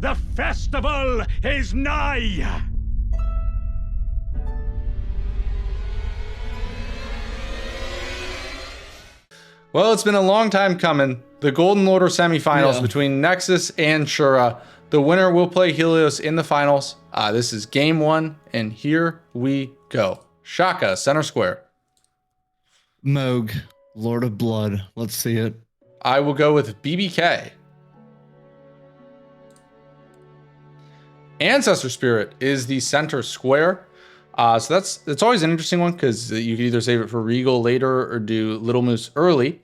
The festival is nigh! Well, it's been a long time coming. The Golden Order semifinals between Nexus and Shura. The winner will play Helios in the finals. This is game one, and here we go. Shaka, center square. Moog, Lord of Blood. Let's see it. I will go with BBK. Ancestor Spirit is the center square. So that's always an interesting one because you can either save it for Regal later or do Little Moose early.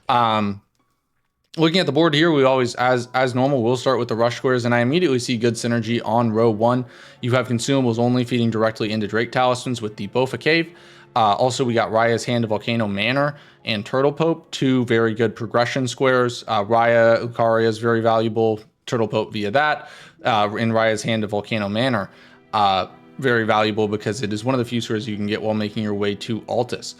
Looking at the board here, we always, as normal, we'll start with the rush squares, and I immediately see good synergy on row one. You have consumables only feeding directly into Drake Talismans with the Bofa Cave. Also, we got Raya's Hand of Volcano Manor and Turtle Pope, two very good progression squares. Raya Lucaria is very valuable. Turtle Pope via that. In Raya's Hand of Volcano Manor, very valuable because it is one of the few squares you can get while making your way to Altus.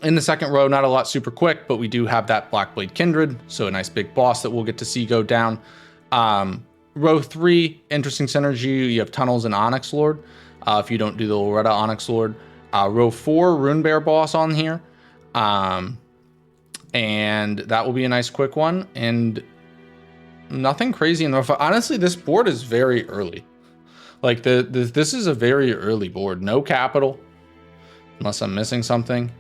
In the second row, not a lot super quick, but we do have that Blackblade Kindred, so a nice big boss that we'll get to see go down. Row three, interesting synergy. You have Tunnels and Onyx Lord, if you don't do the Loretta Onyx Lord. Row four, Rune Bear boss on here. And that will be a nice quick one. And nothing crazy in the row. Honestly, this board is very early. Like this is a very early board. No capital, unless I'm missing something.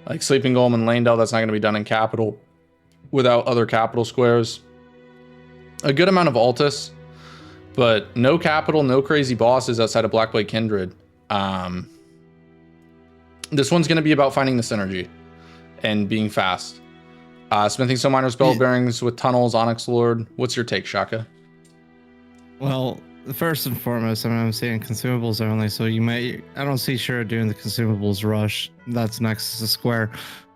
Like Sleeping Golem and Landell, that's not going to be done in capital without other capital squares. A good amount of Altus, but no capital, no crazy bosses outside of Blackblade Kindred. This one's going to be about finding the synergy and being fast. Smithing Stone Miners, Bell Bearings with Tunnels, Onyx Lord. What's your take, Shaka? Well, first and foremost, I'm seeing consumables only, so I don't see Shura doing the consumables rush. That's next to square.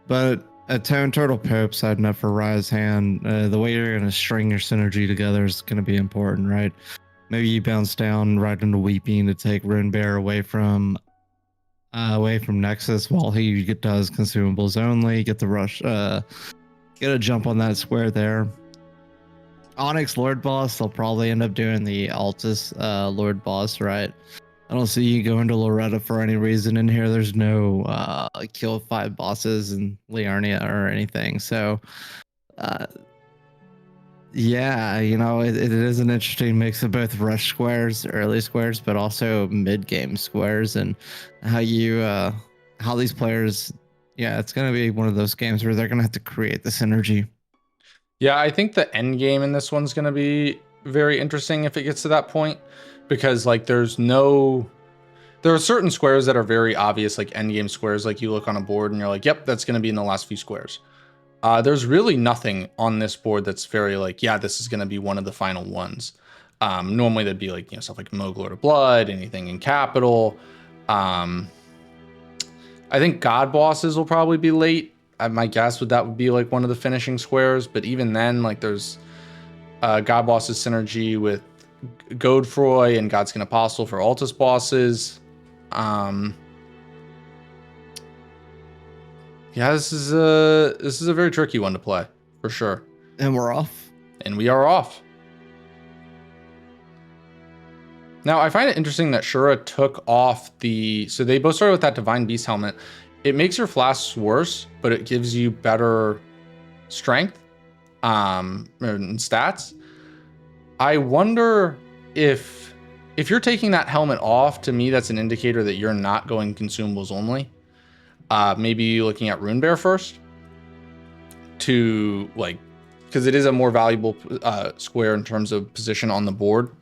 But a Tone Turtle Pope setting up for Raya's Hand, the way you're going to string your synergy together is going to be important, right? Maybe you bounce down right into Weeping to take Rune Bear away from Nexus while he does consumables only. Get the rush, get a jump on that square there. Onyx Lord boss, they'll probably end up doing the Altus Lord boss, right? I don't see you going to Loretta for any reason in here. There's no kill 5 bosses in Liurnia or anything. So, yeah, it is an interesting mix of both rush squares, early squares, but also mid-game squares, and how these players, it's going to be one of those games where they're going to have to create the synergy. Yeah, I think the end game in this one's going to be very interesting if it gets to that point, because like there are certain squares that are very obvious, like end game squares. Like you look on a board and you're like, yep, that's going to be in the last few squares. There's really nothing on this board that's very like, yeah, this is going to be one of the final ones. Normally that'd be like, stuff like Moog Lord of Blood, anything in capital. I think God bosses will probably be late. My guess would be like one of the finishing squares, but even then, like there's God bosses synergy with Godefroy and Godskin Apostle for Altus bosses. Yeah, this is a very tricky one to play for sure. And we're off. And we are off. Now I find it interesting that Shura took off so they both started with that Divine Beast helmet. It makes your flasks worse, but it gives you better strength and stats. I wonder if you're taking that helmet off, to me, that's an indicator that you're not going consumables only. Maybe looking at Rune Bear first because it is a more valuable square in terms of position on the board.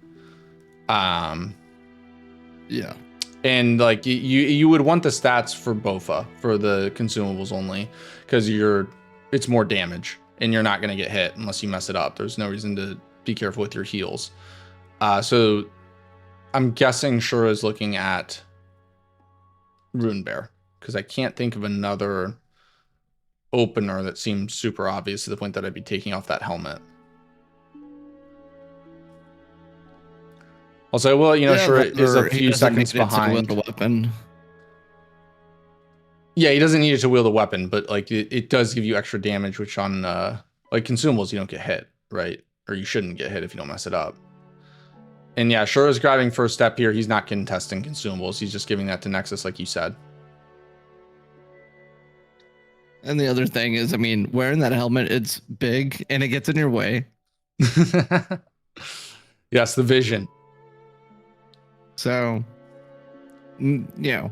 Yeah. And like you would want the stats for Bofa for the consumables only, because it's more damage and you're not going to get hit unless you mess it up. There's no reason to be careful with your heals. So I'm guessing Shura is looking at Rune Bear, because I can't think of another opener that seems super obvious to the point that I'd be taking off that helmet. Also, well, Shura is a few seconds behind. The weapon. Yeah, he doesn't need it to wield a weapon, but like it does give you extra damage, which on like consumables you don't get hit, right? or you shouldn't get hit if you don't mess it up. And yeah, Shura's grabbing first step here. He's not contesting consumables. He's just giving that to Nexus, like you said. And the other thing is, I mean, wearing that helmet, it's big and it gets in your way. Yes, the vision. So, you know,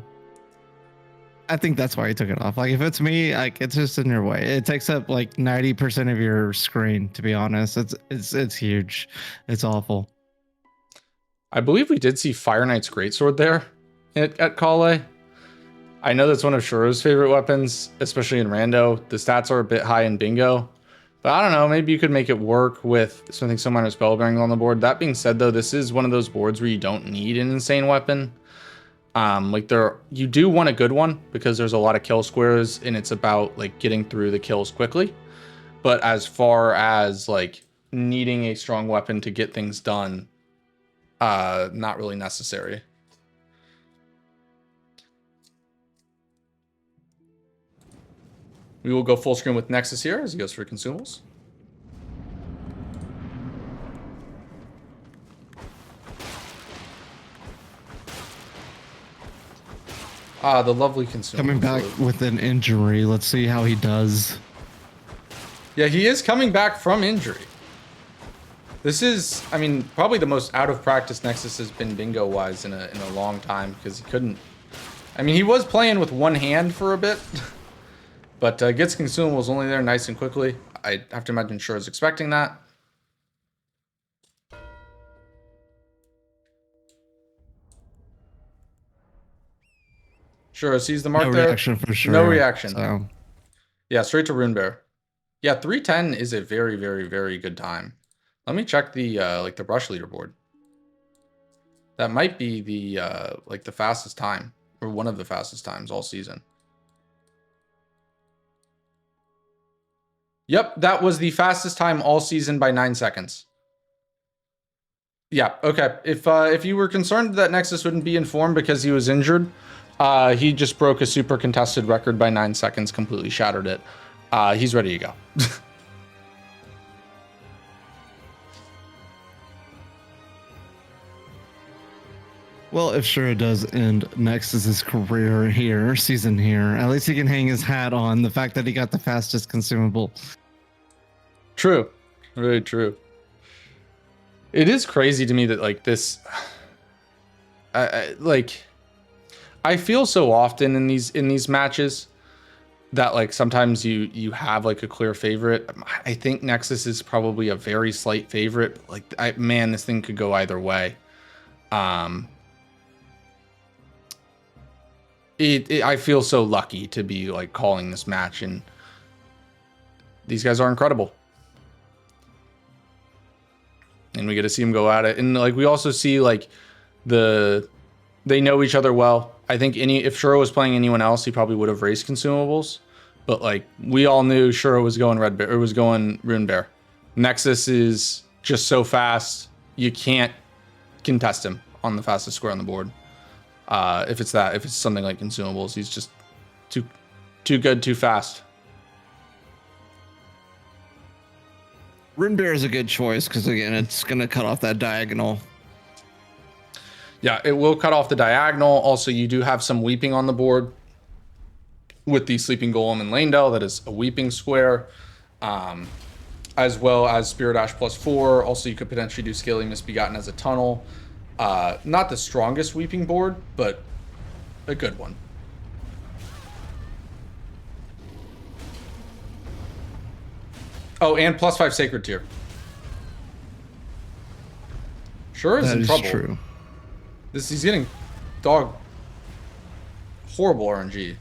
I think that's why he took it off. Like, if it's me, like, it's just in your way. It takes up like 90% of your screen, to be honest. It's huge. It's awful. I believe we did see Fire Knight's Greatsword there at Kale. I know that's one of Shura's favorite weapons, especially in Rando. The stats are a bit high in Bingo. But I don't know, maybe you could make it work with something so minor Spellbearing on the board. That being said, though, this is one of those boards where you don't need an insane weapon. You do want a good one because there's a lot of kill squares and it's about like getting through the kills quickly. But as far as like needing a strong weapon to get things done, not really necessary. We will go full screen with Nexus here as he goes for consumables. The lovely consumables. Coming back with an injury. Let's see how he does. Yeah, he is coming back from injury. This is, I mean, probably the most out of practice Nexus has been bingo-wise in a long time because he couldn't... I mean, he was playing with one hand for a bit. But gets consumables only there nice and quickly. I have to imagine Shura's expecting that. Shura sees the mark No there. reaction for sure. No reaction. So. Yeah, straight to Rune Bear. Yeah, 310 is a very, very, very good time. Let me check the the brush leaderboard. That might be the the fastest time, or one of the fastest times all season. Yep, that was the fastest time all season by 9 seconds. Yeah, okay. If you were concerned that Nexus wouldn't be informed because he was injured, he just broke a super contested record by 9 seconds, completely shattered it. He's ready to go. Well, if Shura does end Nexus's career here, season here, at least he can hang his hat on the fact that he got the fastest consumable. True. Very true. It is crazy to me that like this I feel so often in these matches that like sometimes you have like a clear favorite. I think Nexus is probably a very slight favorite. Like man, this thing could go either way. I feel so lucky to be like calling this match, and these guys are incredible. And we get to see them go at it. And like we also see like they know each other well. I think if Shura was playing anyone else, he probably would have raced consumables. But like we all knew Shura was going Red Bear or was going Rune Bear. Nexus is just so fast, you can't contest him on the fastest square on the board. If it's something like consumables, he's just too good, too fast. Rune Bear is a good choice because again, it's gonna cut off that diagonal. Yeah, it will cut off the diagonal. Also, you do have some weeping on the board with the Sleeping Golem and Lanedale. That is a weeping square, as well as Spirit Ash +4. Also, you could potentially do Scaly Misbegotten as a tunnel. Not the strongest weeping board, but a good one. Oh, and +5 Sacred Tier. Sure is in trouble. True. He's getting horrible RNG.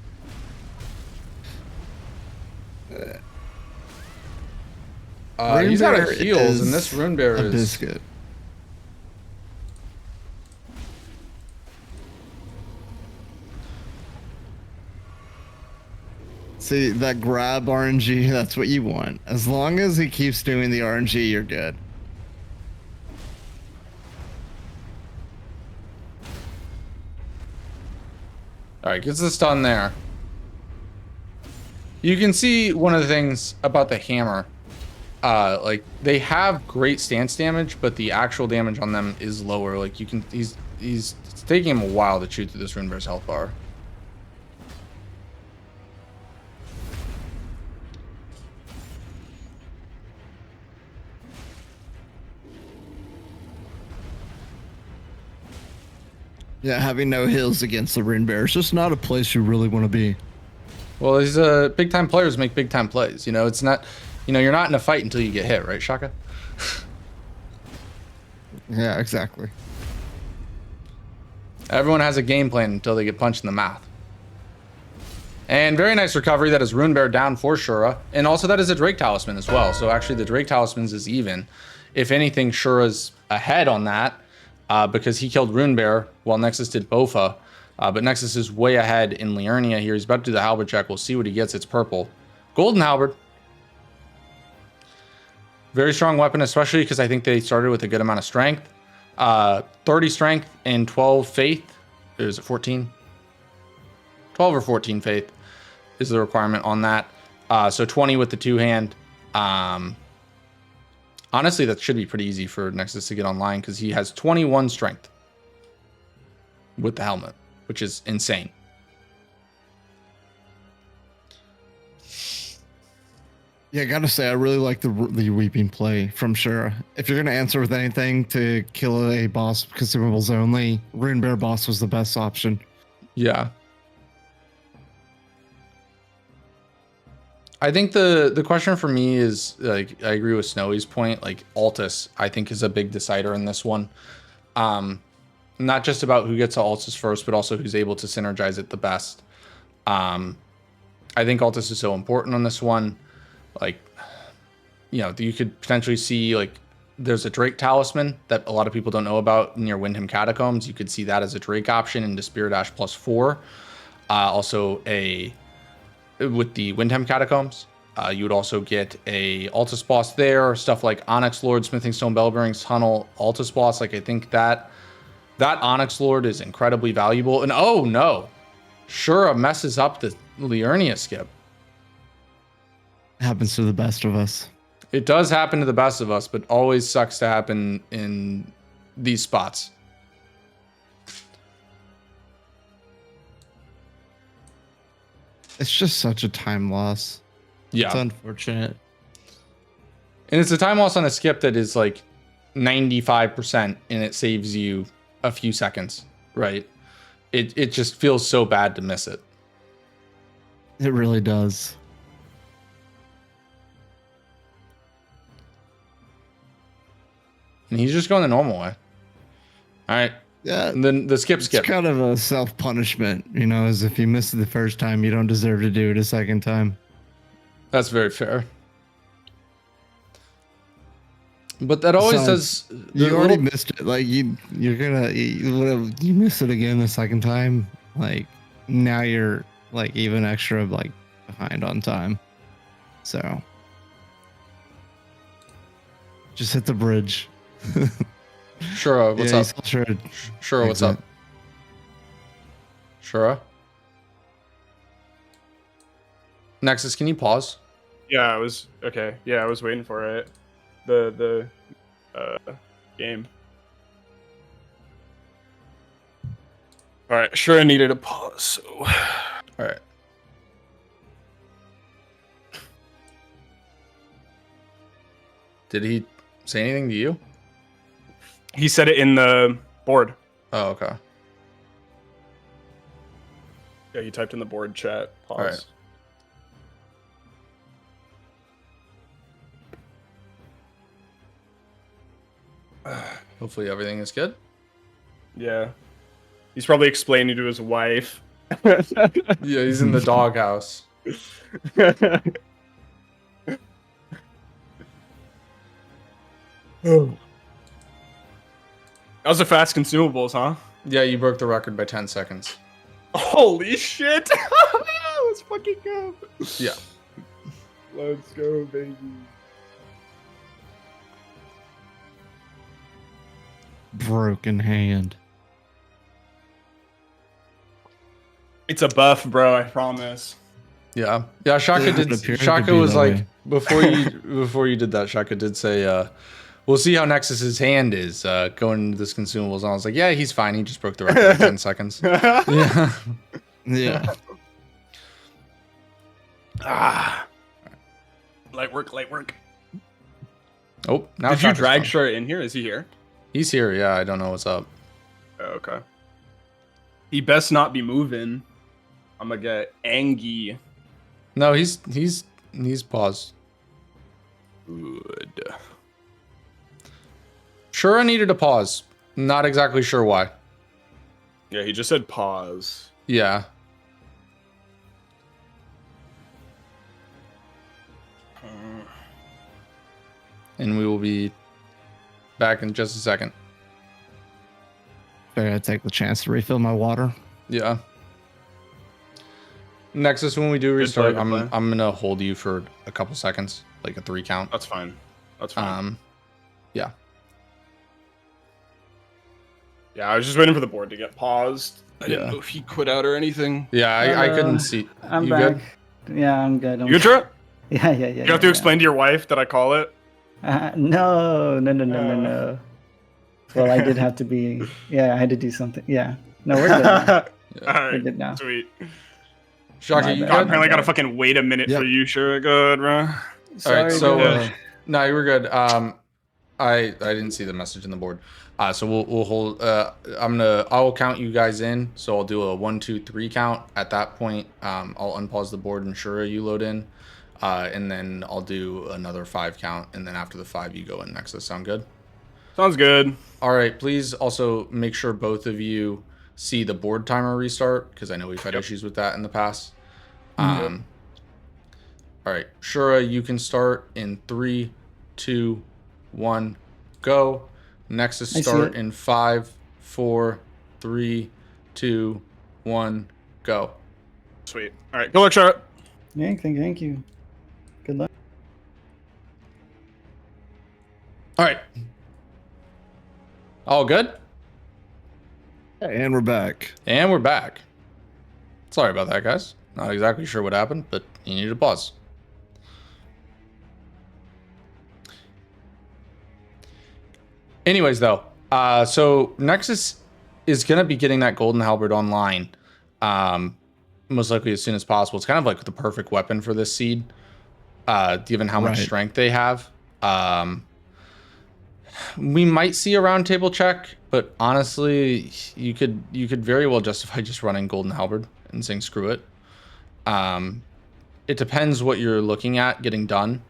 He's out of heals, and this Rune Bear is biscuit. See, that grab RNG, that's what you want. As long as he keeps doing the RNG, you're good. All right, gets this done there. You can see one of the things about the hammer Like they have great stance damage, but the actual damage on them is lower. Like you can, he's it's taking him a while to chew through this Rune Bear's health bar. Yeah, having no heals against the Rune Bear is just not a place you really want to be. Well, these big time players make big time plays. You know, it's not, you know, you're not in a fight until you get hit, right, Shaka? Yeah, exactly. Everyone has a game plan until they get punched in the mouth. And very nice recovery. That is Rune Bear down for Shura. And also that is a Drake Talisman as well. So actually the Drake Talismans is even. If anything, Shura's ahead on that because he killed Rune Bear while Nexus did Bofa. But Nexus is way ahead in Liurnia here. He's about to do the halberd check. We'll see what he gets. It's purple. Golden halberd. Very strong weapon, especially because I think they started with a good amount of strength. 30 strength and 12 faith. Or is it 14? 12 or 14 faith is the requirement on that. So 20 with the two-hand. Honestly, that should be pretty easy for Nexus to get online because he has 21 strength with the helmet, which is insane. Yeah, I gotta say, I really like the Weeping play from Shura. If you're gonna answer with anything to kill a boss consumables only, Rune Bear boss was the best option. Yeah. I think the question for me is, like, I agree with Snowy's point, like Altus, I think is a big decider in this one. Not just about who gets to Altus first, but also who's able to synergize it the best. I think Altus is so important on this one. Like, you know, you could potentially see, like, there's a Drake Talisman that a lot of people don't know about near Windham Catacombs. You could see that as a Drake option into Spirit Ash +4. Also with the Windham Catacombs, you would also get a Altus boss there, stuff like Onyx Lord, Smithing Stone Bellbearings Tunnel, Altus boss. Like, I think that Onyx Lord is incredibly valuable. And oh no, Shura messes up the Liurnia skip. Happens to the best of us. It does happen to the best of us, but always sucks to happen in these spots. It's just such a time loss. Yeah. It's unfortunate. And it's a time loss on a skip that is like 95% and it saves you a few seconds, right? It just feels so bad to miss it. It really does. And he's just going the normal way. All right. Yeah. And then the skip. It's kind of a self-punishment, you know, as if you miss it the first time, you don't deserve to do it a second time. That's very fair. But that always does. You already missed it. Like you miss it again the second time. Like now you're like even extra like behind on time. So just hit the bridge. Shura, what's up? Shura, what's up? Shura? Nexus, can you pause? Yeah, I was okay. Yeah, I was waiting for it. The game. All right, sure. I needed a pause. So, all right. Did he say anything to you? he said it in the board. Oh, okay. Yeah, he typed in the board chat. Pause. All right. Hopefully everything is good. Yeah. He's probably explaining to his wife. Yeah, he's in the doghouse. That was a fast consumables, huh? Yeah, you broke the record by 10 seconds. Holy shit! Let's fucking go. Yeah. Let's go, baby. Broken hand. It's a buff, bro. I promise. Yeah. Yeah, Shaka Yeah, did. it appeared to Shaka be was that like, way. before you did that, Shaka did say, we'll see how Nexus's hand is going into this consumables. And I was like, yeah, he's fine. He just broke the record in 10 seconds. Yeah. Yeah. Light work. Oh, now Did you Shaka's drag gone. Shura in here? Is he here? He's here. Yeah, I don't know what's up. Oh, okay. He best not be moving. I'm gonna get angry. No, he's paused. Good. Shura needed a pause. Not exactly sure why. Yeah, he just said pause. Yeah. And we will be back in just a second. I gotta take the chance to refill my water. Yeah. Nexus, when we do restart, play, good play. I'm gonna hold you for a couple seconds, like a 3 count. That's fine. That's fine. Yeah. Yeah, I was just waiting for the board to get paused. I didn't Yeah. know if he quit out or anything. Yeah, I couldn't see. I'm You back. good? Yeah, I'm good. You good, Shura? Yeah. You have to explain to your wife that I call it. No. Well, I did have to be. Yeah, I had to do something. Yeah. No, we're good. Now. All We're right, good now. sweet. Shaka, My you bad. good? God, apparently, I gotta fucking wait a minute Yep. for you, Shura. Good, bro. All right, Sorry, so guys. no, you were good. I didn't see the message in the board. So we'll hold. I will count you guys in. So I'll do a 1, 2, 3 count. At that point, I'll unpause the board and Shura you load in, and then I'll do another 5 count, and then after the 5 you go in. Nexus, sound good? Sounds good. All right. Please also make sure both of you see the board timer restart because I know we've had issues with that in the past. All right, Shura, you can start in 3, 2, 1, go. Nexus I see start it. in 5, 4, 3, 2, 1, go. Sweet. All right, good luck, Shura. Yeah, thank you. Good luck. All right. All good? And we're back. And we're back. Sorry about that, guys. Not exactly sure what happened, but you need to pause. Anyways, though, so Nexus is going to be getting that Golden Halberd online most likely as soon as possible. It's kind of like the perfect weapon for this seed, given how much Right. strength they have. We might see a round table check, but honestly, you could very well justify just running Golden Halberd and saying screw it. It depends what you're looking at getting done.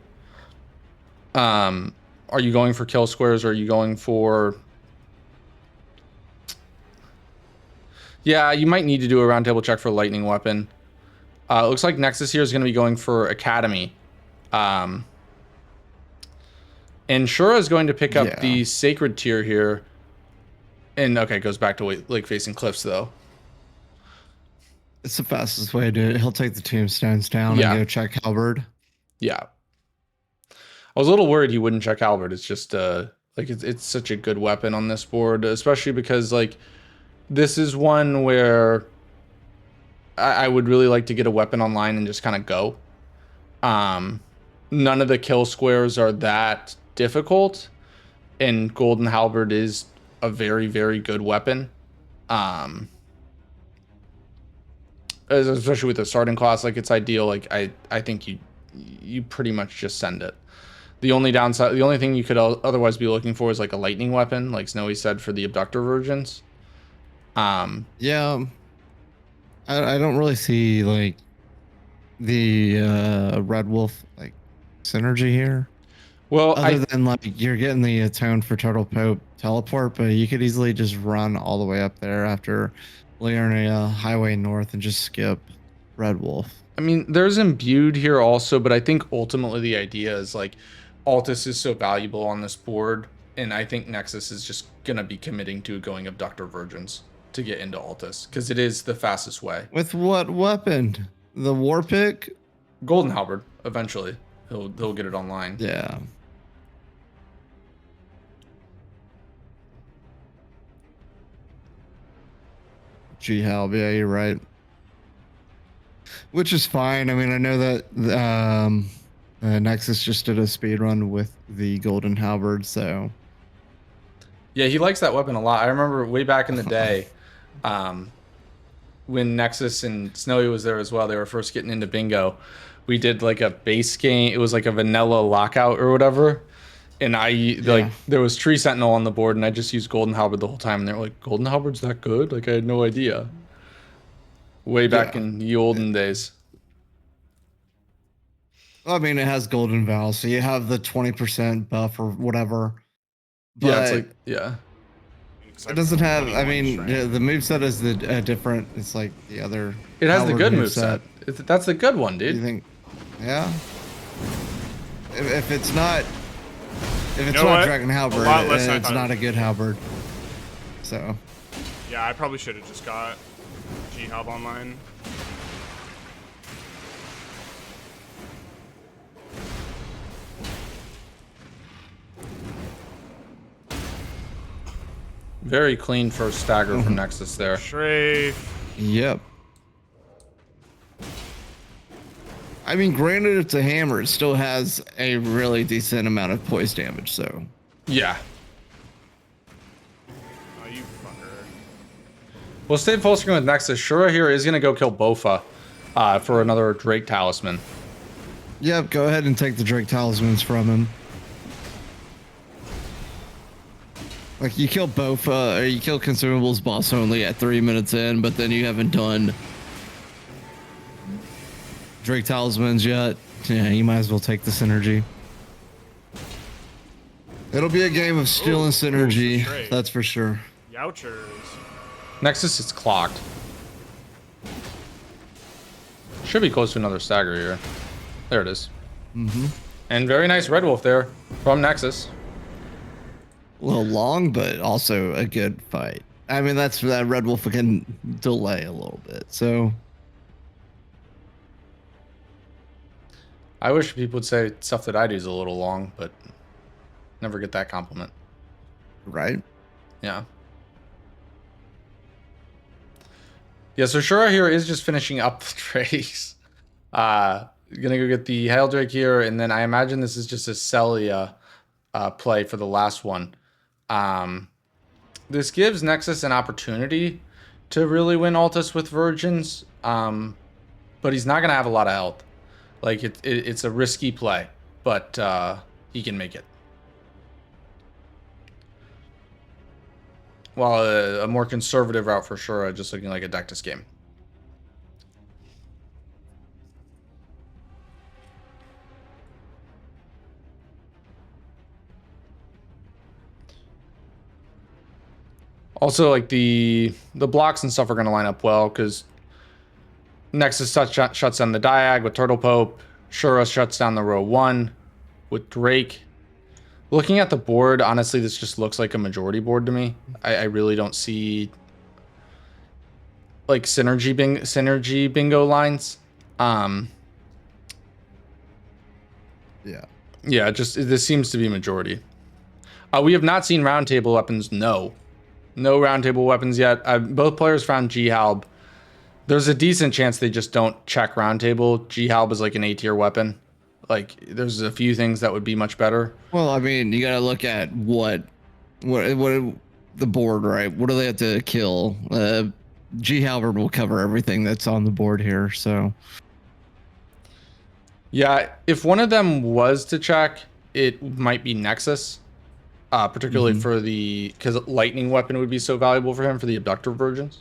Are you going for kill squares or are you going for... Yeah, you might need to do a round table check for lightning weapon. It looks like Nexus here is going to be going for Academy. And Shura is going to pick up Yeah. the Sacred tier here. And okay, it goes back to Lake Facing Cliffs though. It's the fastest way to do it. He'll take the tombstones down Yeah. and go check Halberd. Yeah. I was a little worried he wouldn't check Albert. It's just like it's such a good weapon on this board, especially because like this is one where I would really like to get a weapon online and just kind of go. None of the kill squares are that difficult, and Golden Halberd is a very, very good weapon. Especially with the starting class, like it's ideal. Like I think you pretty much just send it. The only downside, the only thing you could otherwise be looking for is like a lightning weapon, like Snowy said for the abductor virgins. Yeah. I don't really see like the Red Wolf like synergy here. Well, Other than like you're getting the Atone for Turtle Pope teleport, but you could easily just run all the way up there after Liurnia Highway North and just skip Red Wolf. I mean, there's imbued here also, but I think ultimately the idea is like Altus is so valuable on this board, and I think Nexus is just gonna be committing to going abductor virgins to get into Altus because it is the fastest way. With what weapon? The War Pick? Golden Halberd eventually he'll get it online. Yeah. G-Halb, yeah, you're right. Which is fine. I mean, I know that Nexus just did a speed run with the golden halberd, so Yeah, he likes that weapon a lot. I remember way back in the day, when Nexus and Snowy was there as well. They were first getting into bingo. We did like a base game. It was like a vanilla lockout or whatever. And yeah. there was Tree Sentinel on the board, and I just used Golden Halberd the whole time. And they were like, Golden Halberd's that good? Like I had no idea. Way back Yeah. in the olden days. I mean, it has golden vow, so you have the 20% buff or whatever. But Yeah, it's like it doesn't have. I mean, the moveset is the different. It's like the other. it has the Howard good moveset. That's the good one, You dude. think? Yeah. If it's not, if it's know not what? Dragon Halberd, A lot less than I it's thought. not a good halberd. So Yeah, I probably should have just got G-Hub online. Very clean first stagger from Nexus there. Strafe. yep. I mean, granted, it's a hammer. It still has a really decent amount of poise damage. So Yeah. Oh, you fucker. We'll stay full screen with Nexus. Shura here is going to go kill Bofa for another Drake Talisman. yep. Go ahead and take the Drake talismans from him. Like you kill Bofa, or you kill consumables boss only at 3 minutes in, but then you haven't done Drake talismans yet. Yeah, you might as well take the synergy. It'll be a game of skill and synergy, straight. that's for sure. Youchers. Nexus is clocked. Should be close to another stagger here. There it is. And very nice Red Wolf there from Nexus. A little long, but also a good fight. I mean, that's that Red Wolf can delay a little bit. So I wish people would say stuff that I do is a little long, but never get that compliment. right. Yeah. Yeah, so Shura here is just finishing up the trace. Gonna go get the Hail Drake here, and then I imagine this is just a Celia play for the last one. This gives Nexus an opportunity to really win Altus with Virgins, but he's not gonna have a lot of health. Like it's a risky play, but he can make it. While a more conservative route for Shura, just looking like a Dectus game. Also, like the blocks and stuff are going to line up well because Nexus shuts down the Diag with Turtle Pope. Shura shuts down the row 1 with Drake. Looking at the board, honestly, this just looks like a majority board to me. I really don't see like synergy bingo lines. Yeah. Yeah, this seems to be majority. We have not seen roundtable weapons. No roundtable weapons yet. Both players found G-Halb. There's a decent chance they just don't check roundtable. G-Halb is like an A-tier weapon. Like, there's a few things that would be much better. Well, I mean, you gotta look at what the board, right? What do they have to kill? G Halberd will cover everything that's on the board here. So Yeah, if one of them was to check, it might be Nexus. Particularly for because lightning weapon would be so valuable for him for the abductor virgins.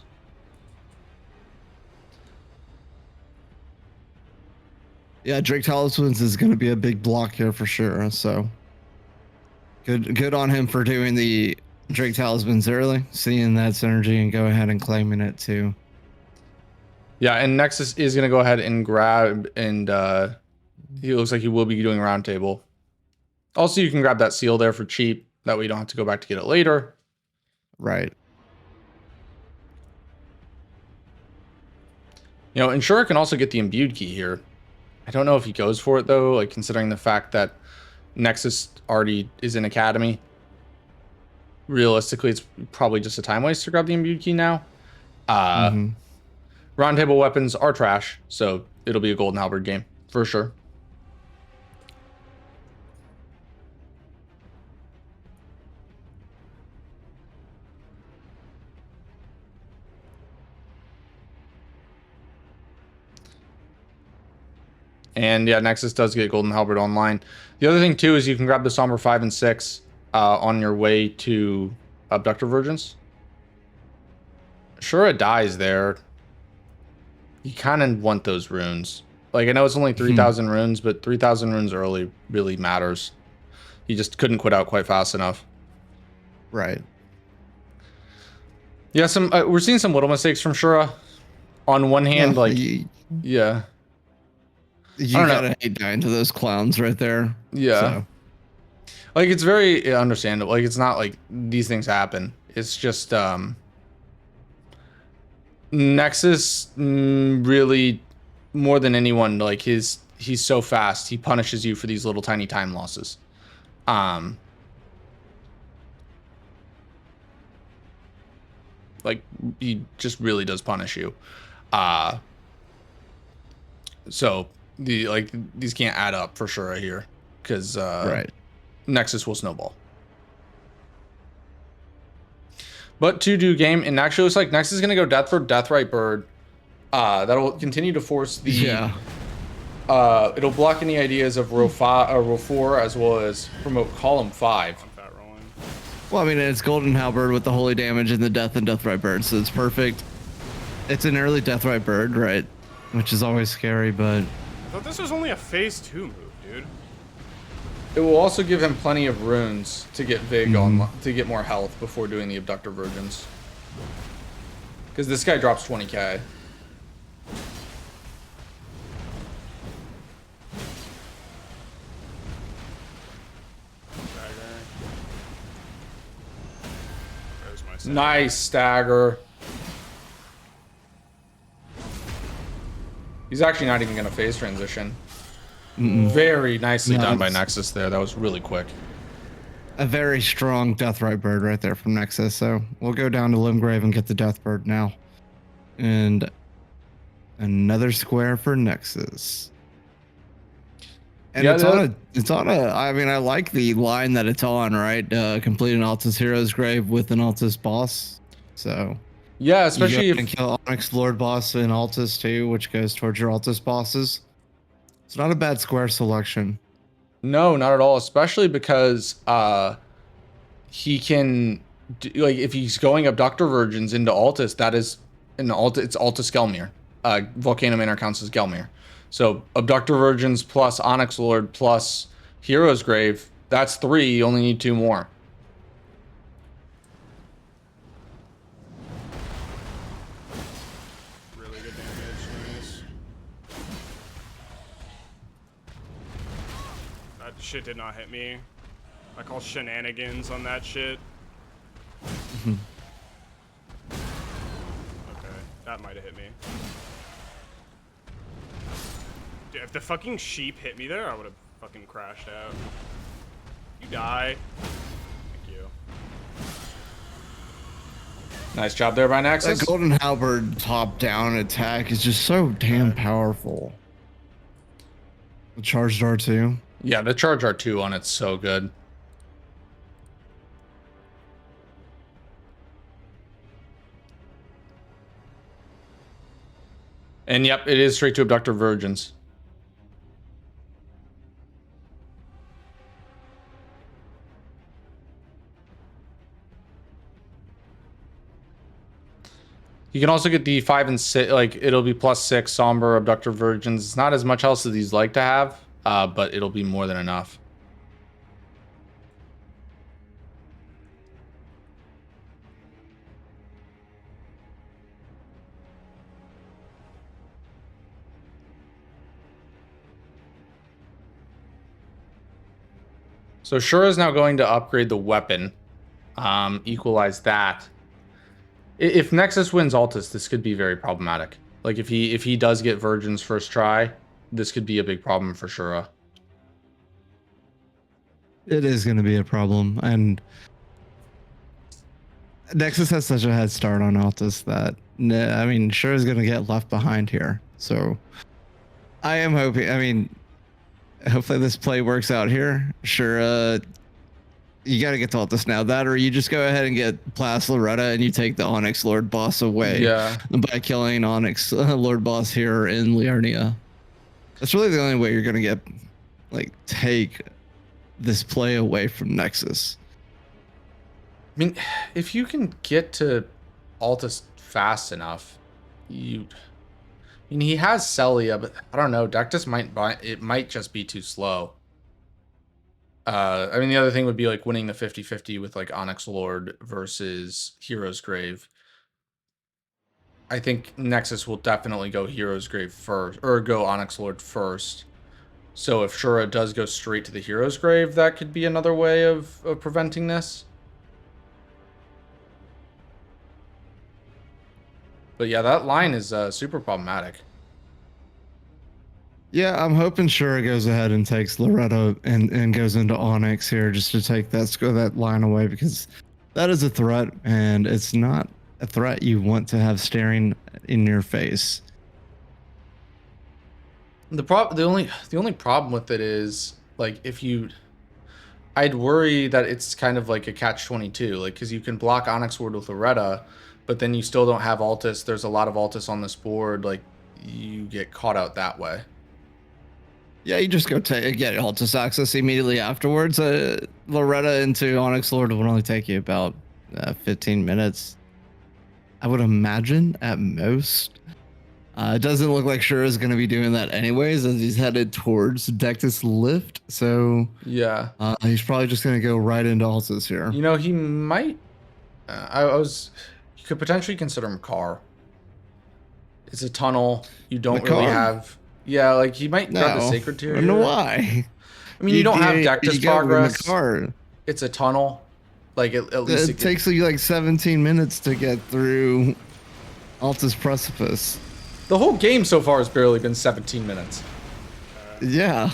yeah, Drake Talismans is gonna be a big block here for sure. So good on him for doing the Drake Talismans early, seeing that synergy and go ahead and claiming it too. Yeah, and Nexus is gonna go ahead and grab, and he looks like he will be doing roundtable. Also, you can grab that seal there for cheap. That way you don't have to go back to get it later. Right. You know, and Shura can also get the imbued key here. I don't know if he goes for it though, like considering the fact that Nexus already is in Academy. Realistically, it's probably just a time waste to grab the imbued key now. Roundtable weapons are trash, so it'll be a Golden Halberd game for sure. And yeah, Nexus does get Golden Halberd online. The other thing too is you can grab the Somber 5 and 6 on your way to Abductor Virgins. Shura dies there. You kind of want those runes. Like, I know it's only 3,000 runes, but 3,000 runes early really matters. You just couldn't quit out quite fast enough. Right. Yeah, we're seeing some little mistakes from Shura. On one hand, Yeah, like, you yeah. gotta hate dying to those clowns right there. Yeah. So. Like, it's very understandable. Like, it's not like these things happen. It's just, Nexus really, more than anyone, like, he's so fast. He punishes you for these little tiny time losses. Like, he just really does punish you. So these can't add up for sure here, because Right. Nexus will snowball. But to do game, and actually looks like Nexus is gonna go Deathrite Bird. That'll continue to force the it'll block any ideas of row 4 as well as promote column 5. Well, I mean, it's Golden Halberd with the holy damage and the death and Deathrite Bird, so it's perfect. It's an early Deathrite Bird, right? Which is always scary, but I thought this was only a phase 2 move, dude. It will also give him plenty of runes to get Vig on, to get more health before doing the Abductor Virgins. Because this guy drops 20k. Nice stagger. He's actually not even going to phase transition. Very nicely done by Nexus there. That was really quick. a very strong Deathrite Bird right there from Nexus. So we'll go down to Limgrave and get the Death Bird now. And another square for Nexus. And yeah, it's on a, I mean, I like the line that it's on, right? Complete an Altus Hero's Grave with an Altus boss. So yeah, especially you if can kill Onyx Lord boss in Altus too, which goes towards your Altus bosses. It's not a bad square selection. no, not at all. Especially because he can do, like, if he's going Abductor Virgins into Altus, that is in Altus. It's Altus Gelmir. Volcano Manor counts as Gelmir. So Abductor Virgins plus Onyx Lord plus Hero's Grave. That's 3. You only need 2 more. Really good damage. Nice. That shit did not hit me. I call shenanigans on that shit. Okay, that might have hit me. Dude, if the fucking sheep hit me there, I would have fucking crashed out. You die. Thank you. Nice job there by Nexus. That Golden Halberd top-down attack is just so damn powerful. The charged R2. Yeah, the charge R2 on it's so good. And yep, it is straight to Abductor Virgins. You can also get the 5 and 6, like it'll be +6 Somber Abductor Virgins. It's not as much else as these like to have, but it'll be more than enough. So Shura is now going to upgrade the weapon, equalize that. If Nexus wins Altus, this could be very problematic. Like if he does get Virgins first try, this could be a big problem for Shura. It is going to be a problem, and Nexus has such a head start on Altus that I mean, sure is going to get left behind here. So I am hoping. I mean, hopefully this play works out here. Sure, you got to get to Altus now. That, or you just go ahead and get Plas Loretta and you take the Onyx Lord boss away. Yeah. By killing Onyx Lord boss here in Liurnia. That's really the only way you're gonna get take this play away from Nexus. I mean, if you can get to Altus fast enough, I mean, he has Celia, but I don't know. Dectus might just be too slow. I mean, the other thing would be like winning the 50-50 with like Onyx Lord versus Hero's Grave. I think Nexus will definitely go Hero's Grave first, or go Onyx Lord first. So if Shura does go straight to the Hero's Grave, that could be another way of preventing this. But yeah, that line is super problematic. Yeah, I'm hoping Shura goes ahead and takes Loretta and goes into Onyx here just to take that line away, because that is a threat, and it's not a threat you want to have staring in your face. The only problem with it is like I'd worry that it's kind of like a catch-22, like because you can block Onyx Ward with Loretta, but then you still don't have Altus. There's a lot of Altus on this board, like you get caught out that way. Yeah, you just go get Altus access immediately afterwards. Loretta into Onyx Lord would only take you about 15 minutes, I would imagine, at most. It doesn't look like Shura is going to be doing that anyways, as he's headed towards Dectus Lift. So Yeah, he's probably just going to go right into Altus here. you know, he might. You could potentially consider Makar. It's a tunnel. You don't really Makar? have. Yeah, like he might grab the No, Sacred Tier. I don't know why. I mean, you don't have Dectus progress. Makar. It's a tunnel. Like at least It takes you like 17 minutes to get through Altus Precipice. The whole game so far has barely been 17 minutes. Yeah.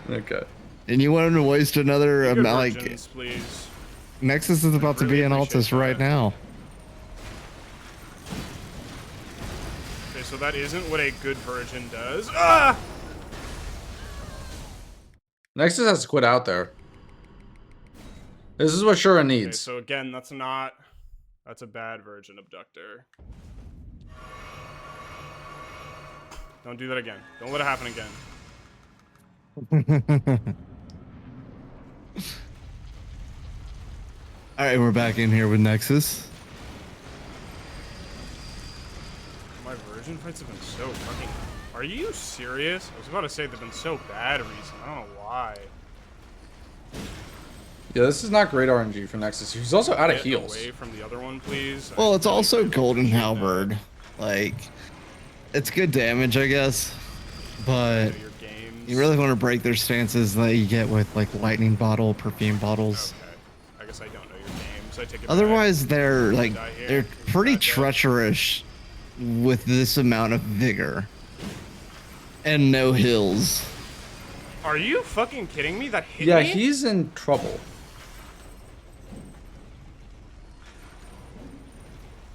Okay. And you want him to waste another amount, Virgins, please. Nexus is about to be in Altus right now. Okay, so that isn't what a good virgin does. Ah! Nexus has to quit out there. This is what Shura Okay, needs. so again, that's a bad virgin abductor. Don't do that again. Don't let it happen again. All right, we're back in here with Nexus. My virgin fights have been so fucking... Are you serious? I was about to say they've been so bad recently. I don't know why. Yeah, this is not great RNG for Nexus. He's also out of Get heals. away from the other one, please. Well, it's also Golden Halberd. Like, it's good damage, I guess, but Your games. you really want to break their stances that you get with like lightning bottle, perfume bottles. Okay. I guess I don't know your games. I take it Otherwise, they're here. pretty treacherous with this amount of vigor and no hills. back. Are you fucking kidding me? That hit Yeah, me? he's in trouble.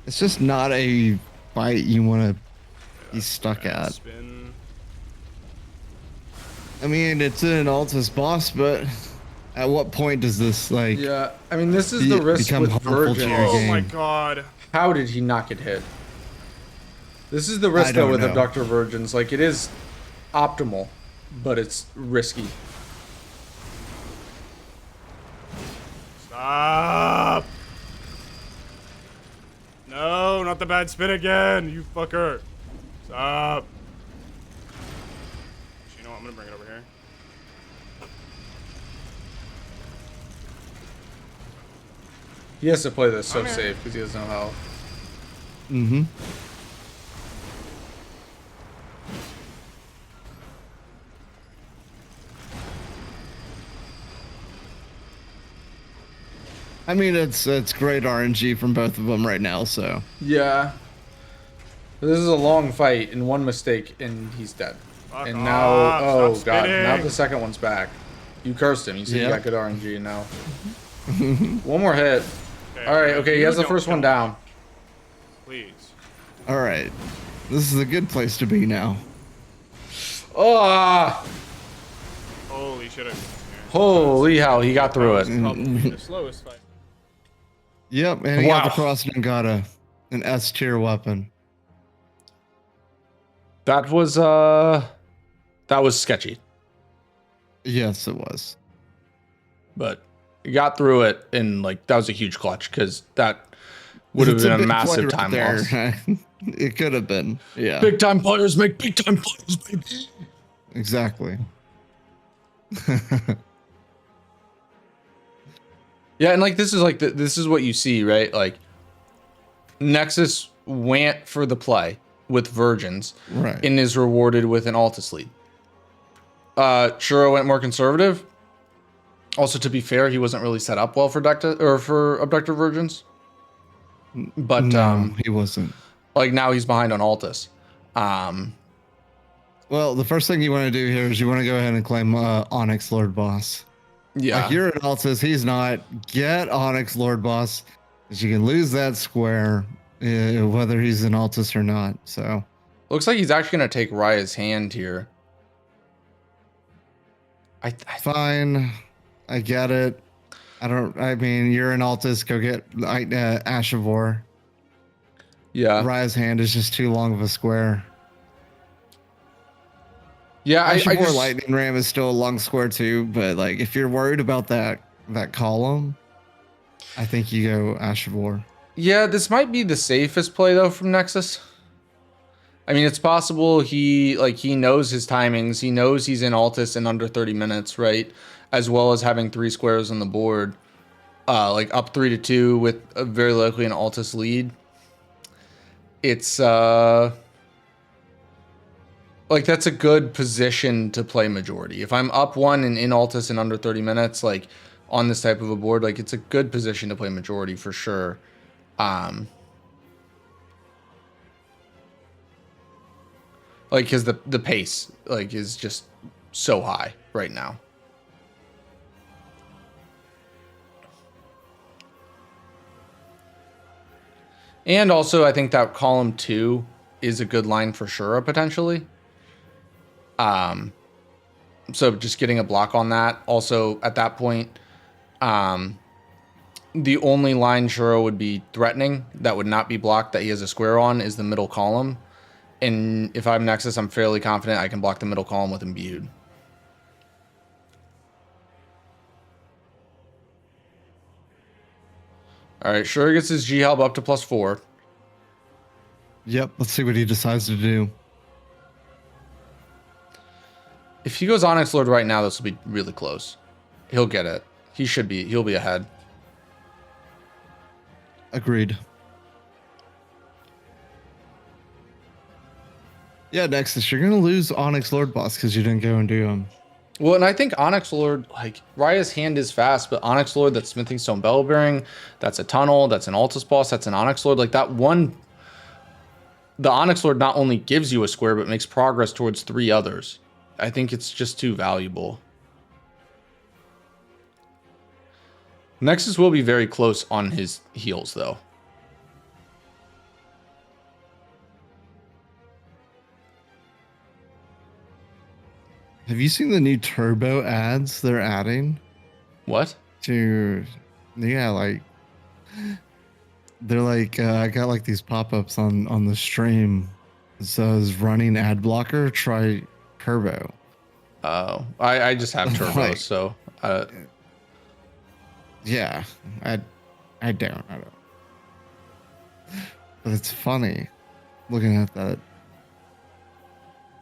It's just not a fight you want to be stuck at. Spin. I mean, it's an Altus boss, but at what point does this like? Yeah, I mean, this is the risk become with harmful to Virgin. your Oh game. my god. How did he not get hit? This is the risk I though don't with know. Abductor Virgins. Like, it is optimal, but it's risky. Stop. No, not the bad spin again, you fucker. Stop. You know what? I'm gonna bring it over here. He has to play this so Okay. safe because he has no health. Mm-hmm. I mean, it's great RNG from both of them right now. So Yeah. This is a long fight, and one mistake, and he's dead. Fuck And now, off, oh stop god, now spinning. the second one's back. You cursed him. You said you Yep. got good RNG, and now one more hit. Okay, All right, okay, he you has the don't first one kill me, down. Please. all right, this is a good place to be now. Oh, Holy shit. holy hell, he got through it. Probably the slowest fight. Yep, and he got the Wow. cross and got an S tier weapon. That was That was sketchy, Yes, it was. but you got through it, and like that was a huge clutch because that would have It's been a big play massive right time there. loss. It could have been. Yeah. Big time players make big time plays, baby. Exactly. Yeah, and like this is like this is what you see, right? Like Nexus went for the play with Virgins, Right. and is rewarded with an Altus lead. Shura went more conservative. Also, to be fair, he wasn't really set up well for Abductor Virgins. But No, he wasn't. like now he's behind on Altus. Well, the first thing you want to do here is you want to go ahead and claim Onyx Lord Boss. Yeah. Like you're an Altus, he's not. Get Onyx Lord Boss, because you can lose that square whether he's an Altus or not. So Looks like he's actually going to take Raya's hand here. fine, I get it. I mean, you're an Altus. Go get Ashavor. Yeah. Raya's hand is just too long of a square. Yeah, I Ashavor just, Lightning Ram is still a long square too, but like if you're worried about that column, I think you go Ashavor. yeah, this might be the safest play though from Nexus. I mean, it's possible he knows his timings. He knows he's in Altus in under 30 minutes, right? As well as having 3 squares on the board, like up 3-2 with very likely an Altus lead. It's like that's a good position to play majority. If I'm up 1 and in Altus in under 30 minutes, like on this type of a board, like it's a good position to play majority for sure. Like, because the pace like is just so high right now. And also, I think that column 2 is a good line for Shura potentially. So just getting a block on that. Also, at that point, the only line Shura would be threatening that would not be blocked that he has a square on is the middle column. And if I'm Nexus, I'm fairly confident I can block the middle column with Imbued. All right, Shura gets his G help up to +4. Yep, let's see what he decides to do. If he goes Onyx Lord right now, this will be really close. He'll get it. He'll be ahead. Agreed. Yeah, Nexus, you're gonna lose Onyx Lord Boss because you didn't go and do him. Well, and I think Onyx Lord, like, Raya's hand is fast, but Onyx Lord, that's Smithing Stone Bell Bearing, that's a Tunnel, that's an Altus Boss, that's an Onyx Lord. Like, that one, the Onyx Lord not only gives you a square, but makes progress towards 3 others. I think it's just too valuable. Nexus will be very close on his heals, though. Have you seen the new turbo ads they're adding What? to? Yeah, like they're like I got like these pop-ups on the stream. It says running ad blocker, try turbo. Oh, I just have turbo, Like- so Yeah, I don't. But it's funny looking at that.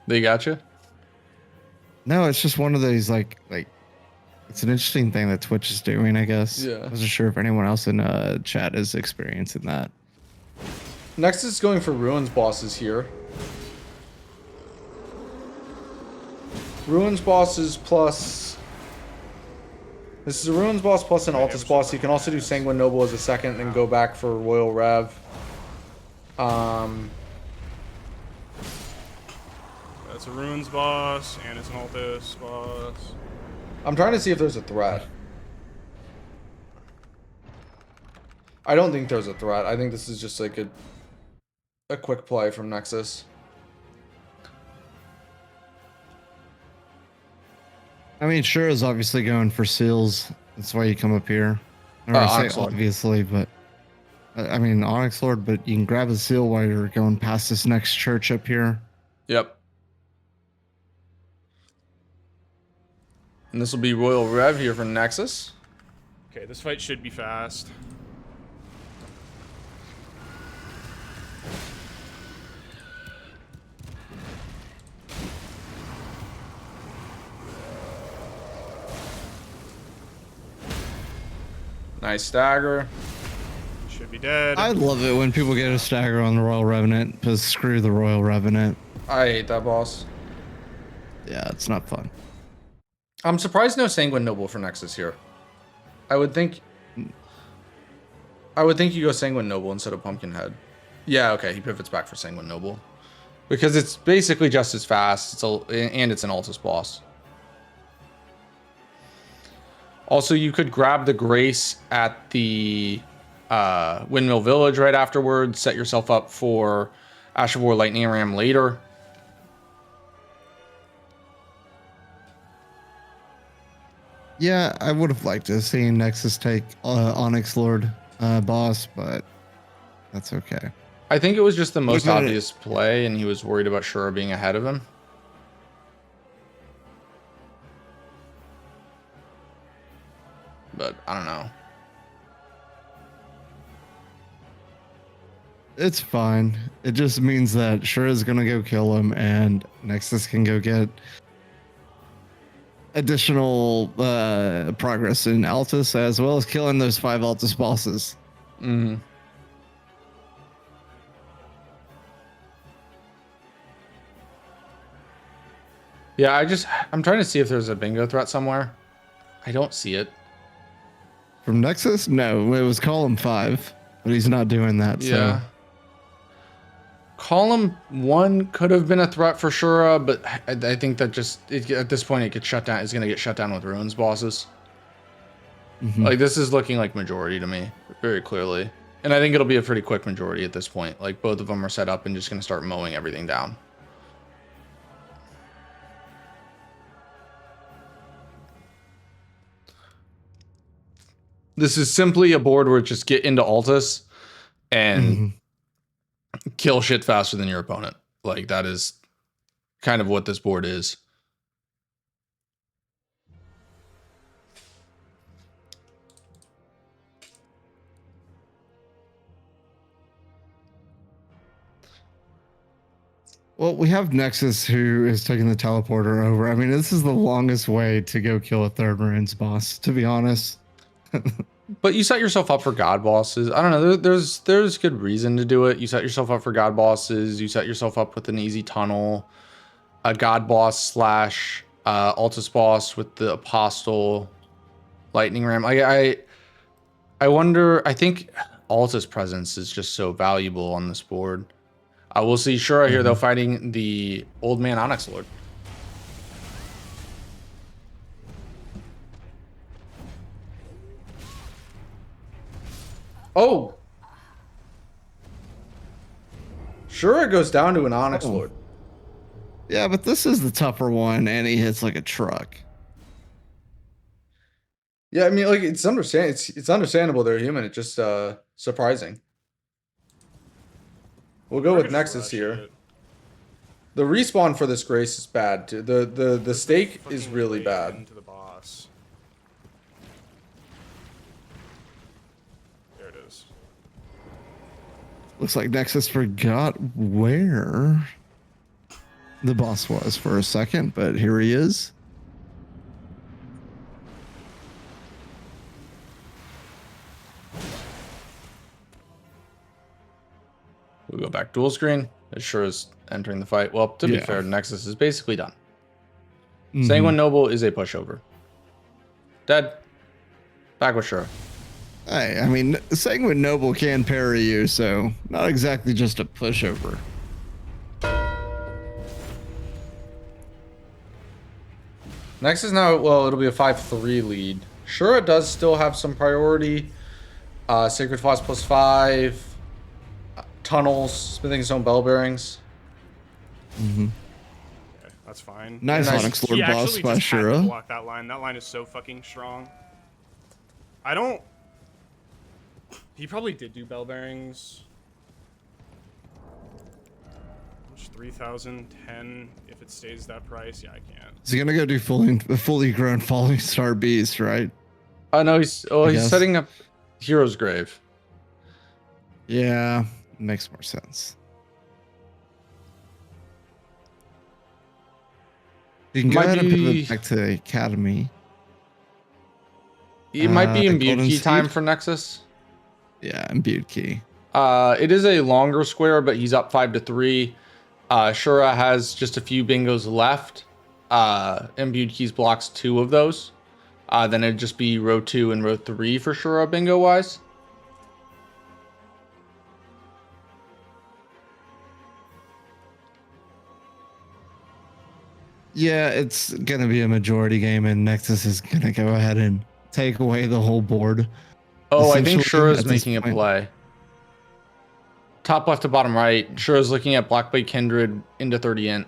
they got you. No, it's just one of those like it's an interesting thing that Twitch is doing, I guess. Yeah. I wasn't sure if anyone else in chat is experiencing that. Next is going for Ruins bosses here. Ruins bosses plus... This is a Ruins boss plus an Altus boss. You can also do Sanguine Noble as a second and then go back for Royal Rev. That's a Runes boss, and it's an Altus boss. I'm trying to see if there's a threat. I don't think there's a threat. I think this is just like a quick play from Nexus. I mean, sure is obviously going for seals. That's why you come up here. Or I Onyx say Lord. obviously, but I mean Onyx Lord, but you can grab a seal while you're going past this next church up here. Yep. And this will be Royal Rev here for Nexus. Okay, this fight should be fast. Nice stagger. Should be dead. I love it when people get a stagger on the Royal Revenant, because screw the Royal Revenant. I hate that boss. Yeah, it's not fun. I'm surprised no Sanguine Noble for Nexus here. I would think you go Sanguine Noble instead of Pumpkinhead. Yeah, okay, he pivots back for Sanguine Noble. Because it's basically just as fast, and it's an Altus boss. Also, you could grab the Grace at the Windmill Village right afterwards, set yourself up for Ash of War Lightning Ram later. Yeah, I would have liked to have seen Nexus take Onyx Lord boss, but that's okay. I think it was just the most Look at it. obvious play, and he was worried about Shura being ahead of him. But I don't know. It's fine. It just means that Shura's gonna go kill him, and Nexus can go get additional progress in Altus, as well as killing those 5 Altus bosses. Mm-hmm. Yeah, I'm trying to see if there's a bingo threat somewhere. I don't see it. From Nexus? No, it was column 5, but he's not doing that. Yeah. So. Column 1 could have been a threat for Shura, but I think that at this point it gets shut down. It's going to get shut down with Ruins bosses. Mhm. Like, this is looking like majority to me, very clearly. And I think it'll be a pretty quick majority at this point. Like, both of them are set up and just going to start mowing everything down. This is simply a board where just get into Altus and kill shit faster than your opponent. Like, that is kind of what this board is. Well, we have Nexus, who is taking the teleporter over. I mean, this is the longest way to go kill a 3rd Ruins boss, to be honest. But you set yourself up for god bosses. I don't know. There's good reason to do it. You set yourself up for god bosses. You set yourself up with an easy tunnel, a god boss / Altus boss with the Apostle, Lightning Ram. I wonder. I think Altus presence is just so valuable on this board. We'll see Shura here though, fighting the Old Man Onyx Lord. Oh! Shura goes down to an Onyx Lord. Yeah, but this is the tougher one, and he hits like a truck. Yeah, I mean, like, it's understandable they're human. It's just surprising. We'll go with Nexus here. The respawn for this Grace is bad too. The stake is really bad. Into the boss. There it is. Looks like Nexus forgot where the boss was for a second, but here he is. We'll go back dual screen. It sure is entering the fight. Well, to be fair, Nexus is basically done. Sanguine Noble is a pushover. Dead. Back with Shura. Hey, I mean, Sanguine Noble can parry you, so not exactly just a pushover. Nexus now, well, it'll be a 5-3 lead. Shura does still have some priority. Sacred Floss +5. Tunnels, smithing his own bell bearings. Okay, that's fine. Nice Onyx Lord boss by Shura. Block that line. That line is so fucking strong. I don't. He probably did do bell bearings. Just 3,010 if it stays that price. Yeah, I can't. He's gonna go do fully grown falling star beast, right? No, he's guess. setting up Hero's Grave. Yeah, makes more sense. You can go ahead and pivot back to the academy. It might be imbued Golden key time Seed? for Nexus. Yeah, imbued key. It is a longer square, but he's up 5-3. Shura has just a few bingos left. Imbued keys blocks 2 of those. Then it'd just be row 2 and row 3 for Shura bingo wise. Yeah, it's gonna be a majority game, and Nexus is gonna go ahead and take away the whole board. Oh, I think Essentially, Shura's at this making a point. play. Top left to bottom right. Shura's looking at Blackblade Kindred into 30 int.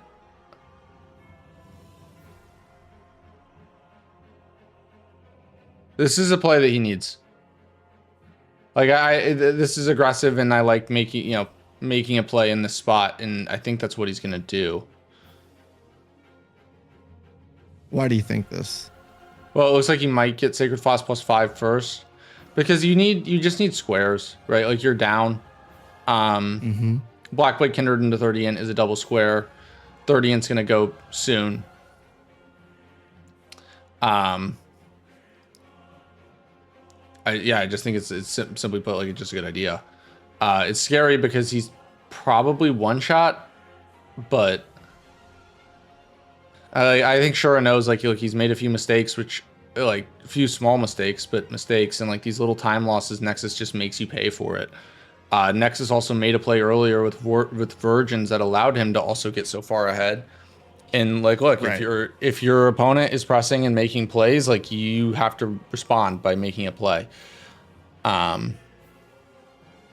This is a play that he needs. Like this is aggressive, and I like making a play in this spot, and I think that's what he's gonna do. Why do you think this? Well, it looks like he might get Sacred Flask +5 first, because you just need squares, right? Like you're down. Blackblade Kindred into 30 int is a double square. 30 int's gonna go soon. I just think it's simply put, like, it's just a good idea. It's scary because he's probably one shot, but I think Shura knows, like, look, he's made a few mistakes, which, like, a few small mistakes, but mistakes, and like these little time losses, Nexus just makes you pay for it. Nexus also made a play earlier with Virgins that allowed him to also get so far ahead. And like, look, Right. if your opponent is pressing and making plays, like, you have to respond by making a play. And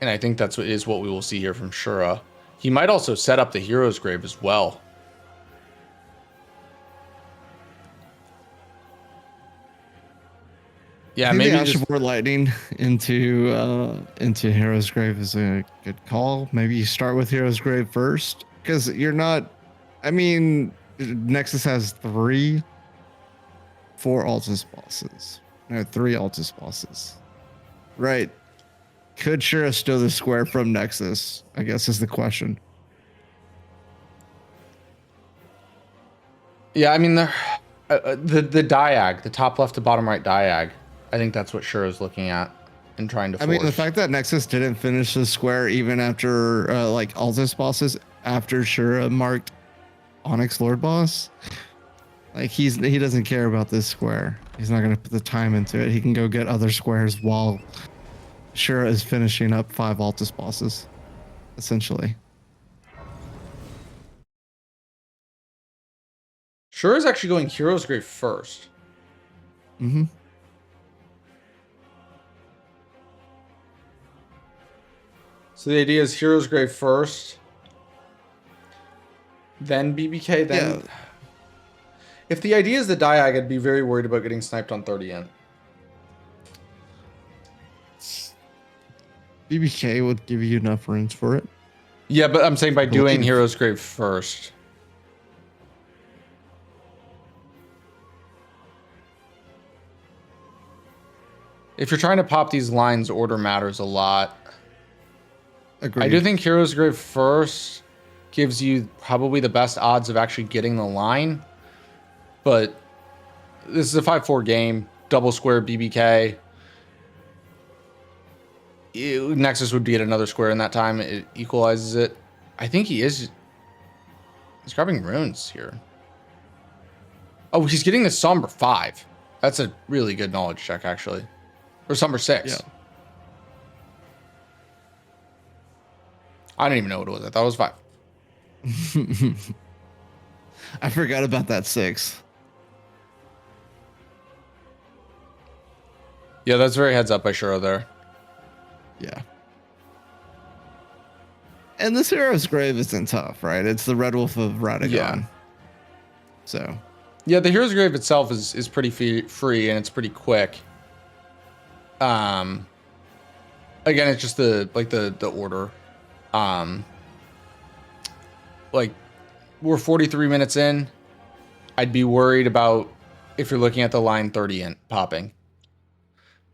I think that's what we will see here from Shura. He might also set up the Hero's Grave as well. Yeah, maybe the just, Ashmore Lightning into Hero's Grave is a good call. Maybe you start with Hero's Grave first, because you're not. I mean, Nexus has 4 Altus bosses. No, 3 Altus bosses. Right. Could Shura steal the square from Nexus? I guess is the question. yeah, I mean, the diag, the top left to bottom right diag. I think that's what Shura is looking at and trying to force. I mean, the fact that Nexus didn't finish the square even after like Altus bosses after Shura marked Onyx Lord boss, like he doesn't care about this square. He's not gonna put the time into it. He can go get other squares while Shura is finishing up 5 Altus bosses, essentially. Shura is actually going Hero's Grave first. So the idea is Hero's Grave first, then BBK, then... Yeah. If the idea is the diag, I'd be very worried about getting sniped on 30 int. BBK would give you enough runes for it. Yeah, but I'm saying by doing Believe- Hero's Grave first. If you're trying to pop these lines, order matters a lot. Agreed. I do think Hero's Grave first gives you probably the best odds of actually getting the line. But this is a 5-4 game, double square BBK. Nexus would get another square in that time. It equalizes it. I think he's grabbing runes here. Oh, he's getting the Somber 5. That's a really good knowledge check, actually. Or Somber 6. Yeah. I don't even know what it was. I thought it was 5. I forgot about that 6. Yeah, that's very heads up by Shura there. Yeah. And this Hero's Grave isn't tough, right? It's the Red Wolf of Radagon. Yeah. So. Yeah, the Hero's Grave itself is pretty free and it's pretty quick. Again, it's just the order. Like we're 43 minutes in. I'd be worried about if you're looking at the line 30 in popping.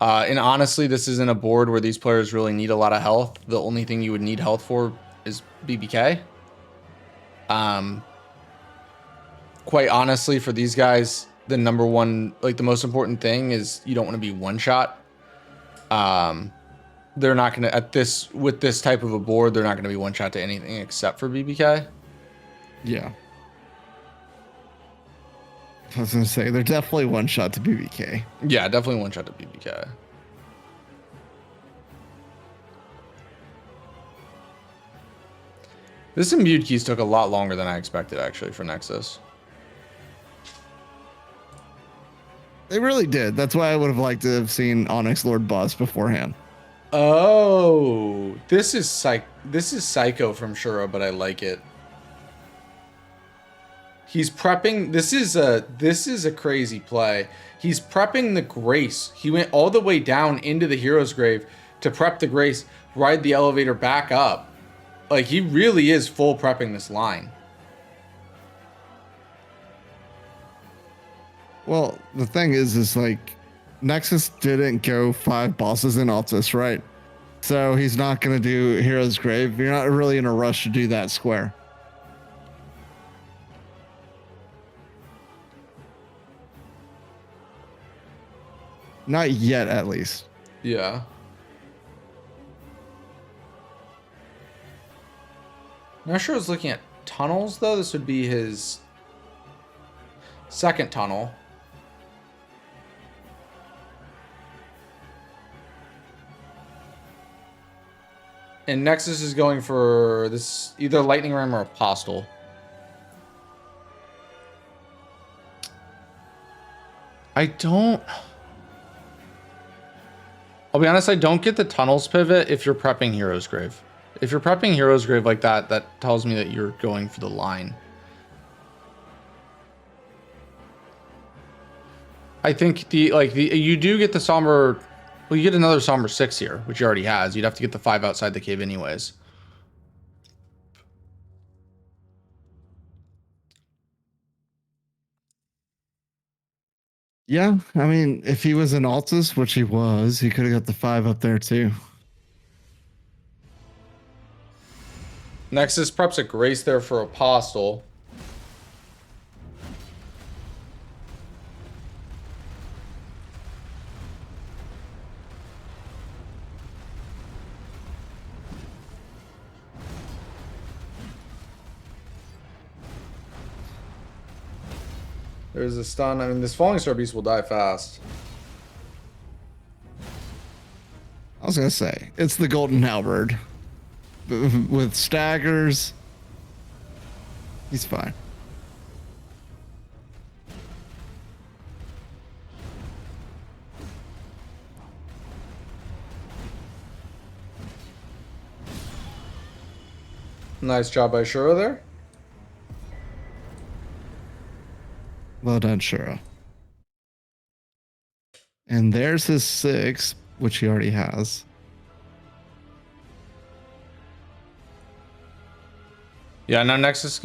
And honestly, this isn't a board where these players really need a lot of health. The only thing you would need health for is BBK. Quite honestly, for these guys, the number one, like the most important thing is you don't want to be one shot. They're not going to, with this type of a board, they're not going to be one shot to anything except for BBK. Yeah. I was going to say, they're definitely one shot to BBK. Yeah, definitely one shot to BBK. This imbued keys took a lot longer than I expected, actually, for Nexus. They really did. That's why I would have liked to have seen Onyx Lord boss beforehand. Oh, this is psycho from Shura, but I like it. He's prepping. This is a crazy play. He's prepping the Grace. He went all the way down into the Hero's Grave to prep the Grace, ride the elevator back up. Like, he really is full prepping this line. Well, the thing is like, Nexus didn't go 5 bosses in Altus, right? So he's not going to do Hero's Grave. You're not really in a rush to do that square. Not yet, at least. Yeah. Not sure I was looking at tunnels, though. This would be his second tunnel. And Nexus is going for this either Lightning Ram or Apostle. I'll be honest, I don't get the tunnels pivot if you're prepping Hero's Grave. If you're prepping Hero's Grave like that, that tells me that you're going for the line. I think you do get the Somber. Well, you get another Somber 6 here, which he already has. You'd have to get the 5 outside the cave anyways. Yeah, I mean, if he was in Altus, which he was, he could have got the 5 up there too. Nexus preps a Grace there for Apostle. There's a stun. I mean, this Falling Star Beast will die fast. I was going to say, it's the Golden Halberd. With staggers, he's fine. Nice job by Shura there. Well done, Shura. And there's his 6, which he already has. Yeah, now Nexus...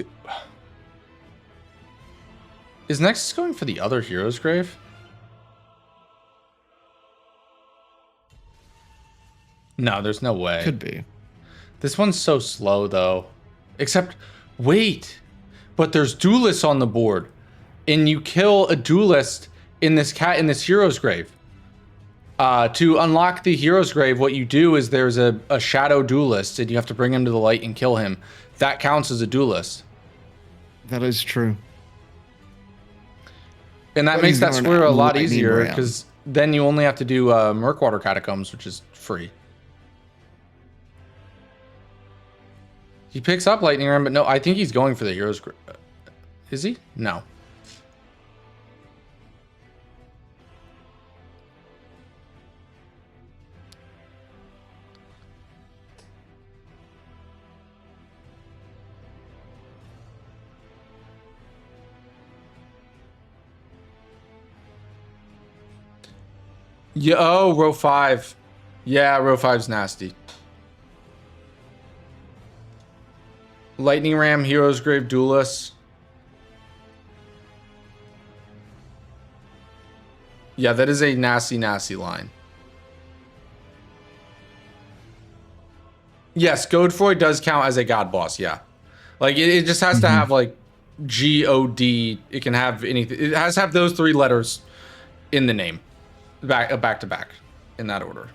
Is Nexus going for the other Hero's Grave? No, there's no way. Could be. This one's so slow, though. Except, wait. But there's duelists on the board. And you kill a duelist in this Hero's Grave. To unlock the Hero's Grave, what you do is there's a shadow duelist, and you have to bring him to the light and kill him. That counts as a duelist. That is true. And that But makes he's that going square a lot lightning easier, ram. because then you only have to do Murkwater Catacombs, which is free. He picks up Lightning Ram, but no, I think he's going for the Hero's Grave. Is he? No. Yeah, oh, row 5. Yeah, row 5's nasty. Lightning Ram, Hero's Grave, Duelist. Yeah, that is a nasty, nasty line. Yes, Godefroy does count as a god boss, yeah. Like, it just has to have, like, G-O-D. It can have anything. It has to have those 3 letters in the name. Back to back, in that order.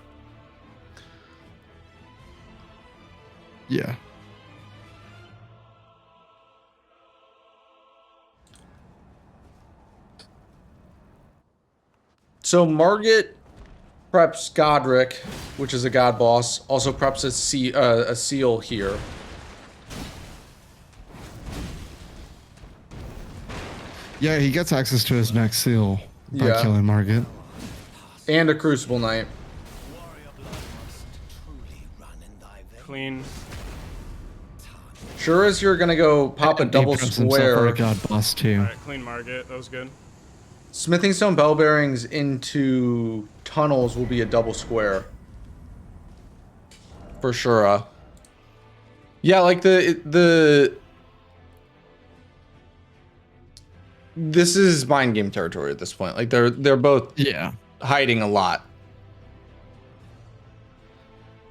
Yeah. So Margit preps Godric, which is a god boss. Also preps a seal here. Yeah, he gets access to his next seal by Yeah. killing Margit. And a Crucible Knight. Clean. Sure as you're gonna go pop a And he double preps himself for square. a god boss too. Alright, clean Margit. That was good. Smithing Stone Bell Bearings into tunnels will be a double square. For sure. Yeah, like this is mind game territory at this point. Like they're both hiding a lot.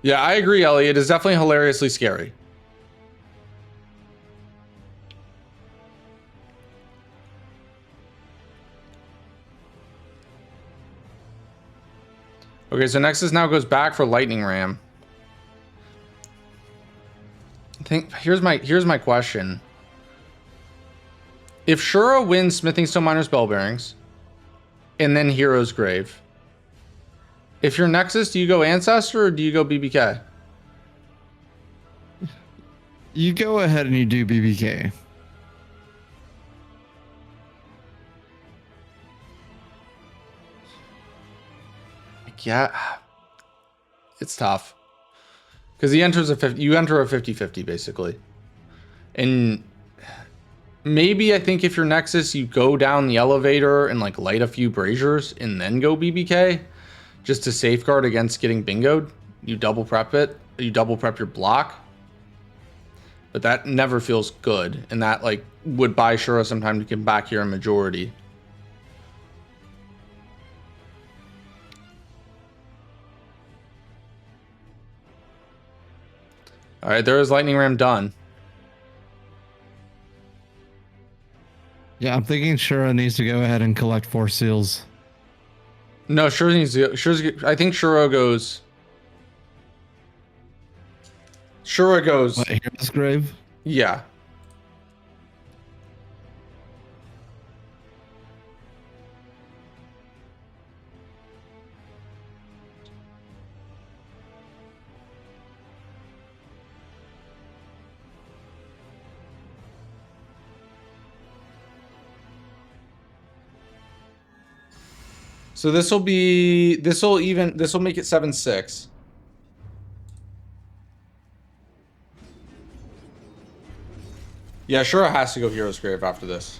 Yeah, I agree, Ellie. It is definitely hilariously scary. Okay, so Nexus now goes back for Lightning Ram. I think here's my question. If Shura wins Smithing Stone Miner's Bell Bearings, and then Hero's Grave, if you're Nexus, do you go Ancestor or do you go BBK? You go ahead and you do BBK. Yeah, it's tough because he enters you enter a 50-50 basically, and maybe I think if you're Nexus, you go down the elevator and like light a few braziers and then go BBK, just to safeguard against getting bingoed. You double prep it, you double prep your block, but that never feels good, and that like would buy Shura some time to get back here in majority. All right, there is Lightning Ram done. Yeah, I'm thinking Shura needs to go ahead and collect 4 seals. No, Shura needs to. I think Shura goes. Shura goes. What, Hero's Grave? Yeah. So this will make it 7-6. Yeah, Shura has to go Hero's Grave after this.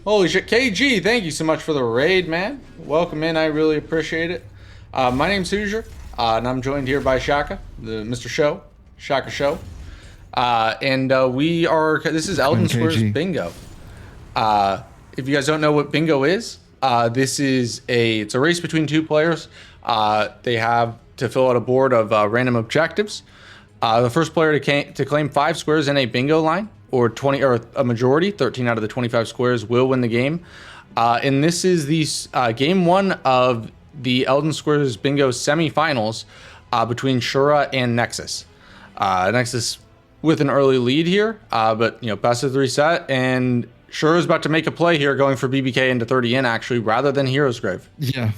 Holy shit, KG, thank you so much for the raid, man. Welcome in, I really appreciate it. My name's Hoosier, and I'm joined here by Shaka, the Mr. Show, Shaka Show. This is Elden Square's Bingo. If you guys don't know what bingo is, it's a race between 2 players. They have to fill out a board of random objectives. The first player to claim 5 squares in a bingo line, or a majority, 13 out of the 25 squares, will win the game. And this is the game 1 of the Elden Squares Bingo Semifinals between Shura and Nexus. Nexus with an early lead here, but best of 3 set, and Shura's about to make a play here, going for BBK into 30 in, actually, rather than Hero's Grave. Yeah.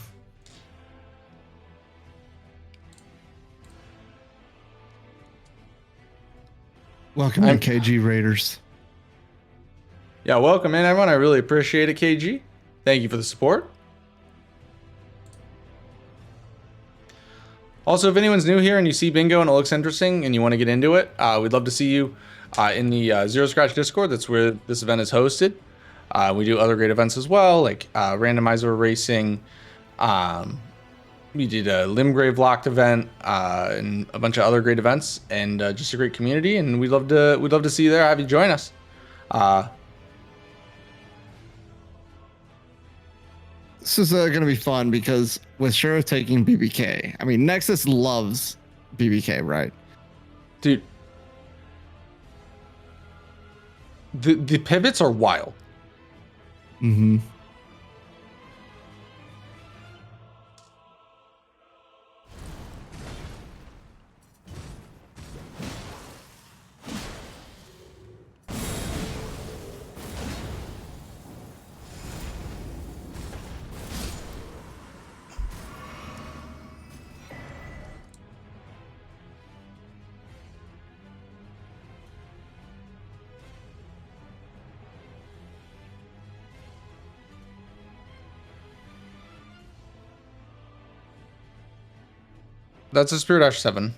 Welcome in, KG Raiders. Yeah, welcome in, everyone. I really appreciate it, KG. Thank you for the support. Also, if anyone's new here and you see bingo and it looks interesting and you want to get into it, we'd love to see you in the Zero Scratch Discord. That's where this event is hosted. We do other great events as well, like randomizer racing, We did a Limgrave Locked event and a bunch of other great events, and just a great community. And we'd love to see you there. Have you join us. This is going to be fun because with Shura taking BBK, I mean, Nexus loves BBK, right? Dude, the pivots are wild. Mm-hmm. That's a Spirit Ash 7.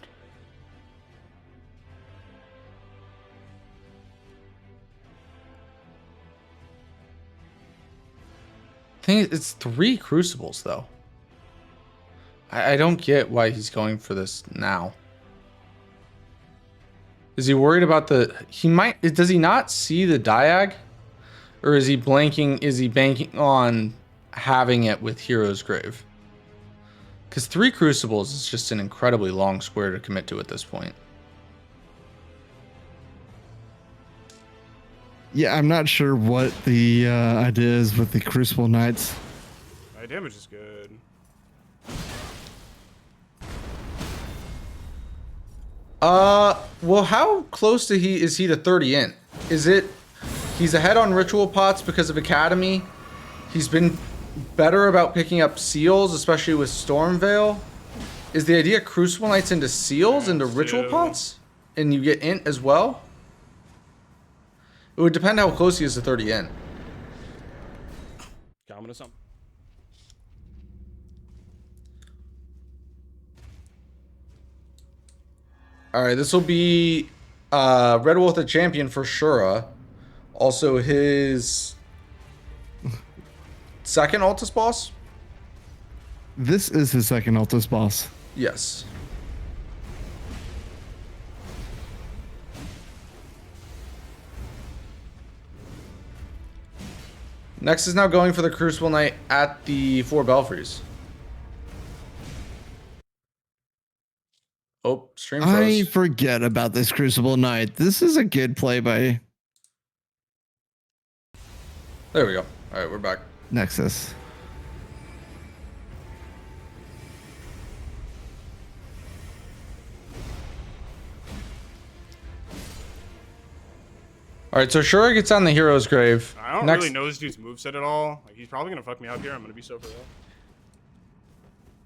I think it's 3 Crucibles, though. I don't get why he's going for this now. Is he worried about the... He might... Does he not see the Diag? Or is he blanking... Is he banking on having it with Hero's Grave? Because 3 Crucibles is just an incredibly long square to commit to at this point. Yeah, I'm not sure what the idea is with the Crucible Knights. My damage is good. Well, how close is he to 30 int? Is it... He's ahead on Ritual Pots because of Academy. He's been better about picking up seals, especially with Stormveil. Is the idea Crucible Knights into seals, into Ritual Pots? And you get int as well? It would depend how close he is to 30 int. Coming to something. Alright, this will be Red Wolf the champion for Shura. Also his second Altus boss? This is his second Altus boss. Yes. Next is now going for the Crucible Knight at the 4 Belfries. Oh, stream froze. I forget about this Crucible Knight. This is a good play by There we go. All right, we're back. Nexus. All right, so Shura gets on the hero's grave. I don't really know this dude's moveset at all. Like, he's probably gonna fuck me up here. I'm gonna be so for real.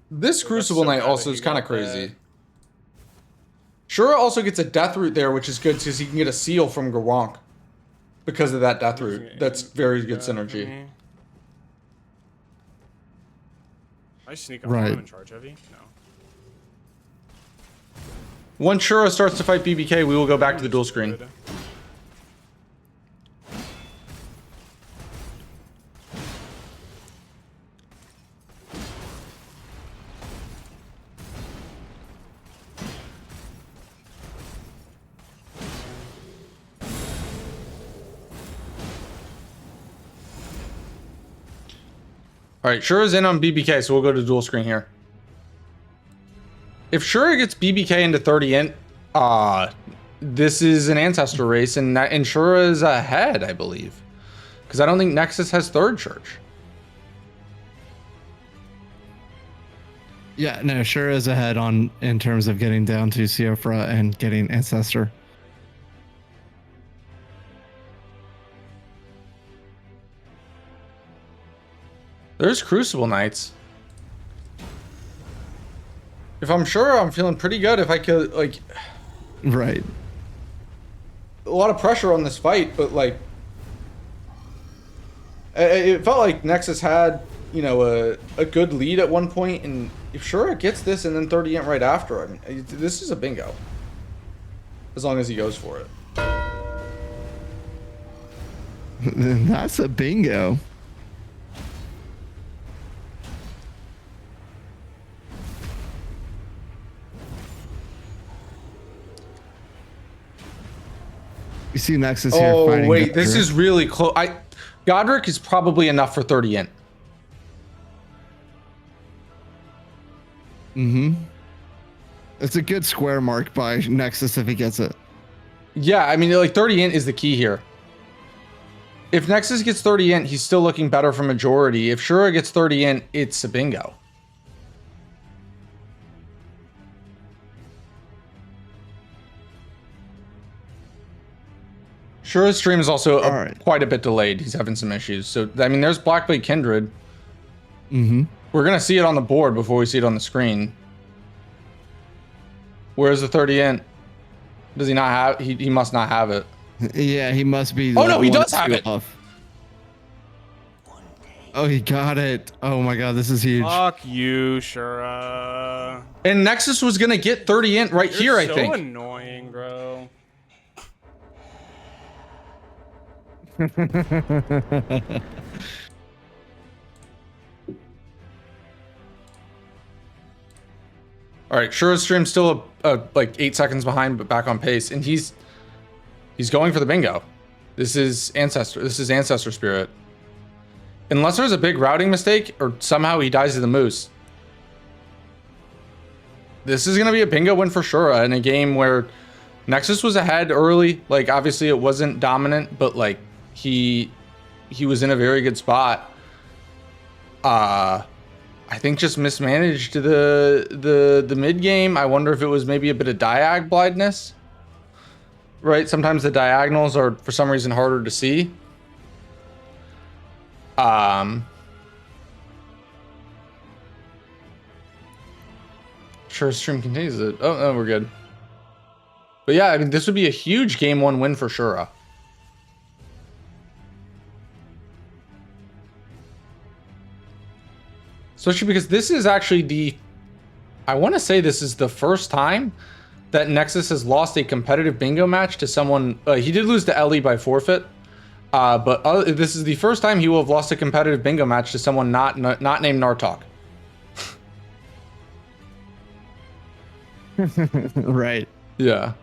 This Crucible Knight also is kind of crazy. Shura also gets a death root there, which is good because he can get a seal from Garwonk because of that death root. That's very good synergy. I sneak up on him and charge heavy? No. Once Shura starts to fight BBK, we will go back to the dual screen. All right, Shura's in on BBK, so we'll go to dual screen here. If Shura gets BBK into 30 int, this is an ancestor race, and Shura is ahead, I believe, because I don't think Nexus has third church. Yeah, no, Shura is ahead in terms of getting down to Siofra and getting ancestor. There's Crucible Knights. If I'm Shura, I'm feeling pretty good if I could, like... Right. A lot of pressure on this fight, but, like... It felt like Nexus had, you know, a good lead at one point, and if Shura gets this and then 30 int right after, I mean, this is a bingo. As long as he goes for it. That's a bingo. You see Nexus here Oh fighting. wait, this Godric. is really close. Godric is probably enough for 30 int. It's a good square mark by Nexus if he gets it. Yeah, I mean, like 30 int is the key here. If Nexus gets 30 int, he's still looking better for majority. If Shura gets 30 int, it's a bingo. Shura's stream is also quite a bit delayed. He's having some issues. So, I mean, there's Blackblade Kindred. We're going to see it on the board before we see it on the screen. Where's the 30 int? Does he not have? He must not have it. Yeah, he must be. Oh no, he does have it. Oh, he got it. Oh my god, this is huge. Fuck you, Shura. And Nexus was gonna get 30 int right here, I think. So annoying, bro. All right, Shura's stream's still like 8 seconds behind, but back on pace, and he's going for the bingo. This is Ancestor. This is Ancestor Spirit. Unless there's a big routing mistake or somehow he dies to the Moose, this is gonna be a bingo win for Shura in a game where Nexus was ahead early. Like obviously it wasn't dominant, but like he was in a very good spot. I think just mismanaged the mid game. I wonder if it was maybe a bit of diag blindness. Right? Sometimes the diagonals are for some reason harder to see. Sure, stream continues it. Oh, no, we're good. But yeah, I mean, this would be a huge game 1 win for Shura. Especially because this is actually I want to say this is the first time that Nexus has lost a competitive bingo match to someone. He did lose to Ellie by forfeit, but this is the first time he will have lost a competitive bingo match to someone not named Nartok. Right. Yeah.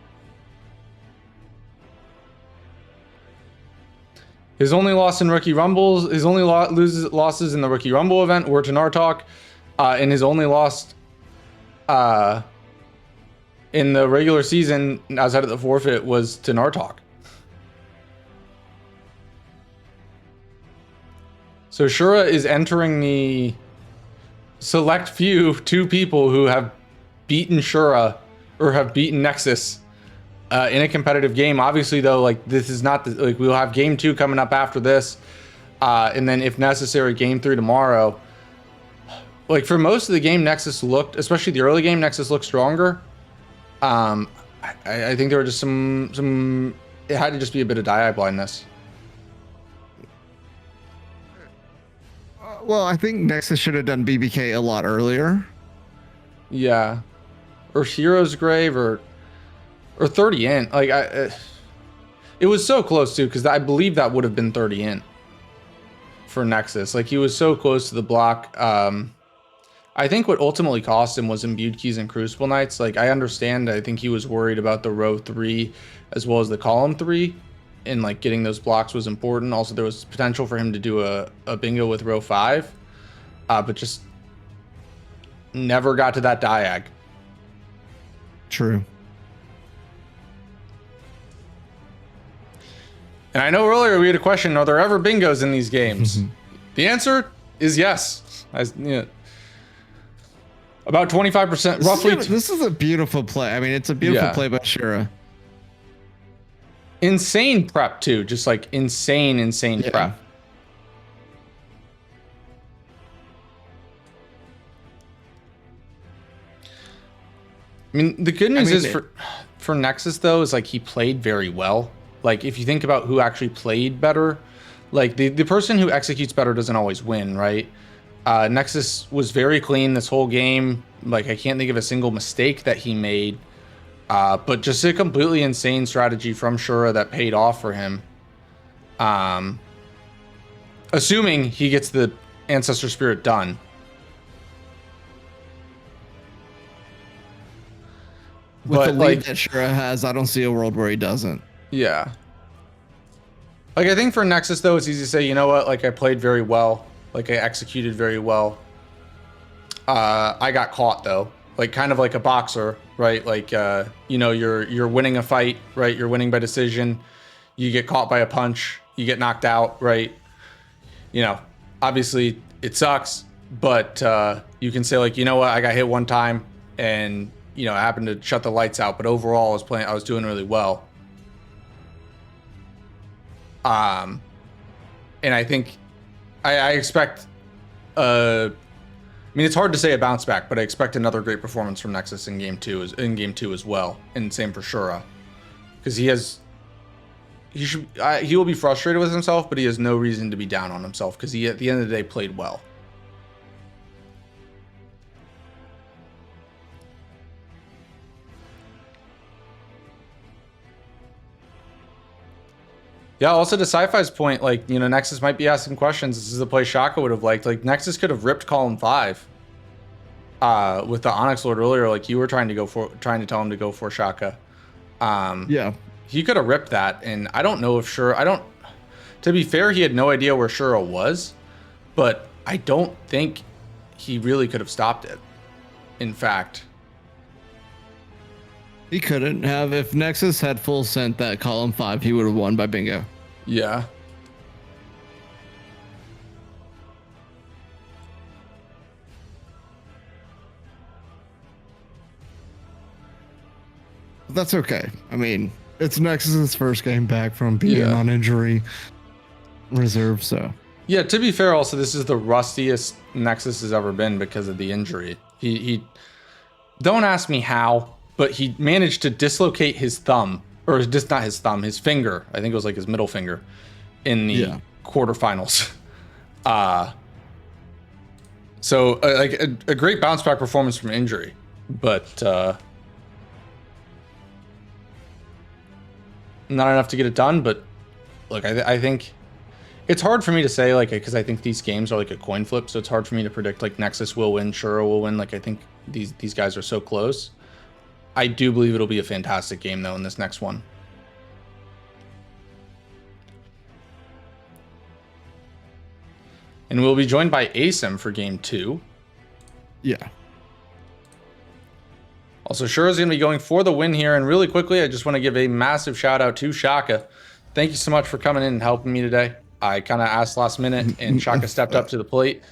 His only loss in Rookie Rumbles, his only losses in the Rookie Rumble event were to Nartok, and his only loss in the regular season outside of the forfeit was to Nartok. So Shura is entering the select few 2 people who have beaten Shura or have beaten Nexus in a competitive game. Obviously though, like this is not like we'll have game 2 coming up after this, and then if necessary game 3 tomorrow. Like for most of the game, Nexus looked, especially the early game, Nexus looked stronger. I think there were just some it had to just be a bit of die blindness. Well, I think Nexus should have done BBK a lot earlier. Yeah, or Hero's Grave or 30 int. Like it was so close too, because I believe that would have been 30 int for Nexus. Like he was so close to the block. I think what ultimately cost him was Imbued Keys and Crucible Knights. Like I understand, I think he was worried about the row 3 as well as the column 3, and like getting those blocks was important. Also, there was potential for him to do a bingo with row 5, but just never got to that diag. True. And I know earlier we had a question: are there ever bingos in these games? The answer is yes. About 25%, roughly. This is a beautiful play. I mean, it's a beautiful play by Shura. Insane prep too, just like insane prep. I mean, the good news is for Nexus though is like he played very well. Like if you think about who actually played better, like the person who executes better doesn't always win, right? Nexus was very clean this whole game. Like I can't think of a single mistake that he made, but just a completely insane strategy from Shura that paid off for him. Assuming he gets the Ancestor Spirit done. With the lead that Shura has, I don't see a world where he doesn't. Yeah. Like, I think for Nexus, though, it's easy to say, you know what? Like, I played very well. Like, I executed very well. I got caught, though. Like, kind of like a boxer, right? Like, you know, you're winning a fight, right? You're winning by decision. You get caught by a punch. You get knocked out, right? You know, obviously, it sucks. But you can say, like, you know what? I got hit one time, and, you know, I happened to shut the lights out. But overall, I was doing really well. And I think I expect, I mean, it's hard to say a bounce back, but I expect another great performance from Nexus in game two as well. And same for Shura, because he will be frustrated with himself, but he has no reason to be down on himself because he, at the end of the day, played well. Yeah, also to Sci-Fi's point, like, you know, Nexus might be asking questions. This is the play Shaka would have liked. Like, Nexus could have ripped column 5 with the Onyx Lord earlier, like you were trying to tell him to go for Shaka. Yeah. He could have ripped that, and I don't know if to be fair, he had no idea where Shura was, but I don't think he really could have stopped it. In fact, He couldn't have. If Nexus had full sent that column 5, he would have won by bingo. yeah. But that's okay. I mean, it's Nexus's first game back from being Yeah. on injury reserve, so. Yeah, to be fair, also, this is the rustiest Nexus has ever been because of the injury. He don't ask me how, but he managed to dislocate his thumb, or just not his thumb, his finger. I think it was like his middle finger in the quarterfinals. So like a great bounce back performance from injury, but not enough to get it done. But look, I think it's hard for me to say, like, because I think these games are like a coin flip, so it's hard for me to predict like Nexus will win, Shura will win. Like, I think these guys are so close. I do believe it'll be a fantastic game though in this next one. And we'll be joined by Asim for game 2. Yeah. Also, Shura's going to be going for the win here. And really quickly, I just want to give a massive shout out to Shaka. Thank you so much for coming in and helping me today. I kind of asked last minute, and Shaka stepped up to the plate.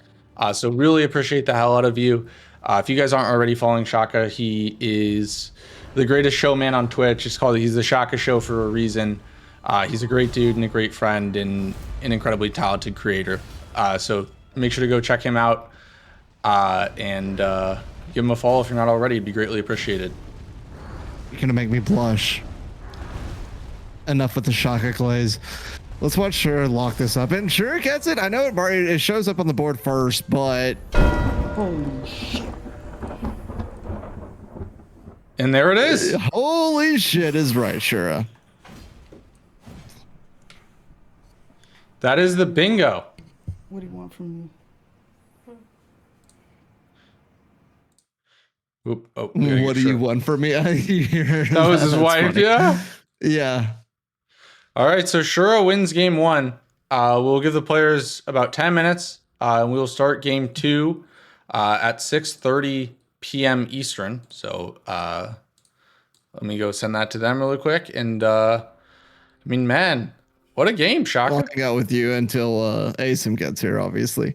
So really appreciate the hell out of you. If you guys aren't already following Shaka, he is the greatest showman on Twitch. He's the Shaka Show for a reason. He's a great dude and a great friend and an incredibly talented creator. So make sure to go check him out and give him a follow if you're not already. It'd be greatly appreciated. You're going to make me blush. Enough with the Shaka glaze. Let's watch Shura lock this up. And Shura gets it. I know it shows up on the board first, but... Holy shit. And there it is. Holy shit is right, Shura. That is the bingo. What do you want from me? Oop, oh, What do you want from me? That was his wife, funny. yeah? Yeah. All right, so Shura wins game 1. We'll give the players about 10 minutes, and we'll start game 2 at 6:30 p.m. Eastern. So let me go send that to them really quick. And I mean, man, what a game, Shaka. I'll hang out with you until Asim gets here, obviously.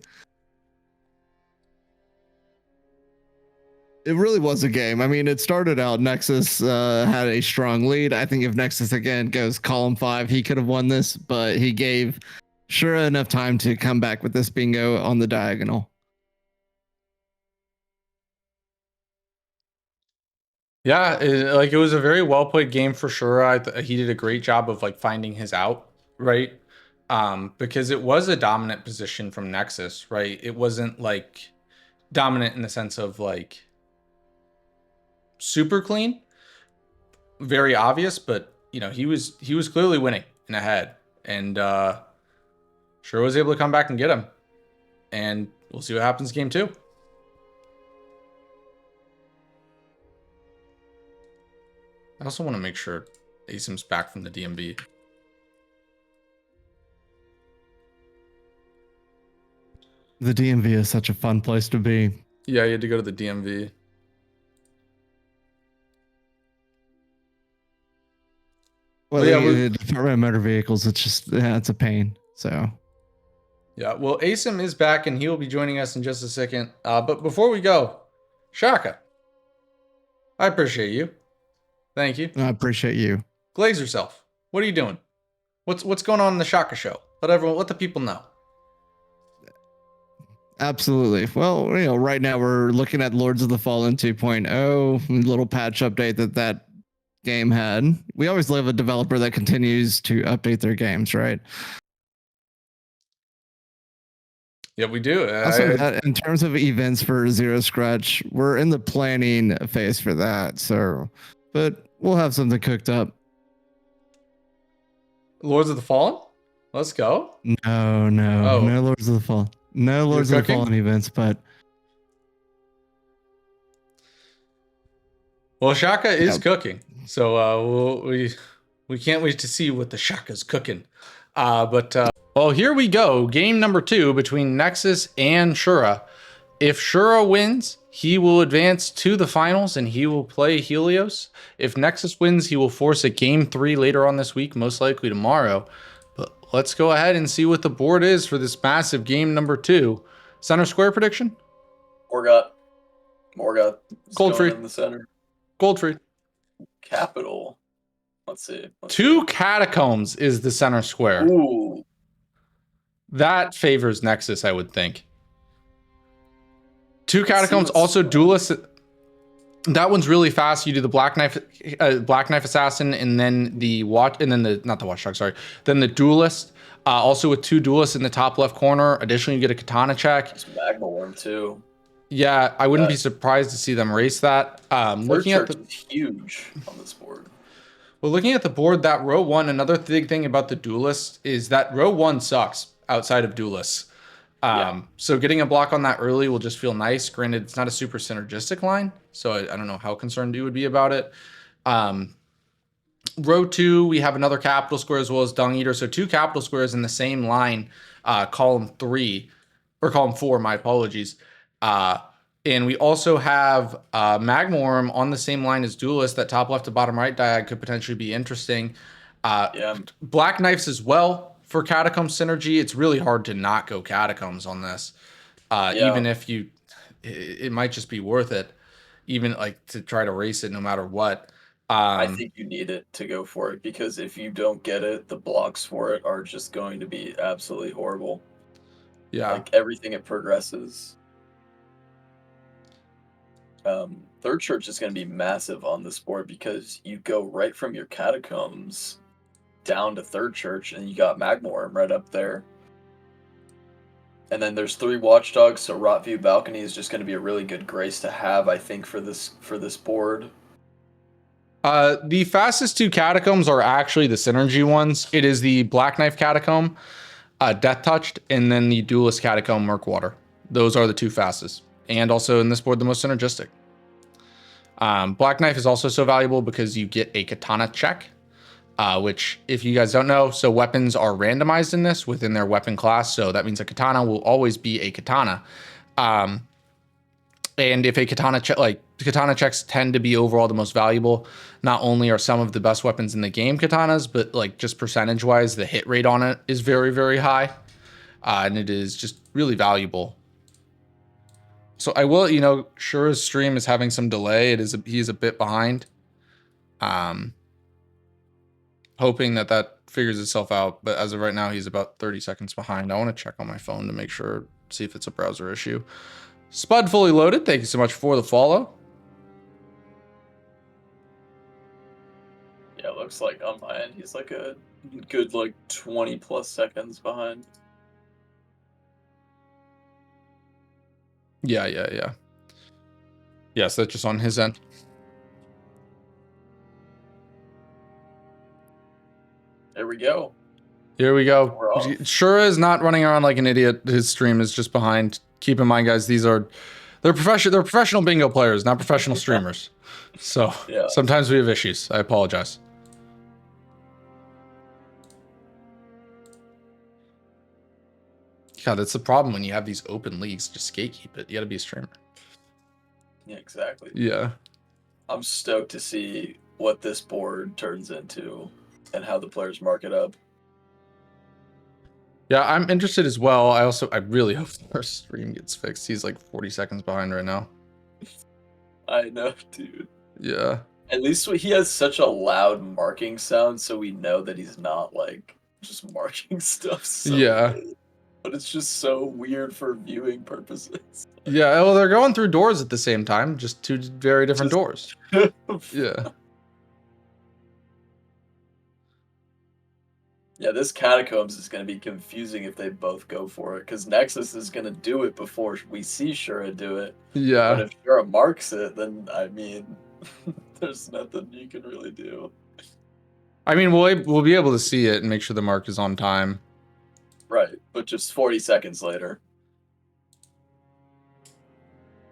It really was a game. I mean, it started out Nexus had a strong lead. I think if Nexus again goes column 5, he could have won this, but he gave Shura enough time to come back with this bingo on the diagonal. Yeah, it was a very well played game for Shura. He did a great job of like finding his out, right? Because it was a dominant position from Nexus, right? It wasn't like dominant in the sense of like super clean, very obvious, but you know, he was clearly winning and ahead, and Shura was able to come back and get him, and we'll see what happens game 2. I also want to make sure Asim's back from the DMB. The DMV is such a fun place to be. Yeah, you had to go to the DMV. Well, Yeah, the Department of Motor Vehicles, it's just, yeah, it's a pain. So, Yeah, well, Asim is back and he will be joining us in just a second. But before we go, Shaka, I appreciate you. Thank you. I appreciate you. Glaze yourself. What are you doing? What's going on in the Shaka show? Let the people know. Absolutely. Well, right now we're looking at Lords of the Fallen 2.0, little patch update that game had. We always love a developer that continues to update their games, right? Yeah, we do. Also, in terms of events for Zero Scratch, we're in the planning phase for that. So, but we'll have something cooked up. Lords of the Fallen? Let's go. No Lords of the Fallen. No Lords of the cooking? Fallen events, but Well, Shaka is cooking, so we can't wait to see what the Shaka's cooking. Well, here we go. Game number 2 between Nexus and Shura. If Shura wins, he will advance to the finals and he will play Helios. If Nexus wins, he will force a game 3 later on this week, most likely tomorrow. But let's go ahead and see what the board is for this massive game number 2. Center square prediction? Morgoth. Gold free. In the center. Gold free. Capital. Let's see. 2 catacombs is the center square. Ooh. That favors Nexus, I would think. 2 catacombs, also duelist. That one's really fast. You do the Black Knife Assassin, and then the then the duelist. Also with 2 duelists in the top left corner. Additionally, you get a katana check. There's Magma Worm too. Yeah, I wouldn't be surprised to see them race that. Looking at the huge on this board. Well, looking at the board, that row 1, another big thing about the duelist is that row 1 sucks outside of duelists. So getting a block on that early will just feel nice. Granted, it's not a super synergistic line, so I don't know how concerned you would be about it. Row 2, we have another capital square as well as Dung Eater. So 2 capital squares in the same line, column 4, my apologies. And we also have Magma Worm on the same line as Duelist. That top left to bottom right diag could potentially be interesting. Black Knives as well for Catacomb synergy. It's really hard to not go Catacombs on this. Even if it might just be worth it, even like to try to race it no matter what. I think you need it to go for it, because if you don't get it, the blocks for it are just going to be absolutely horrible. Yeah. Like everything it progresses. Third Church is going to be massive on this board because you go right from your Catacombs down to Third Church, and you got Magma Worm right up there. And then there's 3 Watchdogs, so Rotview Balcony is just going to be a really good grace to have, I think, for this board. The fastest 2 catacombs are actually the synergy ones. It is the Black Knife Catacomb, Death Touched, and then the Duelist Catacomb, Murkwater. Those are the 2 fastest. And also in this board, the most synergistic. Black Knife is also so valuable because you get a katana check, which, if you guys don't know, so weapons are randomized in this within their weapon class. So that means a katana will always be a katana. And if a katana katana checks tend to be overall the most valuable. Not only are some of the best weapons in the game katanas, but like just percentage wise, the hit rate on it is very, very high. And it is just really valuable. So I will, Shura's stream is having some delay. He's a bit behind. Hoping that figures itself out. But as of right now, he's about 30 seconds behind. I want to check on my phone to make sure, see if it's a browser issue. Spud fully loaded. Thank you so much for the follow. Yeah, it looks like on my end, he's like a good 20 plus seconds behind. Yeah. Yes, that's just on his end. There we go. Here we go. Shura is not running around like an idiot. His stream is just behind. Keep in mind, guys, they're professional bingo players, not professional streamers. So sometimes we have issues. I apologize. God, that's the problem when you have these open leagues. Just gatekeep it. You gotta be a streamer. Yeah, exactly. Yeah. I'm stoked to see what this board turns into and how the players mark it up. Yeah, I'm interested as well. I really hope our stream gets fixed. He's like 40 seconds behind right now. I know, dude. Yeah. At least he has such a loud marking sound, so we know that he's not like just marking stuff so Yeah. late. But it's just so weird for viewing purposes. Yeah, well, they're going through doors at the same time, just two very different doors. Yeah. Yeah, this Catacombs is going to be confusing if they both go for it, because Nexus is going to do it before we see Shura do it. Yeah. But if Shura marks it, then, I mean, there's nothing you can really do. I mean, we'll be able to see it and make sure the mark is on time. Right, but just 40 seconds later.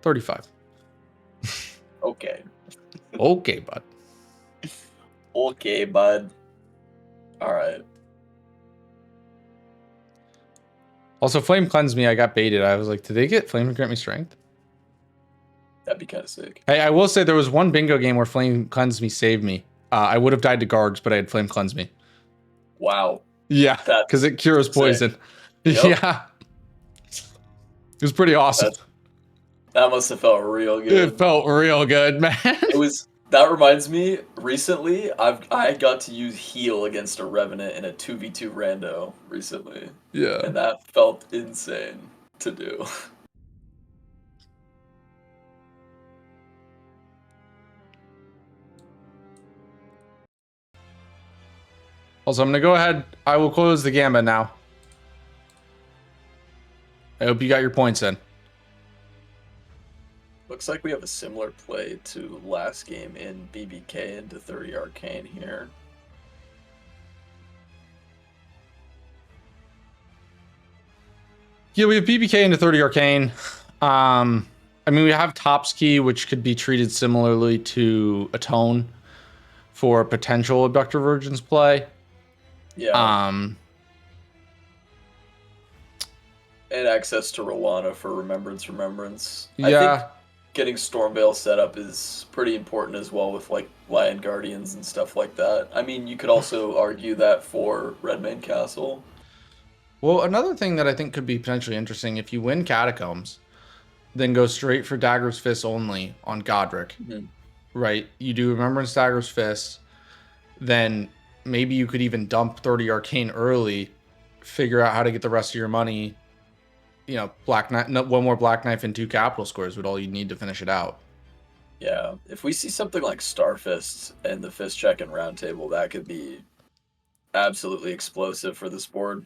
35. Okay. Okay, bud. Okay, bud. Alright. Also, Flame Cleanse me. I got baited. I was like, did they get Flame to grant me strength? That'd be kind of sick. Hey, I will say there was one bingo game where Flame Cleanse me saved me. I would have died to Gargs, but I had Flame Cleanse me. Wow. Yeah, That's because it cures poison. Yep. Yeah. It was pretty awesome. That must have felt real good. It felt real good, man. That reminds me, recently I got to use heal against a Revenant in a 2v2 rando recently. Yeah. And that felt insane to do. Also, I'm going to go ahead. I will close the gambit now. I hope you got your points in. Looks like we have a similar play to last game in BBK into 30 Arcane here. Yeah, we have BBK into 30 Arcane. I mean, we have Top's Key, which could be treated similarly to Atone for potential Abductor Virgins play. Yeah. And access to Rolana for Remembrance. Yeah. I think getting Stormveil set up is pretty important as well with like Lion Guardians and stuff like that. I mean, you could also argue that for Redmane Castle. Well, another thing that I think could be potentially interesting, if you win Catacombs, then go straight for Dagger's Fist only on Godric, right? You do Remembrance Dagger's Fist, then maybe you could even dump 30 Arcane early, figure out how to get the rest of your money. You know, Black Knife, one more Black Knife and 2 capital squares would all you need to finish it out. Yeah, if we see something like Starfist and the Fist check and Round Table, that could be absolutely explosive for this board.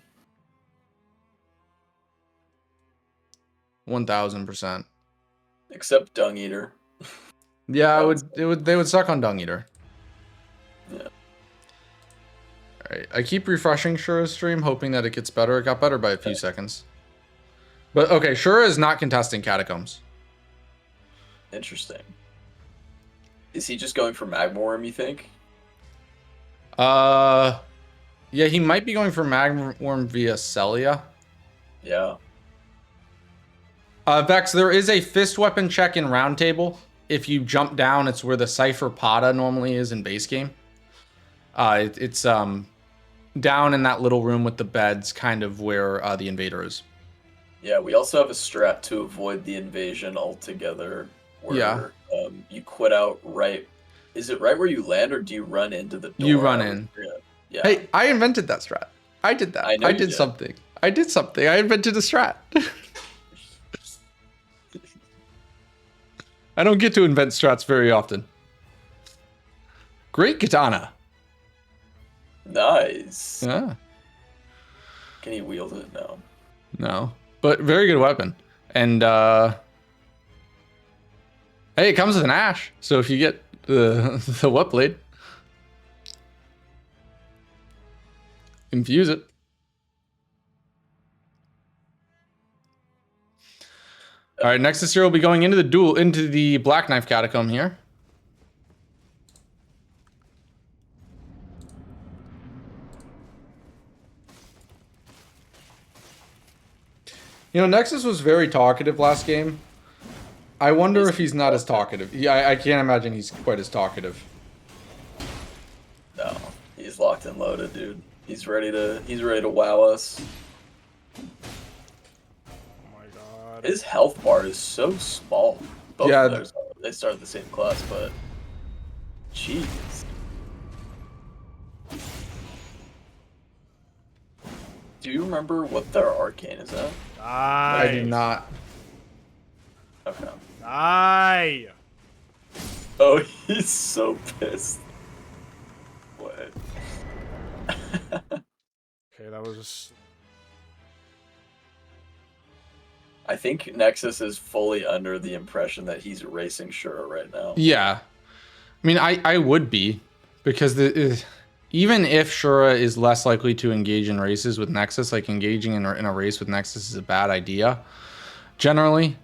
1000%. Except Dung Eater. Yeah, they would suck on Dung Eater. Yeah. Alright, I keep refreshing Shura's stream, hoping that it gets better. It got better by a few seconds. But okay, Shura is not contesting Catacombs. Interesting. Is he just going for Magmorum, you think? Yeah, he might be going for Magworm via Celia. Yeah. Vex, there is a fist weapon check in Round Table. If you jump down, it's where the Cypher Pada normally is in base game. It's down in that little room with the beds, kind of where the invader is. Yeah, we also have a strat to avoid the invasion altogether. Where, you quit out right. Is it right where you land, or do you run into the door? You run in. Yeah. Hey, I invented that strat. I did that. I did something. I did something. I invented a strat. I don't get to invent strats very often. Great katana. Nice. Yeah. Can he wield it? No. No. But very good weapon. And hey, it comes with an ash. So if you get the wet blade, infuse it. All right, Nexus here will be going into the Black Knife Catacomb here. You know, Nexus was very talkative last game. I wonder Is if he's not as talkative. Yeah, I can't imagine he's quite as talkative. No, he's locked and loaded, dude. He's ready to wow us. Oh my god. His health bar is so small. Both Yeah. of theirs, they start the same class, but jeez. Do you remember what their arcane is at? I do not. Okay. Die! Oh, he's so pissed. What? Okay, that was... I think Nexus is fully under the impression that he's erasing Shura right now. Yeah. I mean, I would be, because even if Shura is less likely to engage in races with Nexus, like engaging in a race with Nexus is a bad idea, generally.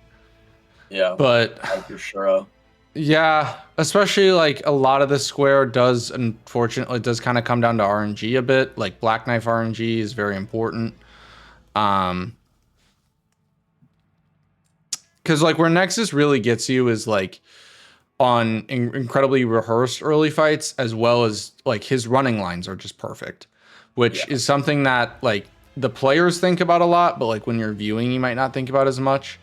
Yeah. But Like your Shura. yeah, especially like a lot of the square does, unfortunately, it does kind of come down to RNG a bit. Like Black Knife RNG is very important. Because like where Nexus really gets you is like on incredibly rehearsed early fights, as well as like his running lines are just perfect, which is something that like the players think about a lot, but like when you're viewing, you might not think about as much.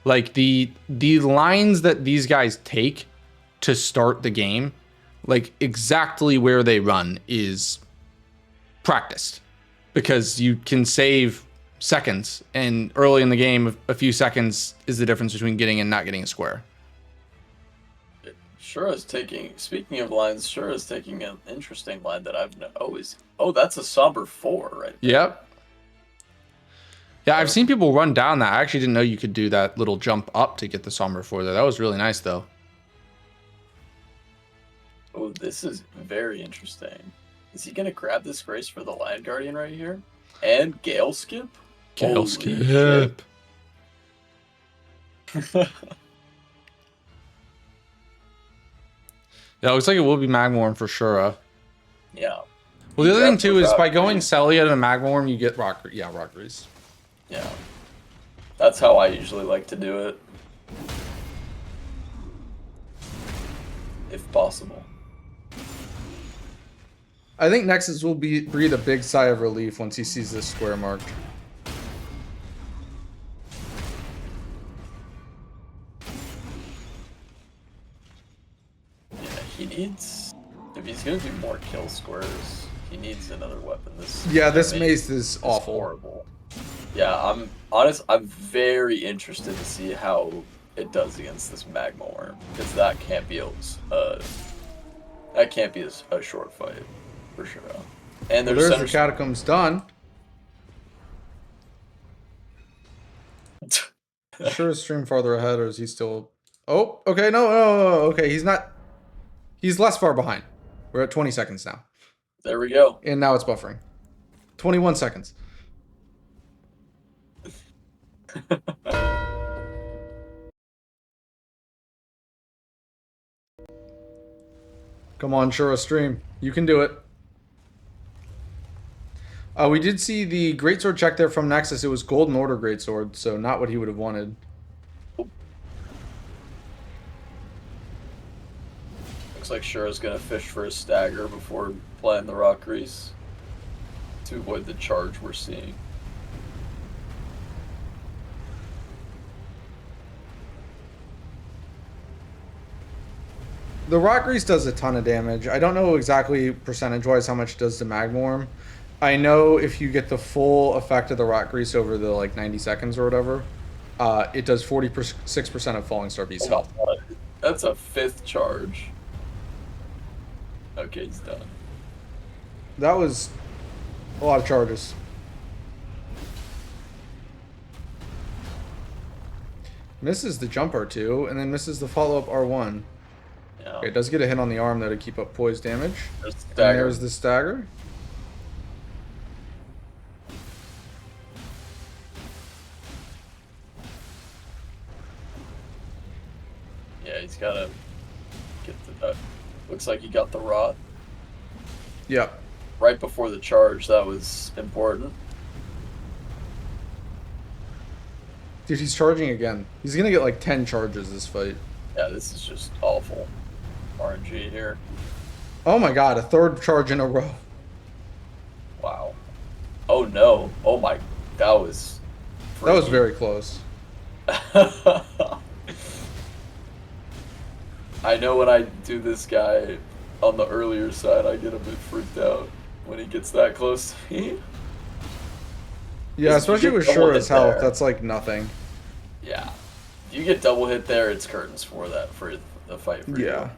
Like the lines that these guys take to start the game, like exactly where they run is practiced, because you can save seconds, and early in the game, a few seconds is the difference between getting and not getting a square. Shura's taking, speaking of lines, Shura's taking an interesting line that I've always... Oh, that's a somber 4 right there. Yep. Yeah, I've seen people run down that. I actually didn't know you could do that little jump up to get the Somber 4 there. That was really nice, though. Oh, this is very interesting. Is he going to grab this Grace for the Lion Guardian right here? And Gale Skip? Gale Holy Skip. Yeah, it looks like it will be Magmorn for Shura. Yeah. Well, the other thing, too, is by Rock going Grease. Celia to Magmorn, you get Rock Grease. Yeah. That's how I usually like to do it. If possible. I think Nexus will breathe a big sigh of relief once he sees this square marked. Yeah, he needs... If he's going to do more kill squares, he needs another weapon. This mace is awful. Horrible. Yeah, I'm very interested to see how it does against this Magma Worm, because that can't be a short fight for sure. And Well, there's the Catacombs done. Sure, is stream farther ahead, or is he still? Oh, okay, no, okay, he's not. He's less far behind. We're at 20 seconds now, There we go. and now it's buffering. 21 seconds. Come on, Shura stream. You can do it. We did see the Greatsword check there from Nexus. It was Golden Order Greatsword, so not what he would have wanted. Looks like Shura's gonna fish for a stagger before playing the Rock Grease to avoid the charge we're seeing. The Rock Grease does a ton of damage. I don't know exactly percentage-wise how much it does to Magmorm. I know if you get the full effect of the Rock Grease over the like 90 seconds or whatever, it does 46% of Falling Star Beast's health. That's a 5th charge. Okay, he's done. That was a lot of charges. Misses the jump R2, and then misses the follow-up R1. Yeah. Okay, it does get a hit on the arm, though, to keep up poise damage. There's And stagger. there's the stagger. Yeah, he's gotta get the... looks like he got the rot. Yep. Right before the charge, that was important. Dude, he's charging again. He's gonna get like 10 charges this fight. Yeah, this is just awful RNG here. Oh my god, a third charge in a row. Wow. Oh no. Oh my. That was. That was freaky. very close. I know when I do this guy on the earlier side, I get a bit freaked out when he gets that close to me. Yeah, If you especially get with double Shura's hit health, there- that's like nothing. Yeah. If you get double hit there, it's curtains for that, for the fight for you. Yeah.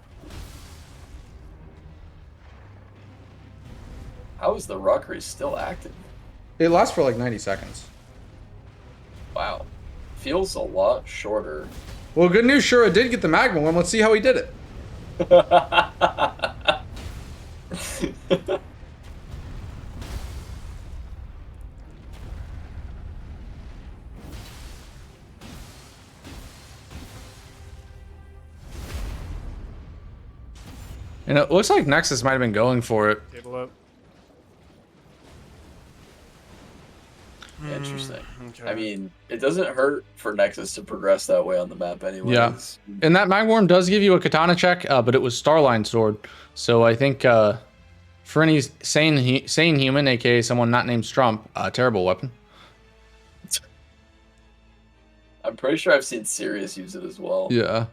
How is the rockery still active? It lasts for like 90 seconds. Wow. Feels a lot shorter. Well, good news, Shura did get the magma one. Let's see how he did it. And it looks like Nexus might have been going for it. Table up. Interesting. Okay. I mean, it doesn't hurt for Nexus to progress that way on the map anyways. Yeah. And that Magworm does give you a katana check, but it was Starline Sword. So I think for any sane human, aka someone not named Strump, terrible weapon. I'm pretty sure I've seen Sirius use it as well. Yeah.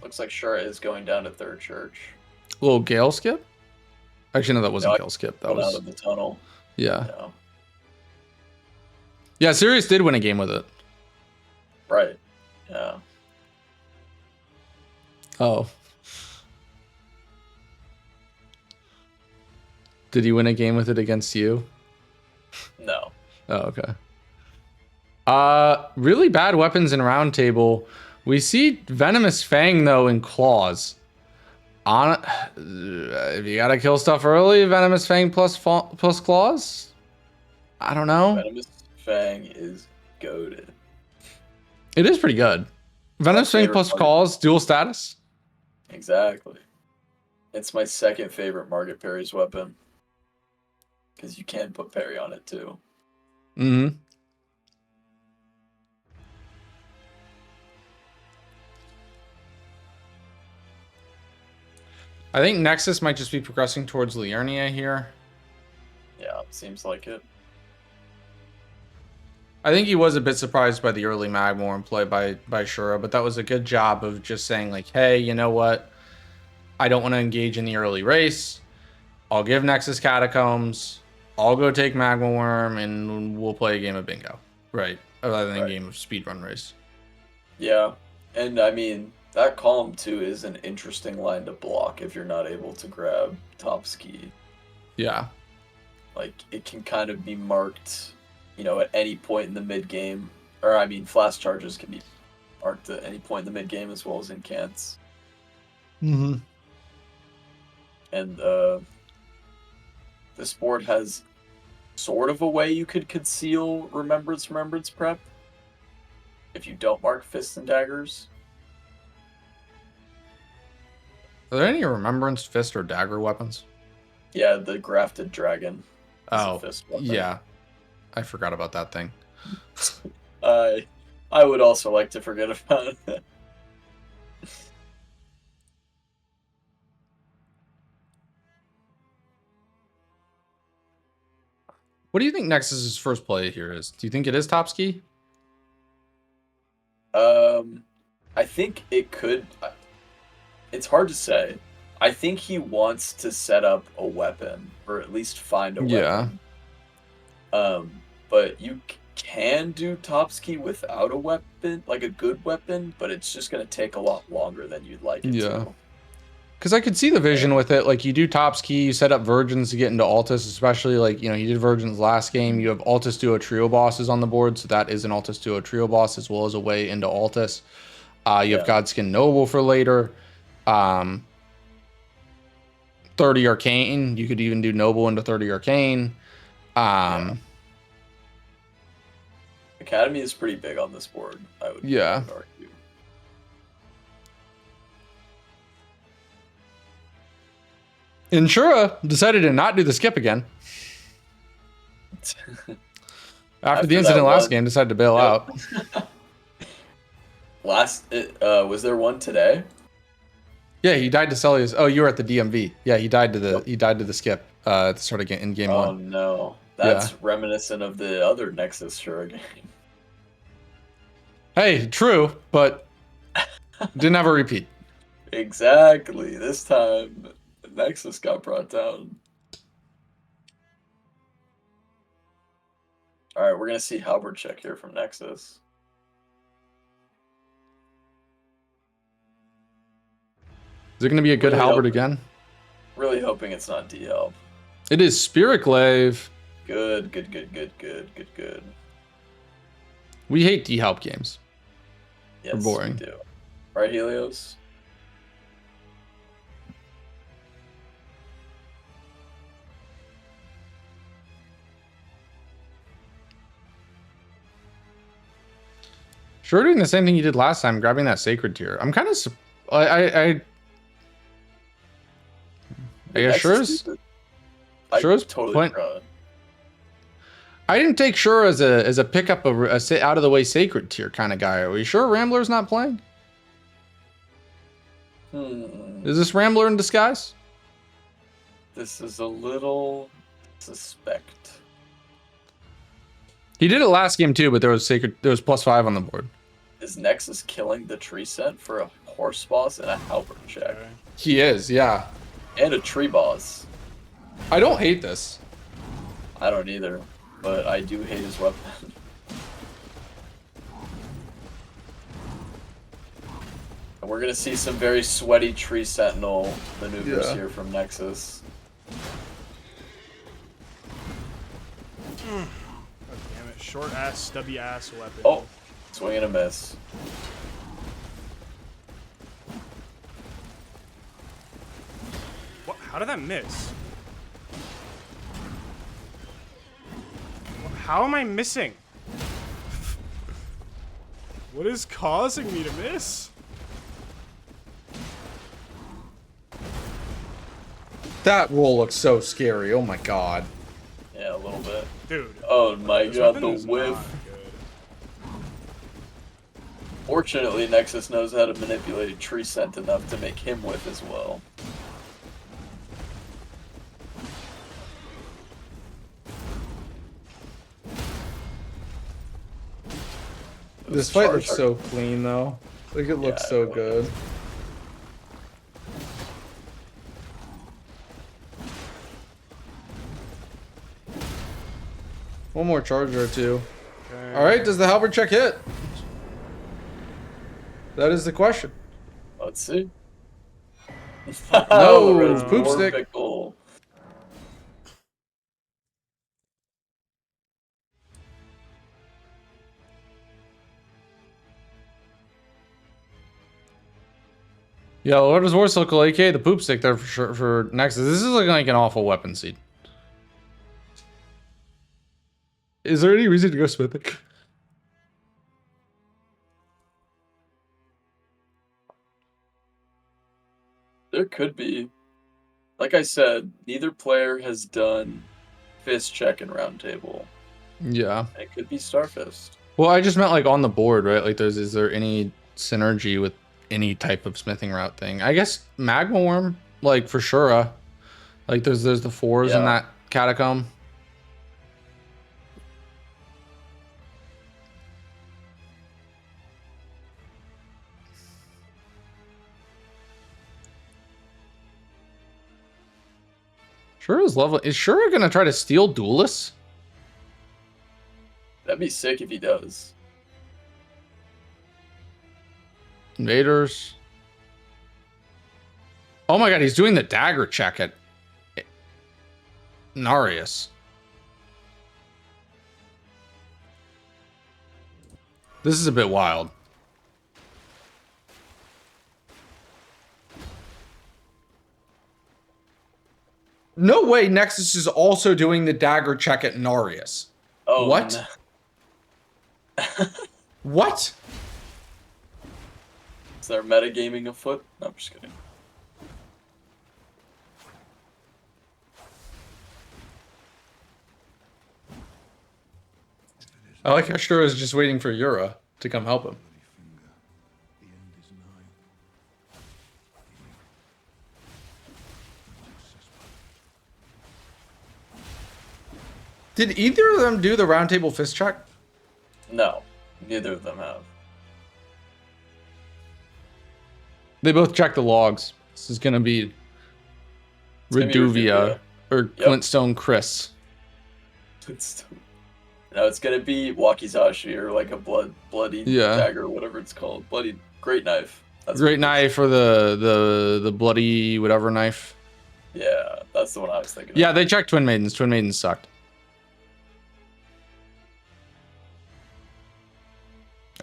Looks like Shura is going down to third church. Little Gale skip? Actually, no, that wasn't No, Gale skip. That Out was... of the tunnel. Yeah. No. Yeah, Sirius did win a game with it. Right. Yeah. Oh. Did he win a game with it against you? No. Oh, okay. Really bad weapons in round table. We see Venomous Fang though in claws. If you gotta kill stuff early, Venomous Fang plus claws. I don't know. Venomous Fang is goated. It is pretty good. Venomous Fang favorite plus part. claws, dual status. Exactly. It's my second favorite Market Parry's weapon. Because you can put parry on it too. Mm-hmm. I think Nexus might just be progressing towards Liurnia here. Yeah, seems like it. I think he was a bit surprised by the early Magmorn play by Shura, but that was a good job of just saying like, hey, you know what? I don't want to engage in the early race. I'll give Nexus Catacombs. I'll go take Magma Worm, and we'll play a game of bingo. Right. Rather than a game of speedrun race. Yeah. And I mean, that column 2 is an interesting line to block if you're not able to grab top ski. Yeah. Like, it can kind of be marked, you know, at any point in the mid game. Or, I mean, flash charges can be marked at any point in the mid game as well as in cants. Mm-hmm. And this board has sort of a way you could conceal Remembrance Prep if you don't mark Fists and Daggers. Are there any Remembrance Fist or Dagger weapons? Yeah, the Grafted Dragon. is a Oh, fist weapon. yeah. I forgot about that thing. I would also like to forget about it. What do you think Nexus's first play here is? Do you think it is top ski? I think it could. It's hard to say. I think he wants to set up a weapon, or at least find a weapon. Yeah. But you can do top ski without a weapon, like a good weapon, but it's just gonna take a lot longer than you'd like it Yeah. to. Because I could see the vision with it. Like, you do top ski, you set up Virgins to get into Altus, especially, like, you know, you did Virgins last game. You have Altus Duo Trio bosses on the board, so that is an Altus Duo Trio boss as well as a way into Altus. You have Godskin Noble for later. 30 Arcane. You could even do Noble into 30 Arcane. Academy is pretty big on this board, I would argue. And Shura decided to not do the skip again. After the that incident last one- game, decided to bail Yep. out. Was there one today? Yeah, he died to Celius. Oh, you were at the DMV. Yeah, he died to the skip at the start of in game Oh one. no, that's reminiscent of the other Nexus Shura game. Hey, true, but didn't have a repeat. Exactly. This time, Nexus got brought down. All right, we're gonna see Halberd check here from Nexus. Is it going to be a good Really halberd hoping. again? Really hoping it's not D-Help. It is Spirit Glaive. Good. We hate D-Help games. Yes, boring. we do. Right, Helios? Sure, doing the same thing you did last time, grabbing that sacred tier. I'm kind of, I guess Shura's totally point. forgot. I didn't take Shura as a pickup of a out of the way sacred tier kind of guy. Are we sure Rambler's not playing? Is this Rambler in disguise? This is a little suspect. He did it last game too, but there was +5 on the board. Is Nexus killing the tree scent for a horse boss and a halberd check? Okay. He is, yeah. And a tree boss. I don't hate this. I don't either, but I do hate his weapon. And we're gonna see some very sweaty tree sentinel maneuvers here from Nexus. God damn it. Short ass, stubby ass weapon. Oh, swing and a miss. What? How did that miss? How am I missing? What is causing me to miss? That roll looks so scary. Oh my god. Yeah, a little bit. Dude. Oh my This god, weapon the is whiff. not good. Fortunately, Nexus knows how to manipulate tree scent enough to make him whiff as well. This fight looks so clean though. Like it looks so good. One more charger or two. Okay. All right, does the halberd check hit? That is the question. Let's see. No, Red's poop more stick. pickle. Yeah, Lord of Warcircle, aka the poop stick there for sure for Nexus. This is looking like an awful weapon seed. Is there any reason to go Smithic? There could be. Like I said, neither player has done fist check and round table. Yeah. It could be Starfist. Well, I just meant like on the board, right? Like is there any synergy with any type of smithing route thing? I guess Magma Worm, like for Shura. Like there's the 4s in that catacomb. Shura's level. Is Shura gonna try to steal Duelists? That'd be sick if he does. Invaders. Oh my god, he's doing the dagger check at Narius. This is a bit wild. No way Nexus is also doing the dagger check at Narius. Oh, what? No. What? Is there metagaming afoot? No, I'm just kidding. I like how Shura is just waiting for Yura to come help him. Did either of them do the round table fist check? No, neither of them have. They both checked the logs. This is gonna be gonna be Reduvia Reduvia. or Yep. Glintstone Chris. No, it's gonna be Wakizashi or like a bloody Yeah. dagger or whatever it's called. Bloody great knife. That's Great what it is. knife or the bloody whatever knife. Yeah, that's the one I was thinking. Yeah, of. they checked Twin Maidens. Twin Maidens sucked.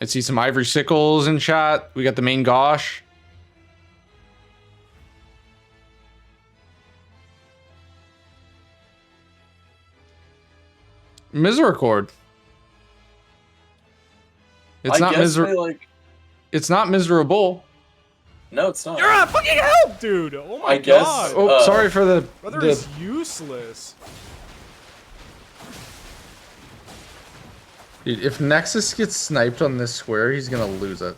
I see some Ivory Sickles in chat. We got the main Gosh. Misericord. It's I not guess they, like. It's not miserable. No, it's not. You're a fucking help, dude. Oh my I guess- god. Oh, sorry for the. Brother is useless. Dude, if Nexus gets sniped on this square, he's gonna lose it.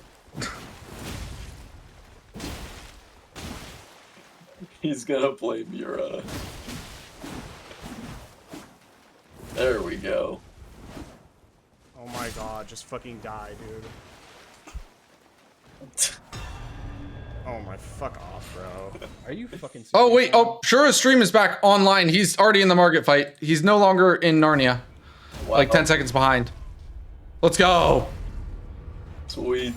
He's gonna blame Yura. There we go. Oh my god, just fucking die, dude. Oh my, fuck off, bro. Are you fucking serious? Oh wait, man? oh Shura's stream is back online. He's already in the market fight. He's no longer in Narnia. Wow. Like 10 seconds behind. Let's go. Sweet.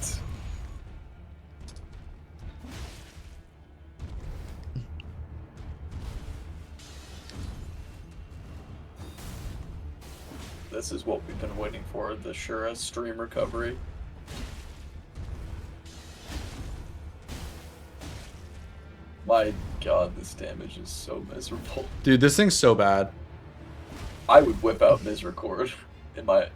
This is what we've been waiting for, the Shura stream recovery. My god, this damage is so miserable. Dude, this thing's so bad. I would whip out Misericord in my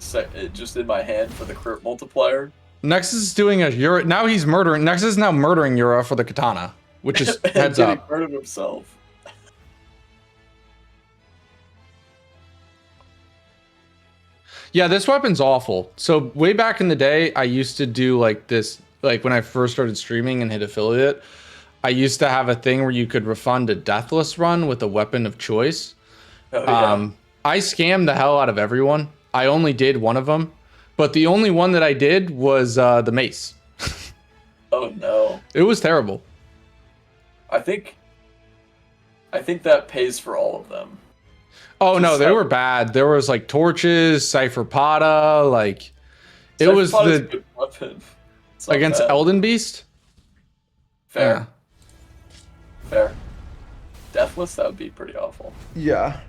just in my hand for the crit multiplier. Nexus is doing a Yura. Now he's murdering. Nexus is now murdering Yura for the katana, which is And heads getting up. murdered himself. Yeah, this weapon's awful. So way back in the day, I used to do like this, like when I first started streaming and hit affiliate, I used to have a thing where you could refund a deathless run with a weapon of choice. Oh, yeah. I scammed the hell out of everyone. I only did one of them, but the only one that I did was the mace. Oh no. It was terrible. I think that pays for all of them. Oh no, Just they like- were bad. There was like torches, Cypherpata, like it So I was thought it the a good weapon. It's not against bad. Elden Beast. Fair. Fair. Deathless, that would be pretty awful. Yeah.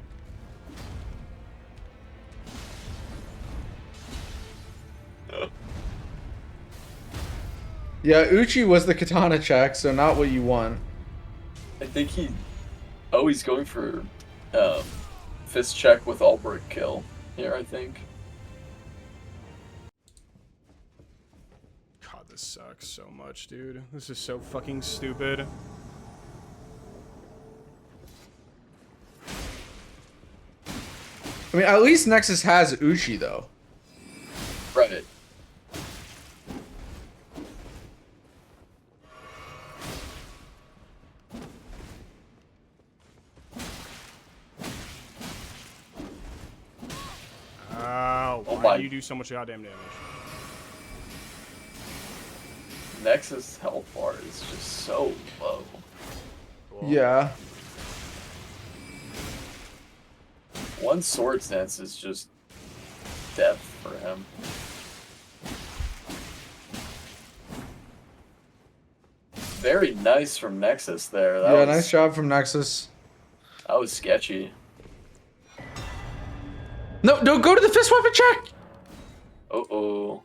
Yeah, Uchi was the katana check, so not what you want. I think he's going for fist check with all brick kill here, I think. God, this sucks so much, dude. This is so fucking stupid. I mean, at least Nexus has Uchi though. Right. Ow, Oh why my- do you do so much goddamn damage? Nexus health bar is just so low. Cool. Yeah. One sword stance is just death for him. Very nice from Nexus there. That Yeah, was, nice job from Nexus. That was sketchy. No, go to the fist weapon check. Uh-oh.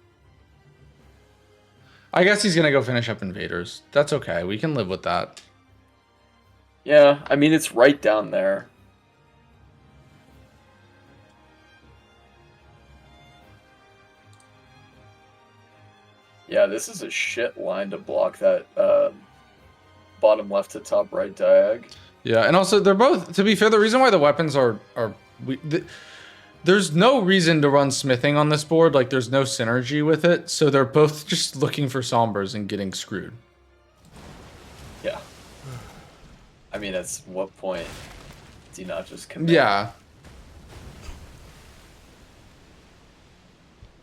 I guess he's gonna go finish up Invaders. That's okay. We can live with that. Yeah, I mean, it's right down there. Yeah, this is a shit line to block that bottom left to top right diag. Yeah, and also they're both. To be fair, the reason why the weapons are There's no reason to run smithing on this board. Like, there's no synergy with it. So they're both just looking for sombers and getting screwed. Yeah. I mean, at what point do you not just commit? Yeah.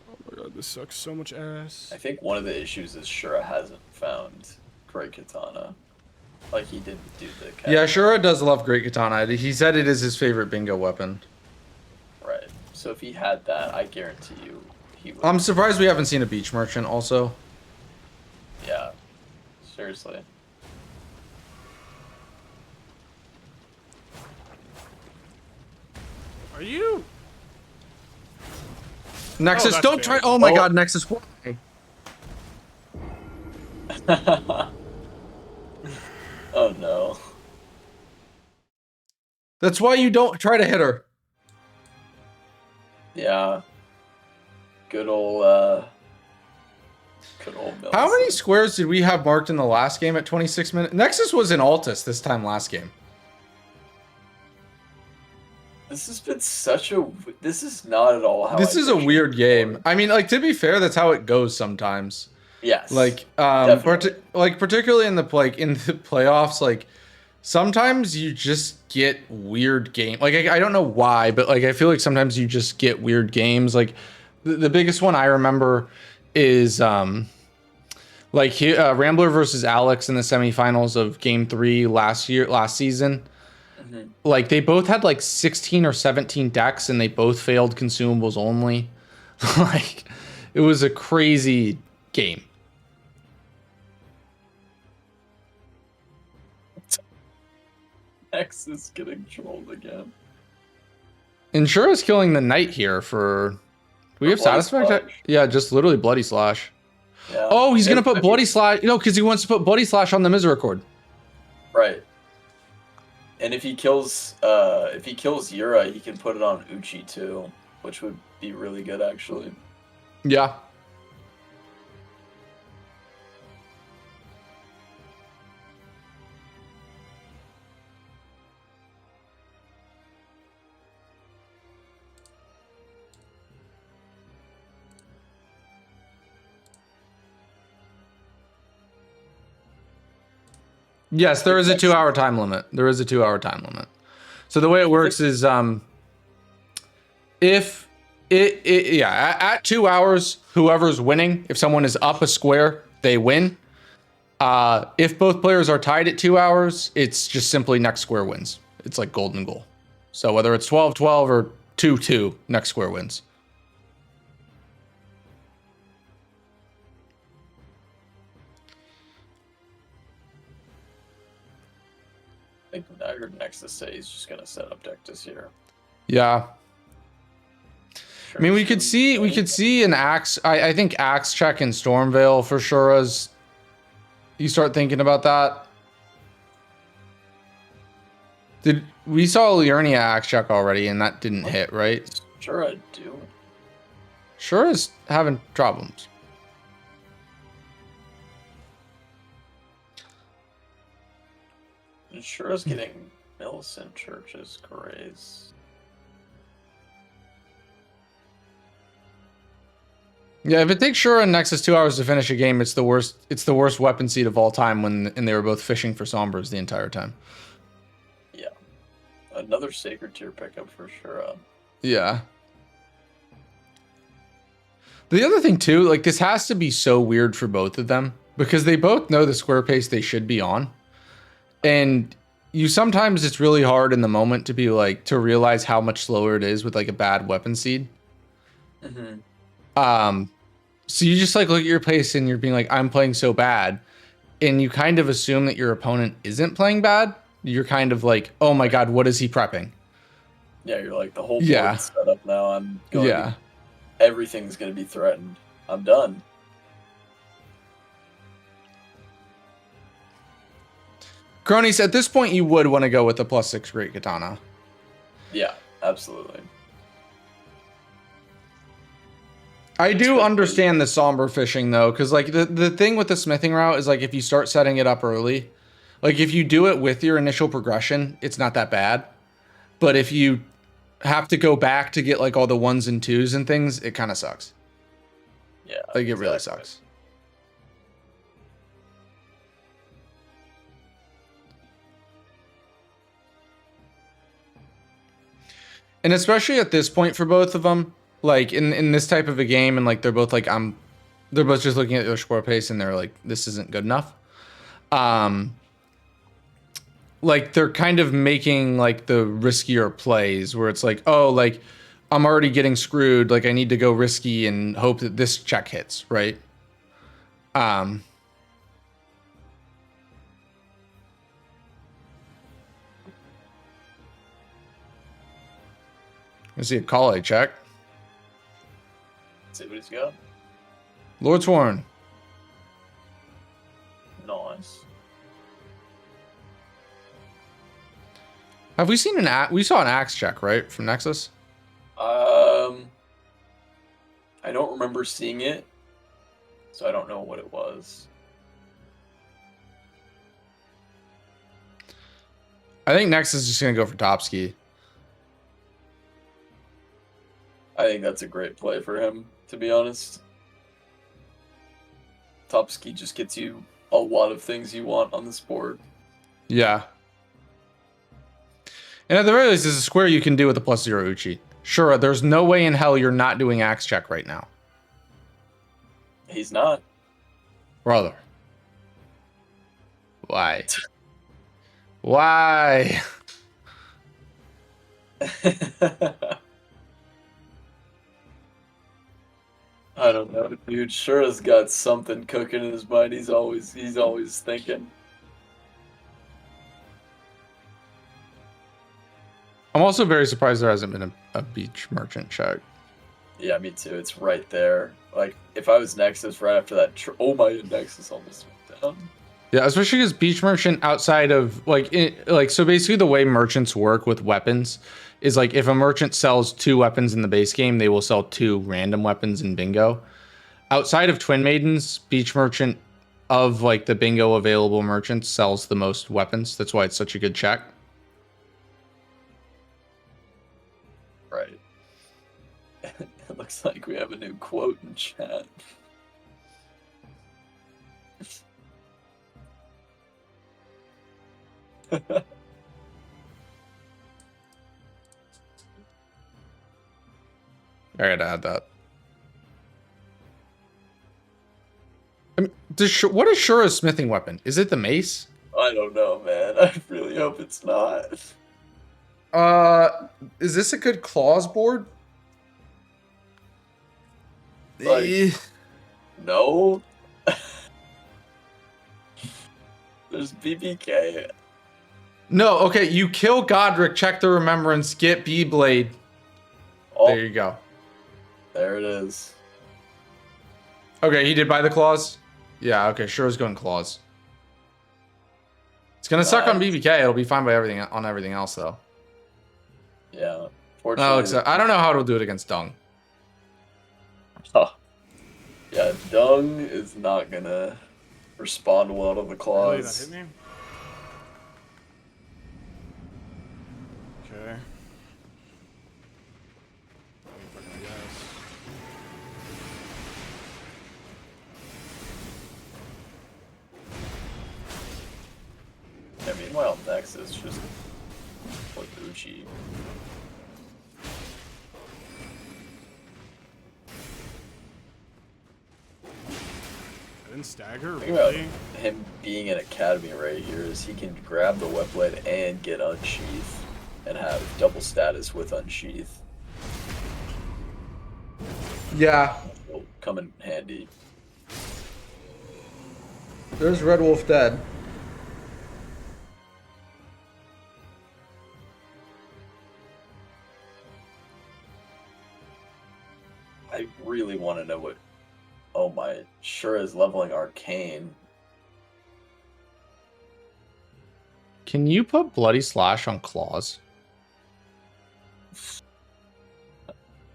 Oh my god, this sucks so much ass. I think one of the issues is Shura hasn't found Great Katana. Like, he didn't do the... Yeah, Shura does love Great Katana. He said it is his favorite bingo weapon. Right. So if he had that, I guarantee you he would... I'm surprised we haven't seen a beach merchant also. Yeah. Seriously. Are you? Nexus, that's don't fair. try. Oh my god, Nexus. Why? Oh no. That's why you don't try to hit her. Yeah. Good old How many Millicent. squares did we have marked in the last game at 26 minutes? Nexus was in Altus this time last game. This has been such a... This is not at all how This I is a pictured weird it game. before. I mean, like, to be fair, that's how it goes sometimes. Yes. Like, Definitely. particularly in the playoffs, like, sometimes you just get weird game. Like, I don't know why, but like, I feel like sometimes you just get weird games. Like, the biggest one I remember is Rambler versus Alex in the semifinals of Game 3 last season. Mhm. Like, they both had like 16 or 17 decks, and they both failed consumables only. Like, it was a crazy game. Nexus getting trolled again. Inshura's killing the knight here for... Do we have Bloody satisfaction? Slash. Yeah, just literally Bloody Slash. Yeah. Oh, he's gonna It- put Bloody Slash... No, because he wants to put Bloody Slash on the Misericord. Right. And if he kills Yura, he can put it on Uchi too, which would be really good actually. Yeah. Yes, there is a 2-hour time limit. There is a 2-hour time limit. So the way it works is, if at 2 hours, whoever's winning, if someone is up a square, they win. If both players are tied at 2 hours, it's just simply next square wins. It's like golden goal. So whether it's 12-12 or 2-2, next square wins. I heard Nexus say he's just gonna set up deck this year. Yeah. Sure, I mean, we could see an Axe. I think Axe check in Stormveil for sure as you start thinking about that. We saw Liurnia Axe check already and that didn't hit, right? Sure, I do. Sure is having problems. And Shura's getting Millicent Church's grace. Yeah, if it takes Shura and Nexus 2 hours to finish a game, it's the worst. It's the worst weapon seed of all time and they were both fishing for Sombras the entire time. Yeah. Another Sacred Tier pickup for Shura. Yeah. The other thing too, like this has to be so weird for both of them because they both know the square pace they should be on. And sometimes it's really hard in the moment to be like, to realize how much slower it is with like a bad weapon seed. Mm-hmm. So you just like look at your pace and you're being like, I'm playing so bad. And you kind of assume that your opponent isn't playing bad. You're kind of like, oh my God, what is he prepping? Yeah, you're like, the whole board's Yeah. set up now. I'm going Yeah. everything's going to be threatened. I'm done. Cronies, at this point, you would want to go with the +6 Great Katana. Yeah, absolutely. I do understand the somber fishing though, because like the thing with the smithing route is like if you start setting it up early, like if you do it with your initial progression, it's not that bad. But if you have to go back to get like all the 1s and 2s and things, it kind of sucks. Yeah. Like it really exactly. sucks. And especially at this point for both of them, like in this type of a game, and like they're both just looking at their score pace and they're like, this isn't good enough. Like they're kind of making like the riskier plays where it's like, oh, like I'm already getting screwed. Like I need to go risky and hope that this check hits, right? I see a call I check. Let's see what he's got. Lord Sworn. Nice. Have we seen we saw an axe check, right? From Nexus? I don't remember seeing it, so I don't know what it was. I think Nexus is just gonna go for top ski. I think that's a great play for him, to be honest. Top ski just gets you a lot of things you want on this board. Yeah. And at the very least, there's a square you can do with a +0 Uchi. Shura, there's no way in hell you're not doing axe check right now. He's not. Brother. Why? Why? I don't know, dude. Shura's got something cooking in his mind. He's always thinking. I'm also very surprised there hasn't been a beach merchant check. Yeah, me too. It's right there. Like, if I was Nexus right after that, oh my, Nexus almost went down. Yeah, especially because beach merchant outside of so basically the way merchants work with weapons is like if a merchant sells 2 weapons in the base game, they will sell 2 random weapons in bingo. Outside of Twin Maidens, beach merchant of like the bingo available merchants sells the most weapons. That's why it's such a good check. Right. It looks like we have a new quote in chat. I gotta add that. I mean, what is Shura's smithing weapon? Is it the mace? I don't know, man. I really hope it's not. Is this a good claws board? Like, no. There's BBK. No, okay, you kill Godric, check the remembrance, get B-Blade. Oh, There you go. there it is. Okay, he did buy the claws? Yeah, okay, Shura's going claws. It's gonna suck on Nice. BBK, it'll be fine by everything else though. Yeah. No, Fortunately, I don't know how it'll do it against Dung. oh. Yeah, Dung is not gonna respond well to the Really, that claws. hit me? Okay. Fucking yes. Yeah, meanwhile, Nexus just put Uchi. I didn't stagger, The thing about really? him being an academy right here is he can grab the wet blade and get unsheath and have double status with unsheath. Yeah, Will come in handy. there's Red Wolf dead. I really want to know what. Oh my, Shura is leveling Arcane. Can you put Bloody Slash on claws?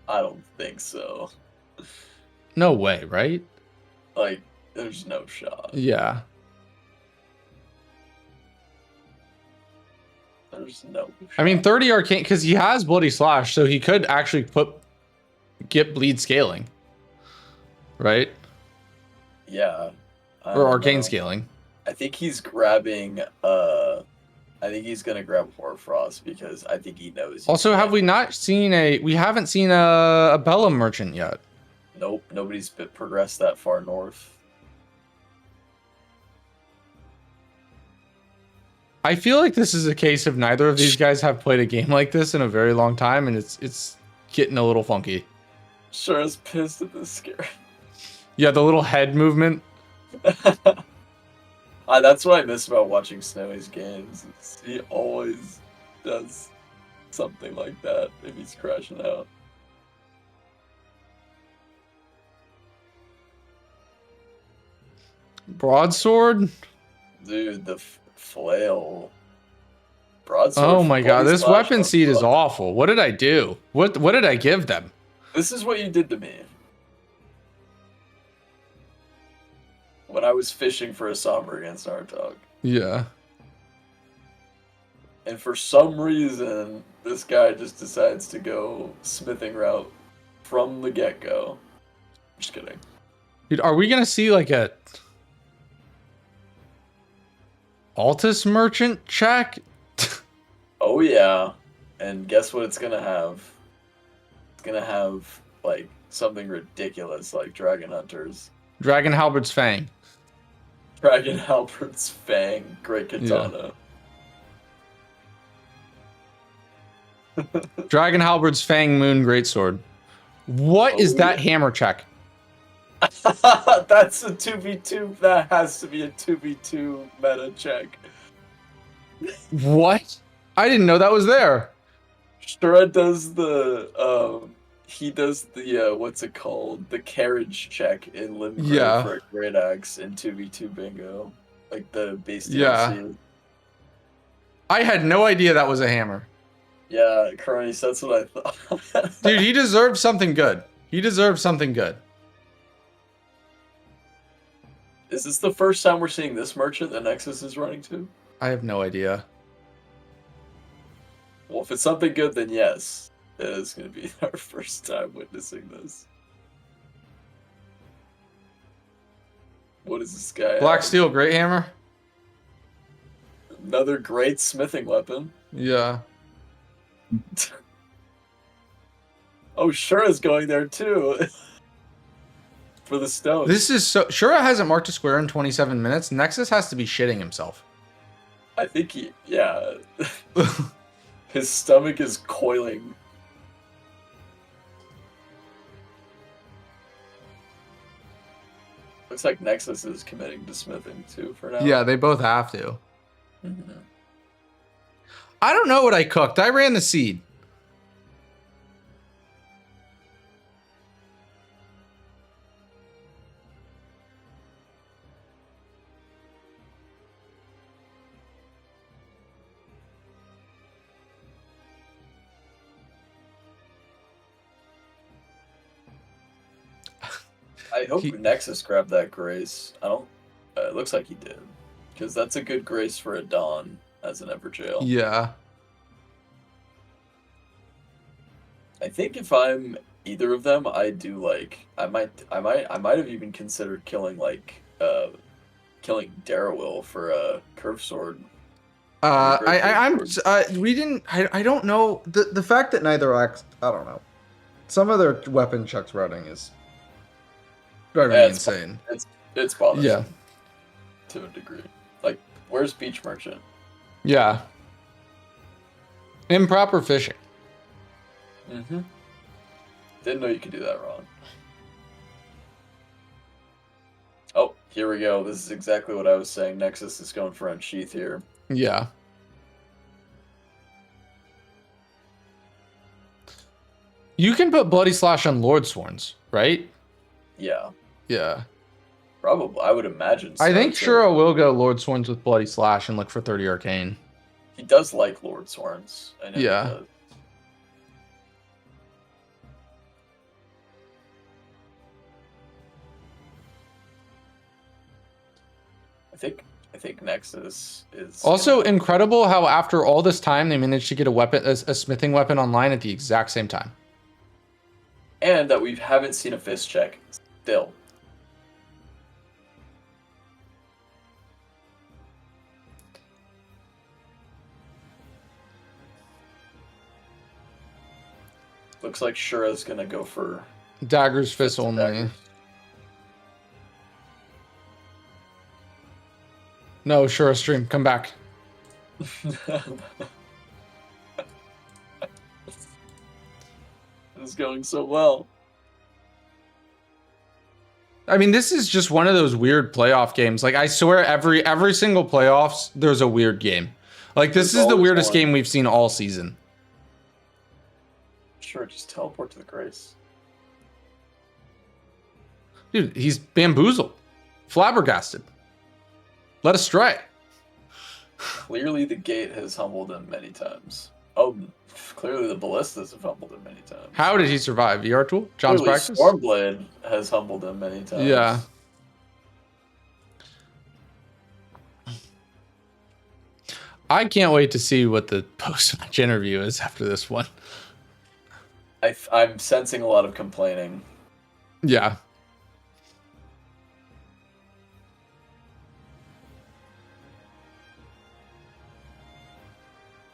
I don't think so. No way, right? Like, there's no shot. Yeah. There's no. I mean, 30 arcane because he has bloody slash, so he could actually get bleed scaling, right? Yeah. I Or don't arcane know. scaling. I think he's grabbing. I think he's gonna grab Hoarfrost because I think he knows. He Also, have can't. we not seen we haven't seen a Bellum merchant yet. Nope. Nobody's progressed that far north. I feel like this is a case of neither of these guys have played a game like this in a very long time, and it's getting a little funky. Sure is pissed at this scare. Yeah, the little head movement. That's what I miss about watching Snowy's games. He always does something like that if he's crashing out. Broadsword. Dude, the flail. Broadsword. Oh my god, bloody this slash weapon on seed is foot. awful. What did I do? What did I give them? This is what you did to me. When I was fishing for a Sombra against Artog. Yeah. And for some reason, this guy just decides to go smithing route from the get-go. Just kidding. Dude, are we gonna see like a Altus merchant check? Oh yeah. And guess what it's gonna have? It's gonna have, like, something ridiculous like Dragon Hunters. Dragon Halberd's Fang. Dragon Halbert's Fang. Great katana. Dragon Halberd's Fang Moon Greatsword. What is Oh, that yeah. hammer check? That's a 2v2. That has to be a 2v2 meta check. What? I didn't know that was there. Shura does the he does the what's it called? The carriage check in Limgrave Yeah. for a great axe in 2v2 bingo. Like the base DLC. Yeah. I had no idea that was a hammer. Yeah, Cronus, that's what I thought. Dude, he deserved something good. He deserved something good. Is this the first time we're seeing this merchant that Nexus is running to? I have no idea. Well, if it's something good, then yes. It is going to be our first time witnessing this. What is this guy? Black Steel Great Hammer? Another great smithing weapon. Yeah. Oh, Shura's going there too. For the stone. This is so... Shura hasn't marked a square in 27 minutes. Nexus has to be shitting himself. I think he... Yeah. His stomach is coiling. Looks like Nexus is committing to smithing too for now. Yeah, they both have to. Mhm. I don't know what I cooked. I ran the seed. I hope Nexus grabbed that grace. I don't... it looks like he did. Because that's a good grace for a Dawn as an Everjail. Yeah. I think if I'm either of them, I do like... I might have even considered killing, like, killing Darrowil for a Curve Sword. We didn't, I don't know. The fact that neither acts, I don't know. Some of their weapon checks routing is driving me insane. It's bothersome. Yeah. To a degree. Like, where's Beach Merchant? Yeah. Improper fishing. Mm-hmm. Didn't know you could do that wrong. Oh, here we go. This is exactly what I was saying. Nexus is going for Unsheath here. Yeah. You can put Bloody Slash on Lord Sworns, right? Yeah. Yeah. Probably. I would imagine so. I think too. Shura will go Lord Sworns with Bloody Slash and look for 30 Arcane. He does like Lord Sworns. I know Yeah. he does. I think Nexus is Also incredible how after all this time they managed to get a weapon, a smithing weapon online at the exact same time. and that we haven't seen a fist check still. Looks like Shura's gonna go for Daggers, fists and only. daggers. No, sure, stream, come back. It's going so well. I mean, this is just one of those weird playoff games. Like, I swear every single playoffs, there's a weird game. Like, this There's is the always weirdest one. game we've seen all season. Sure, just teleport to the Grace. Dude, he's bamboozled. Flabbergasted. Led astray. Clearly, the gate has humbled him many times. Oh, clearly the ballistas have humbled him many times. How did he survive? VR tool? John's Clearly, practice? Stormblade has humbled him many times. Yeah. I can't wait to see what the post-match interview is after this one. I'm sensing a lot of complaining. Yeah.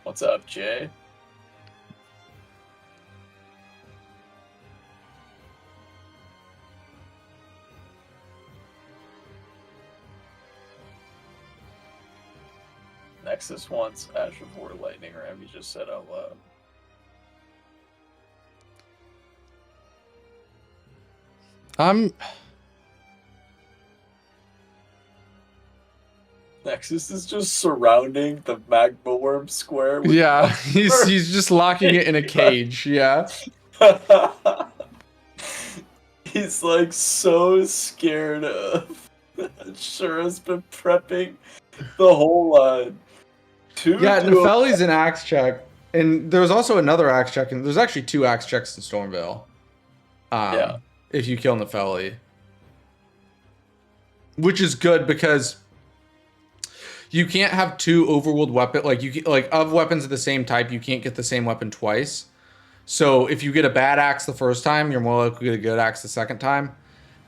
What's up, Jay? Nexus wants Ash of War Lightning Ram, he just said out loud. Nexus is just surrounding the magma worm square. With Yeah, he's just locking it in a cage. Yeah. He's like so scared of. Shura's been prepping the whole line. Yeah, Nefeli's an axe check, and there's also another axe check, and there's actually 2 axe checks in Stormvale. Yeah. If you kill Nefeli, which is good because you can't have 2 overworld weapon of weapons of the same type. You can't get the same weapon twice. So if you get a bad axe the first time, you're more likely to get a good axe the second time.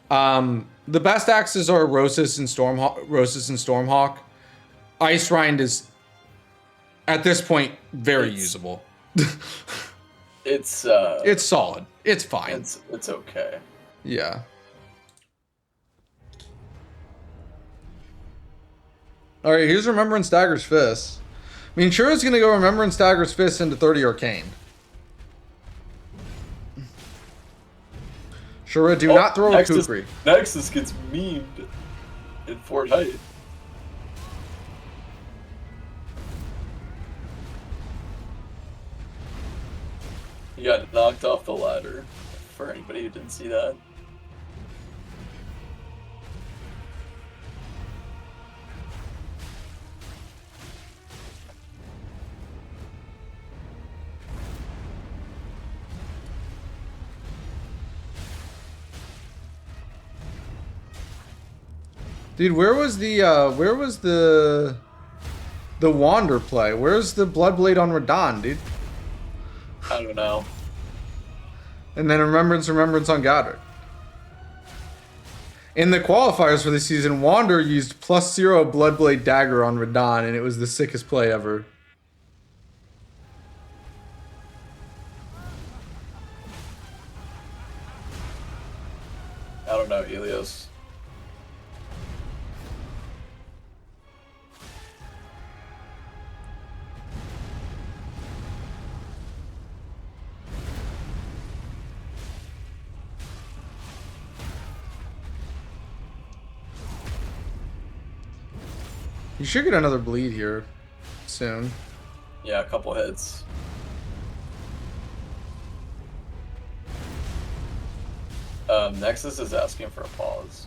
The best axes are Rosis and Stormhawk. Ice Rind is at this point very usable. It's solid. It's fine. It's okay. Yeah. All right, here's Remembrance Dagger's Fist. I mean, Shura's gonna go Remembrance Dagger's Fist into 30 Arcane. Shura, do not throw a Kukri. Nexus gets memed in Fortnite. He got knocked off the ladder. For anybody who didn't see that. Dude, where was the Wander play? Where's the Bloodblade on Radon, dude? I don't know. And then Remembrance on Goddard. In the qualifiers for the season, Wander used +0 Bloodblade Dagger on Radon, and it was the sickest play ever. I don't know, Helios. You should get another bleed here soon. Yeah, a couple hits. Nexus is asking for a pause.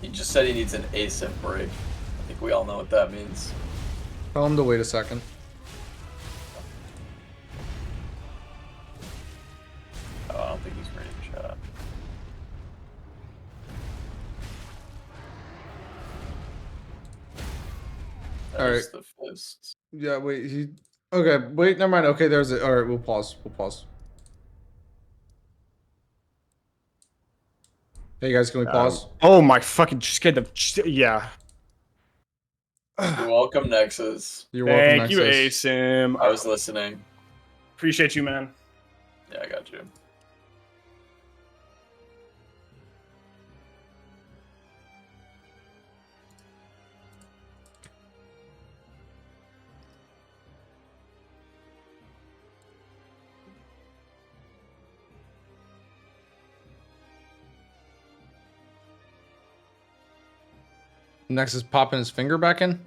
He just said he needs an ASIP break. I think we all know what that means. Tell him to wait a second. Oh, I don't think he's ready to chat. There's Alright. the fists. Yeah, wait. Okay, wait, never mind. Okay, there's it. Alright, we'll pause. Hey guys, can we pause? Oh my fucking, just get the, yeah. You're welcome, Nexus. You're welcome, Thank you, Nexus. ASIM. I was listening. Appreciate you, man. Yeah, I got you. Nexus popping his finger back in.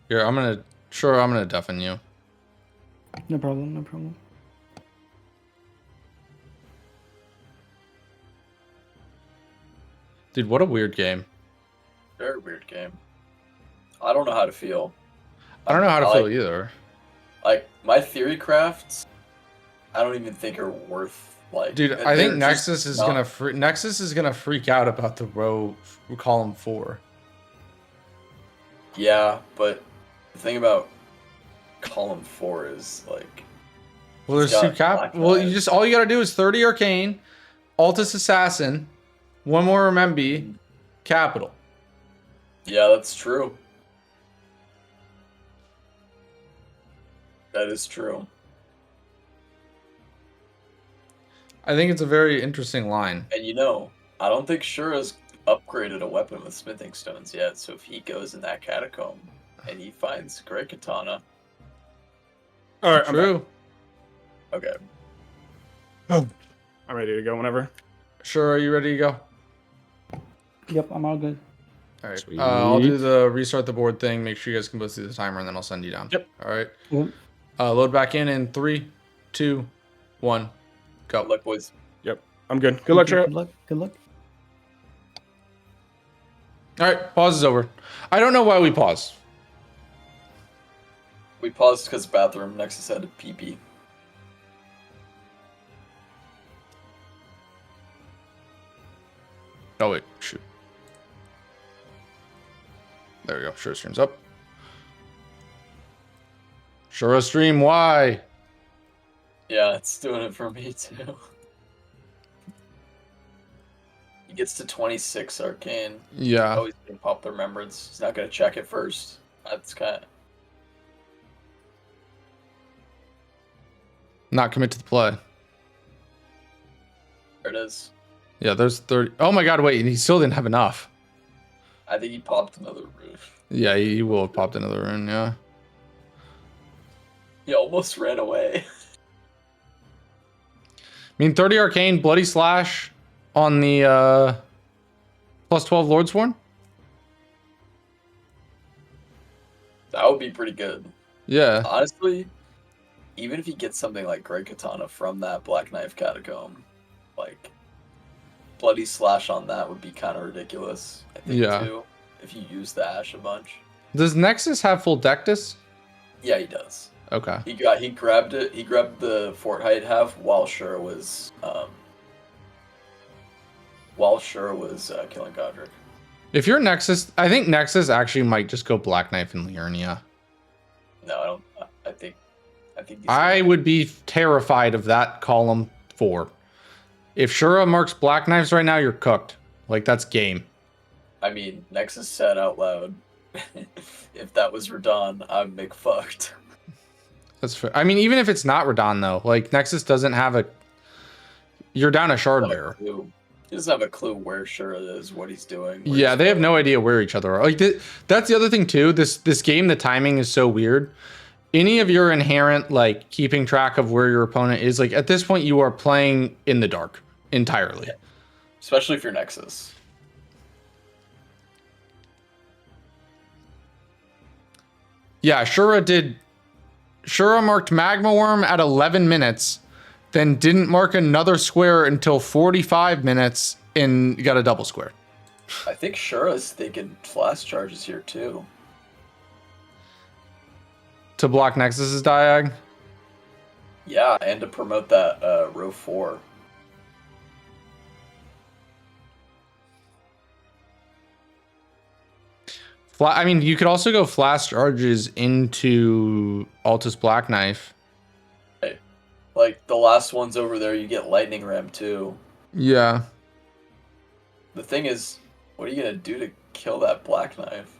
Here, I'm gonna deafen you. No problem. No problem. Dude, what a weird game. Very weird game. I don't know how to feel. I don't know how to feel like, either. Like, my theory crafts, I don't even think are worth, like... Dude, I think they're Nexus just is not- gonna freak out about the row column 4. Yeah, but the thing about column 4 is, like... Well, there's he's two got cap. black Well, knives. all you gotta do is 30 arcane, Altus assassin, one more Remembi, capital. Yeah, that's true. That is true. I think it's a very interesting line. And you know, I don't think Shura's upgraded a weapon with smithing stones yet, so if he goes in that catacomb and he finds Great Katana... All right, True. Okay. I'm ready to go whenever. Sure, are you ready to go? Yep, I'm all good. All right. Sweet. I'll do the restart the board thing. Make sure you guys can both see the timer, and then I'll send you down. Yep. All right. Yep. Load back in 3, 2, 1, go. Good luck, boys. Yep, I'm good. Good luck, Good Trip. luck. Good luck. All right. Pause is over. I don't know why we paused. We paused because bathroom Nexus had a pee-pee. Oh wait, shoot. There we go. Sure stream's up. Sure stream. Why? Yeah, it's doing it for me too. He gets to 26 arcane. Yeah. Oh, he's gonna pop the remembrance. He's not gonna check it first. That's kind of... Not commit to the play. There it is. Yeah, there's 30. Oh my god, wait, and he still didn't have enough. I think he popped another roof. Yeah, he will have popped another rune, yeah. He almost ran away. I mean, 30 arcane, bloody slash on the plus 12 Lordsworn. That would be pretty good. Yeah. Honestly, even if he gets something like Great Katana from that Black Knife Catacomb, like, bloody slash on that would be kind of ridiculous, I think, Yeah. too, if you use the Ash a bunch. Does Nexus have full dectus? Yeah, he does. Okay. He grabbed it. He grabbed the Fort Height half while Shura was killing Godric. If you're Nexus, I think Nexus actually might just go Black Knife and Liurnia. No, I don't. I think. He's I gonna- would be terrified of that column 4. If Shura marks Black Knives right now, you're cooked. Like, that's game. I mean, Nexus said out loud, if that was Radon, I'm McFucked. That's fair. I mean, even if it's not Radon, though, like, Nexus doesn't have a... You're down a Shard Bearer. He doesn't have a clue where Shura is, what he's doing. where Yeah, he's they have going. no idea where each other are. Like, that's the other thing, too. This game, the timing is so weird. Any of your inherent, like, keeping track of where your opponent is, like, at this point, you are playing in the dark entirely. Yeah. Especially if you're Nexus. Yeah, Shura marked Magma Worm at 11 minutes, then didn't mark another square until 45 minutes and got a double square. I think Shura's thinking flash charges here too. To block Nexus's diag. Yeah, and to promote that row 4. I mean, you could also go flash charges into Altus Black Knife. Like the last ones over there, you get lightning ram too. Yeah. The thing is, what are you gonna do to kill that black knife?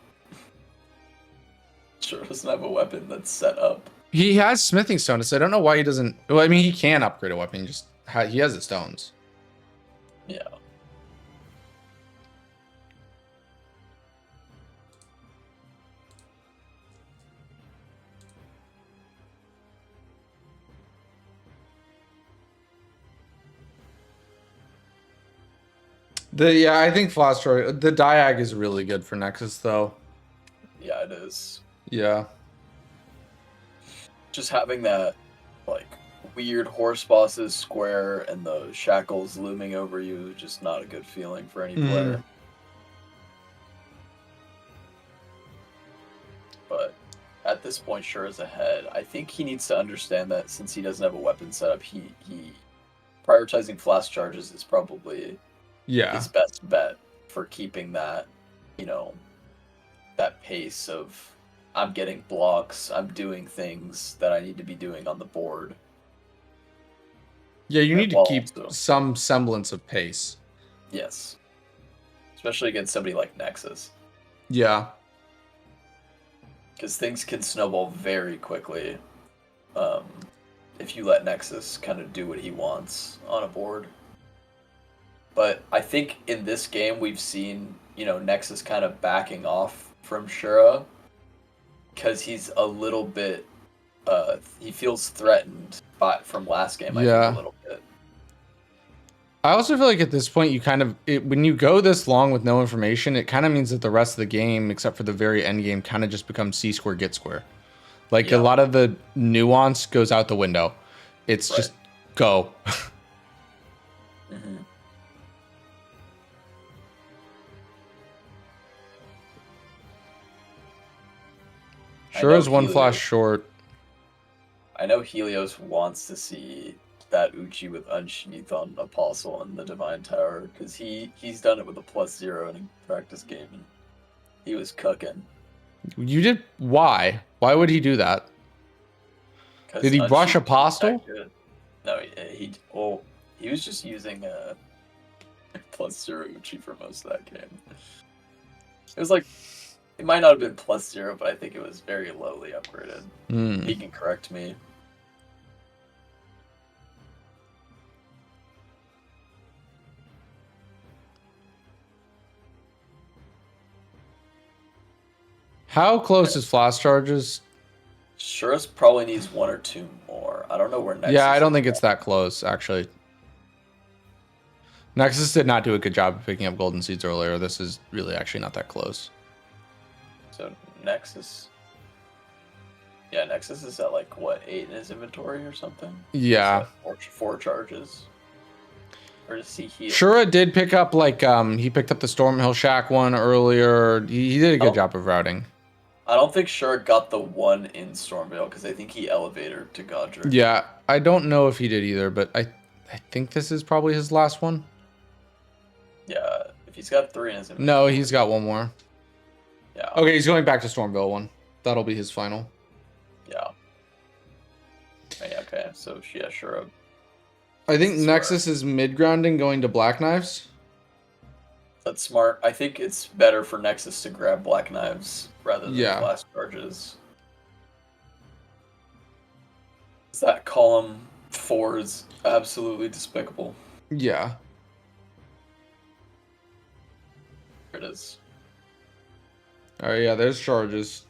Sure doesn't have a weapon that's set up. He has smithing stone, so I don't know why he doesn't. Well, I mean, he can upgrade a weapon. He has the stones. Yeah. I think flash charge. The diag is really good for Nexus, though. Yeah, it is. Yeah. Just having that, like, weird horse bosses square and the shackles looming over you is just not a good feeling for any player. But at this point, Shura's ahead. I think he needs to understand that since he doesn't have a weapon setup, he prioritizing flash charges is probably his best bet for keeping that, that pace of I'm getting blocks, I'm doing things that I need to be doing on the board. Yeah, you need to keep some semblance of pace. Yes. Especially against somebody like Nexus. Yeah. Because things can snowball very quickly if you let Nexus kind of do what he wants on a board. But I think in this game we've seen, Nexus kind of backing off from Shura because he's a little bit, he feels threatened from last game, I think, a little bit. I also feel like at this point, when you go this long with no information, it kind of means that the rest of the game, except for the very end game, kind of just becomes C square, get square. Like a lot of the nuance goes out the window. It's just go. Mm-hmm. Sure is one flash short. I know Helios wants to see that Uchi with Unsheath on Apostle and the Divine Tower, because he's done it with a +0 in a practice game, and he was cooking. You did? Why? Why would he do that? Did he rush Apostle? No, he was just using a +0 Uchi for most of that game. It was like, it might not have been +0, but I think it was very lowly upgraded. He can correct me. How close is flash charges? Shura's probably needs 1 or 2 more. I don't know where Nexus. Yeah, I don't think it's that close, actually. Nexus did not do a good job of picking up golden seeds earlier. This is really actually not that close. So Nexus. Yeah, Nexus is at like what, 8 in his inventory or something? Yeah. Four charges. Or does he heal? Shura did pick up he picked up the Stormhill Shack one earlier. He did a good job of routing. I don't think Shura got the one in Stormvale because I think he elevated to Godric. Yeah, I don't know if he did either, but I think this is probably his last one. Yeah, if he's got 3 in his inventory. No, he's got one more. Yeah. Okay, he's going back to Stormville one. That'll be his final. Yeah. Okay, so yeah, Shura. I think Nexus is mid-grounding going to Black Knives. That's smart. I think it's better for Nexus to grab Black Knives rather than flash charges. That column 4 is absolutely despicable. Yeah. There it is. Alright, yeah, there's charges.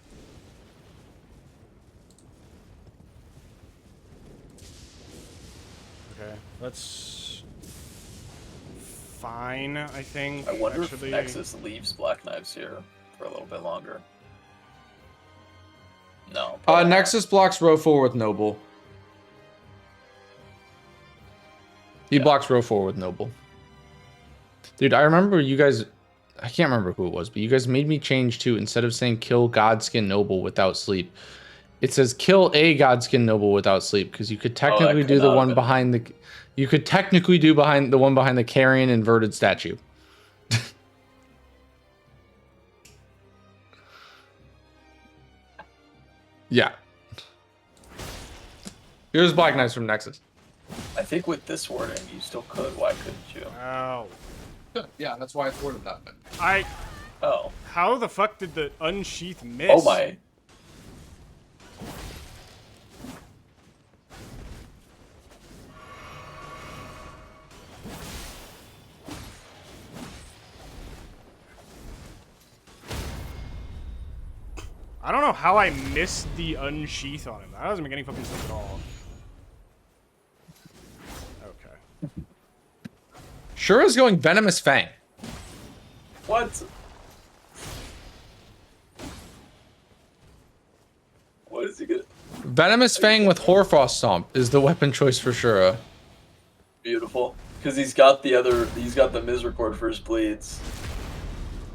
Okay, that's fine, I think. I wonder if Nexus leaves Black Knives here for a little bit longer. No. Nexus blocks row 4 with Noble. He blocks row 4 with Noble. Dude, I remember you guys... I can't remember who it was, but you guys made me change to, instead of saying kill Godskin Noble without sleep, It says kill a Godskin Noble without sleep because you could technically do the cannot one have been. behind the. You could technically do behind the one behind the carrion inverted statue. Yeah. Here's Black Knights from Nexus. I think with this wording, you still could. Why couldn't you? Ow. Yeah, that's why it's worded that way. Oh. How the fuck did the unsheath miss? Oh my. I don't know how I missed the unsheath on him. That doesn't make any fucking sense at all. Okay. Shura's going Venomous Fang. What? What is he gonna? Venomous Fang with Hoarfrost Stomp is the weapon choice for Shura. Beautiful. Because he's got the other. He's got the Misericord for his bleeds.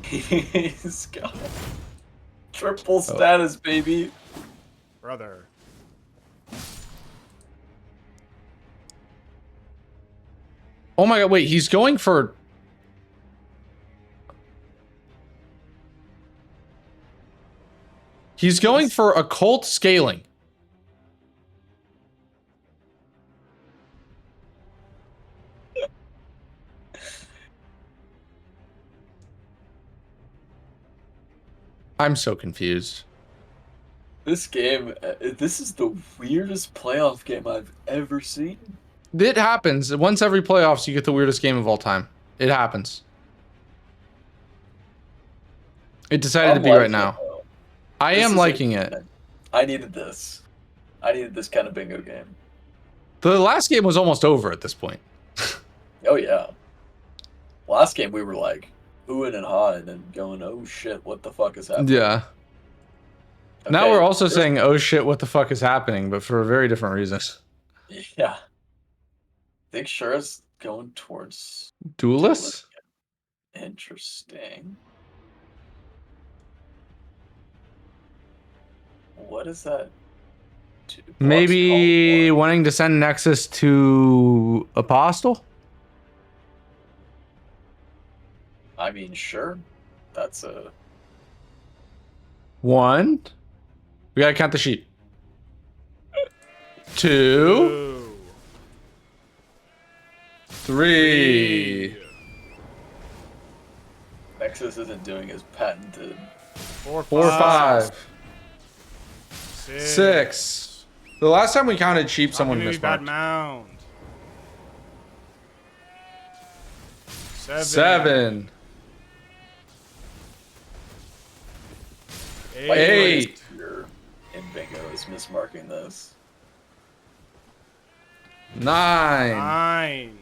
He's got triple status, baby. Brother. Oh my god, wait, he's going for... He's going for occult scaling. I'm so confused. This game, this is the weirdest playoff game I've ever seen. It happens. Once every playoffs, you get the weirdest game of all time. It happens. It decided to be right now. I am liking it. I needed this. I needed this kind of bingo game. The last game was almost over at this point. Oh yeah. Last game we were like oohing and hawing and going, oh shit, what the fuck is happening? Yeah. Okay, Now we're also saying, oh shit, what the fuck is happening, but for very different reasons. Yeah. I think Shura's going towards Duelists? Interesting. What is that? Maybe wanting to send Nexus to Apostle? I mean, sure. That's a... 1. We gotta count the sheep. 2. Ooh. 3. Nexus isn't doing his patented... 4, 5. 6. 6. The last time we counted sheep, someone Maybe bad mismarked. mound. 7. 8. Here in bingo is mismarking this. 9. 9.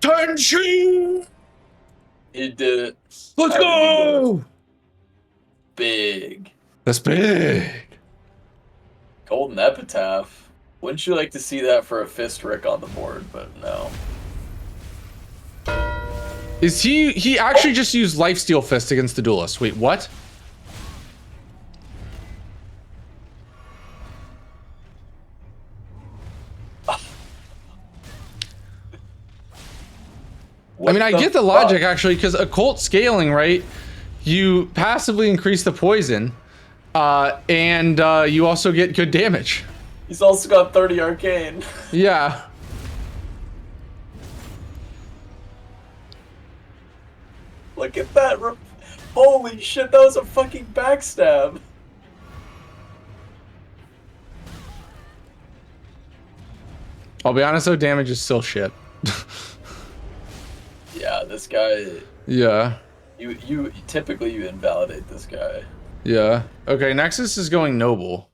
Turn sheep! He did it. Let's How did he do go! Big. That's big. Golden Epitaph. Wouldn't you like to see that for a fist Rick on the board? But no. Is he actually just used Lifesteal Fist against the Duelist? Wait, what? I mean, I get the logic actually, because occult scaling, right? You passively increase the poison, and you also get good damage. He's also got 30 arcane. Yeah. Look at that. Holy shit, that was a fucking backstab. I'll be honest though, damage is still shit. Yeah, this guy. Yeah. You typically you invalidate this guy. Yeah. Okay, Nexus is going noble.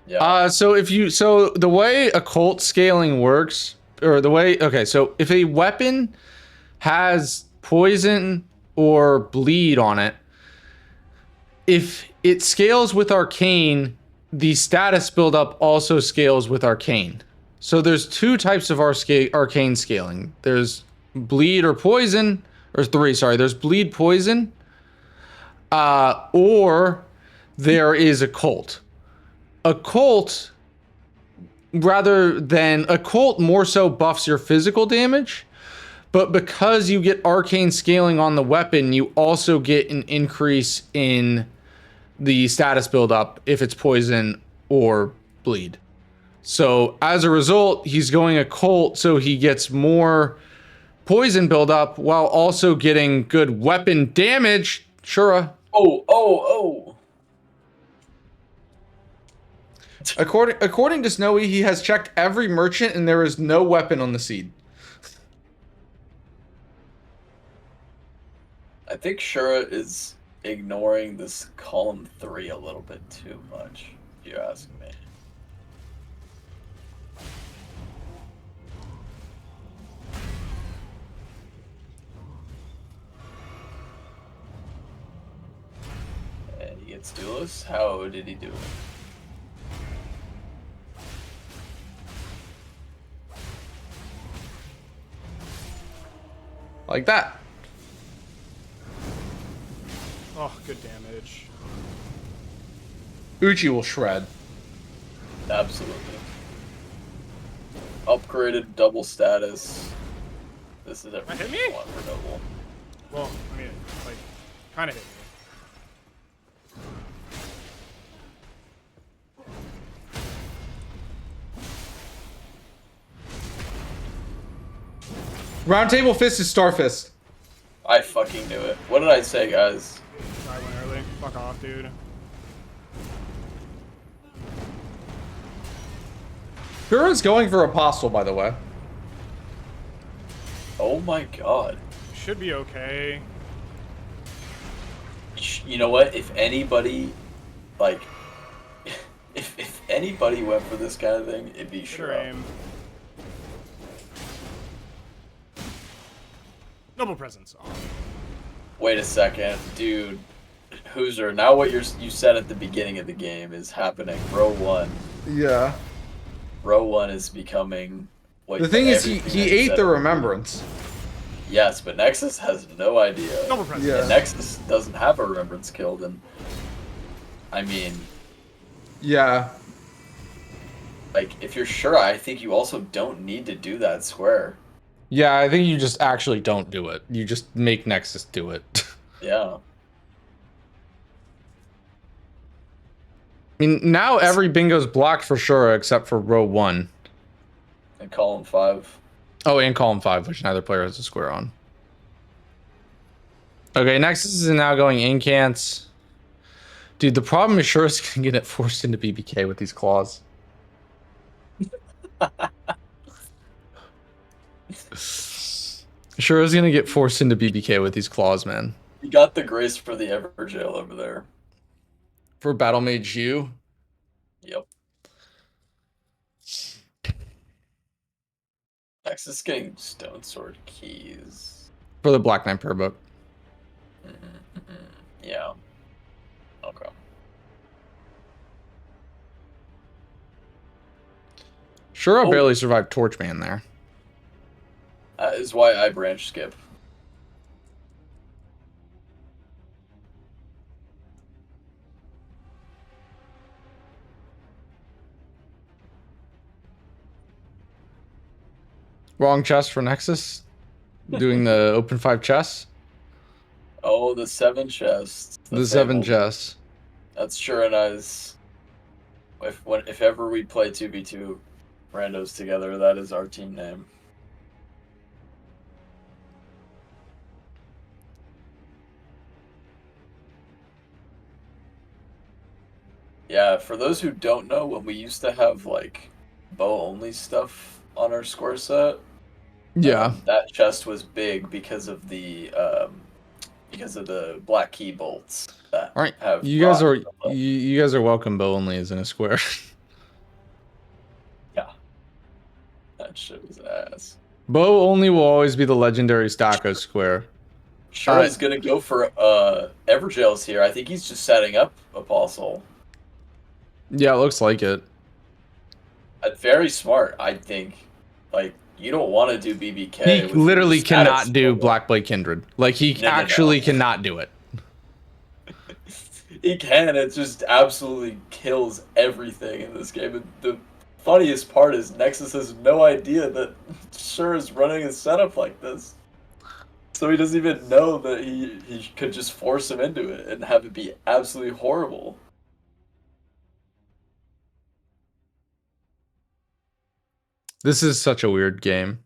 Yeah. So the way occult scaling works, or the way, okay, so if a weapon has poison or bleed on it, if it scales with arcane, the status buildup also scales with arcane. So there's two types of arcane scaling. There's bleed or poison or 3, sorry. There's bleed poison, or there is occult. Occult, rather than occult, more so buffs your physical damage, but because you get arcane scaling on the weapon, you also get an increase in the status buildup if it's poison or bleed. So as a result, he's going occult, so he gets more poison buildup while also getting good weapon damage. Shura. Oh. According to Snowy, he has checked every merchant and there is no weapon on the seed. I think Shura is ignoring this column 3 a little bit too much, if you ask me. And he gets duelist. How did he do it? Like that. Oh, good damage. Uchi will shred. Absolutely. Upgraded double status. This is everything hit me? you want for noble. Well, I mean, like, kind of hit me. Round table fist is star fist. I fucking knew it. What did I say, guys? I went early. Fuck off, dude. Shura's going for apostle, by the way. Oh my god. Should be okay. You know what? If anybody, like, if anybody went for this kind of thing, it'd be Sure Shura. aim. Noble presence. Oh. Wait a second, dude. Hooser, now what you said at the beginning of the game is happening. Row 1. Yeah. Row 1 is becoming what The thing is, everything he that you ate said. the remembrance. Yes, but Nexus has no idea. Noble presence. Yeah. And Nexus doesn't have a remembrance killed, and I mean, Yeah. like, if you're sure, I think you also don't need to do that square. Yeah, I think you just actually don't do it. You just make Nexus do it. Yeah. I mean, now every bingo's blocked for sure except for row 1. And column 5. Oh, and column 5, which neither player has a square on. Okay, Nexus is now going incants. Dude, the problem is Shura's gonna get it forced into BBK with these claws. Shura's gonna get forced into BBK with these claws, man. You got the grace for the Everjail over there. For Battle Mage U. Yep. Nexus getting Stone Sword keys. For the Black Knight per book. Yeah. Okay. Shura Oh. barely survived Torchman there. That is why I branch skip. Wrong chest for Nexus. Doing the open 5 chess. Oh, the 7 chests. The 7 chess. That's sure nice. If ever we play 2v2 randos together, that is our team name. Yeah, for those who don't know, when we used to have like bow only stuff on our score set, Yeah. that chest was big because of the black key bolts that All right. have. You guys are rods on them. you guys are welcome. Bow only is in a square. Yeah, that shit was ass. Bow only will always be the legendary Stacko square. Sure is gonna go for Everjail's here. I think he's just setting up Apostle. Yeah, it looks like it. Very smart, I think. Like, You don't want to do BBK. He with your literally cannot status do level. Blackblade Kindred. Like, he No. actually cannot do it. He can. It just absolutely kills everything in this game. And the funniest part is Nexus has no idea that Shura is running a setup like this. So he doesn't even know that he could just force him into it and have it be absolutely horrible. This is such a weird game.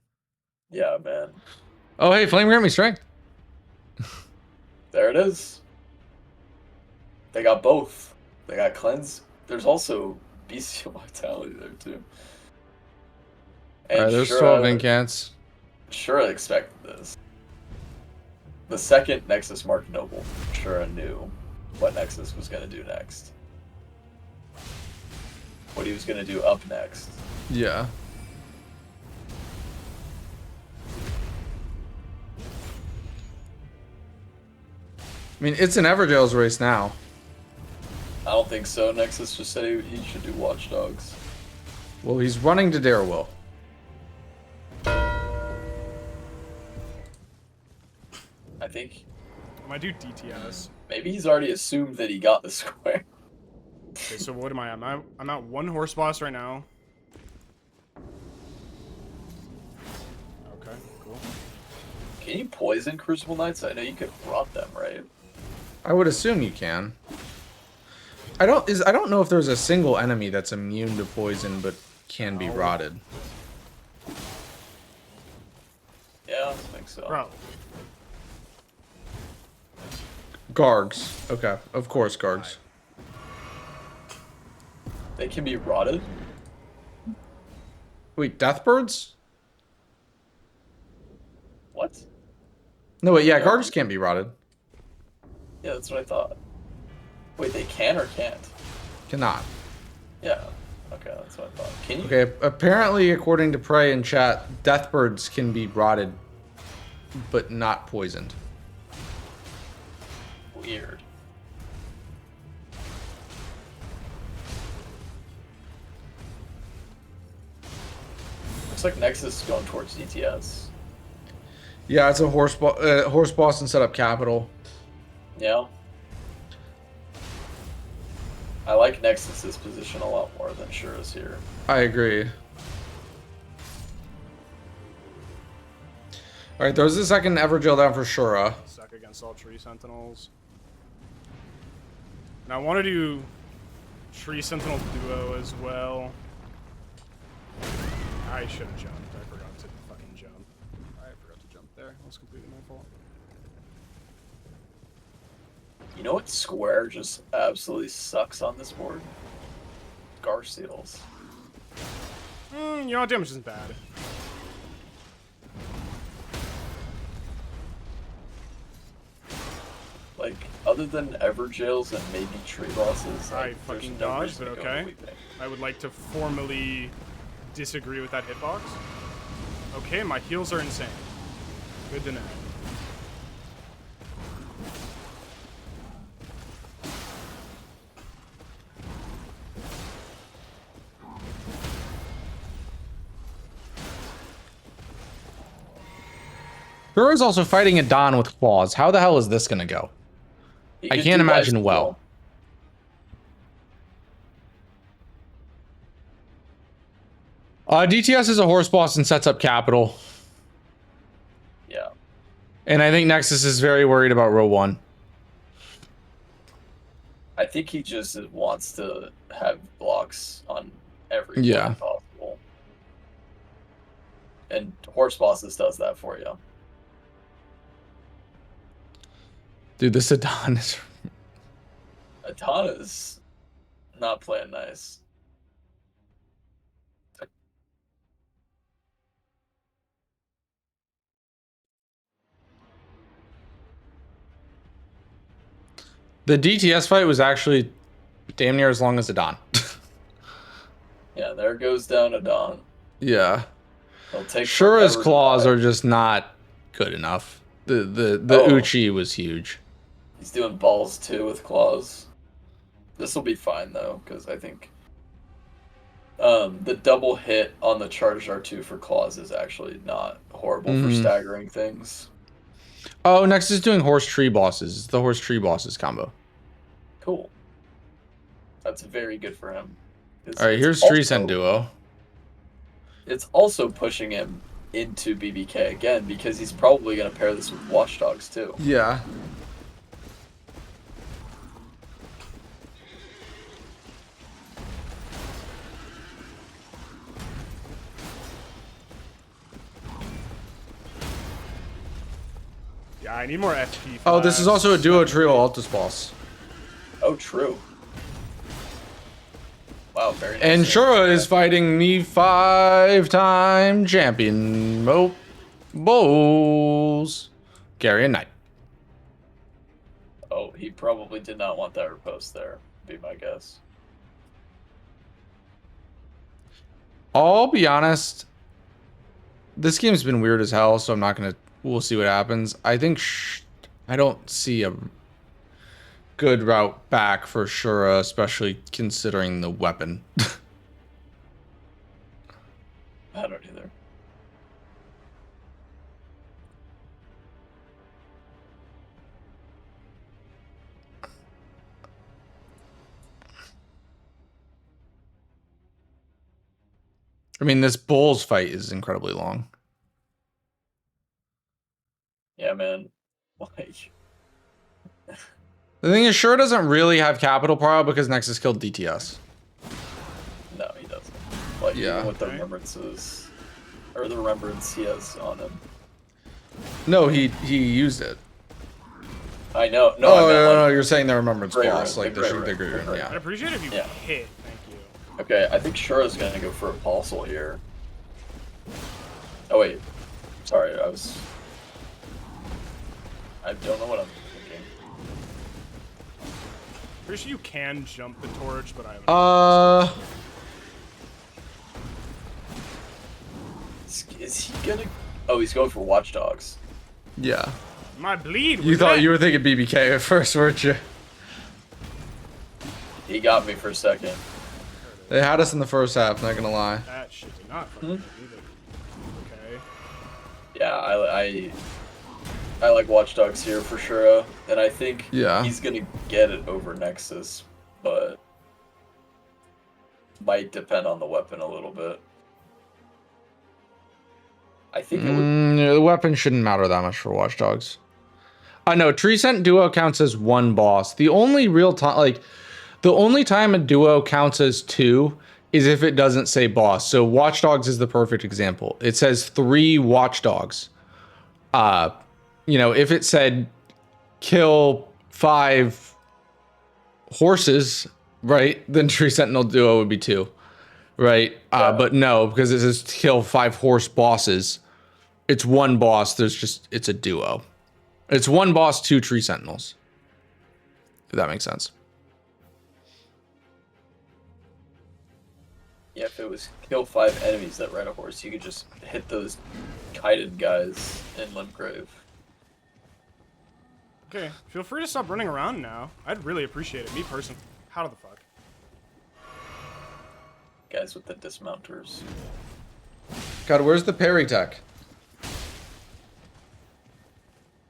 Yeah, man. Oh, hey, Flame grant me strength. There it is. They got both. They got cleanse. There's also bestial vitality there too. And Alright, there's Shura, 12 incants. Shura expected this. The second Nexus marked Noble, Shura knew what Nexus was going to do next. What he was going to do up next. Yeah. I mean, it's an Everjail's race now. I don't think so. Nexus just said he should do Watchdogs. Well, he's running to Darewell. I think I might do DTS. maybe he's already assumed that he got the square. Okay, so what am I at? I'm at 1 horse boss right now. Okay, cool. Can you poison Crucible Knights? I know you could rot them, right? I would assume you can. I don't know if there's a single enemy that's immune to poison but can be rotted. Yeah, I think so. Bro, Gargs. Okay, of course, Gargs. They can be rotted? Wait, Deathbirds? What? No, wait, yeah, Gargs can't be rotted. Yeah, that's what I thought. Wait, they can or can't? Cannot. Yeah. Okay, that's what I thought. Can you? Okay, apparently, according to Prey in chat, Deathbirds can be rotted, but not poisoned. Weird. Looks like Nexus is going towards DTS. Yeah, it's a horse boss and setup capital. Yeah. I like Nexus's position a lot more than Shura's here. I agree. All right, there's the second Everjail down for Shura. suck against all tree sentinels. And I want to do tree sentinel duo as well. I should have jumped. I forgot to fucking jump. I forgot to jump there. That was completely my fault. You know what square just absolutely sucks on this board? Garseals. You know, damage isn't bad. Like, other than Everjails and maybe tree bosses, I like, fucking there's no dodged, reason but to go okay. Weeping. I would like to formally disagree with that hitbox. Okay, my heals are insane. Good to know. Shura is also fighting a Don with claws. How the hell is this gonna go? You I could can't do imagine Lifesteal. well. DTS is a horse boss and sets up capital. Yeah. And I think Nexus is very worried about row 1. I think he just wants to have blocks on every Yeah. point possible. And Horse Bosses does that for you. Dude, this Adon is... Atana's not playing nice. The DTS fight was actually damn near as long as Adon. Yeah, there goes down Adon. Yeah. He'll take Shura's forever to claws die. are just not good enough. The Oh. Uchi was huge. He's doing balls too with claws. This will be fine though, because I think The double hit on the charged R2 for claws is actually not horrible for staggering things. Oh, Nexus is doing horse tree bosses. It's the horse tree bosses combo. Cool. That's very good for him. All right, here's Tree Scent Duo. It's also pushing him into BBK again because he's probably going to pair this with Watchdogs too. Yeah. Yeah, I need more FP. For Oh, this is that. also a duo trio Altus boss. Oh, true. Wow, very nice. And Shura is fighting the 5-time champion Bowls, Gary Knight. Oh, he probably did not want that riposte there, be my guess. I'll be honest, this game's been weird as hell, so I'm not gonna. We'll see what happens. I think I don't see a good route back for Shura, especially considering the weapon. I don't either. I mean, this Bulls fight is incredibly long. Yeah, man. Like, The thing is, Shura doesn't really have capital power because Nexus killed DTS. no, he doesn't. Like, Yeah. even with the remembrances, or the remembrance he has on him. No, he used it. I know. No, Oh, I meant, no, like, you're saying the remembrance Great boss, rune, like the the great Great rune, Rune, the I'd yeah. appreciate if you Yeah. hit. Thank you. Okay, I think Shura's gonna go for Apostle here. Oh wait, sorry, I don't know what I'm thinking. Pretty sure you can jump the torch, but I haven't. Is he gonna? Oh, he's going for Watchdogs. Yeah. My bleed. You thought you were thinking BBK at first, weren't you? He got me for a second. They had us in the first half, not gonna lie. That shit did not fucking hit either. Okay. Yeah, I like Watchdogs here for sure, and I think Yeah. he's gonna get it over Nexus, but might depend on the weapon a little bit. I think it would. Yeah, the weapon shouldn't matter that much for Watchdogs. I know Tree Scent Duo counts as one boss. The only real time, the only time a duo counts as two is if it doesn't say boss. So Watchdogs is the perfect example. It says 3 Watchdogs. If it said kill 5 horses, right, then Tree Sentinel Duo would be 2, right? But no, because it says kill 5 horse bosses. It's one boss. It's a duo. It's one boss, 2 Tree Sentinels. If that makes sense. Yeah, if it was kill 5 enemies that ride a horse, you could just hit those kited guys in Limgrave. Okay, feel free to stop running around now. I'd really appreciate it. Me personally. How the fuck? Guys with the dismounters. God, where's the parry tech?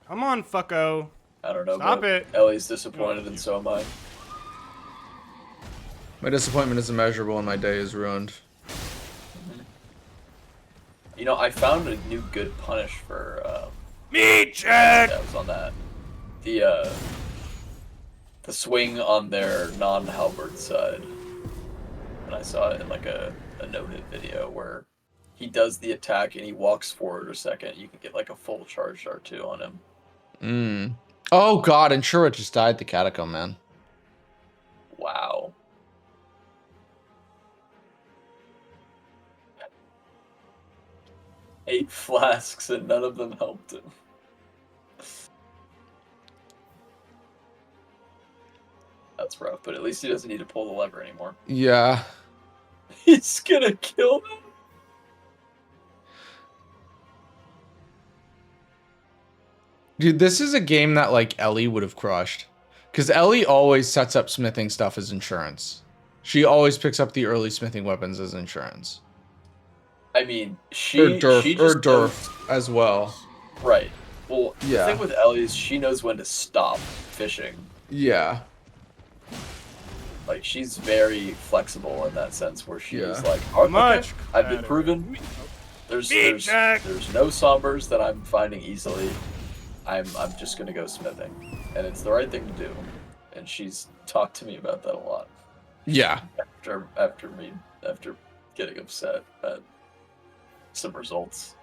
Come on, fucko. I don't know. Stop but it. Ellie's disappointed, and so am I. My disappointment is immeasurable and my day is ruined. You know, I found a new good punish for. Meat check. That was on that. The swing on their non-halberd side. And I saw it in like a no-hit video where he does the attack and he walks forward a second. You can get like a full charge R2 on him. Oh god, and Shura just died the catacomb, man. Wow. Eight flasks and none of them helped him. That's rough, but at least he doesn't need to pull the lever anymore. Yeah. He's gonna kill them. Dude, this is a game that like Ellie would have crushed. Because Ellie always sets up smithing stuff as insurance. She always picks up the early smithing weapons as insurance. I mean, Or she just Durf as well. Right. Well, Yeah. the thing with Ellie is she knows when to stop fishing. Yeah. Like, she's very flexible in that sense, where she's Yeah. like, okay, Much I've been better. proven. There's Jack. no sombers that I'm finding easily. I'm just gonna go smithing, and it's the right thing to do. And she's talked to me about that a lot. Yeah. After getting upset at some results.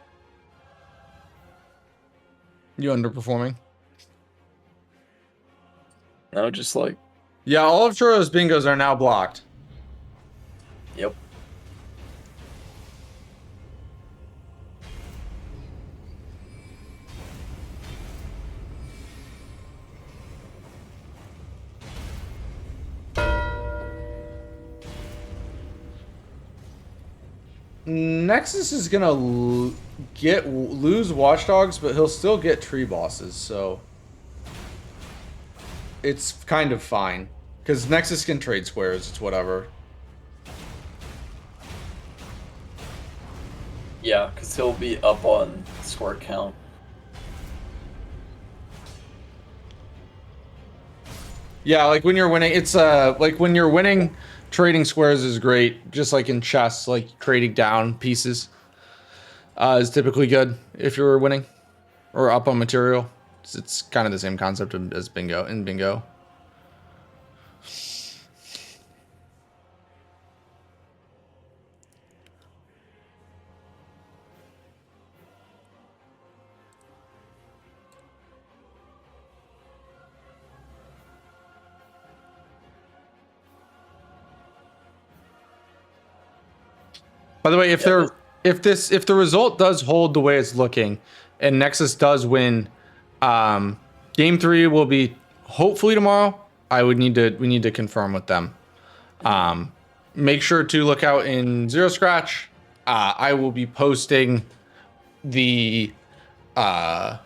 You underperforming? No, just like, Yeah, all of Shura's bingos are now blocked. yep. Nexus is gonna lose Watchdogs, but he'll still get tree bosses, so it's kind of fine. Because Nexus can trade squares, it's whatever. Yeah, because he'll be up on square count. Yeah, like when you're winning, it's like when you're winning, trading squares is great. Just like in chess, like trading down pieces is typically good if you're winning or up on material. It's kind of the same concept as bingo in bingo. By the way, if the result does hold the way it's looking, and Nexus does win, game 3 will be hopefully tomorrow. We need to confirm with them. Make sure to look out in Zero Scratch. I will be posting the the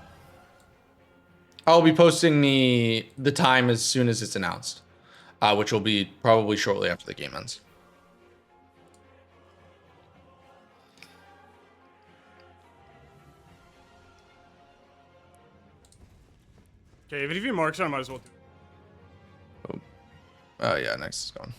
time as soon as it's announced, which will be probably shortly after the game ends. Okay, even if he marks it, I might as well do. Oh yeah, Nexus is gone.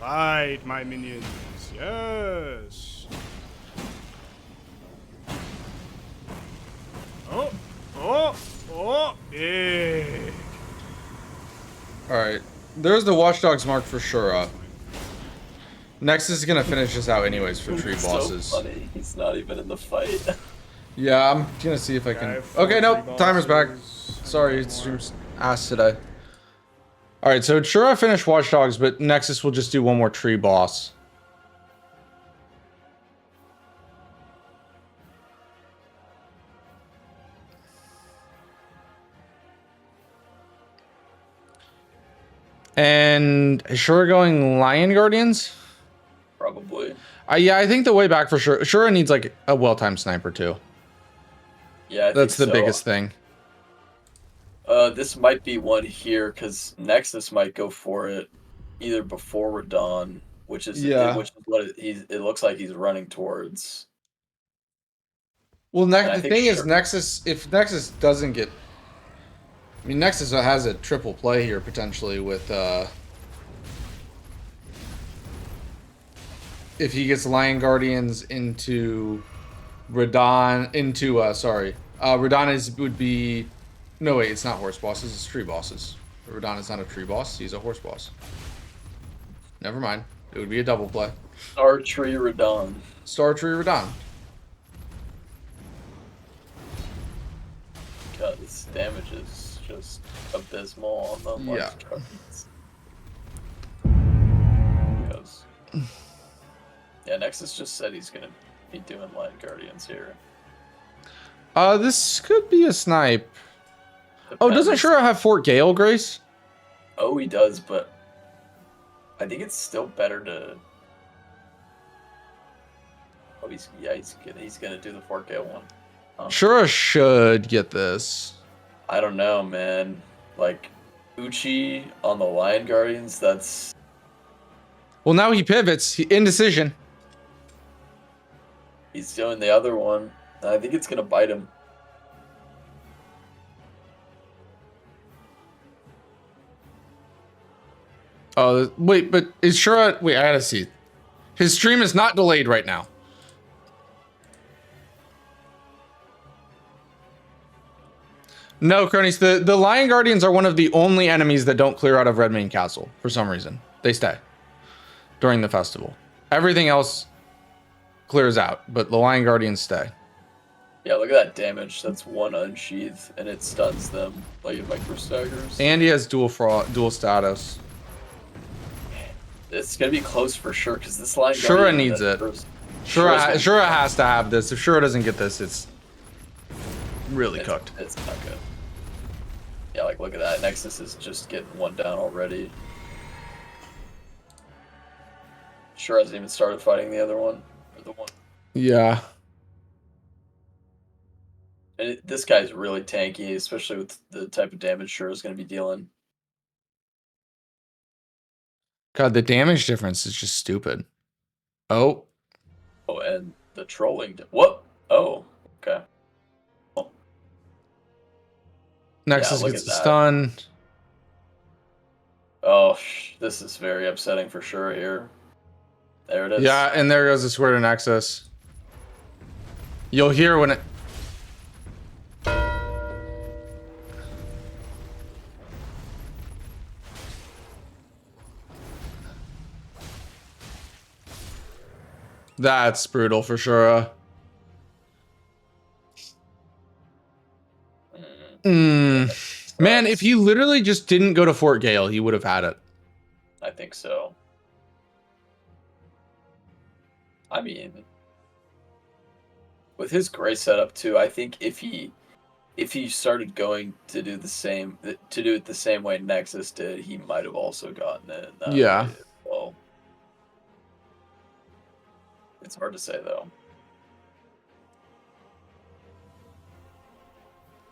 Fight, my minions. Yes. Oh, big. All right, there's the Watchdogs mark for Shura. Nexus is gonna finish this out anyways for tree bosses. So funny. He's not even in the fight. Yeah, I'm gonna see if I can. Okay, nope, timer's back. Sorry, stream's ass today. All right, so Shura finished Watchdogs, but Nexus will just do one more tree boss. And is Shura going Lion Guardians? Probably. Yeah, I think the way back for Shura. Shura needs like a well-timed sniper too. Yeah, That's the so. biggest thing. This might be one here because Nexus might go for it either before Radon, which is what it looks like he's running towards. Well, the thing is, Nexus, if Nexus doesn't get, I mean, Nexus has a triple play here potentially with if he gets Lion Guardians into Radon Radon would be. No, wait, it's not horse bosses, it's tree bosses. Radon is not a tree boss, he's a horse boss. Never mind. It would be a double play. Star Tree Radon. Star Tree Radon. God, this damage is just abysmal on the Yeah. Yes. Yeah, Nexus just said he's gonna be doing Lion Guardians here. This could be a snipe. Oh, doesn't Depends. Shura have Fort Gale, Grace? Oh, he does, but I think it's still better to. Oh, he's gonna do the 4K one. Huh. Shura should get this. I don't know, man. Like Uchi on the Lion Guardians, that's Well, now he pivots. Indecision. he's doing the other one. I think it's gonna bite him. Oh, wait, but is Shura... Wait, I gotta see. His stream is not delayed right now. No, Cronies, the Lion Guardians are one of the only enemies that don't clear out of Redmane Castle for some reason. They stay during the festival. Everything else clears out, but the Lion Guardians stay. Yeah, look at that damage. That's one unsheath, and it stuns them like it micro staggers. And he has dual status. It's gonna be close for sure because this Lion Shura Guardian needs that it. first- Shura has to have this. If Shura doesn't get this, it's really cooked. It's not good. Yeah, like look at that. Nexus is just getting one down already. Sure hasn't even started fighting the other one. Or the one. Yeah. And this guy's really tanky, especially with the type of damage Sure is going to be dealing. God, the damage difference is just stupid. Oh. Oh, and the trolling. What? Oh, okay. Oh. Nexus look gets at that. stunned. Oh, this is very upsetting for sure here. There it is. Yeah, and there goes the square to Nexus. You'll hear when it... That's brutal for sure. Man, if he literally just didn't go to Fort Gale, he would have had it. I think so. I mean, with his gray setup too, I think if he started going to do it the same way Nexus did, he might have also gotten it. Yeah. Well, it's hard to say though.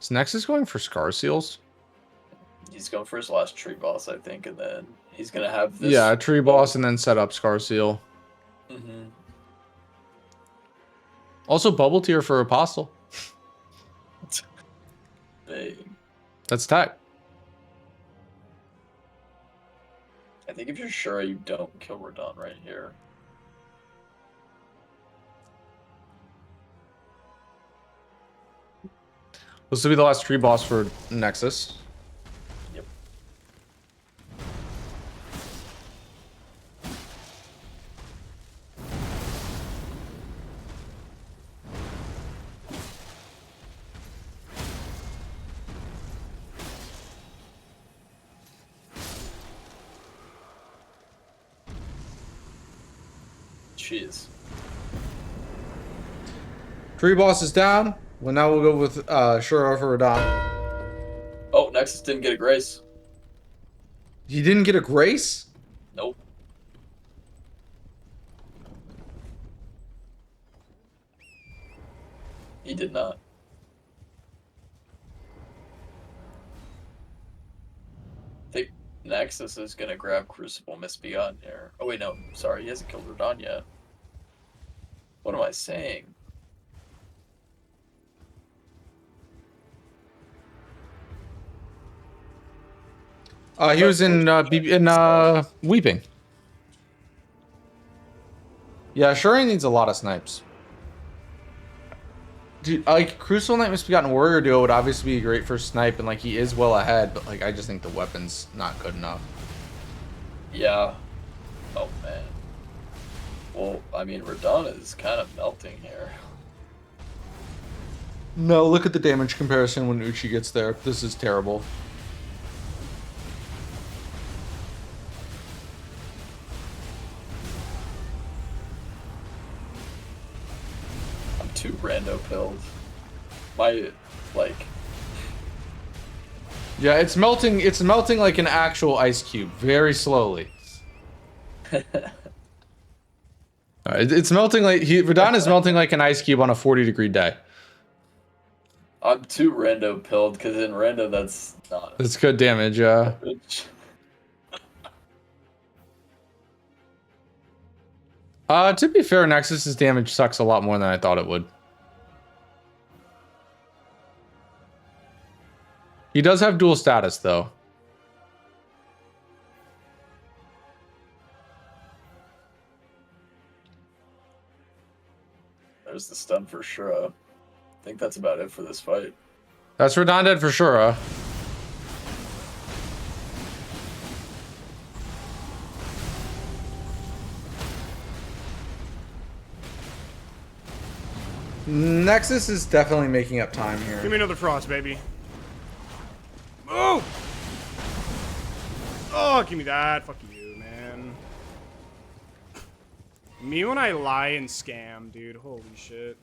Is Nexus going for Scar Seals? He's going for his last tree boss, I think, and then he's gonna have this. Yeah, tree boss and then set up Scar Seal. Mm-hmm. Also, bubble tier for Apostle. Big. That's tech. I think if you're sure you don't kill Radon right here. This will be the last tree boss for Nexus. Yep. Jeez. Tree boss is down. Well, now we'll go with Shura for Radon. Oh, Nexus didn't get a grace. He didn't get a grace? Nope. He did not. I think Nexus is gonna grab Crucible Misbegotten here. Oh wait, no, sorry, he hasn't killed Radon yet. What am I saying? He was in Weeping. Yeah, Shura needs a lot of snipes. Dude, like Crucible Knight Misbegotten Warrior duo would obviously be great for snipe, and like he is well ahead, but like I just think the weapon's not good enough. Yeah. Oh man. Well, I mean, Radon is kind of melting here. No, look at the damage comparison when Uchi gets there. This is terrible. too rando pilled. My, like... Yeah, it's melting. It's melting like an actual ice cube, very slowly. It's melting like Radon is melting like an ice cube on a 40-degree day. I'm too rando pilled, because in rando that's not... That's good damage, yeah. To be fair, Nexus's damage sucks a lot more than I thought it would. He does have dual status, though. There's the stun for Shura. I think that's about it for this fight. That's Radon dead for sure. Nexus is definitely making up time here. Give me another frost, baby. Oh! Oh, give me that. Fuck you, man. Me when I lie and scam, dude. Holy shit.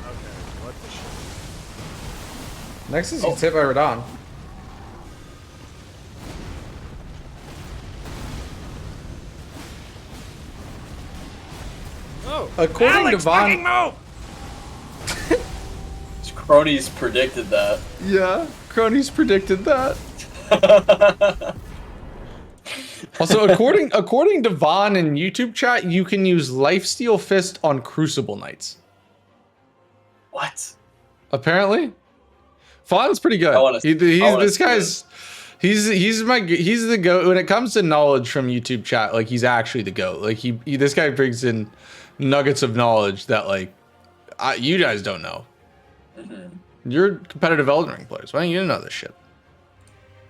Okay, what the shit? Nexus gets hit by Radon. Oh, According Alex, to Vaughn, fucking move! Cronies predicted that. yeah, Cronies predicted that. Also, according to Vaughn in YouTube chat, you can use Lifesteal Fist on Crucible Knights. What? Apparently, Vaughn's pretty good. He's the goat when it comes to knowledge from YouTube chat. Like, he's actually the goat. Like, this guy brings in nuggets of knowledge that like you guys don't know. You're competitive Elden Ring players. Why don't you know this shit?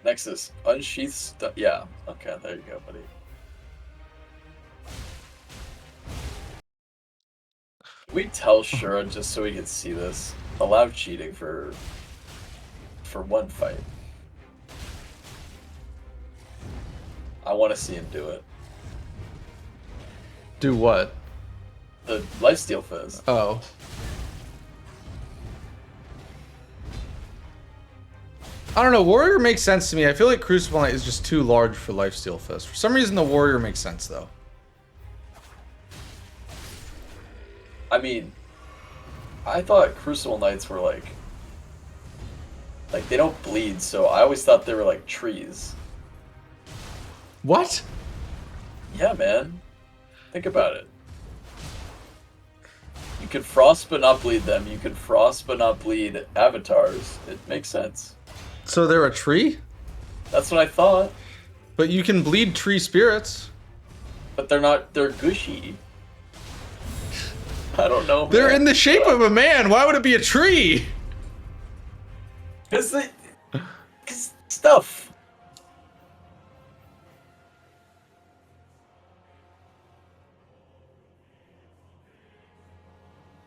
Nexus, unsheath stuff. Yeah. Okay, there you go, buddy. Can we tell Shura just so we can see this? Allow cheating for one fight. I want to see him do it. Do what? The lifesteal fizz. Oh. I don't know. Warrior makes sense to me. I feel like Crucible Knight is just too large for Lifesteal Fist. For some reason, the Warrior makes sense, though. I mean, I thought Crucible Knights were like they don't bleed, so I always thought they were like trees. What? Yeah, man. Think about it. You could frost but not bleed them. You could frost but not bleed avatars. It makes sense. So they're a tree? That's what I thought. But you can bleed tree spirits. But they're not, they're gushy. I don't know. They're in the shape of a man. Why would it be a tree? Cause stuff.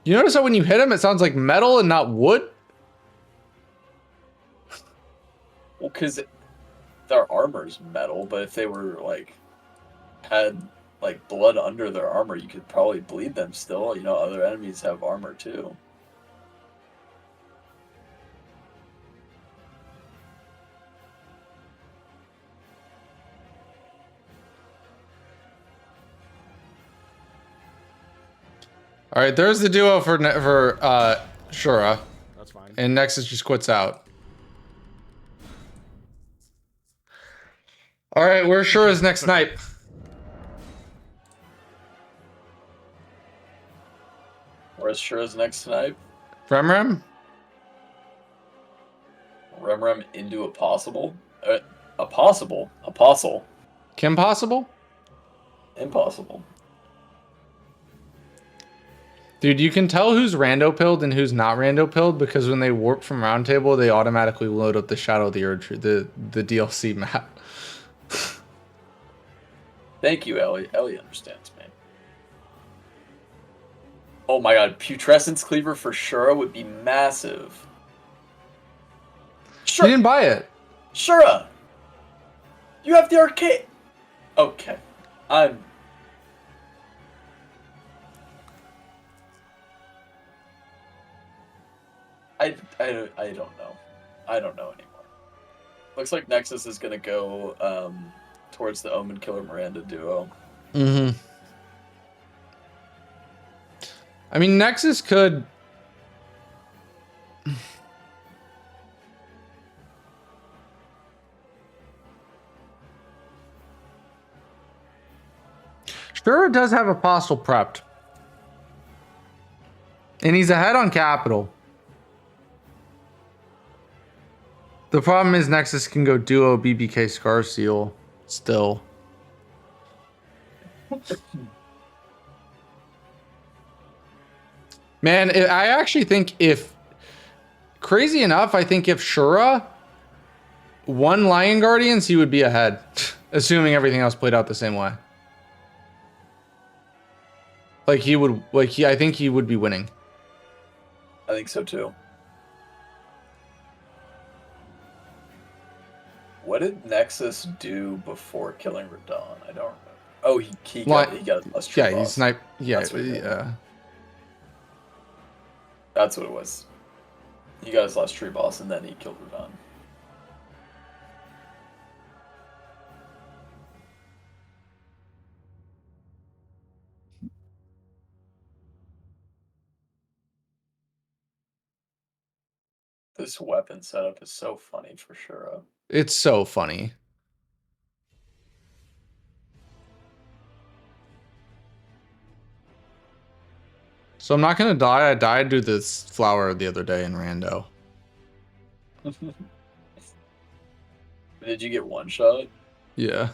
You notice how when you hit him, it sounds like metal and not wood? Well, because their armor's metal, but if they were, like, had, like, blood under their armor, you could probably bleed them still. You know, other enemies have armor, too. All right, there's the duo for Shura. That's fine. And Nexus just quits out. All right, where's Shura's next snipe? Where's Shura's next snipe? Remrem? Remrem into a possible? A possible? Apostle? Kim possible? Impossible. Dude, you can tell who's rando pilled and who's not rando pilled because when they warp from Roundtable, they automatically load up the Shadow of the Earth, the DLC map. Thank you, Ellie. Ellie understands, man. Oh my god, Putrescence Cleaver for Shura would be massive. You didn't buy it. Shura! You have the arcade. Okay. I don't know. I don't know anymore. Looks like Nexus is gonna go towards the Omen Killer Miranda duo. Mm-hmm. I mean, Nexus could. Shura does have Apostle prepped. And he's ahead on Capital. The problem is Nexus can go duo BBK Scar Seal still. Man, I actually think if... Crazy enough, I think if Shura won Lion Guardians, he would be ahead. Assuming everything else played out the same way. Like he would... I think he would be winning. I think so too. What did Nexus do before killing Radon? I don't remember. Oh, he got a plus tree boss. Yeah, he's snipe. Yeah, That's what he did. yeah. That's what it was. He got his last tree boss and then he killed Radon. This weapon setup is so funny for Shura. It's so funny. So I'm not gonna die. I died to this flower the other day in Rando. Did you get one shot? Yeah.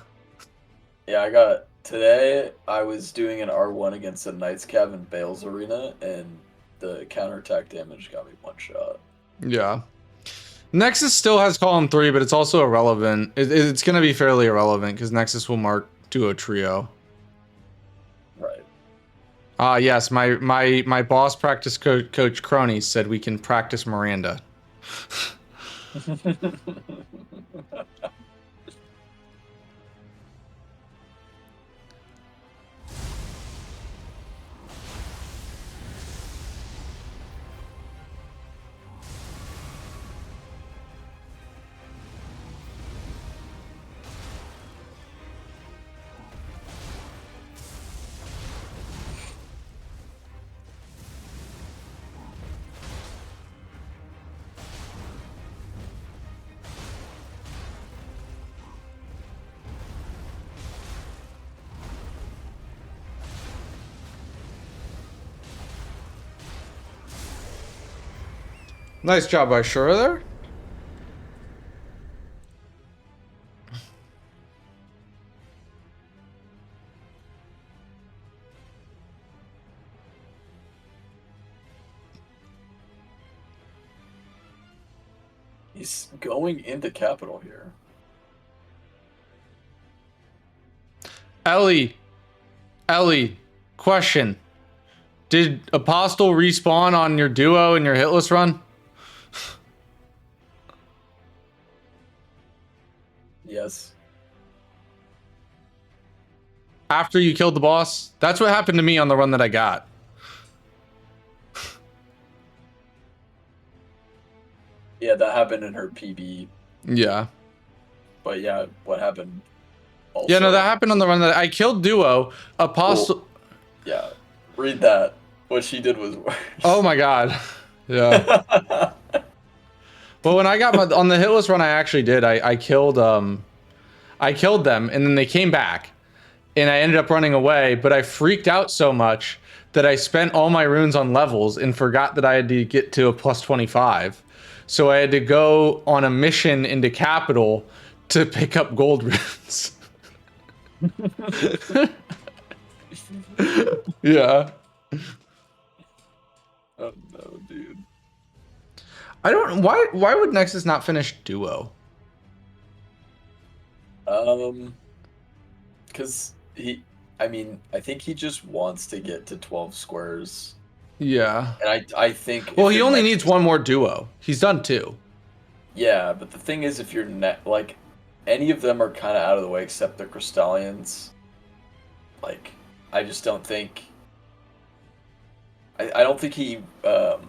Yeah, today I was doing an R1 against a Knights Cav in Bales Arena, and the counterattack damage got me one shot. Yeah. Nexus still has column 3, but it's also irrelevant. It's gonna be fairly irrelevant because Nexus will mark duo trio. Right. Yes, my boss practice coach Crony said we can practice Miranda. Nice job by Shura there. He's going into Capital here. Ellie, question. Did Apostle respawn on your duo in your hitless run? Yes. After you killed the boss? That's what happened to me on the run that I got. Yeah, that happened in her PB. Yeah. But yeah, what happened also? Yeah, no, that happened on the run that I killed duo. Apostle... Cool. Yeah, read that. What she did was worse. Oh my god. Yeah. Well, when I got on the hitless run, I actually did. I killed them, and then they came back, and I ended up running away. But I freaked out so much that I spent all my runes on levels and forgot that I had to get to a plus 25. So I had to go on a mission into Capital to pick up gold runes. Yeah. Oh no, dude. I don't. Why would Nexus not finish duo? Because I think he just wants to get to 12 squares. Yeah. And I think. Well, he only needs one more duo. He's done 2. Yeah, but the thing is, if you're like, any of them are kind of out of the way except the Crystallians. Like, I just don't think. I don't think he. I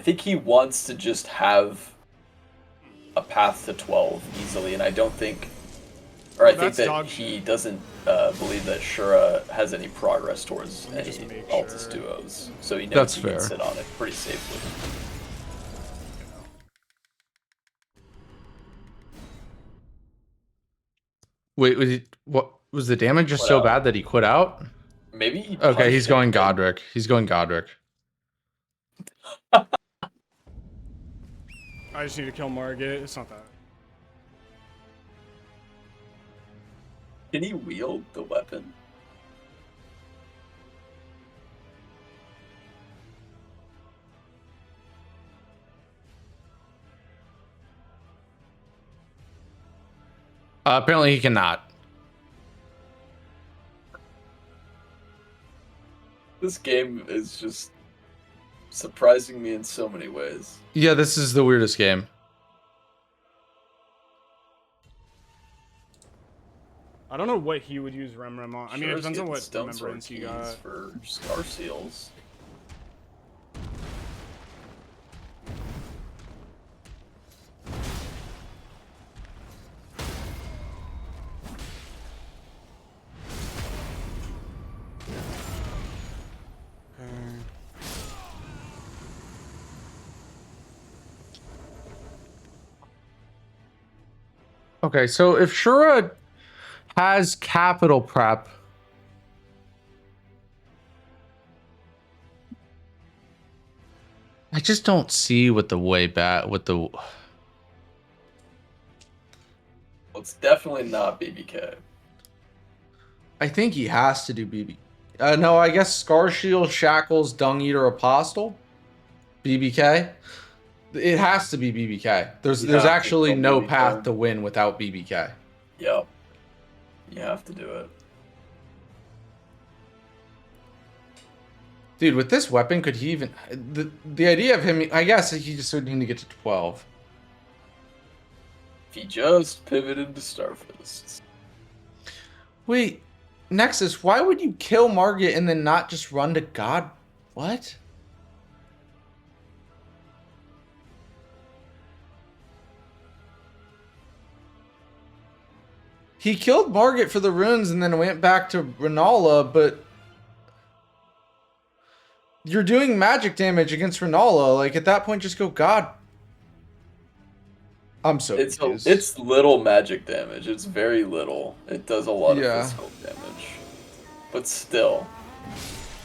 think he wants to just have a path to 12 easily, and I don't think. Or I think that he doesn't believe that Shura has any progress towards any Altus duos, so he knows he can sit on it pretty safely. Wait, what was the damage just so bad that he quit out? Maybe he okay, he's going Godric. He's going Godric. I just need to kill Margit. It's not that. Can he wield the weapon? Apparently he cannot. This game is just surprising me in so many ways. Yeah, this is the weirdest game. I don't know what he would use Remrem on. I mean, it depends on what Stone remembrance you got. For Scar Seals. Okay, so if Shura has capital prep, I just don't see what the way back with the. Well, it's definitely not BBK. I think he has to do BB. No, I guess Scar Shield, Shackles, Dung Eater, Apostle, BBK. It has to be BBK. There's actually no path to win without BBK. Yep. You have to do it. Dude, with this weapon, could he even... The idea of him... I guess he just would need to get to 12. If he just pivoted to Starfists. Wait, Nexus, why would you kill Margit and then not just run to God? What? He killed Margit for the runes and then went back to Renala, but you're doing magic damage against Renala. Like, at that point, just go God. I'm so confused. It's little magic damage. It's very little. It does a lot of physical damage. But still.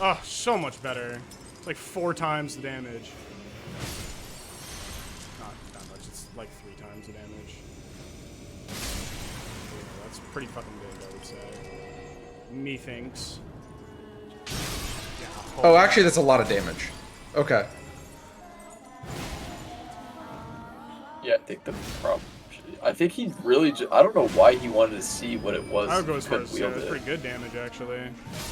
Oh, so much better. It's like 4 times the damage. Not that much. It's like 3 times the damage. That's pretty fucking big, I would say. Methinks. Oh, actually, that's a lot of damage. Okay. Yeah, I think the problem. I think he really. I don't know why he wanted to see what it was. I would go as far as it's pretty good damage, actually.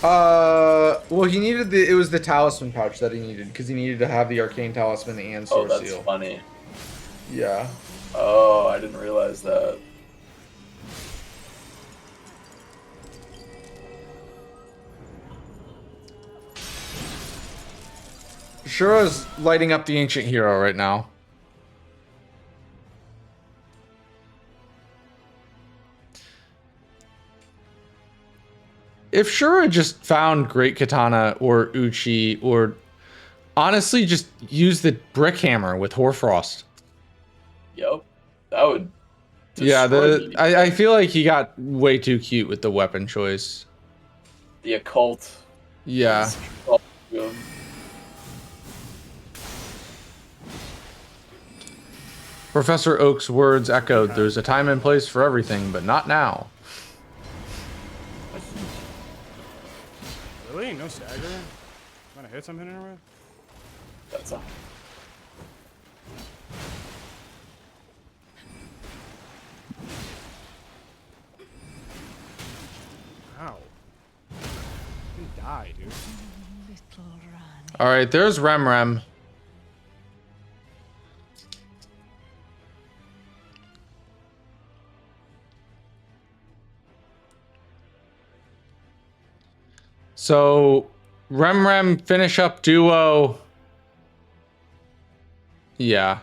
Well, he needed the. It was the talisman pouch that he needed because he needed to have the arcane talisman and sword seal. Oh, that's funny. Yeah. Oh, I didn't realize that. Shura's lighting up the ancient hero right now. If Shura just found Great Katana or Uchi or honestly just use the brick hammer with Hoarfrost. Yep. That would. Yeah, I feel like he got way too cute with the weapon choice. The occult. Yeah. Professor Oak's words echoed, "There's a time and place for everything, but not now." Really? No stagger? What kind of hits I'm hitting her with? That's a... Ow. You can die, dude. All right, there's Remrem. So, Rem finish up duo. Yeah.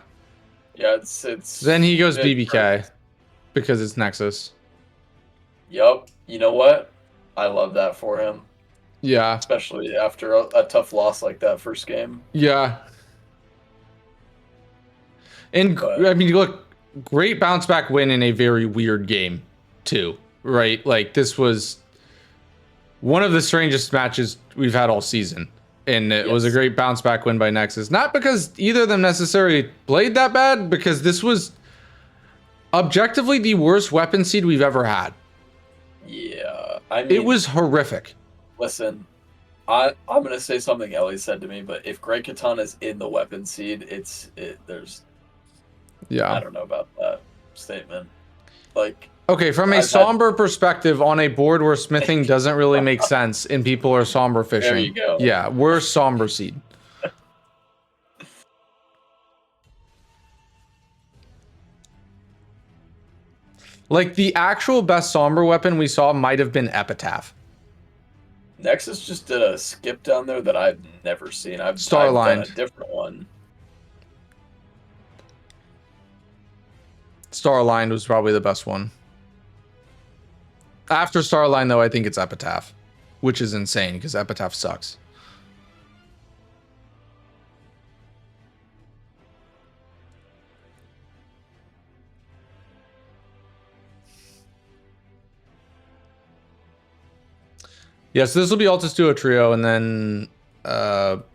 Yeah, it's. Then he goes it- BBK because it's Nexus. Yup. You know what? I love that for him, Yeah. especially after a tough loss like that first game. Yeah. And But- I mean, look, great bounce back win in a very weird game, too. Right? Like, this was one of the strangest matches we've had all season. And it was a Yes. great bounce back win by Nexus. Not because either of them necessarily played that bad, because this was objectively the worst weapon seed we've ever had. Yeah, I mean, It was horrific. Listen, I'm gonna say something Ellie said to me, but if Great Katana's in the weapon seed, there's I Yeah. don't know about that statement. Like, Okay, from a I've had- somber perspective, on a board where smithing doesn't really make sense and people are somber fishing. There you go. Yeah, we're somber seed. Like, the actual best somber weapon we saw might have been Epitaph. Nexus just did a skip down there that I've never seen. I've done Starlined. a different one. Starline was probably the best one. After Starline, though, I think it's Epitaph, which is insane because Epitaph sucks. Yeah, so this will be Altus Duo Trio, and then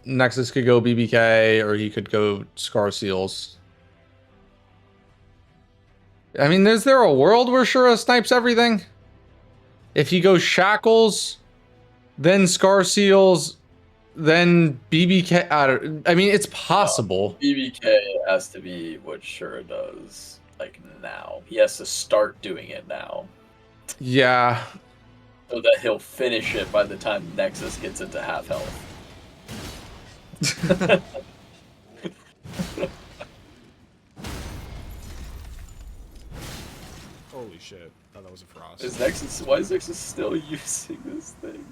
Nexus could go BBK, or he could go Scar Seals. I mean, is there a world where Shura snipes everything? If he goes Shackles, then Scar Seals, then BBK. I mean, it's possible. BBK has to be what Shura does, like, now. He has to start doing it now, Yeah. so that he'll finish it by the time Nexus gets it to half health. Holy shit. Thought that was a frost. Why is Nexus still using this thing?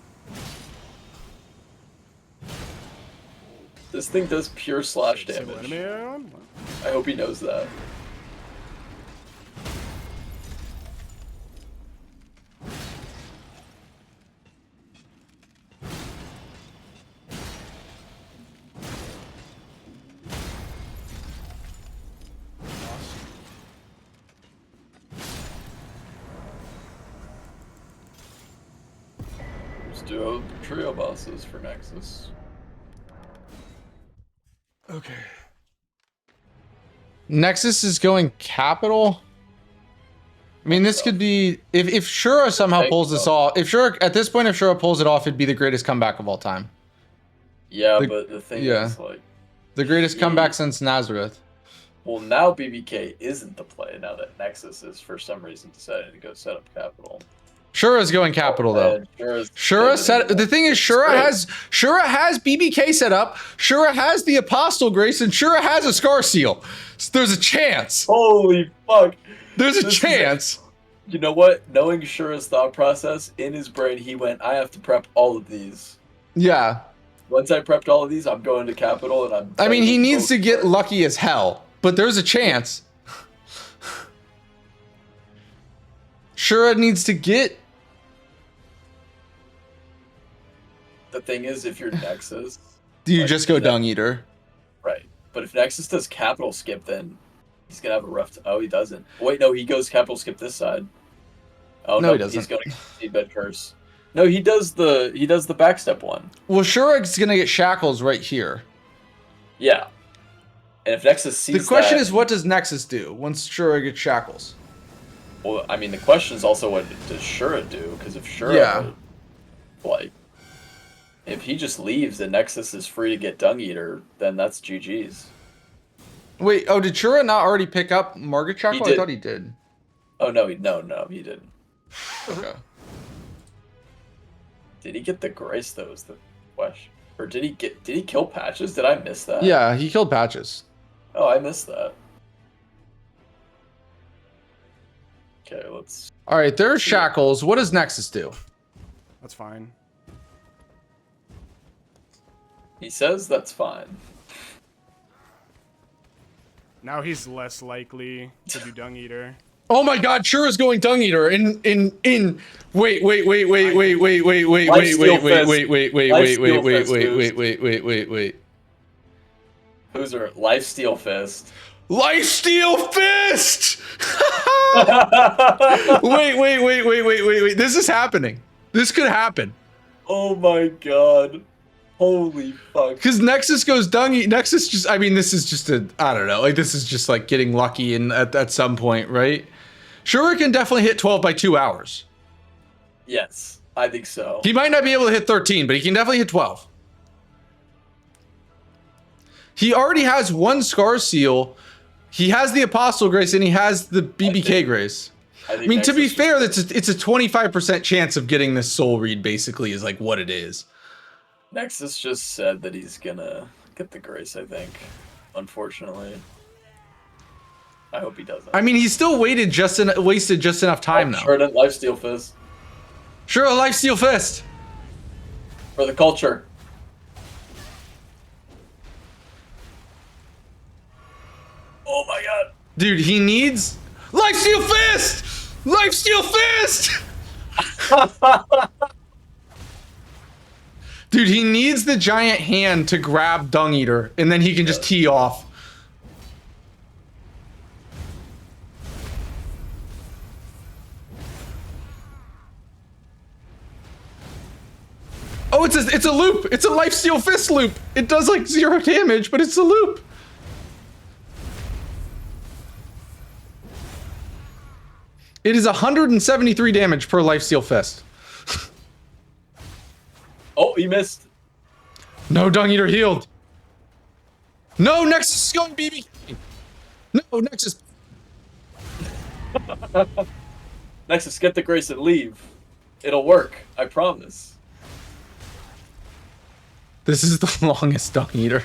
This thing does pure slash Single damage. enemy around? What? I hope he knows that. Let's do trio bosses for Nexus. Okay. Nexus is going capital. I mean, this could be if Shura somehow pulls this off. If Shura at this point, if Shura pulls it off, it'd be the greatest comeback of all time. Yeah, but the thing is, like, The greatest comeback since Nazareth. well, now BBK isn't the play now that Nexus is for some reason decided to go set up capital. Shura's going capital though. And Shura set. The thing is, Shura has BBK set up. Shura has the Apostle Grace, and Shura has a Scar Seal. So there's a chance. Holy fuck! There's a This is chance. You know what? Knowing Shura's thought process, in his brain, he went, I have to prep all of these. Yeah. Once I prepped all of these, I'm going to capital, and I'm. I mean, he needs to get lucky. lucky as hell, but there's a chance. Shura needs to get. The thing is, if you're Nexus, Do you like, just go that- Dung Eater? right? But if Nexus does capital skip, then he's gonna have a rough. Oh, he doesn't. Wait, no, he goes capital skip this side. Oh No, no, he doesn't. He's going to seedbed curse. No, he does the backstep one. Well, Shura's gonna get Shackles right here. Yeah. And if Nexus sees The question that- is, what does Nexus do once Shura gets Shackles? Well, I mean, the question is also what does Shura do? Because if Shura, Yeah. like, if he just leaves and Nexus is free to get Dung Eater, then that's GG's. Wait, oh, did Shura not already pick up Margaret Shackle? I did. thought he did. Oh no, he didn't. Okay. Did he get the Grace though? Is the question, or did he kill Patches? Did I miss that? Yeah, he killed Patches. Oh, I missed that. Okay, let's. All right, there's Shackles. What does Nexus do? That's fine. He says that's fine. Now he's less likely to do Dung Eater. Oh my God, Shura's going Dung Eater in wait. Loser, Lifesteal Fist. Lifesteal Fist! wait. This is happening. This could happen. Oh my god. Holy fuck. Because Nexus goes Dung. Nexus just, I mean, this is just I don't know. Like, this is just like getting lucky at some point, right? Shura can definitely hit 12 by 2 hours. Yes, I think so. He might not be able to hit 13, but he can definitely hit 12. He already has 1 Scar Seal. He has the Apostle Grace, and he has the BBK Grace. I mean, to be fair, it's a 25% chance of getting this Soul Read, basically, is like what it is. Nexus just said that he's gonna get the Grace, I think. Unfortunately. I hope he doesn't. I mean, he still wasted just enough time, though. Sure, Lifesteal Fist. Sure, a Lifesteal Fist. For the culture. Oh my god. Dude, he needs Lifesteal Fist! Lifesteal Fist! Dude, he needs the giant hand to grab Dung Eater, and then he can just tee off. Oh, it's a loop. It's a Lifesteal Fist loop. It does like 0 damage, but it's a loop. It is 173 damage per Lifesteal Fist. Oh, he missed. No, Dung Eater healed. No, Nexus is going BB. No, Nexus. Nexus, get the Grace and leave. It'll work. I promise. This is the longest Dung Eater.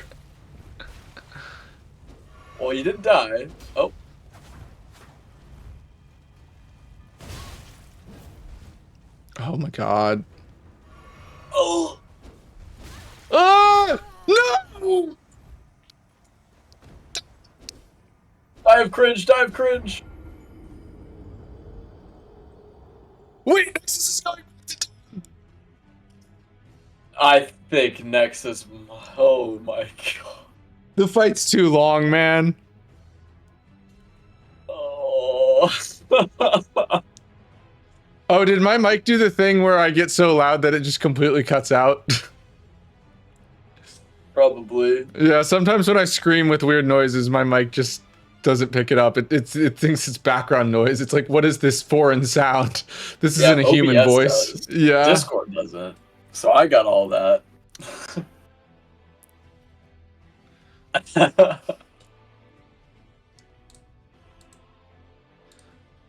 Well, you didn't die. Oh. Oh my god. Oh. Ah! No! I have cringe. Wait, Nexus is going back to down. I think Nexus. Oh my god. The fight's too long, man. Oh. Oh, did my mic do the thing where I get so loud that it just completely cuts out? Probably. Yeah, sometimes when I scream with weird noises, my mic just doesn't pick it up. It thinks it's background noise. It's like, what is this foreign sound? This isn't a human OBS voice. does. Yeah. Discord doesn't. So I got all that.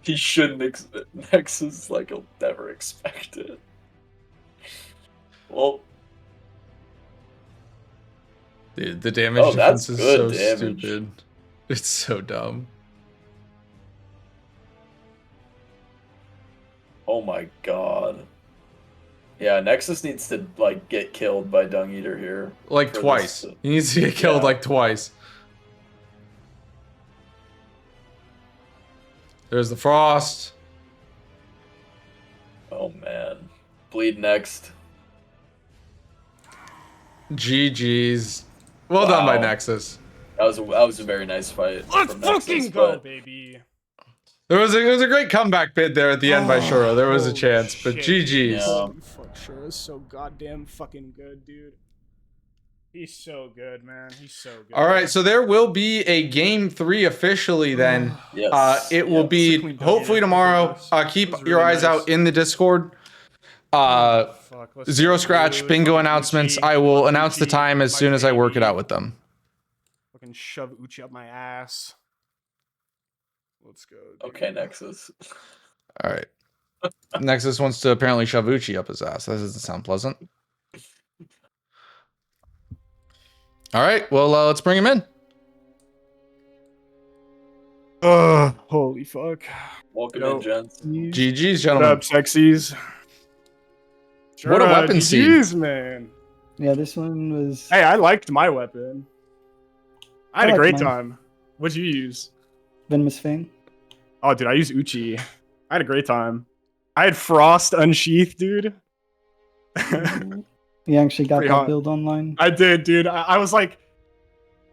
He shouldn't Nexus like he'll never expect it. Well, Dude, the damage that's defense is good so damage. stupid. It's so dumb. oh my god. Yeah, Nexus needs to like get killed by Dung Eater here. Like for twice. this He needs to get killed Yeah. like twice. There's the frost. Oh man. Bleed next. GG's. Well done by Wow. Nexus. That was a very nice fight. Let's from Nexus, fucking go, but baby. There was a great comeback bid there at the end by Shura. There was a Holy chance, but shit. GG's. Yeah. Holy fuck, Shura is so goddamn fucking good, dude. He's so good, man. He's so good. All right, so there will be a game 3 officially then. Yes. It will yes. be Queen hopefully Dominator. tomorrow. That Keep was your really eyes nice. out in the Discord. Fuck, let's Zero go, Scratch dude. bingo Fucking announcements. Uchi. I will Fucking announce the Uchi, time as my soon as I work it baby. out with them. Fucking shove Uchi up my ass. Let's go. Dude. Okay, Nexus. All right. Nexus wants to apparently shove Uchi up his ass. That doesn't sound pleasant. All right, well, let's bring him in. Holy fuck. Welcome Yo. in, gents. GG's, What gentlemen. up, sexies? What a weapon GG's, man. Yeah, this one was Hey, I liked my weapon. I had a liked great mine. time. What'd you use? Venomous Fang. Oh, dude, I used Uchi. I had a great time. I had Frost Unsheathed, dude. You actually got Pretty that hot. build online. I did, dude. I was like,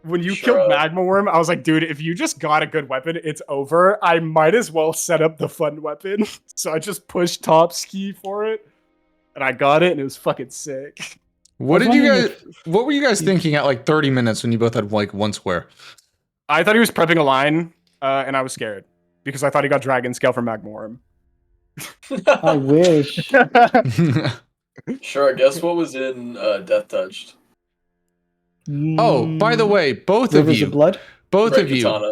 when you killed Shura. Magma Worm, I was like, dude, if you just got a good weapon, it's over. I might as well set up the fun weapon. So I just pushed top ski for it, and I got it, and it was fucking sick. What I was did you wondering guys? What were you guys thinking at like 30 minutes when you both had like one square? I thought he was prepping a line, and I was scared because I thought he got Dragon Scale from Magma Worm. I wish. Sure, guess what was in Death Touched? Oh, by the way, both of Rivers of you, Blood. both Red of you, Katana.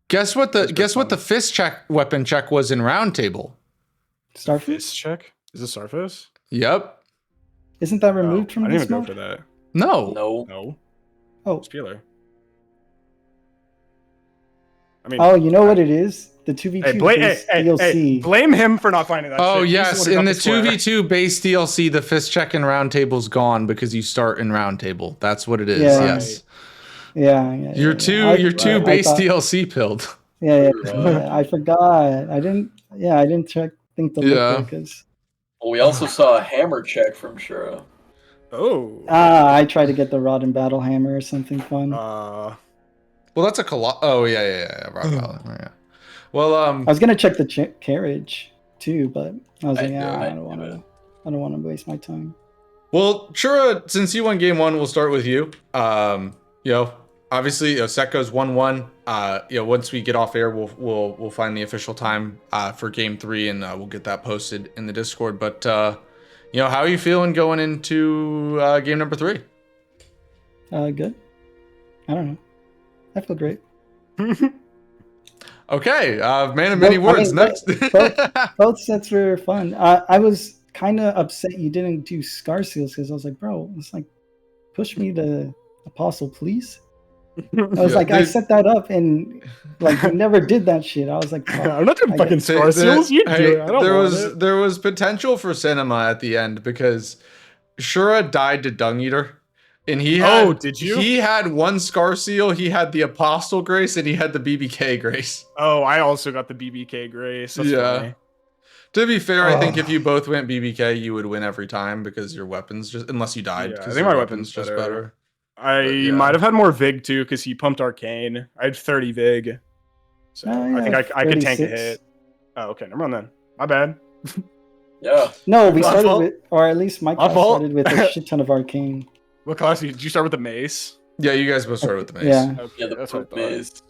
guess what the That's pretty fun. fist check weapon check was in round table? Starfish. Fist check? Is this Starfish? Yep. Isn't that removed Oh, from I didn't this even go mode? for that. No. No. No. Oh, It's Peeler. I mean, oh, you know what it is? The 2v2 hey, base DLC. blame him for not finding that. Oh shit. He's yes, one who in got the square. 2v2 base DLC, the fist check in round table's gone because you start in round table. That's what it is. Yeah. Yes. Yeah. You're yeah. two I base thought- DLC pilled. Yeah, Uh, yeah. I forgot. I didn't think to look Yeah. there because Well, we also saw a hammer check from Shura. Oh. I tried to get the Rod and Battle Hammer or something fun. Well, that's a Oh yeah. Rock Valley. Oh, yeah. Well, I was gonna check the carriage too, but I was like, I I don't want to waste my time. Well, Shura, since you won game one, we'll start with you. Obviously, set goes 1-1. Once we get off air, we'll find the official time for game three, and we'll get that posted in the Discord. But how are you feeling going into game number 3? Good. I don't know. I feel great. Okay, man of many words. Next, Both sets were fun. I was kind of upset you didn't do Scar Seals because I was like, bro, it's like, push me to Apostle, please. I was like, I set that up and like you never did that shit. I was like, I'm not doing I fucking guess- Scar Seals. You do it. I don't want it. there was potential for cinema at the end because Shura died to Dung Eater. And he had, did you? He had one Scar Seal, he had the Apostle Grace, and he had the BBK Grace. Oh, I also got the BBK Grace. That's funny. To be fair, I think if you both went BBK, you would win every time because your weapons unless you died. Yeah, I because think your my weapon's just better. But, I yeah. might have had more Vig too because he pumped Arcane. I had 30 Vig. So I think I could tank a 36. hit. Oh, okay. Never mind then. My bad. Yeah. No, we My started fault. with, or at least my class fault. started with a shit ton of Arcane. What class did you start with the mace? Yeah, you guys both started with the mace. Yeah. Okay, Yeah, the that's what I poop thought. maze.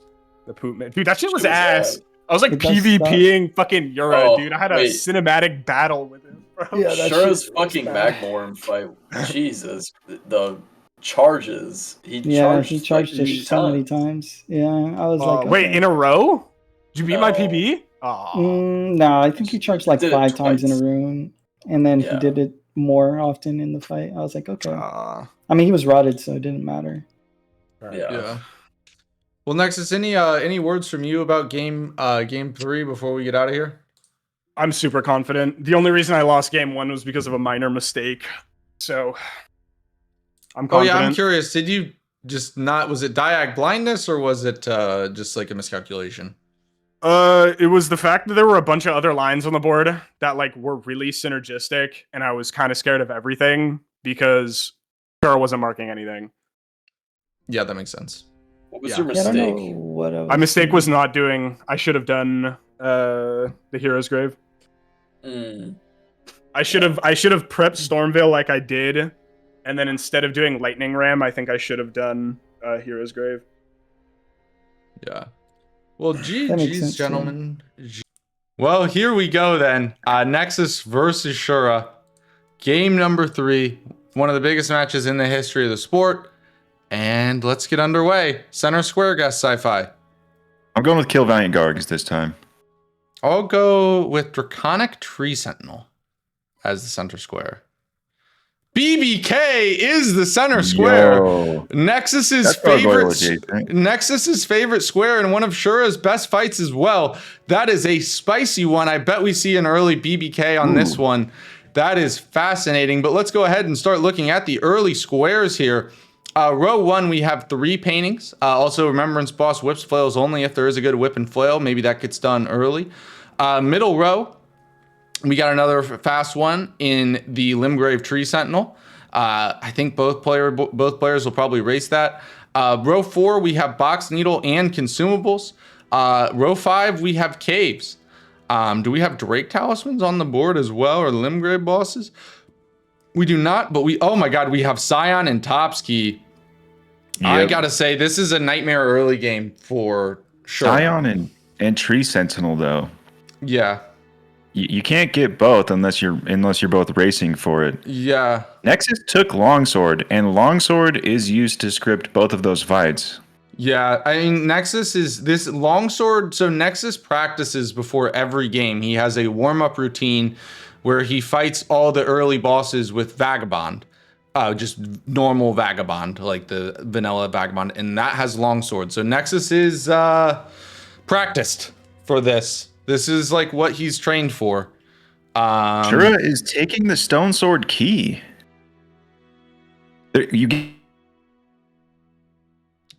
The poop mace. Dude, that shit was Shit was ass. bad. I was like It does PvPing fucking Yura, Oh, dude. I had a wait. cinematic battle with him, bro. Yeah, that Shura's shit was fucking bad. Magmorm fight. Jesus. The charges. He Yeah, charged, he charged like, us so many times. Yeah, I was like, Wait, okay. in a row? Did you beat my No. PB? Oh. No, I think he charged like Did it 5 times in a twice. room, and then Yeah. he did it more often in the fight. I was like, okay. Ah. I mean, he was rotted, so it didn't matter. Yeah. Well, Nexus, any words from you about game 3 before we get out of here? I'm super confident. The only reason I lost game 1 was because of a minor mistake. So I'm Oh yeah, confident. I'm curious. Did you just not? Was it diag blindness or was it just like a miscalculation? It was the fact that there were a bunch of other lines on the board that like were really synergistic, and I was kind of scared of everything because Shura wasn't marking anything. Yeah, that makes sense. What was Yeah. your Yeah, I don't know mistake? what I was My mistake doing. was not doing. I should have done the Hero's Grave. Mm. I should have prepped Stormveil like I did, and then instead of doing Lightning Ram, I think I should have done Hero's Grave. Yeah. Well, makes GG's, sense, yeah. gentlemen. Well, here we go then. Nexus versus Shura. Game number 3. One of the biggest matches in the history of the sport. And let's get underway. Center square, guest sci-fi. I'm going with Kill Valiant Gargs this time. I'll go with Draconic Tree Sentinel as the center square. BBK is the center square. Yo. Nexus's That's gargoyle favorite adjacent. Nexus's favorite square and one of Shura's best fights as well. That is a spicy one. I bet we see an early BBK on this one. That is fascinating. But let's go ahead and start looking at the early squares here. Row 1, we have 3 paintings. Also, Remembrance Boss whips flails only if there is a good whip and flail. Maybe that gets done early. Middle row, we got another fast one in the Limgrave Tree Sentinel. I think both players will probably race that. Row 4, we have Box Needle and Consumables. Row 5, we have Caves. Do we have Drake Talismans on the board as well, or Limgrave bosses? We do not, but oh my god, we have Scion and Topski. Yep. I gotta say, this is a nightmare early game for sure. Scion and Tree Sentinel, though. Yeah. You can't get both unless you're both racing for it. Yeah. Nexus took Longsword, and Longsword is used to script both of those fights. Yeah, I mean, Nexus is this Longsword. So Nexus practices before every game. He has a warm-up routine where he fights all the early bosses with Vagabond. Just normal Vagabond, like the vanilla Vagabond. And that has Longsword. So Nexus is practiced for this. This is like what he's trained for. Shura is taking the Stone Sword key.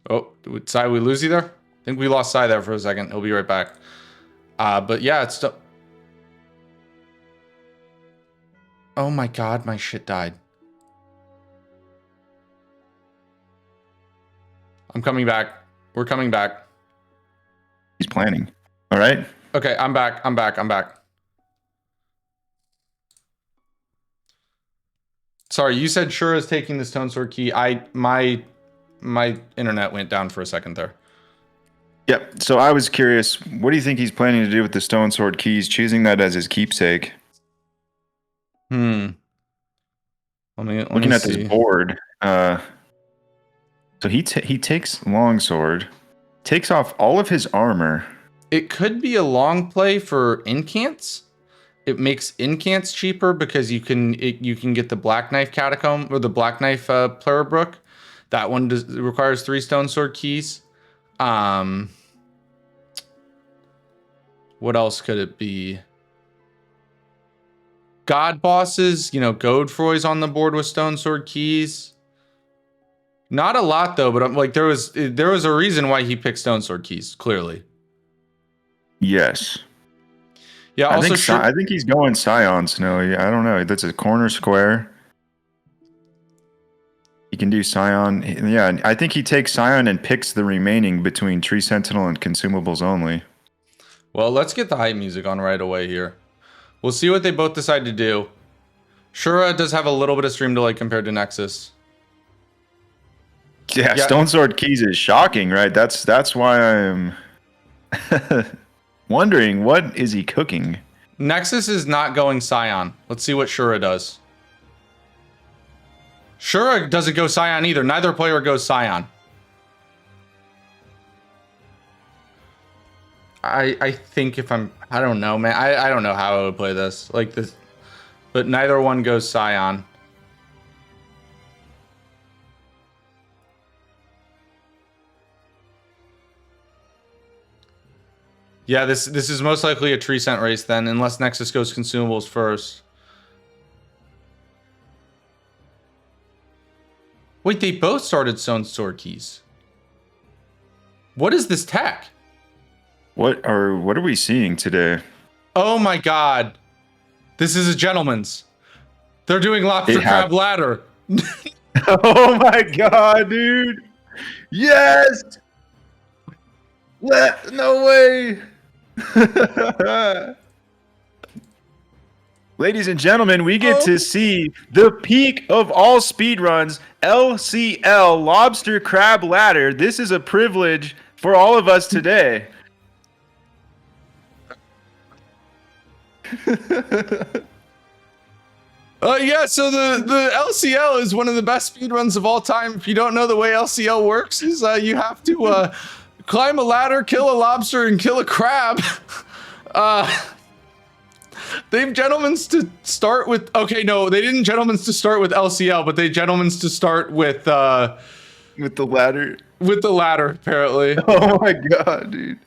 Oh, did Sai, we lose you there? I think we lost Sai there for a second. He'll be right back. But yeah, it's still... Oh my god, my shit died. I'm coming back. We're coming back. He's planning. All right. Okay, I'm back. Sorry, you said Shura is taking the Stone Sword key. My internet went down for a second there. Yep. So I was curious, what do you think he's planning to do with the Stone Sword keys, choosing that as his keepsake? Let me Looking at see. this board, so he takes Longsword, takes off all of his armor. It could be a long play for incants. It makes incants cheaper because you can get the Black Knife Catacomb or the Black Knife Pluribrook. That one requires 3 Stone Sword keys. What else could it be? God bosses, Godefroy's on the board with Stone Sword keys. Not a lot though, but I'm like there was a reason why he picked Stone Sword keys, clearly. Yes. Yeah, I think he's going Scion Snowy. I don't know. That's a corner square. He can do Scion. Yeah, I think he takes Scion and picks the remaining between Tree Sentinel and Consumables only. Well, let's get the hype music on right away here. We'll see what they both decide to do. Shura does have a little bit of stream delay compared to Nexus. Yeah, Stone Sword keys is shocking, right? That's why I'm wondering, what is he cooking? Nexus is not going Scion. Let's see what Shura does. Shura doesn't go Scion either. Neither player goes Scion. I think I don't know, man. I don't know how I would play this. Like this, but neither one goes Scion. Yeah, this is most likely a tree scent race then, unless Nexus goes Consumables first. Wait, they both started Stone Sword keys. What is this tech? What are we seeing today? Oh my god. This is a gentleman's. They're doing lobster crab ladder. Oh my god, dude. Yes. No way. Ladies and gentlemen, we get to see the peak of all speedruns, LCL Lobster Crab Ladder. This is a privilege for all of us today. Yeah, so the LCL is one of the best speedruns of all time. If you don't know the way LCL works, is you have to climb a ladder, kill a lobster, and kill a crab. They've gentlemen's to start with. Okay, no, they didn't gentlemen's to start with LCL, but they gentlemen's to start with the ladder. With the ladder, apparently. Oh my god, dude.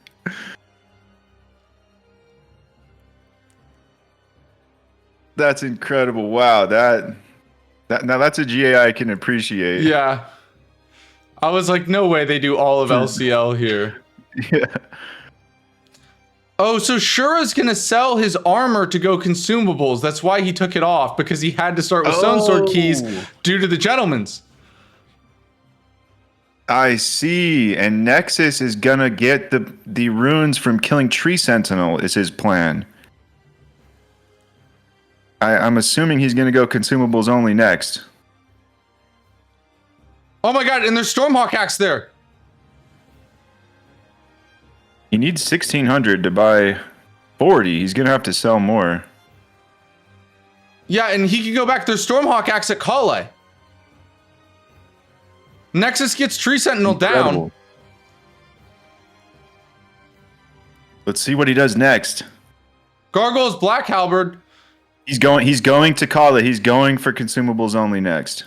That's incredible. Wow, now that's a GA I can appreciate. Yeah. I was like, no way they do all of LCL here. Yeah. Oh, so Shura's gonna sell his armor to go consumables. That's why he took it off, because he had to start with Stone Sword keys due to the gentleman's. I see. And Nexus is gonna get the runes from killing Tree Sentinel is his plan. I'm assuming he's gonna go consumables only next. Oh my god, and there's Stormhawk axe there. He needs 1,600 to buy 40. He's gonna have to sell more. Yeah, and he can go back. There's Stormhawk axe at Kale. Nexus gets Tree Sentinel Incredible. down. Let's see what he does next. Gargoyle's Black Halberd. He's going to call it. He's going for consumables only next.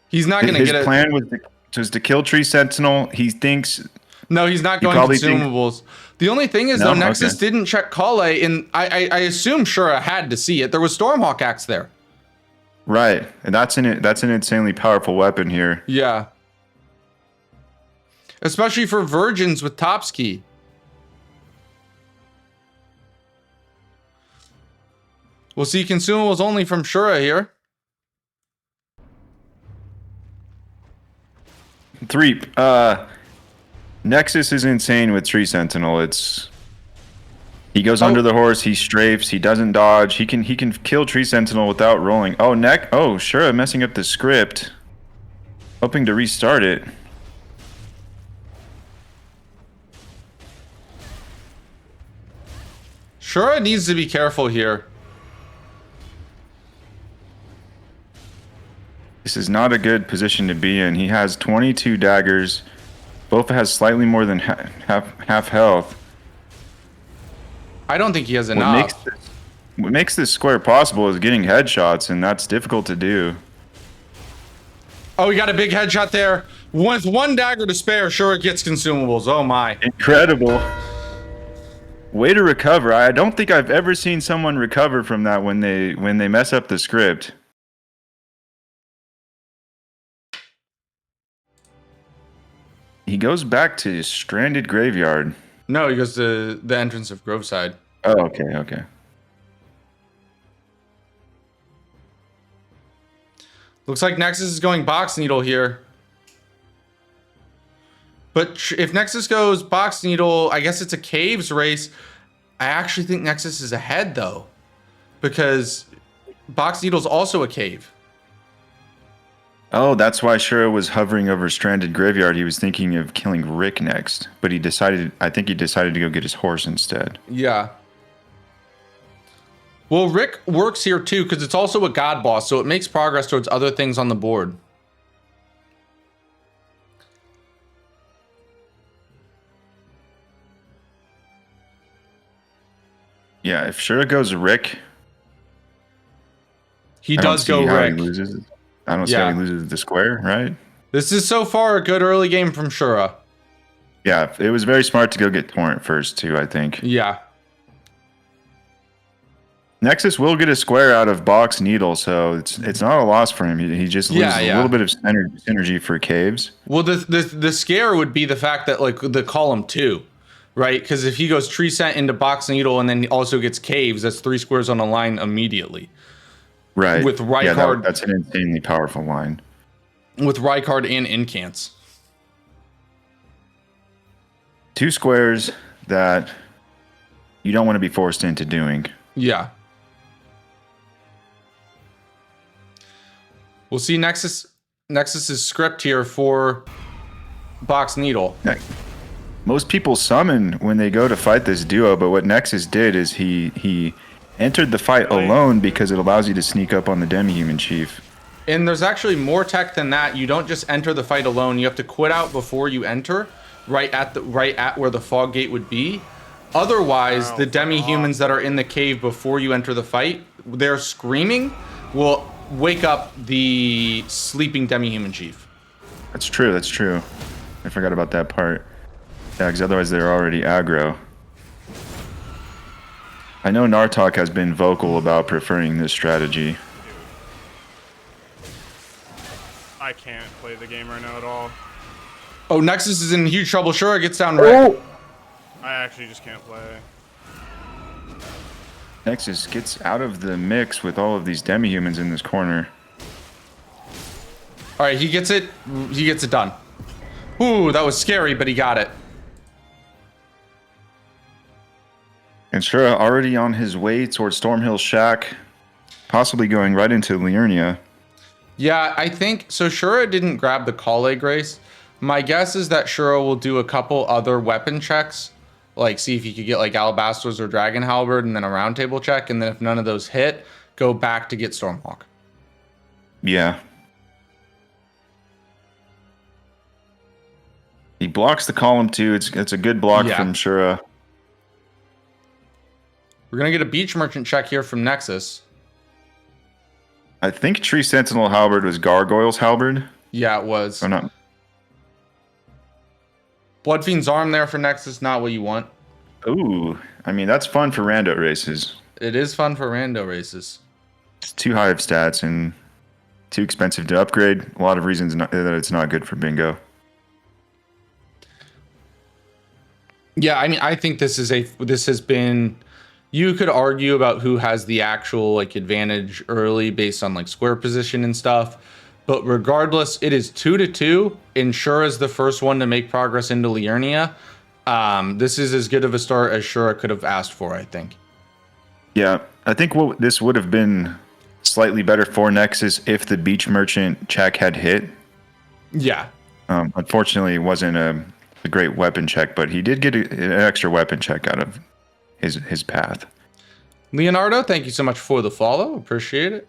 He's not going to get it. His plan was to kill Tree Sentinel. He thinks. No, he's not going consumables. The only thing is, though, Nexus didn't check Kale, and I assume Shura had to see it. There was Stormhawk axe there. Right, and that's an insanely powerful weapon here. Yeah. Especially for virgins with Topski. We'll see consumables only from Shura here. 3. Nexus is insane with Tree Sentinel. He goes under the horse, he strafes, he doesn't dodge. He can kill Tree Sentinel without rolling. Oh, Shura messing up the script. Hoping to restart it. Shura needs to be careful here. This is not a good position to be in. He has 22 daggers. Bofa has slightly more than half health. I don't think he has enough. What makes this square possible is getting headshots, and that's difficult to do. Oh, we got a big headshot there. With 1 dagger to spare, Shura gets consumables. Oh my. Incredible. Way to recover. I don't think I've ever seen someone recover from that when they mess up the script. He goes back to Stranded Graveyard. No, he goes to the entrance of Groveside. Oh, okay. Looks like Nexus is going Box Needle here. But if Nexus goes Box Needle, I guess it's a Caves race. I actually think Nexus is ahead, though. Because Box Needle's also a cave. Oh, that's why Shura was hovering over Stranded Graveyard. He was thinking of killing Rick next. But I think he decided to go get his horse instead. Yeah. Well, Rick works here too, because it's also a god boss, so it makes progress towards other things on the board. Yeah, if Shura goes Rick, he does go Rick. I don't see how he loses the square, right? This is so far a good early game from Shura. Yeah, it was very smart to go get Torrent first too, I think. Yeah. Nexus will get a square out of Box Needle, so it's not a loss for him. He just loses a little bit of synergy for Caves. Well, the scare would be the fact that like the column 2, right? Because if he goes Tree Scent into Box Needle and then he also gets Caves, that's 3 squares on a line immediately. Right. With Rykard, that's an insanely powerful line. With Rykard and Incants. 2 squares that you don't want to be forced into doing. Yeah. We'll see Nexus's script here for Box Needle. Most people summon when they go to fight this duo, but what Nexus did is he entered the fight alone because it allows you to sneak up on the demi-human chief. And there's actually more tech than that. You don't just enter the fight alone. You have to quit out before you enter, right at where the fog gate would be. Otherwise, the demi-humans that are in the cave before you enter the fight, they're screaming, will wake up the sleeping demi-human chief. That's true. I forgot about that part. Yeah, because otherwise they're already aggro. I know Nartok has been vocal about preferring this strategy. I can't play the game right now at all. Oh, Nexus is in huge trouble. Shura gets down right. I actually just can't play. Nexus gets out of the mix with all of these demi-humans in this corner. All right, he gets it. He gets it done. Ooh, that was scary, but he got it. And Shura already on his way towards Stormhill Shack, possibly going right into Liurnia. Yeah, I think so. Shura didn't grab the Kale Grace. My guess is that Shura will do a couple other weapon checks, like see if he could get like Alabasters or Dragon Halberd, and then a round table check, and then if none of those hit, go back to get Stormhawk. Yeah. He blocks the column too. It's a good block from Shura. We're gonna get a Beach Merchant check here from Nexus. I think Tree Sentinel Halberd was Gargoyle's Halberd. Yeah, it was. Or not. Bloodfiend's Arm there for Nexus, not what you want. Ooh, I mean, that's fun for rando races. It is fun for rando races. It's too high of stats and too expensive to upgrade. A lot of reasons that it's not good for bingo. Yeah, I mean, I think this has been, you could argue about who has the actual like advantage early based on like square position and stuff. But regardless, it is 2-2. And Shura is the first one to make progress into Liurnia. This is as good of a start as Shura could have asked for, I think. Yeah, I think this would have been slightly better for Nexus if the Beach Merchant check had hit. Yeah. Unfortunately, it wasn't a great weapon check, but he did get an extra weapon check out of his path. Leonardo, thank you so much for the follow. Appreciate it.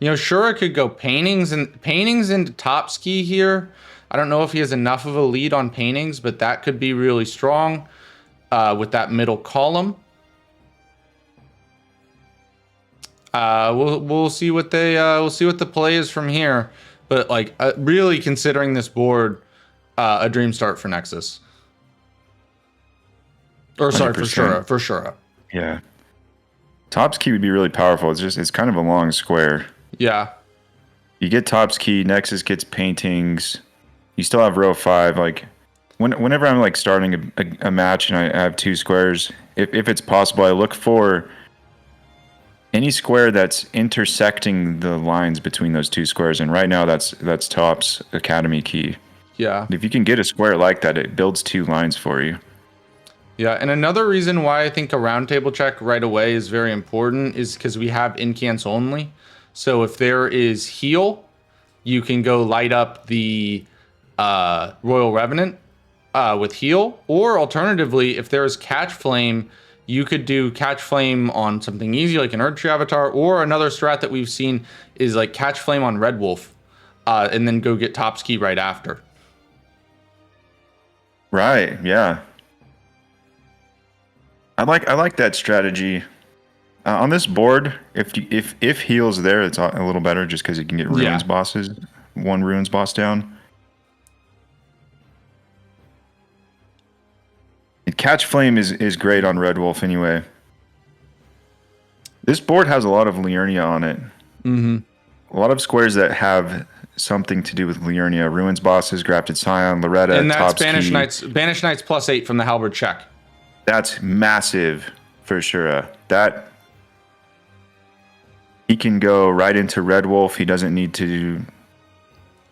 You know, Shura could go paintings into top ski here. I don't know if he has enough of a lead on paintings, but that could be really strong with that middle column. We'll see what the play is from here. But like really considering this board a dream start for Nexus. Or sorry, 100%. for Shura. Yeah. Top's key would be really powerful. It's kind of a long square. Yeah. You get Top's key, Nexus gets paintings. You still have row 5. Like whenever I'm like starting a match and I have 2 squares, if it's possible, I look for any square that's intersecting the lines between those 2 squares. And right now that's Top's Academy key. Yeah. If you can get a square like that, it builds 2 lines for you. Yeah, and another reason why I think a round table check right away is very important is because we have incants only. So if there is heal, you can go light up the Royal Revenant with heal, or alternatively, if there is catch flame, you could do catch flame on something easy like an Erdtree Avatar, or another strat that we've seen is like catch flame on Red Wolf, and then go get Top's key right after. Right, yeah. I like that strategy. On this board, if heal's there, it's a little better just because you can get ruins bosses, 1 ruins boss down. And catch flame is great on Red Wolf anyway. This board has a lot of Liurnia on it. Mm-hmm. A lot of squares that have something to do with Liurnia. Ruins bosses, Grafted Scion, Loretta, and that's Top's Banished key. Knights. Banished Knights +8 from the Halberd check. That's massive for sure. That he can go right into Red Wolf. He doesn't need to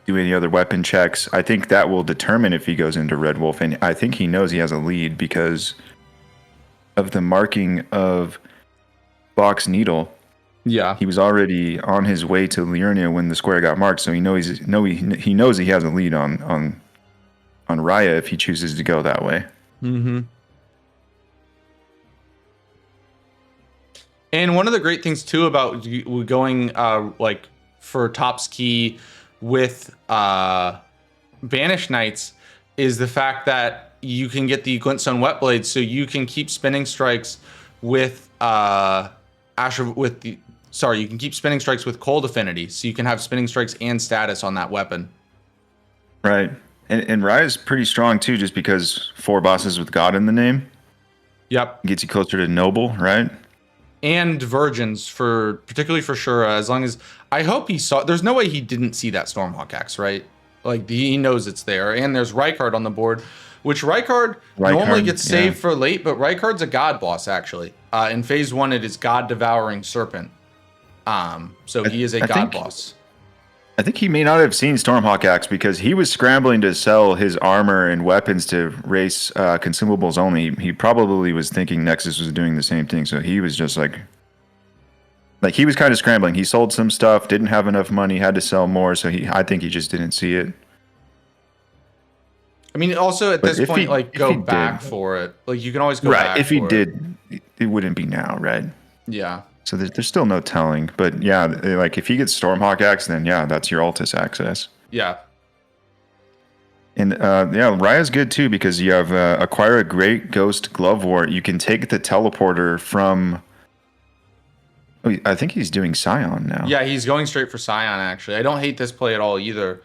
do any other weapon checks. I think that will determine if he goes into Red Wolf, and I think he knows he has a lead because of the marking of Box Needle. Yeah, he was already on his way to Liurnia when the square got marked, so he knows he knows he has a lead on Raya if he chooses to go that way. Mm-hmm. And one of the great things too about going like for Top's key with Banished Knights is the fact that you can get the Glintstone Wet Blade, so you can keep spinning strikes with you can keep spinning strikes with Cold Affinity, so you can have spinning strikes and status on that weapon. Right, and Raya's pretty strong too, just because 4 bosses with God in the name. Yep. Gets you closer to noble, right? And virgins particularly for Shura. As long as I hope he saw. There's no way he didn't see that Stormhawk axe, right? Like he knows it's there. And there's Rykard on the board, which Rykard normally gets saved for late, but Rykard's a god boss actually. In phase 1, it is God Devouring Serpent. So he is a god boss. I think he may not have seen Stormhawk Axe because he was scrambling to sell his armor and weapons to race consumables only. He probably was thinking Nexus was doing the same thing, so he was just like he was kind of scrambling. He sold some stuff, didn't have enough money, had to sell more, so I think he just didn't see it. I mean, also at this point, go back for it. Like you can always go back. Right, if he did, it wouldn't be now, right? Yeah. So there's still no telling, but yeah, like if he gets Stormhawk Axe, then yeah, that's your Altus access. Yeah. And yeah, Raya's good too because you have acquire a Great Ghost Glove Wart. You can take the teleporter from. Oh, I think he's doing Scion now. Yeah, he's going straight for Scion. Actually, I don't hate this play at all either,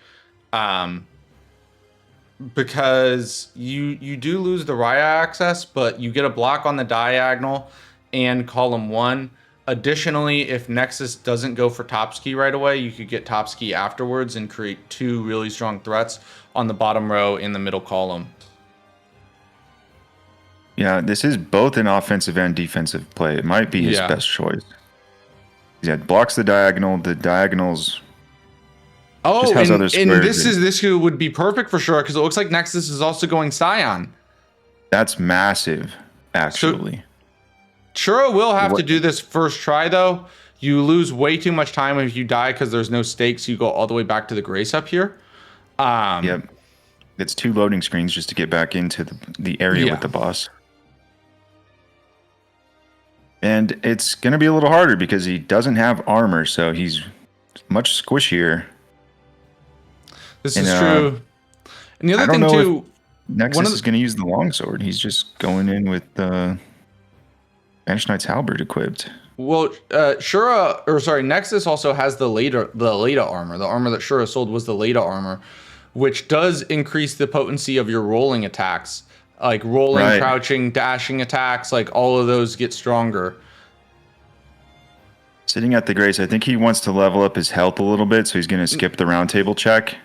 because you do lose the Raya access, but you get a block on the diagonal and column 1. Additionally, if Nexus doesn't go for Topski right away, you could get Topski afterwards and create 2 really strong threats on the bottom row in the middle column. Yeah, this is both an offensive and defensive play. It might be his best choice. Yeah, it blocks the diagonal. The diagonals. Oh, and this would be perfect for sure because it looks like Nexus is also going Scion. That's massive, actually. Shura will have to do this first try, though. You lose way too much time if you die because there's no stakes. You go all the way back to the Grace up here. Yep. It's 2 loading screens just to get back into the area with the boss. And it's going to be a little harder because he doesn't have armor, so he's much squishier. This is true. And the other thing, too... Nexus is going to use the longsword. He's just going in with the... Banished Knight's Halberd equipped. Well, Nexus also has the Leda armor. The armor that Shura sold was the Leda armor, which does increase the potency of your rolling attacks. Like rolling, crouching, dashing attacks, like all of those get stronger. Sitting at the Grace, I think he wants to level up his health a little bit, so he's going to skip the round table check.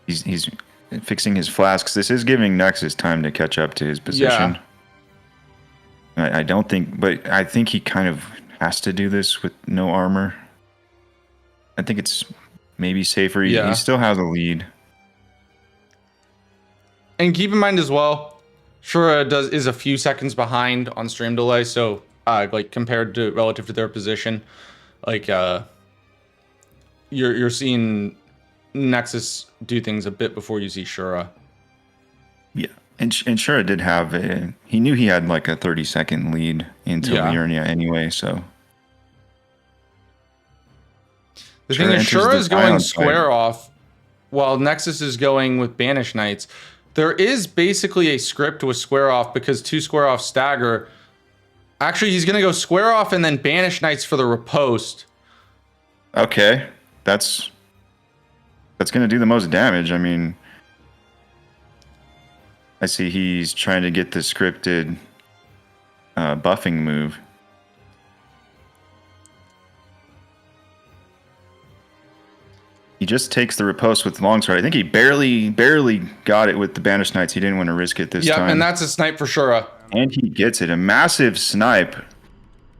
He's fixing his flasks. This is giving Nexus time to catch up to his position. Yeah. I don't think, but I think he kind of has to do this with no armor. I think it's maybe safer. He still has a lead. And keep in mind as well, Shura is a few seconds behind on stream delay, so like compared to relative to their position, like you're seeing Nexus do things a bit before you see Shura. Yeah, and Shura did have he knew he had like a 30-second lead into Liurnia anyway, so. The thing is, Shura is going square off while Nexus is going with Banished Knights. There is basically a script with square off because 2 square off stagger. Actually, he's going to go square off and then Banished Knights for the riposte. Okay, that's going to do the most damage. I mean, I see he's trying to get the scripted buffing move. He just takes the riposte with longsword. I think he barely got it with the Banished Knights. He didn't want to risk it this time. Yeah, and that's a snipe for Shura. And he gets it. A massive snipe.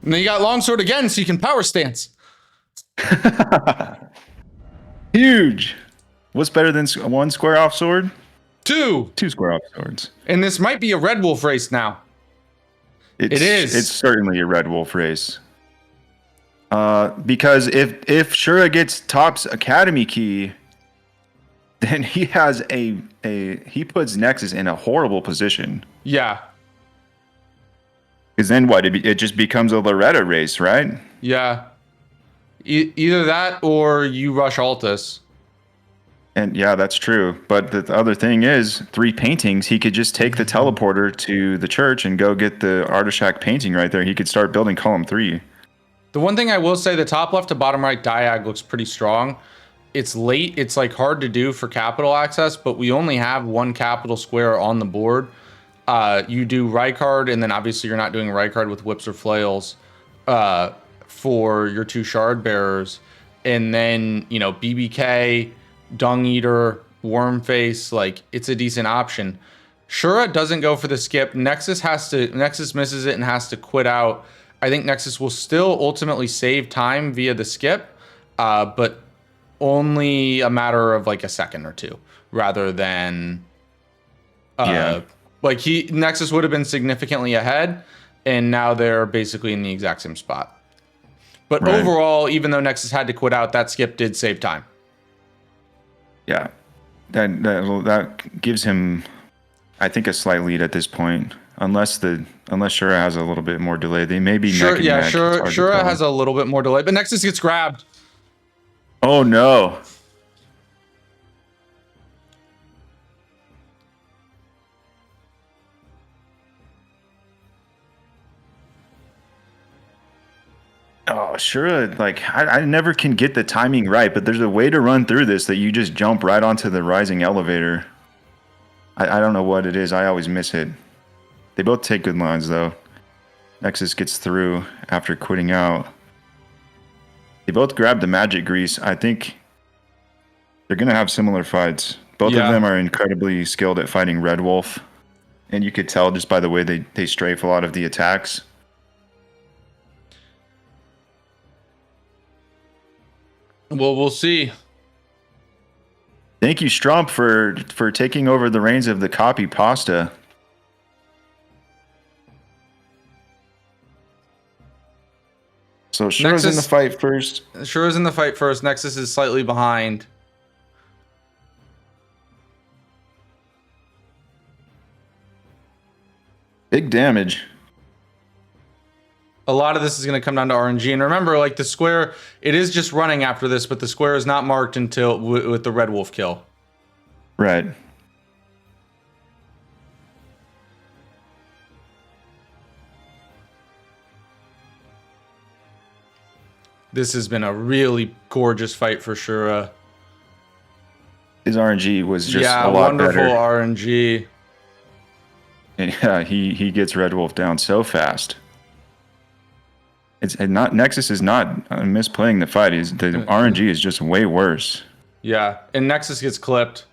And then you got longsword again, so you can power stance. Huge. What's better than 1 square off sword? 2. 2 square off swords. And this might be a Red Wolf race now. It is. It's certainly a Red Wolf race. Because if Shura gets Top's Academy key, then he has he puts Nexus in a horrible position. Yeah. Because then what? It just becomes a Loretta race, right? Yeah. Either that or you rush Altus. And yeah, that's true. But the other thing is, 3 paintings, he could just take the teleporter to the church and go get the Artishack painting right there. He could start building column 3. The one thing I will say, the top left to bottom right diag looks pretty strong. it's late. It's like hard to do for capital access, but we only have one capital square on the board. You do Rykard, and then obviously you're not doing Rykard with whips or flails for your 2 shard bearers. And then, you know, BBK, Dung Eater, Wormface, like it's a decent option. Shura doesn't go for the skip. Nexus misses it and has to quit out. I think Nexus will still ultimately save time via the skip, but only a matter of like a second or two, rather than like Nexus would have been significantly ahead, and now they're basically in the exact same spot. But overall, even though Nexus had to quit out, that skip did save time. Yeah, that gives him, I think, a slight lead at this point. Unless Shura has a little bit more delay, they may be neck and neck. Shura has a little bit more delay, but Nexus gets grabbed. Oh no! Oh, Shura, like I never can get the timing right, but there's a way to run through this that you just jump right onto the rising elevator. I don't know what it is. I always miss it. They both take good lines though. Nexus gets through after quitting out. They both grab the magic grease. I think they're gonna have similar fights. Both of them are incredibly skilled at fighting Red Wolf, and you could tell just by the way they strafe a lot of the attacks. Well, we'll see. Thank you, Strump, for taking over the reins of the copy pasta. So Shura's in the fight first. Shura's in the fight first. Nexus is slightly behind. Big damage. A lot of this is going to come down to RNG. And remember, like the square, it is just running after this, but the square is not marked until with the Red Wolf kill. Right. This has been a really gorgeous fight for Shura. His RNG was just a lot wonderful better. RNG. And yeah, he gets Red Wolf down so fast. It's not Nexus is not misplaying the fight. The RNG is just way worse. Yeah, and Nexus gets clipped.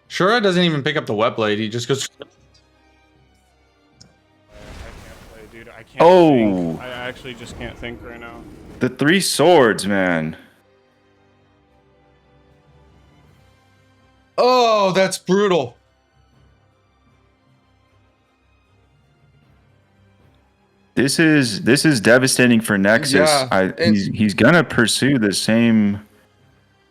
Shura doesn't even pick up the web blade. He just goes. I can't play, dude. I can't think. I actually just can't think right now. The 3 swords, man. Oh, that's brutal. This is devastating for Nexus. Yeah, he's gonna pursue the same.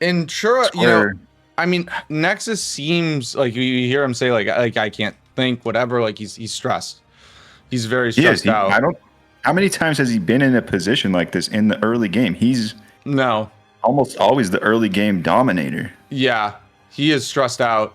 And Shura, square. you know, I mean, Nexus seems like you hear him say like I can't think, whatever. Like he's stressed. He's very stressed out. How many times has he been in a position like this in the early game? He's almost always the early game dominator. Yeah, he is stressed out.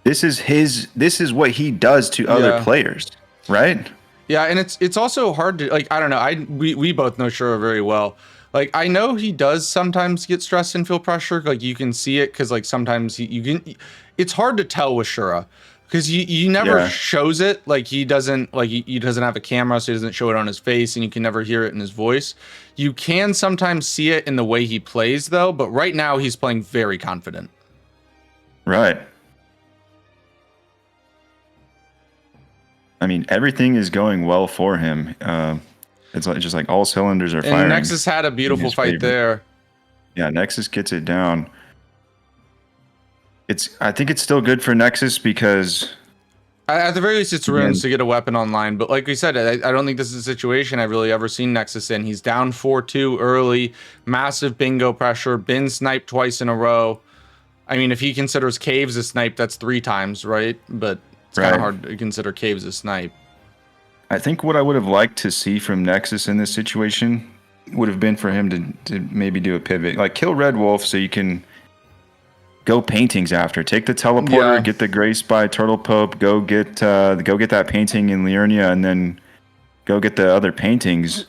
This is what he does to other players, right? Yeah, and it's also hard to like, I don't know. We both know Shura very well. Like I know he does sometimes get stressed and feel pressure. Like you can see it because like sometimes it's hard to tell with Shura because he never shows it. Like he doesn't have a camera, so he doesn't show it on his face, and you can never hear it in his voice. You can sometimes see it in the way he plays though, but right now he's playing very confident. Right. I mean, everything is going well for him. It's just like all cylinders are firing. And Nexus had a beautiful fight there. Yeah, Nexus gets it down. I think it's still good for Nexus because at the very least it's runes to get a weapon online. But like we said, I don't think this is a situation I've really ever seen Nexus in. He's down 4-2 early, massive bingo pressure, been sniped twice in a row. I mean, if he considers caves a snipe, that's 3 times, right? But it's kind of hard to consider caves a snipe. I think what I would have liked to see from Nexus in this situation would have been for him to maybe do a pivot. Like kill Red Wolf so you can go paintings after. Take the teleporter, Yeah. get the Grace by Turtle Pope, go get that painting in Liurnia, and then go get the other paintings.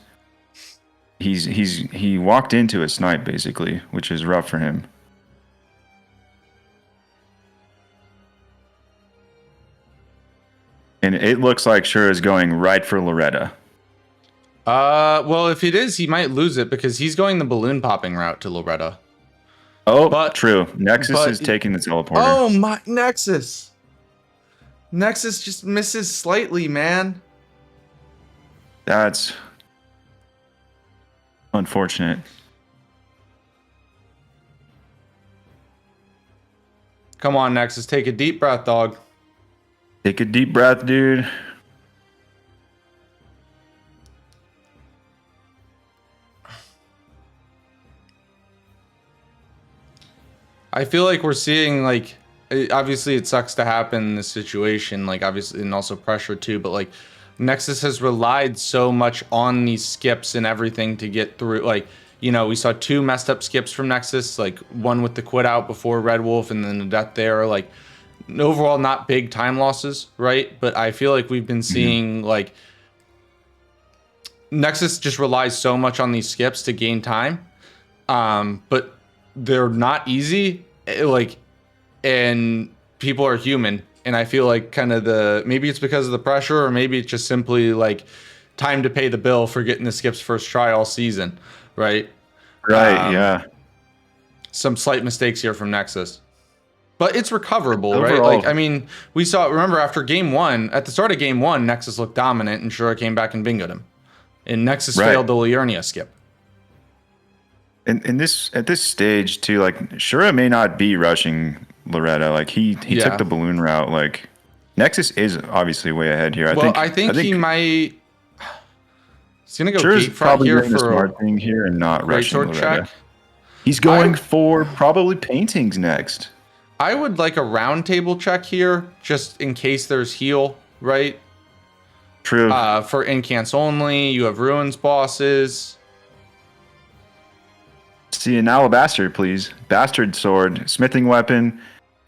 He walked into a snipe basically, which is rough for him. And it looks like Shura is going right for Loretta. Well, if it is, he might lose it because he's going the balloon popping route to Loretta. Oh, true. Nexus is taking the teleporter. Oh my, Nexus! Nexus just misses slightly, man. That's unfortunate. Come on, Nexus, take a deep breath, dog. Take a deep breath, dude. I feel like we're seeing, like, obviously it sucks to happen in this situation, like, obviously, and also pressure too, but like Nexus has relied so much on these skips and everything to get through. Like, you know, we saw 2 messed up skips from Nexus, like one with the quit out before Red Wolf and then the death there. Like, overall, not big time losses, right? But I feel like we've been seeing, like, Nexus just relies so much on these skips to gain time. But they're not easy, like, and people are human. And I feel like kind of maybe it's because of the pressure, or maybe it's just simply like time to pay the bill for getting the skips first try all season, right? Right, yeah. Some slight mistakes here from Nexus, but it's recoverable, Overall, right? Like, I mean, we saw, remember after game 1, at the start of game 1, Nexus looked dominant and Shura came back and bingoed him. And Nexus failed the Liurnia skip. And at this stage too, like Shura may not be rushing Loretta. Like he took the balloon route. Like Nexus is obviously way ahead here. I think he might. He's gonna go Shura's gate front probably here doing the for smart thing here and not rushing sword Loretta. check. He's going for probably paintings next. I would like a round table check here, just in case there's heal, right? True. For incants only, you have ruins bosses. See an alabaster, please. Bastard sword, smithing weapon,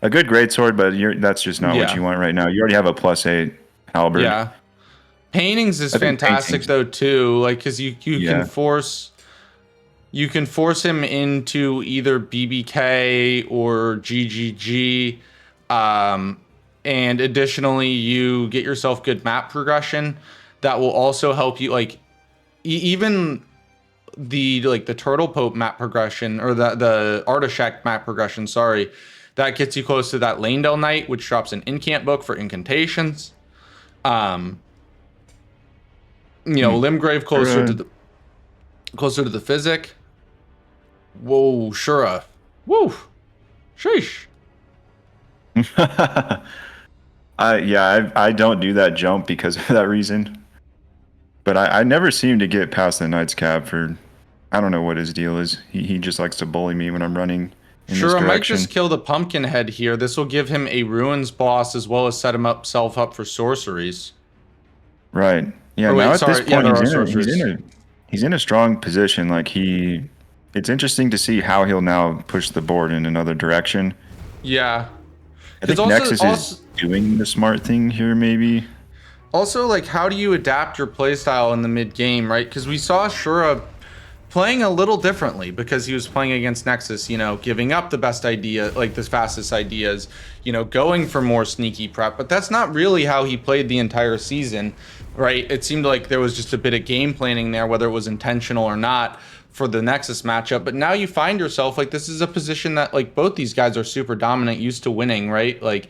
a good great sword, but that's just not what you want right now. You already have a +8 halberd. Yeah, paintings is fantastic though too, like because you can force him into either BBK or GGG, and additionally you get yourself good map progression that will also help you, like even the Turtle Pope map progression, or the Artishack map progression, sorry, that gets you close to that Lanedale Knight, which drops an incant book for incantations. You know, Limgrave closer to the physic. Whoa, Shura. Woo. Sheesh. I don't do that jump because of that reason. But I never seem to get past the Knight's Cab for, I don't know what his deal is. He just likes to bully me when I'm running in this direction. Shura might just kill the pumpkin head here. This will give him a ruins boss as well as set himself up for sorceries. Right. Yeah. Now at this point, he's in a strong position. Like it's interesting to see how he'll now push the board in another direction. Yeah. I think Nexus is doing the smart thing here, maybe. Also, like, how do you adapt your playstyle in the mid game, right? Because we saw Shura playing a little differently because he was playing against Nexus, you know, giving up the best idea, like the fastest ideas, you know, going for more sneaky prep. But that's not really how he played the entire season, right? It seemed like there was just a bit of game planning there, whether it was intentional or not, for the Nexus matchup. But now you find yourself, like, this is a position that, like, both these guys are super dominant, used to winning, right? Like,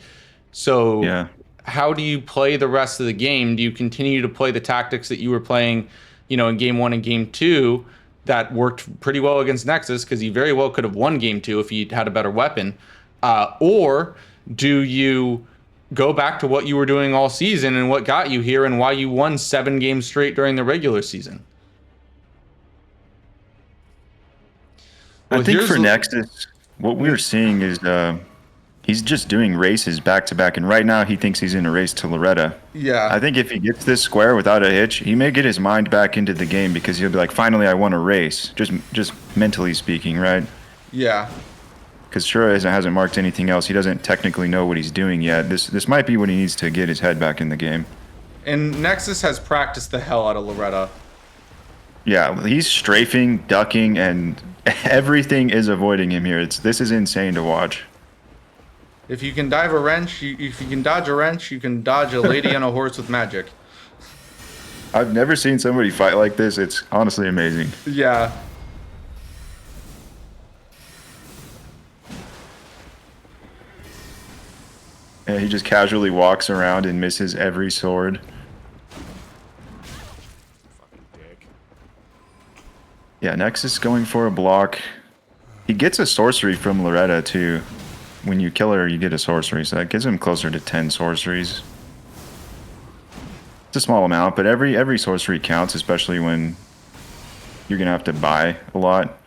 so... Yeah. How do you play the rest of the game? Do you continue to play the tactics that you were playing, you know, in game 1 and game 2 that worked pretty well against Nexus, because he very well could have won game 2 if he had a better weapon? Or do you go back to what you were doing all season and what got you here and why you won 7 games straight during the regular season? I think for Nexus, what we're seeing is he's just doing races back to back, and right now he thinks he's in a race to Loretta. Yeah. I think if he gets this square without a hitch, he may get his mind back into the game because he'll be like, finally I won a race, just mentally speaking, right? Yeah. because Shura hasn't marked anything else. He doesn't technically know what he's doing yet. This might be when he needs to get his head back in the game. And Nexus has practiced the hell out of Loretta. Yeah, he's strafing, ducking, and everything is avoiding him here. This is insane to watch. If you can dive a wrench, if you can dodge a wrench, you can dodge a lady on a horse with magic. I've never seen somebody fight like this. It's honestly amazing. Yeah. And he just casually walks around and misses every sword. Fucking dick. Yeah, Nexus going for a block. He gets a sorcery from Loretta too. When you kill her, you get a sorcery, so that gives him closer to 10 sorceries. It's a small amount, but every sorcery counts, especially when you're gonna have to buy a lot.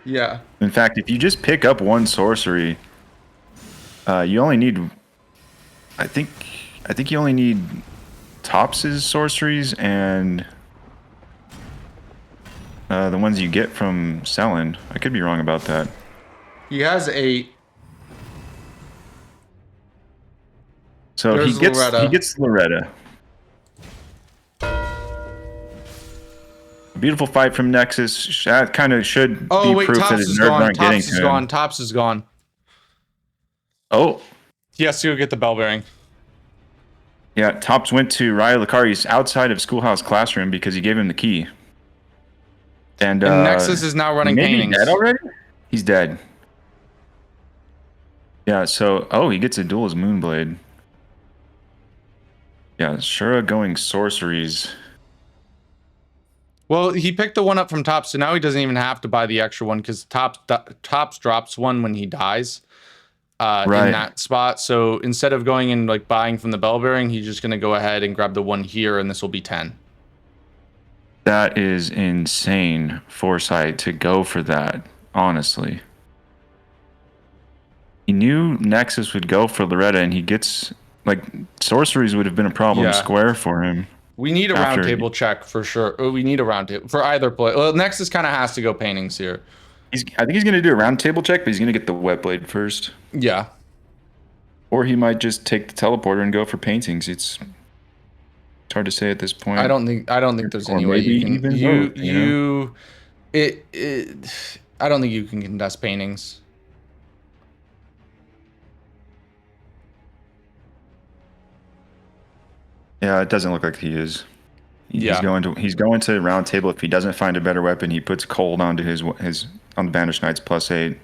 Yeah. In fact, if you just pick up one sorcery, you only need. I think you only need Tops's sorceries and the ones you get from selling. I could be wrong about that. He has 8. So There's he gets Loretta. Loretta. Beautiful fight from Nexus. That kind of should be proof that his nerves aren't getting to him. Tops is gone. Oh, He has to go get the bell bearing. yeah. Tops went to Raya Lucari's outside of Schoolhouse Classroom because he gave him the key. And Nexus is now running maybe paintings. dead already? He's dead. Yeah, so he gets a duel's Moonblade. Yeah, Shura going sorceries. Well, he picked the one up from Tops, so now he doesn't even have to buy the extra one because Tops drops one when he dies in that spot. So instead of going and like buying from the bell bearing, he's just gonna go ahead and grab the one here, and this will be 10. That is insane foresight to go for that, honestly. He knew Nexus would go for Loretta, and he gets, like, sorceries would have been a problem square for him. We need a round table check for sure. We need a round table for either play. Well, Nexus kind of has to go paintings here. I think he's going to do a round table check, but he's going to get the wet blade first. Yeah. Or he might just take the teleporter and go for paintings. It's hard to say at this point. I don't think there's any way you can I don't think you can contest paintings. Yeah, it doesn't look like he is. He's going to round table. If he doesn't find a better weapon, he puts cold onto his on the Banished Knights +8.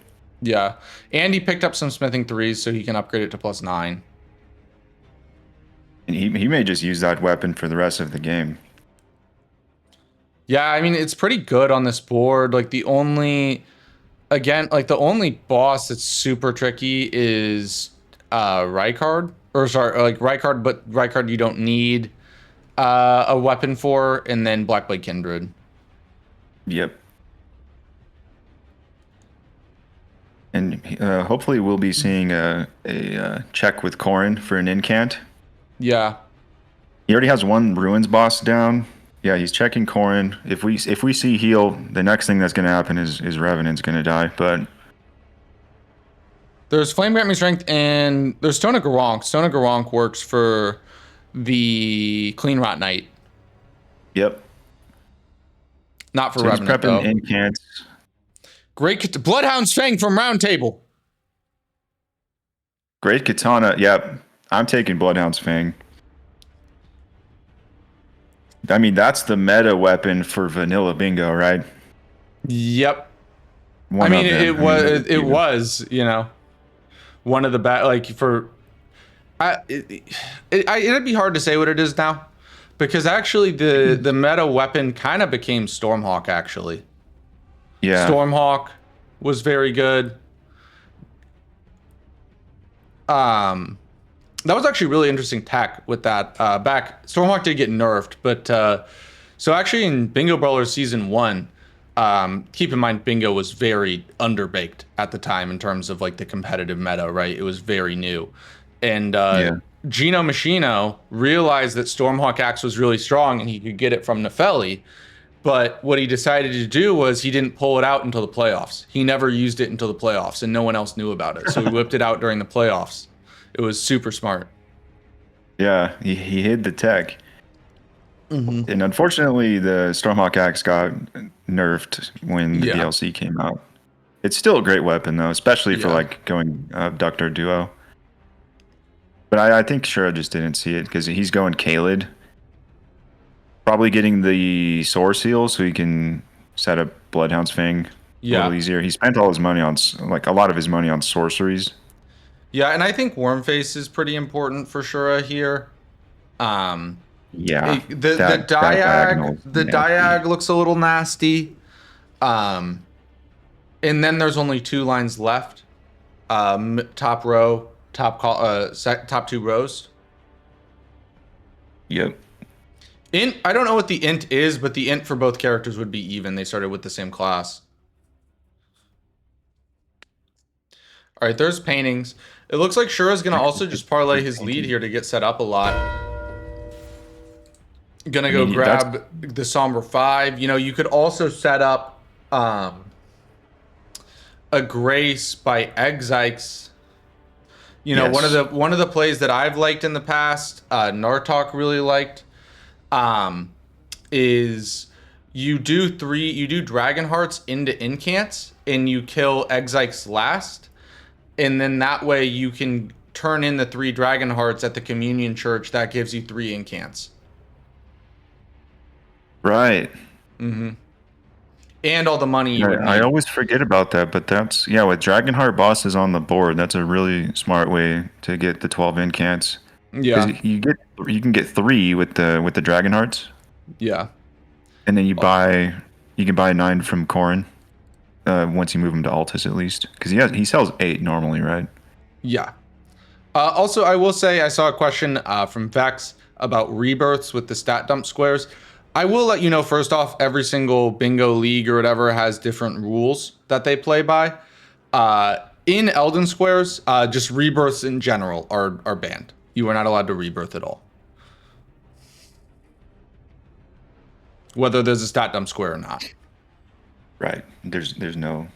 Yeah, and he picked up some smithing 3s so he can upgrade it to +9. And he may just use that weapon for the rest of the game. Yeah, I mean it's pretty good on this board. Like the only boss that's super tricky is Rykard. Or sorry, like Rykard, but Rykard you don't need a weapon for, and then Blackblade Kindred. Yep. And hopefully we'll be seeing a check with Corrin for an incant. Yeah. He already has one Ruins boss down. Yeah, he's checking Corrin. If we see heal, the next thing that's going to happen is Revenant's going to die. But there's Flame Grant Me Strength, and there's Stone of Garank. Stone of Garank works for the Clean Rot Knight. Yep. Not for so Revenant, he's prepping though. incants. Great Bloodhound's Fang from Round Table. Great Katana. Yep. I'm taking Bloodhound's Fang. I mean, that's the meta weapon for Vanilla Bingo, right? Yep. It was, you know, one of the bad, like for, it'd be hard to say what it is now, because actually the meta weapon kind of became Stormhawk, actually. Yeah. Stormhawk was very good. That was actually really interesting tech with that. Stormhawk did get nerfed, but so actually in Bingo Brawlers Season 1, keep in mind Bingo was very underbaked at the time in terms of like the competitive meta, right? It was very new. And Gino Machino realized that Stormhawk Axe was really strong and he could get it from Nepheli. But what he decided to do was he didn't pull it out until the playoffs. He never used it until the playoffs, and no one else knew about it. So he whipped it out during the playoffs. It was super smart. Yeah, he hid the tech. Mm-hmm. And unfortunately, the Stormhawk Axe got nerfed when the Yeah. DLC came out. It's still a great weapon, though, especially for Yeah. like going Abductor Duo. But I think Shura just didn't see it because he's going Kaled. Probably getting the Soar Seal so he can set up Bloodhound's Fang a little easier. He spent all his money on, like, a lot of his money on sorceries. Yeah, and I think Wormface is pretty important for Shura here. Yeah, The that diagonal is nasty. diag looks a little nasty. And then there's only 2 lines left. Top row, top 2 rows. Yep. Int, I don't know what the int is, but the int for both characters would be even. They started with the same class. All right, there's paintings. It looks like Shura's gonna also just parlay his lead here to get set up a lot. Gonna go grab the Somber 5. You know, you could also set up a Grace by Exikes. You know, one of the plays that I've liked in the past, Nartok really liked, is you do Dragon Hearts into Incants and you kill Exikes last. And then that way you can turn in the 3 Dragon Hearts at the Communion Church. That gives you 3 Incants. Right. Mm-hmm. And all the money you would need. I always forget about that, but that's, yeah, with Dragonheart bosses on the board, that's a really smart way to get the 12 incants. Yeah. You can get 3 with the Dragonhearts. Yeah. And then you can buy 9 from Corrin. Once you move him to Altus at least, because he sells 8 normally, right? Yeah. Also, I will say I saw a question from Vex about rebirths with the stat dump squares. I will let you know, first off, every single bingo league or whatever has different rules that they play by. In Elden squares, just rebirths in general are banned. You are not allowed to rebirth at all, whether there's a stat dump square or not. Right. There's no,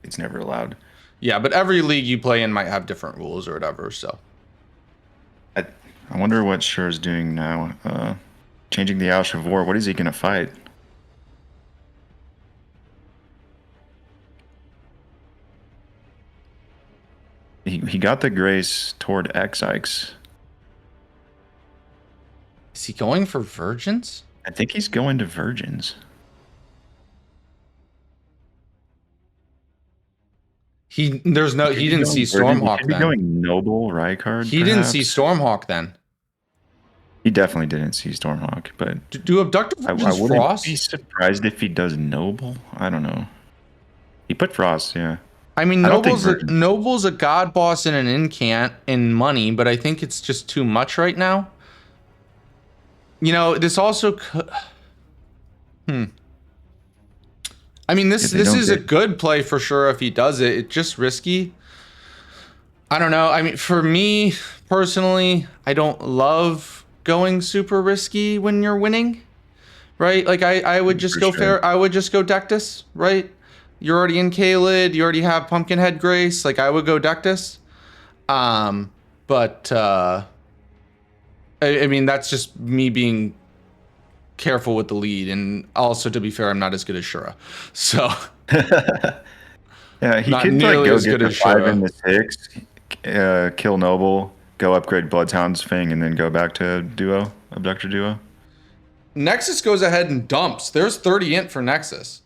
it's never allowed. Yeah, but every league you play in might have different rules or whatever, so. I wonder what Shura's doing now. Changing the Ash of War. What is he going to fight? He got the Grace toward Exikes. Is he going for Virgins? I think he's going to Virgins. He didn't see Stormhawk then. He going Noble Rykard. He didn't see Stormhawk then. He definitely didn't see Stormhawk, but do Abductor Virgins I Frost? Be surprised if he does Noble. I don't know. He put Frost, yeah. I mean, Noble's a god boss and an incant in money, but I think it's just too much right now. You know, this also I mean, this is a good play for sure if he does it. It's just risky. I don't know. I mean, for me personally, I don't love going super risky when you're winning, right? Like I would just go fair. I would just go Dectus, right? You're already in Kaled. You already have Pumpkinhead Grace. Like I would go Dectus. But I mean, that's just me being careful with the lead, and also to be fair, I'm not as good as Shura, so yeah, he could like go get the 5 and the 6, kill Noble, go upgrade Bloodhound's Fang, and then go back to Duo, Abductor Duo. Nexus goes ahead and dumps. There's 30 int for Nexus.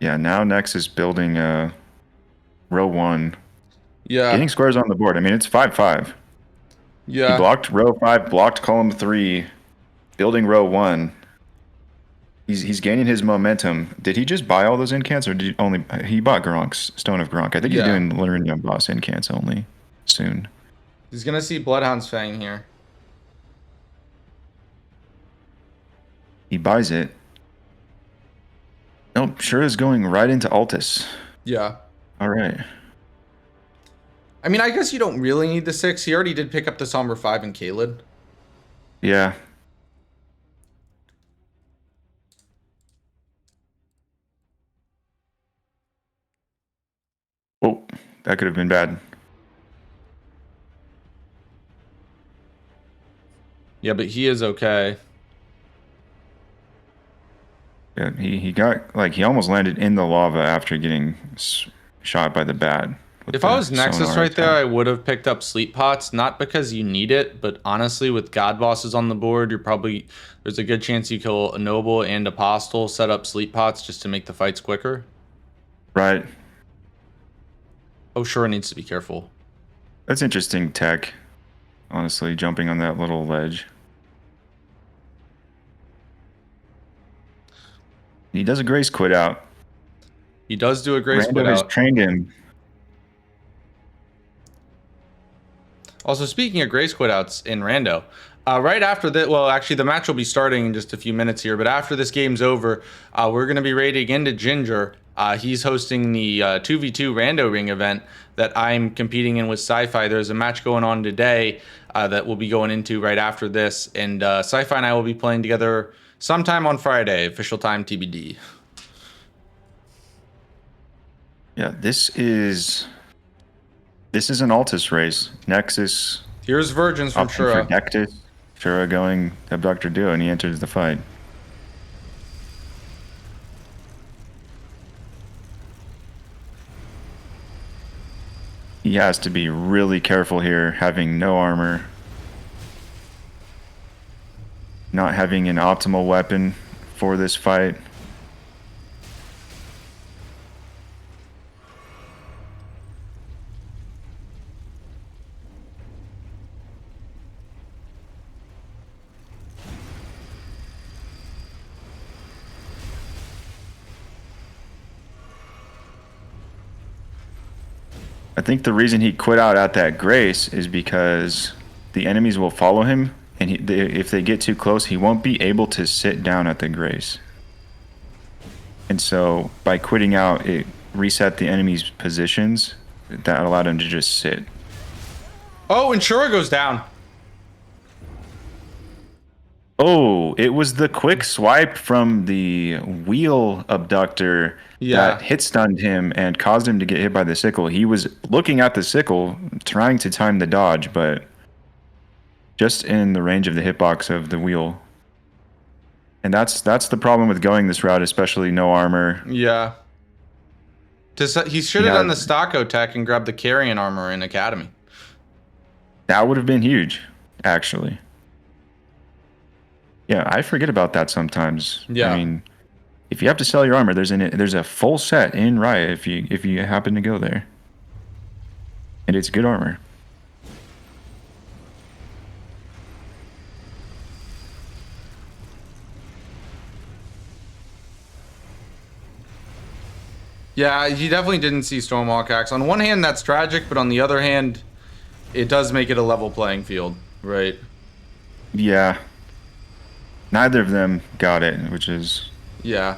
Yeah, now Nexus building row 1. Yeah. Getting squares on the board. I mean, it's 5-5. Yeah. He blocked row 5, blocked column 3, building row 1. He's gaining his momentum. Did he just buy all those incants, or did he bought Gronk's Stone of Gronk? I think he's doing Lirindium boss incants only soon. He's gonna see Bloodhound's Fang here. He buys it. Nope, Shura's going right into Altus. Yeah. All right. I mean, I guess you don't really need the 6. He already did pick up the Somber 5 and Kaled. Yeah. Oh, that could have been bad. Yeah, but he is okay. Yeah, he got, like, he almost landed in the lava after getting shot by the bat. If I was Nexus right there, I would have picked up Sleep Pots, not because you need it, but honestly, with God Bosses on the board, there's a good chance you kill a Noble and Apostle, set up Sleep Pots just to make the fights quicker. Right. Oh, Shura needs to be careful. That's interesting tech, honestly, jumping on that little ledge. He does a Grace quit out. He does do a Grace Rando quit has out. trained him. Also, speaking of Grace quit outs in Rando, right after that, well, actually, the match will be starting in just a few minutes here, but after this game's over, we're going to be raiding into Ginger. He's hosting the 2v2 Rando Ring event that I'm competing in with Sci-Fi. There's a match going on today that we'll be going into right after this, and Sci-Fi and I will be playing together sometime on Friday, official time TBD. Yeah, this is an Altus race. Nexus Here's Virgins from opting for Shura. Nexus. Shura going Abductor Duo, and he enters the fight. He has to be really careful here, having no armor. Not having an optimal weapon for this fight. I think the reason he quit out at that Grace is because the enemies will follow him, and if they get too close, he won't be able to sit down at the Grace. And so by quitting out, it reset the enemy's positions. That allowed him to just sit. Oh, and Shura goes down. Oh, it was the quick swipe from the wheel abductor that hit stunned him and caused him to get hit by the sickle. He was looking at the sickle, trying to time the dodge, but just in the range of the hitbox of the wheel. And that's the problem with going this route, especially no armor. Yeah. He should have done the Stocko tech and grabbed the Carrion armor in Academy. That would have been huge, actually. Yeah, I forget about that sometimes. Yeah. I mean, if you have to sell your armor, there's a full set in Riot if you happen to go there. And it's good armor. Yeah, you definitely didn't see Stormwalk Axe. On one hand, that's tragic, but on the other hand, it does make it a level playing field, right? Yeah. Neither of them got it, which is... Yeah.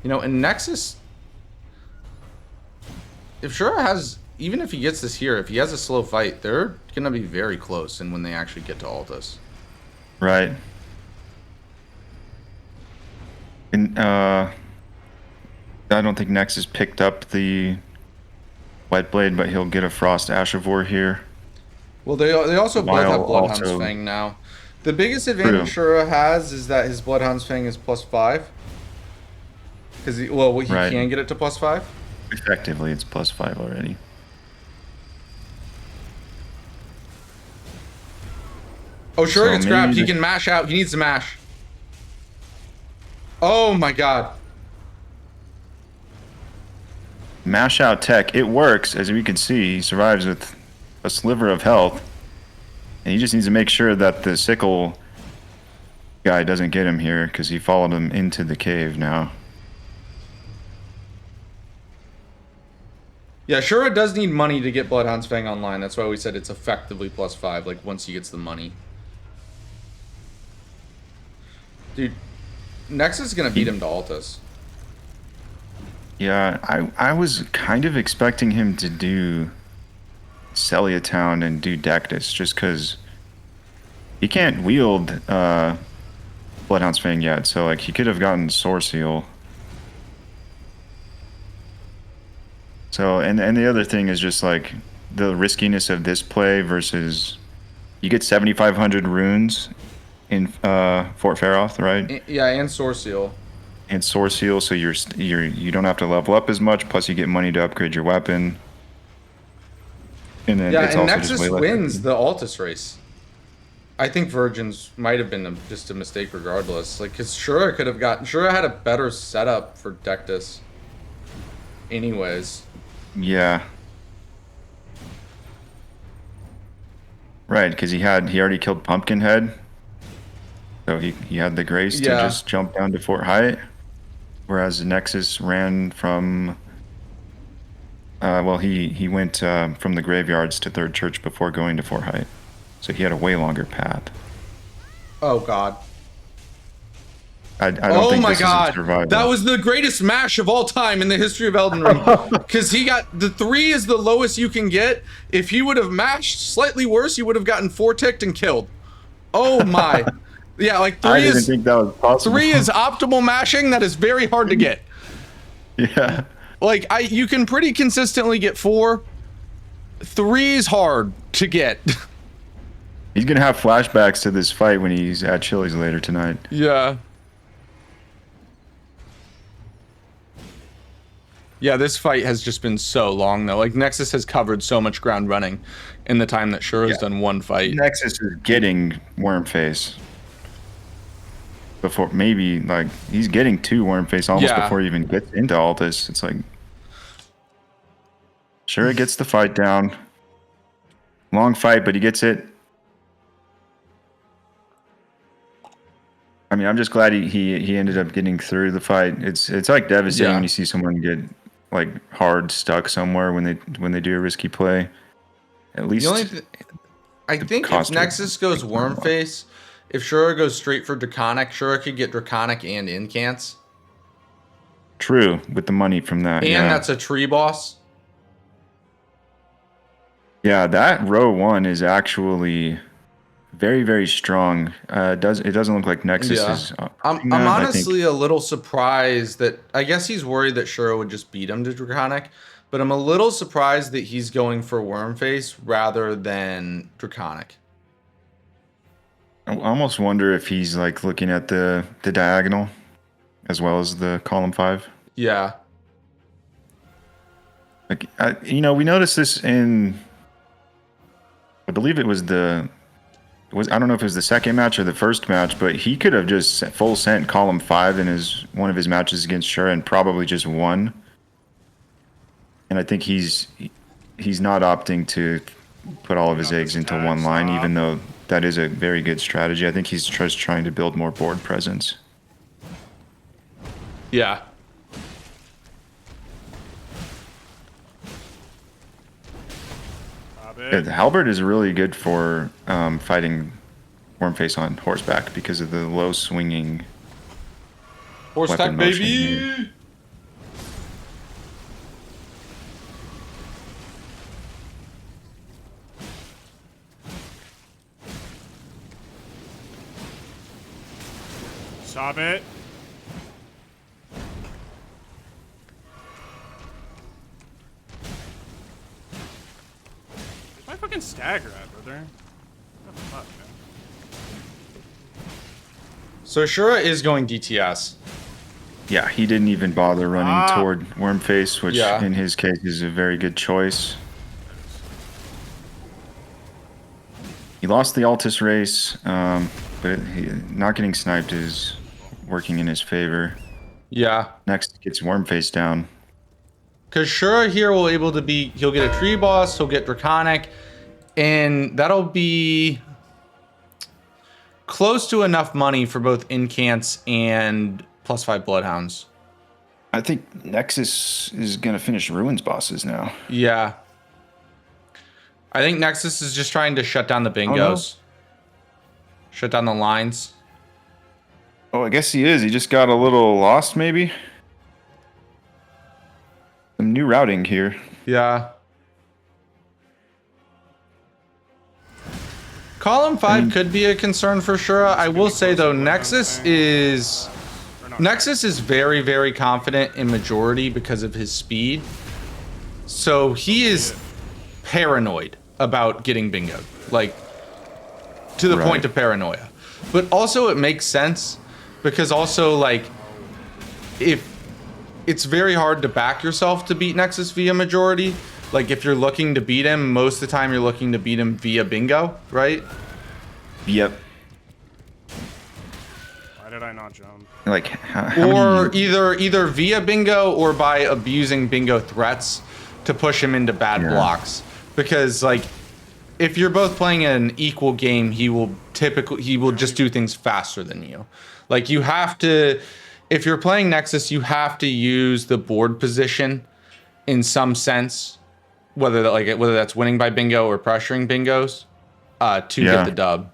You know, in Nexus, if Shura has, even if he gets this here, if he has a slow fight, they're going to be very close and when they actually get to Altus. Right. And, I don't think Nexus picked up the Wet Blade, but he'll get a Frost Ashavor here. Well, they also both have While Bloodhound's also- Fang now. The biggest advantage Shura has is that his Bloodhound's Fang is +5. Because, he Right. can get it to +5. Effectively, it's +5 already. Oh, Shura So gets grabbed. He maybe- can mash out. He needs to mash. Oh my god. Mash out tech, it works, as we can see. He survives with a sliver of health. And he just needs to make sure that the sickle guy doesn't get him here, because he followed him into the cave now. Yeah, Shura does need money to get Bloodhound's Fang online. That's why we said it's effectively +5, like, once he gets the money. Dude, Nexus is going to beat him to Altus. Yeah, I was kind of expecting him to do Celia Town and do Dectus just because he can't wield Bloodhound's Fang yet, so like he could have gotten Source Seal. So and the other thing is just like the riskiness of this play versus you get 7,500 runes in Fort Faroth, right? Yeah, and Source Seal. And Source Seal, so you don't have to level up as much. Plus, you get money to upgrade your weapon. And then Yeah, it's and also Nexus just way less wins risky. the Altus race. I think Virgins might have been just a mistake regardless. Like, because Shura had a better setup for Dectus. Anyways. Yeah. Right, because he already killed Pumpkinhead. So he had the grace to just jump down to Fort Hyatt. Whereas Nexus ran from he went from the graveyards to Third Church before going to Fort Hyatt. So he had a way longer path. Oh god. I don't think this is a survival. That was the greatest mash of all time in the history of Elden Ring. Because he got the 3 is the lowest you can get. If he would have mashed slightly worse, he would have gotten 4 ticked and killed. Oh my. Yeah, like 3 I didn't think that was possible. 3 is optimal mashing that is very hard to get. Yeah. Like you can pretty consistently get 4. 3 is hard to get. He's gonna have flashbacks to this fight when he's at Chili's later tonight. Yeah. Yeah, this fight has just been so long though. Like Nexus has covered so much ground running in the time that Shura's done one fight. Nexus is getting Wormface before maybe like he's getting 2 Wormface almost before he even gets into Altus. It's like Shura gets the fight down. Long fight, but he gets it. I mean, I'm just glad he ended up getting through the fight. It's like devastating when you see someone get like hard stuck somewhere when they do a risky play. At least I think if Nexus goes Wormface, if Shura goes straight for Draconic, Shura could get Draconic and Incants. True, with the money from that. And that's a tree boss. Yeah, that row 1 is actually very, very strong. It doesn't look like Nexus is. I'm honestly a little surprised that I guess he's worried that Shura would just beat him to Draconic, but I'm a little surprised that he's going for Wormface rather than Draconic. I almost wonder if he's like looking at the diagonal as well as the column 5. Yeah. Like we noticed this in. I believe it was I don't know if it was the second match or the first match, but he could have just full sent column 5 in one of his matches against Shura and probably just won. And I think he's not opting to put all of his eggs into one line, even though that is a very good strategy. I think he's just trying to build more board presence. Yeah. Yeah, the halberd is really good for fighting Wormface on horseback because of the low swinging horse tech, baby. Stop it. My fucking stagger at, brother. What the fuck, man? So Shura is going DTS. Yeah, he didn't even bother running toward Wormface, which in his case is a very good choice. He lost the Altus race, but not getting sniped is working in his favor. Yeah. Next gets Wormface down. Because Shura here will he'll get a tree boss, he'll get Draconic, and that'll be close to enough money for both Incants and +5 Bloodhounds. I think Nexus is going to finish Ruins bosses now. Yeah. I think Nexus is just trying to shut down the bingos. Shut down the lines. Oh, I guess he is. He just got a little lost, maybe? new routing here. Yeah. Column 5 could be a concern for Shura. I will say though, Nexus is very, very confident in majority because of his speed. So he is paranoid about getting bingoed, like to the point of paranoia. But also it makes sense because also like if it's very hard to back yourself to beat Nexus via majority. Like if you're looking to beat him, most of the time you're looking to beat him via bingo, right? Yep. Why did I not jump? Like how Or many... either via bingo or by abusing bingo threats to push him into bad blocks. Because like if you're both playing an equal game, he will just do things faster than you. Like you have to, if you're playing Nexus, you have to use the board position in some sense, whether that's winning by bingo or pressuring bingos, to get the dub.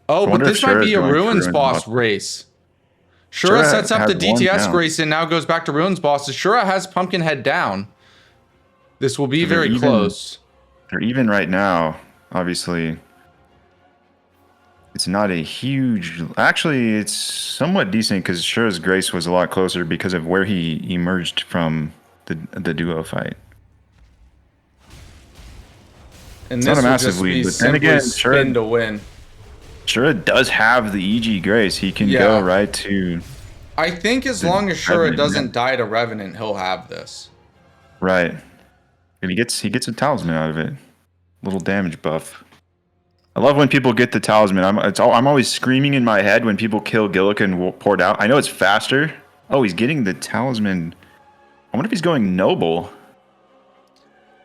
Oh, but this might be a Ruins boss race. Shura sets up the DTS race and now goes back to Ruins bosses. Shura has Pumpkinhead down. This will be very close. They're even right now. Obviously, it's not a huge. Actually, it's somewhat decent because Shura's Grace was a lot closer because of where he emerged from the duo fight. And it's this not a massive lead, but then again, spin to win. Shura does have the EG Grace. He can go right to. I think as long as Shura doesn't die to Revenant, he'll have this. Right, and he gets a talisman out of it. Little damage buff. I love when people get the talisman. I'm always screaming in my head when people kill Gillick and poured out. I know it's faster. Oh, he's getting the talisman. I wonder if he's going noble.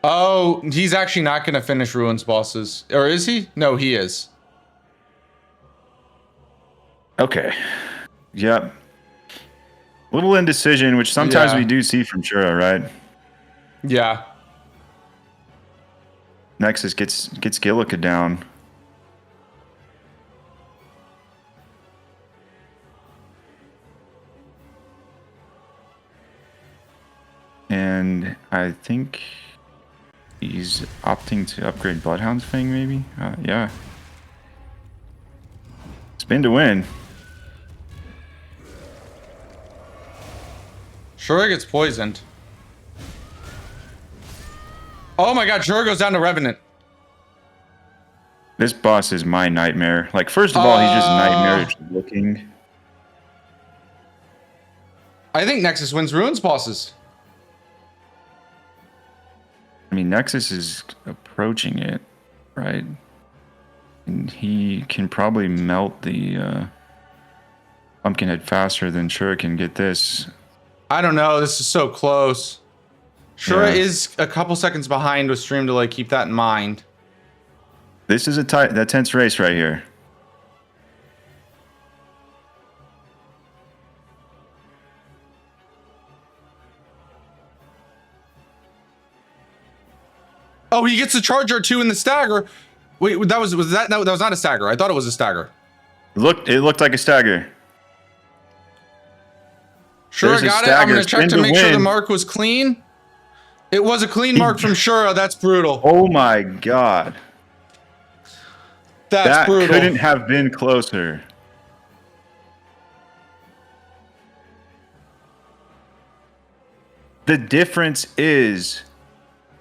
Oh, he's actually not going to finish Ruins bosses. Or is he? No, he is. Okay. Yep. Little indecision, which sometimes we do see from Shura, right? Yeah. Nexus gets Gillick down. And I think he's opting to upgrade Bloodhound's Fang, maybe? Yeah. Spin to win. Shura gets poisoned. Oh my god, Shura goes down to Revenant. This boss is my nightmare. Like, first of all, he's just nightmarish looking. I think Nexus wins Ruins bosses. I mean, Nexus is approaching it, right? And he can probably melt the Pumpkinhead faster than Shura can get this. I don't know. This is so close. Shura is a couple seconds behind with Stream Delay. Keep that in mind. This is a tense race right here. Oh, he gets the charger too in the stagger. Wait, that was not a stagger. I thought it was a stagger. It looked like a stagger. Shura got it. I'm gonna check to make sure the mark was clean. It was a clean mark from Shura. That's brutal. Oh my god. That's brutal. That couldn't have been closer. The difference is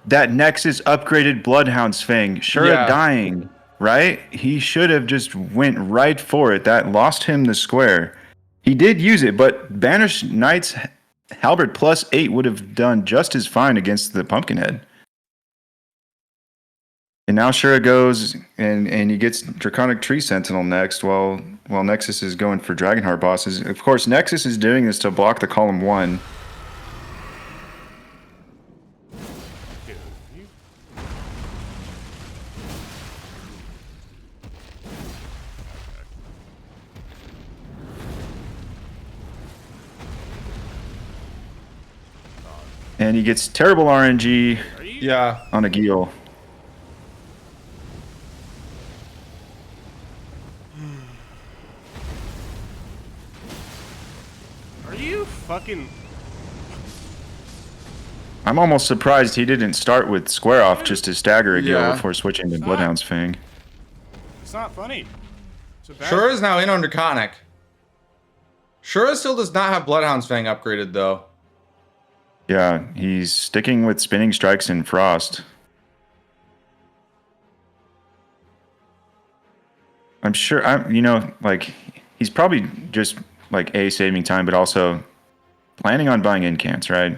that Nexus upgraded Bloodhound's Fang. Shura dying, right? He should have just went right for it. That lost him the square. He did use it, but Banished Knight's Halberd +8 would have done just as fine against the Pumpkinhead. And now Shura goes and he gets Draconic Tree Sentinel next while Nexus is going for Dragonheart bosses. Of course, Nexus is doing this to block the column 1. And he gets terrible RNG on a Geel. Are you fucking... I'm almost surprised he didn't start with Square Off just to stagger a Yeah. Gil before switching to Bloodhound's Fang. It's not funny. It's a bad Shura is now in on Draconic. Shura still does not have Bloodhound's Fang upgraded, though. Yeah, he's sticking with Spinning Strikes and Frost. I'm sure, like, he's probably just, like, saving time, but also planning on buying incants, right?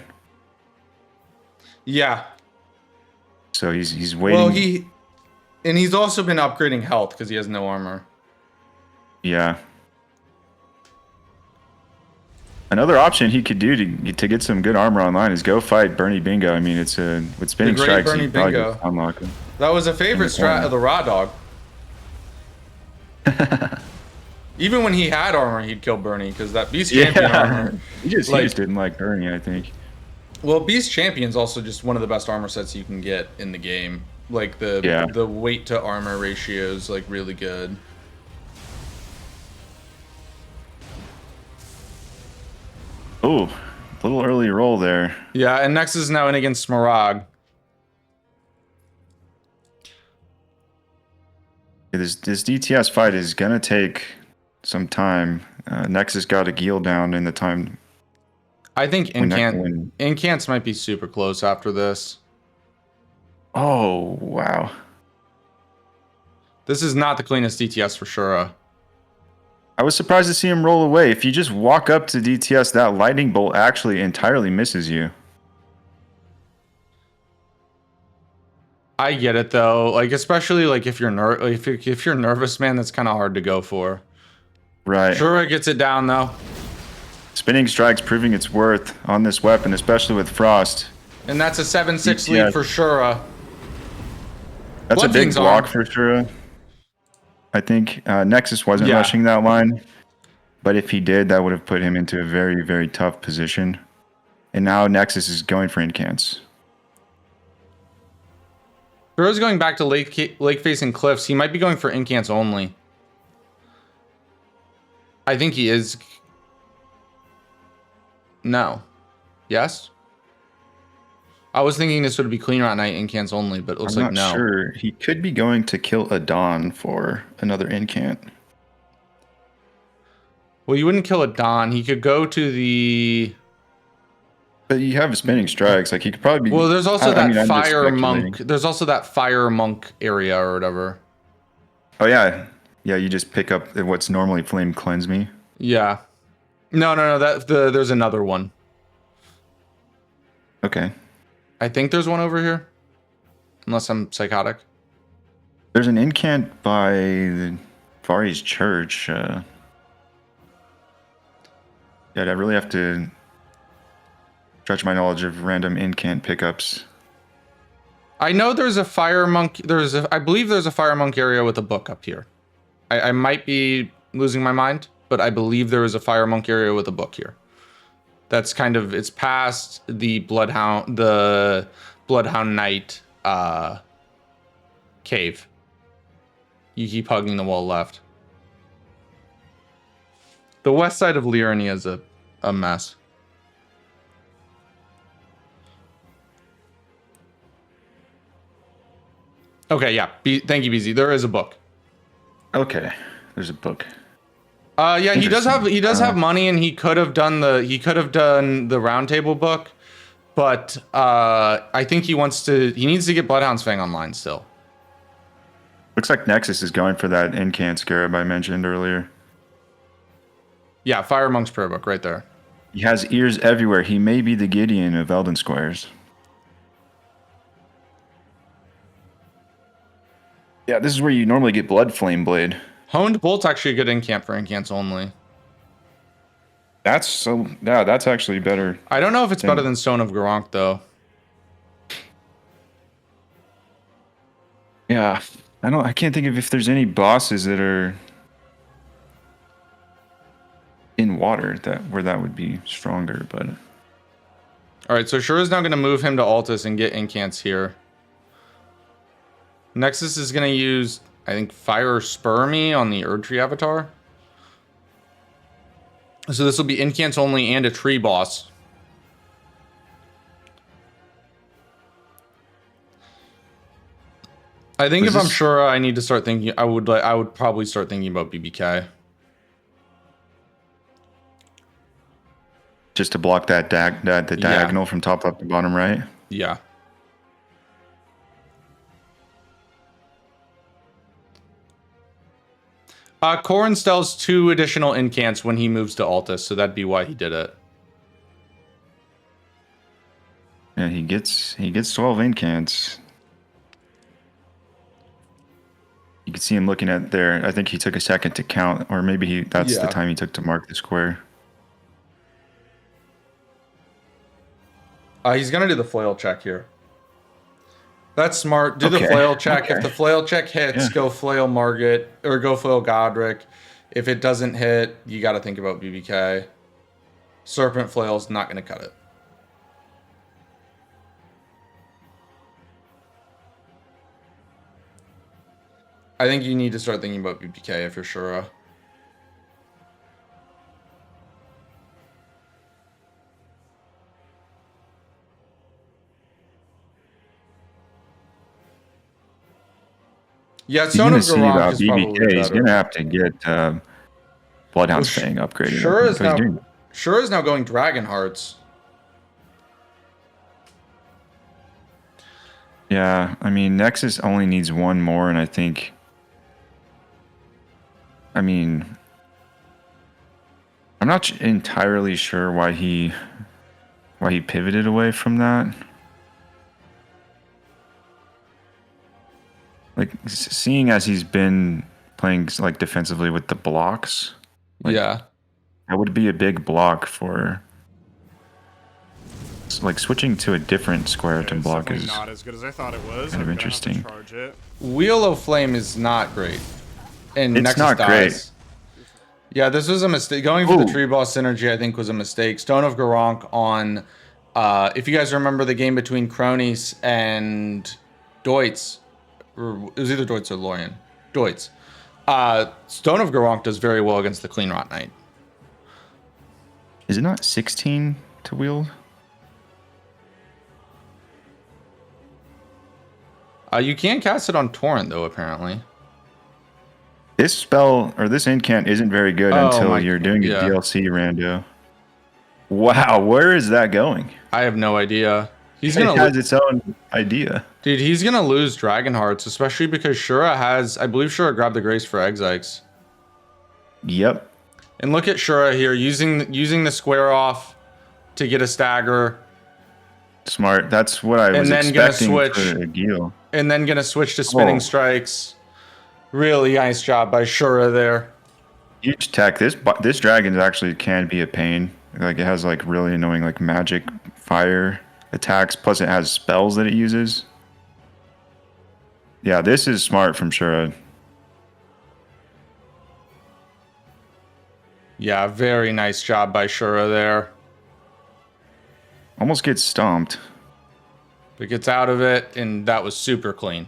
Yeah. So he's waiting. Well, he's also been upgrading health because he has no armor. Yeah. Another option he could do to get some good armor online is go fight Bernie Bingo. I mean, it's with Spinning The great Strikes, Bernie you probably Bingo. just unlock him. That was a favorite strat of the Raw Dog. Even when he had armor, he'd kill Bernie because that Beast Champion armor. He just didn't like Bernie, I think. Well, Beast Champion's also just one of the best armor sets you can get in the game. Like the weight to armor ratio is like really good. Oh, a little early roll there. Yeah, and Nexus is now in against Smaragd. This DTS fight is gonna take some time. Nexus got a Gil down in the time. I think when Incants might be super close after this. Oh, wow. This is not the cleanest DTS for Shura. I was surprised to see him roll away. If you just walk up to DTS, that lightning bolt actually entirely misses you. I get it though, like especially like if you're if you're nervous, man, that's kind of hard to go for. Right. Shura gets it down though. Spinning Strike's proving its worth on this weapon, especially with Frost. And that's a 7-6 lead for Shura. That's a big block for Shura. I think Nexus wasn't rushing that line, but if he did, that would have put him into a very, very tough position. And now Nexus is going for incants. Shura's going back to lake facing cliffs. He might be going for incants only. I think he is. No. Yes? I was thinking this would be clean at night incants only, but it looks like no. I'm not sure. He could be going to kill a Dawn for another incant. Well, you wouldn't kill a Dawn. He could go to the... But you have Spinning Strikes. Like, he could probably be... Well, there's also that fire monk. speculating. There's also that fire monk area or whatever. Oh, yeah. Yeah, you just pick up what's normally Flame Cleanse Me. Yeah. No. There's another one. Okay. I think there's one over here. Unless I'm psychotic. There's an incant by the Vari's Church. Yeah, I really have to stretch my knowledge of random incant pickups. I know there's a fire monk. I believe there's a fire monk area with a book up here. I might be losing my mind, but I believe there is a fire monk area with a book here. That's kind of, it's past the Bloodhound Knight cave. You keep hugging the wall left. The west side of Liurnia is a mess. Okay, yeah. Thank you, BZ. There is a book. Okay, there's a book. Yeah, he does have money, and he could have done the round table book, but I think he needs to get Bloodhound's Fang online still. Looks like Nexus is going for that incant scarab I mentioned earlier. Yeah, Fire Monk's prayer book right there. He has ears everywhere. He may be the Gideon of Elden Squares. Yeah, this is where you normally get Blood Flame Blade. Honed Bolt's actually a good incant for incants only. That's actually better. I don't know if it's better than Stone of Garank though. Yeah, I can't think of if there's any bosses that are in water where that would be stronger, but all right, so Shura's now going to move him to Altus and get incants here. Nexus is going to use, I think, Fire Spermy on the Erdtree avatar. So this will be incants only and a tree boss. I think Was if I'm this- sure, I need to start thinking. I would probably start thinking about BBK. Just to block that the diagonal from top left to bottom right. Yeah. Corrin sells 2 additional incants when he moves to Altus, so that'd be why he did it. Yeah, he gets 12 incants. You can see him looking at there. I think he took a second to count, or maybe that's the time he took to mark the square. He's gonna do the flail check here. That's smart. Do the flail check. If the flail check hits, go flail Margit or go flail Godric. If it doesn't hit, you got to think about BBK. Serpent flail's not gonna cut it. I think you need to start thinking about BBK if you're Shura. Yeah, Stone of Garrosh is probably better. He's gonna have to get Bloodhound's Fang upgraded. Shura is now going Dragon Hearts. Yeah, I mean Nexus only needs 1 more, and I think. I mean, I'm not entirely sure why he pivoted away from that. Like, seeing as he's been playing like defensively with the blocks, yeah, that would be a big block for. Like switching to a different square to block is not as good as I thought it was. Kind of interesting. Charge it. Wheel of Flame is not great, and it's Nexus not dies. Great. Yeah, this was a mistake. Going for the tree boss synergy, I think, was a mistake. Stone of Garrosh on, if you guys remember the game between Cronies and Deutz, or it was either Deutz or Lorien. Deutz. Stone of Garrosh does very well against the Clean Rot Knight. Is it not 16 to wield? You can cast it on Torrent, though, apparently. This spell, or this incant, isn't very good until you're doing a DLC rando. Wow, where is that going? I have no idea. It has its own idea. Dude, he's going to lose Dragon Hearts, especially because Shura has... I believe Shura grabbed the Grace for Exikes. Yep. And look at Shura here, using the square off to get a stagger. Smart. That's what I was expecting for Gil. And then going to switch to Spinning Strikes. Really nice job by Shura there. Huge tech. This dragon actually can be a pain. Like, it has like really annoying like magic fire attacks. Plus it has spells that it uses. Yeah, this is smart from Shura. Yeah, very nice job by Shura there. Almost gets stomped. But gets out of it, and that was super clean.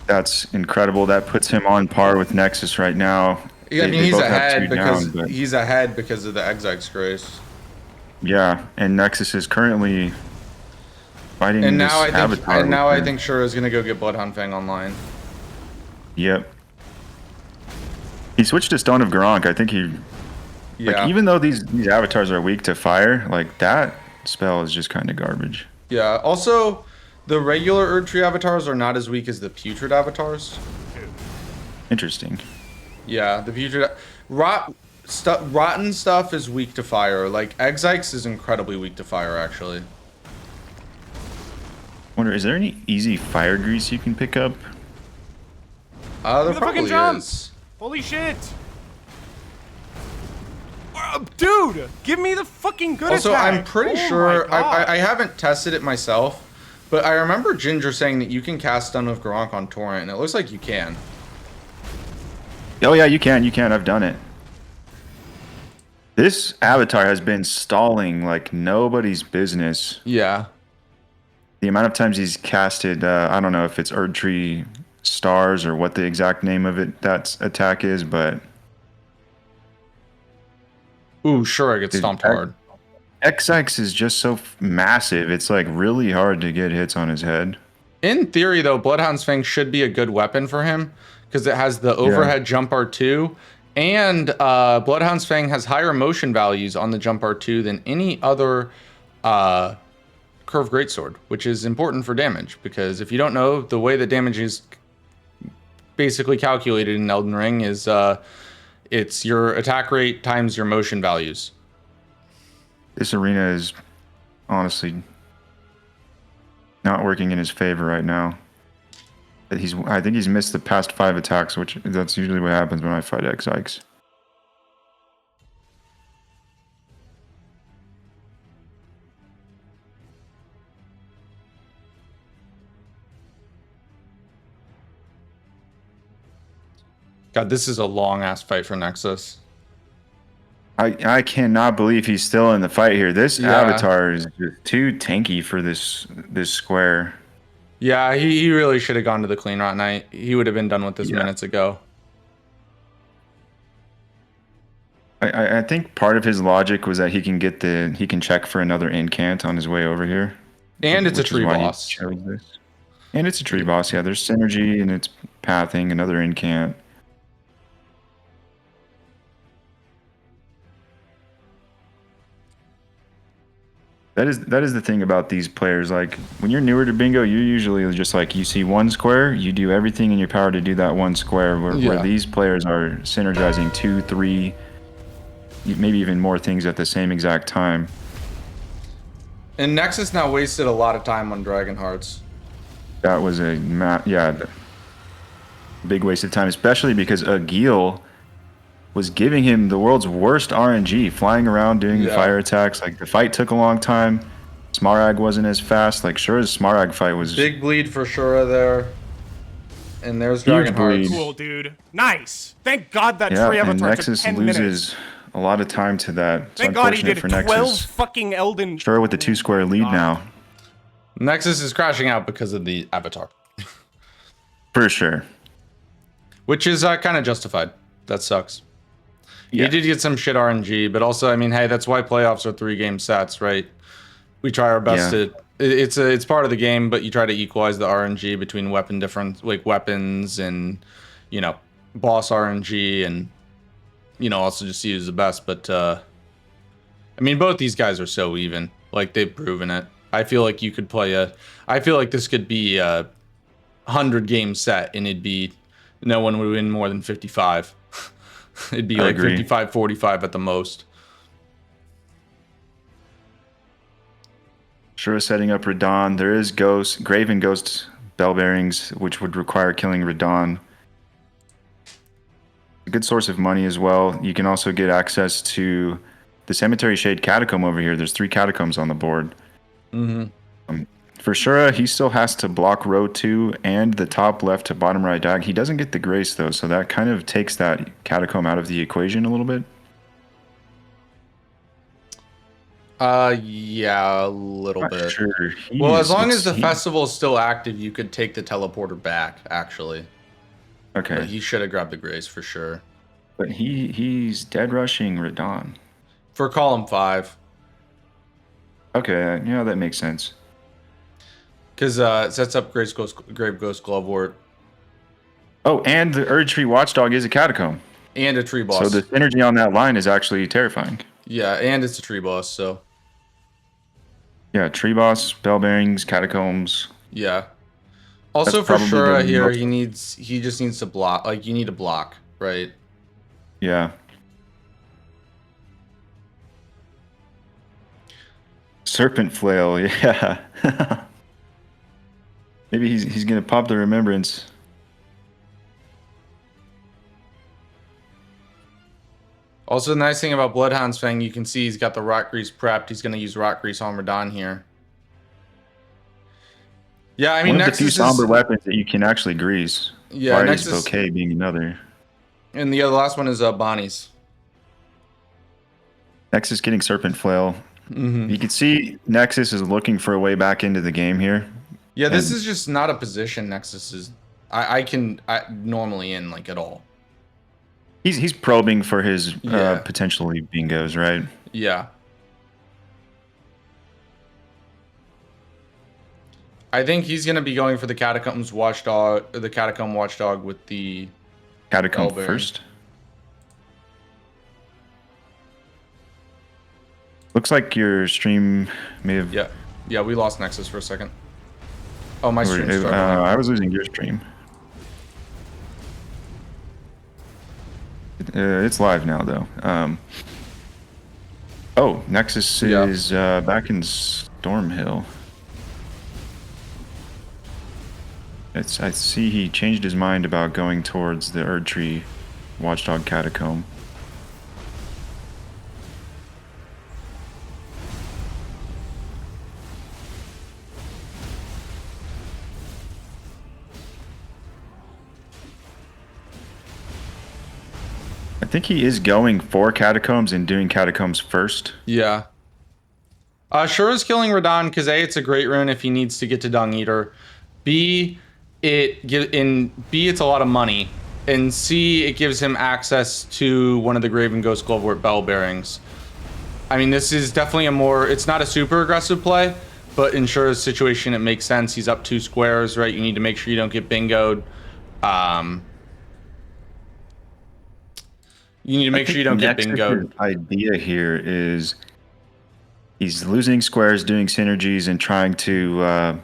That's incredible. That puts him on par with Nexus right now. Yeah, I mean, he's ahead because of the Exike's Grace. Yeah, and Nexus is currently fighting and this now Avatar. And now I think Shura is going to go get Bloodhound Fang online. Yep. He switched to Stone of Garrosh. I think he... Yeah. Like, even though these avatars are weak to fire, like, that spell is just kind of garbage. Yeah, also... The regular Erdtree avatars are not as weak as the Putrid avatars. Interesting. Yeah, the Putrid... Rotten stuff is weak to fire. Like, Exikes is incredibly weak to fire, actually. Wonder, is there any easy fire grease you can pick up? There probably is. Holy shit! Dude, give me the fucking good also, attack. I'm pretty sure... I haven't tested it myself. But I remember Ginger saying that you can cast Stone of Garrosh on Torrent, and it looks like you can. Oh yeah, you can. I've done it. This avatar has been stalling like nobody's business. Yeah. The amount of times he's casted, I don't know if it's Erdtree Stars or what the exact name of that attack is, but... Ooh, sure, I get stomped hard. Exikes is just so massive. It's like really hard to get hits on his head. In theory, though, Bloodhound's Fang should be a good weapon for him because it has the overhead jump R2, and Bloodhound's Fang has higher motion values on the jump R2 than any other curved greatsword, which is important for damage because if you don't know, the way that damage is basically calculated in Elden Ring is it's your attack rate times your motion values. This arena is honestly not working in his favor right now. I think he's missed the past 5 attacks, which that's usually what happens when I fight X-Ikes. God, this is a long ass fight for Nexus. I cannot believe he's still in the fight here. This Yeah. avatar is just too tanky for this square. Yeah, he really should have gone to the clean route night. He would have been done with this Yeah. minutes ago. I think part of his logic was that he can check for another incant on his way over here. And it's a which is tree why he boss. chose this. And it's a tree boss, yeah. There's synergy and it's pathing, another incant. That is the thing about these players. Like when you're newer to bingo, you're usually just like you see one square, you do everything in your power to do that one square. Where these players are synergizing 2, 3, maybe even more things at the same exact time. And Nexus now wasted a lot of time on Dragon Hearts. That was big waste of time, especially because Agil was giving him the world's worst RNG, flying around doing the fire attacks. Like the fight took a long time. Smarag wasn't as fast. Like Shura's Smarag fight was big bleed for Shura there. And there's Dragon Hearts. Cool, dude. Nice. Thank God that yeah, tree and avatar Nexus took 10 loses minutes. a lot of time to that. It's Thank God he unfortunate did for 12 Nexus. fucking Elden. Shura with the 2 square lead now. Nexus is crashing out because of the avatar. For sure. Which is kind of justified. That sucks. Yeah. You did get some shit RNG, but also, I mean, hey, that's why playoffs are 3-game sets, right? We try our best to. It's part of the game, but you try to equalize the RNG between weapons and, you know, boss RNG and, you know, also just use the best. But I mean, both these guys are so even. Like they've proven it. I feel like you could play I feel like this could be a 100-game set, and no one would win more than 55. It'd be like 55-45 at the most. Shura setting up Radon. There is Graven Ghost bell bearings, which would require killing Radon. A good source of money as well. You can also get access to the Cemetery Shade Catacomb over here. There's 3 catacombs on the board. Mm-hmm. For Shura, he still has to block row 2 and the top left to bottom right diag. He doesn't get the grace though, so that kind of takes that catacomb out of the equation a little bit. Yeah, a little bit. Sure. Well, as long as the festival is still active, you could take the teleporter back, actually. Okay. But he should have grabbed the grace for sure. But he's dead rushing Radon. For column 5. Okay, yeah, that makes sense. Because it sets up Grave Ghost Glovewort. Oh, and the Erd Tree Watchdog is a catacomb. And a tree boss. So the synergy on that line is actually terrifying. Yeah, and it's a tree boss, so. Yeah, tree boss, bell bearings, catacombs. Yeah. Also That's for Shura the here, he just needs to block. Like, you need to block, right? Yeah. Serpent Flail, yeah. Maybe he's gonna pop the remembrance. Also, the nice thing about Bloodhound's Fang, you can see he's got the Rock Grease prepped. He's going to use Rock Grease on Radon here. Yeah, I mean, one of Nexus the few somber weapons that you can actually grease. Yeah, Warrior's Nexus. Bouquet being another. And the last one is Bonnie's. Nexus getting Serpent Flail. Mm-hmm. You can see Nexus is looking for a way back into the game here. Yeah, this is just not a position Nexus is. I normally in like at all. He's probing for his potentially bingos, right? Yeah. I think he's gonna be going for the Catacombs Watchdog, the Catacomb Watchdog with the Catacomb Bell bearing. first. Looks like your stream may have. Yeah, we lost Nexus for a second. Oh, my or, stream's struggling. I was losing your stream. It's live now though. Oh, Nexus is back in Stormhill. I see he changed his mind about going towards the Erdtree Watchdog Catacomb. I think he is going for Catacombs and doing Catacombs first. Yeah. Shura's killing Radon because A, it's a great rune if he needs to get to Dung Eater. B, it's a lot of money. And C, it gives him access to one of the Graven Ghost Glovewort Bell Bearings. I mean, this is definitely it's not a super aggressive play, but in Shura's situation, it makes sense. He's up 2 squares, right? You need to make sure you don't get bingoed. You need to make sure you don't get bingoed. The idea here is he's losing squares, doing synergies, and trying to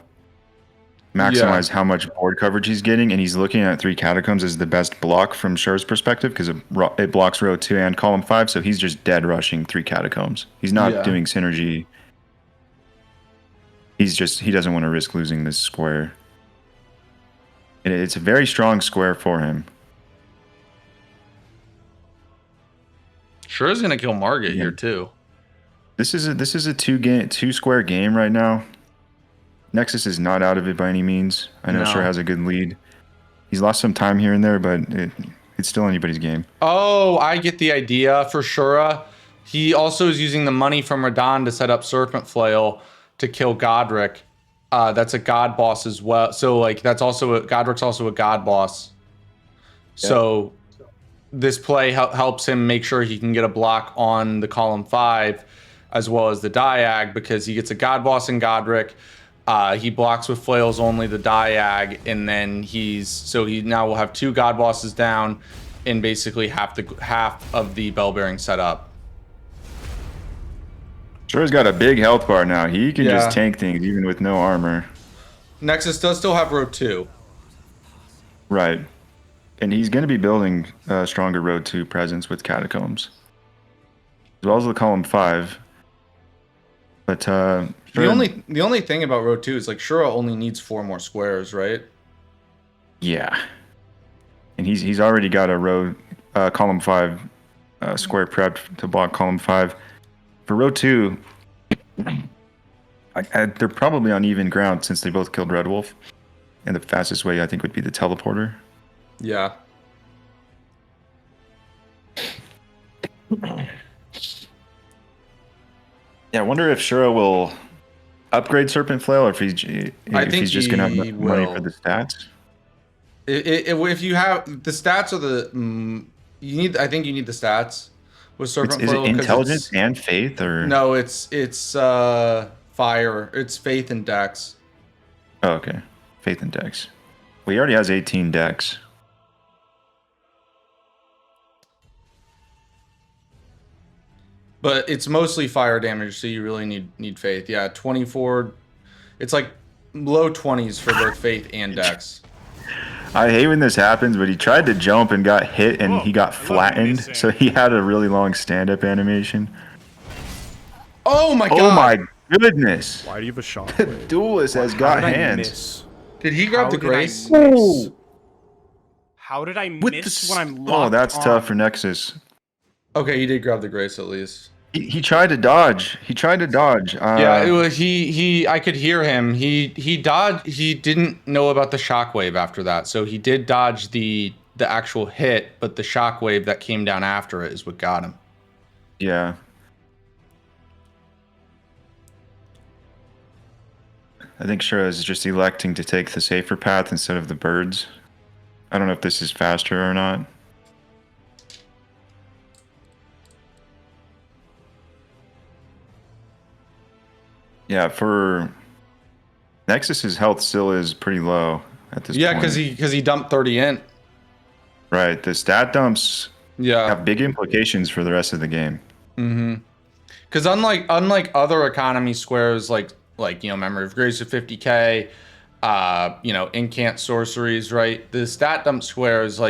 maximize how much board coverage he's getting. And he's looking at 3 Catacombs as the best block from Shura's perspective because it blocks row 2 and column 5. So he's just dead rushing 3 Catacombs. He's not doing synergy. He doesn't want to risk losing this square. And it's a very strong square for him. Shura's gonna kill Margit here too. This is a 2 square game right now. Nexus is not out of it by any means. I know Shura has a good lead. He's lost some time here and there, but it's still anybody's game. Oh, I get the idea for Shura. He also is using the money from Radon to set up Serpent Flail to kill Godric. That's a god boss as well. So like Godric's also a god boss. So this play helps him make sure he can get a block on the column 5 as well as the diag because he gets a god boss in Godric. He blocks with flails only the diag, and then he now will have 2 god bosses down and basically half of the bell bearing set up. Shura's got a big health bar now. He can just tank things even with no armor. Nexus does still have row 2. Right. And he's going to be building a stronger row 2 presence with Catacombs. As well as the column 5. But the only thing about row 2 is like Shura only needs 4 more squares, right? Yeah. And he's already got a row column 5 square prepped to block column 5. For row 2, they're probably on even ground since they both killed Red Wolf. And the fastest way, I think, would be the teleporter. Yeah. Yeah, I wonder if Shura will upgrade Serpent Flail or if he's just going to have money for the stats. If you have the stats or I think you need the stats with Serpent Flail. Is it intelligence and faith or no? It's fire. It's faith and dex. Oh, okay, faith and dex. Well, he already has 18 dex. But it's mostly fire damage, so you really need faith. Yeah, 24. It's like low 20s for both faith and dex. I hate when this happens, but he tried to jump and got hit, and he got flattened, so he had a really long stand-up animation. Oh my god! Oh my goodness! Why do you have a shot? The duelist has got hands. Did he grab the grace? How did I miss when I'm locked Oh, that's on? tough for Nexus. Okay, he did grab the grace at least. He tried to dodge. Yeah, it was I could hear him. He dodged. He didn't know about the shockwave after that, so he did dodge the actual hit, but the shockwave that came down after it is what got him. Yeah. I think Shura is just electing to take the safer path instead of the birds. I don't know if this is faster or not. Yeah, for Nexus's health still is pretty low at this Yeah, point. because he dumped 30 int. Right. The stat dumps Yeah. have big implications for the rest of the game. Mm-hmm. Because unlike other economy squares like Memory of Grace of 50k, incant sorceries, right? The stat dump squares,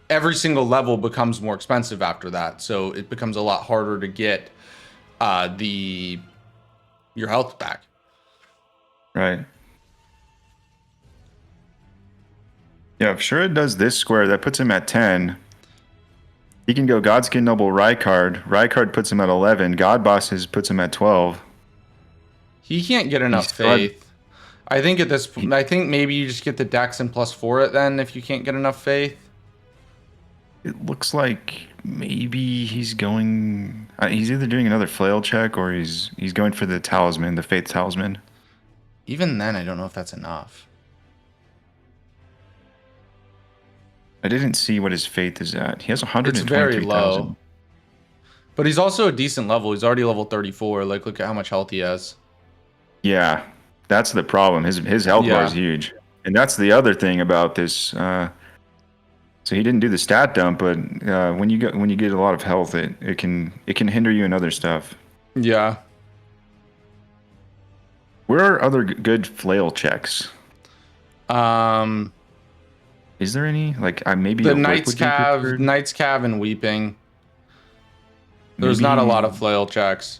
every single level becomes more expensive after that, so it becomes a lot harder to get your health back. Right. Yeah, if Shura does this square, that puts him at 10. He can go Godskin Noble Rykard. Rykard puts him at 11. God Bosses puts him at 12. He can't get enough faith. I think I think maybe you just get the Dex and +4 it then if you can't get enough faith. It looks like maybe he's going. He's either doing another flail check or he's going for the talisman, the faith talisman. Even then, I don't know if that's enough. I didn't see what his faith is at. He has It's very 123,000. low. But he's also a decent level. He's already level 34. Like, look at how much health he has. Yeah, that's the problem. His health bar is huge, and that's the other thing about this. So he didn't do the stat dump, but when you get a lot of health, it can hinder you in other stuff. Yeah. Where are other good flail checks? Is there any maybe the Knight's Cav and Weeping? There's not a lot of flail checks.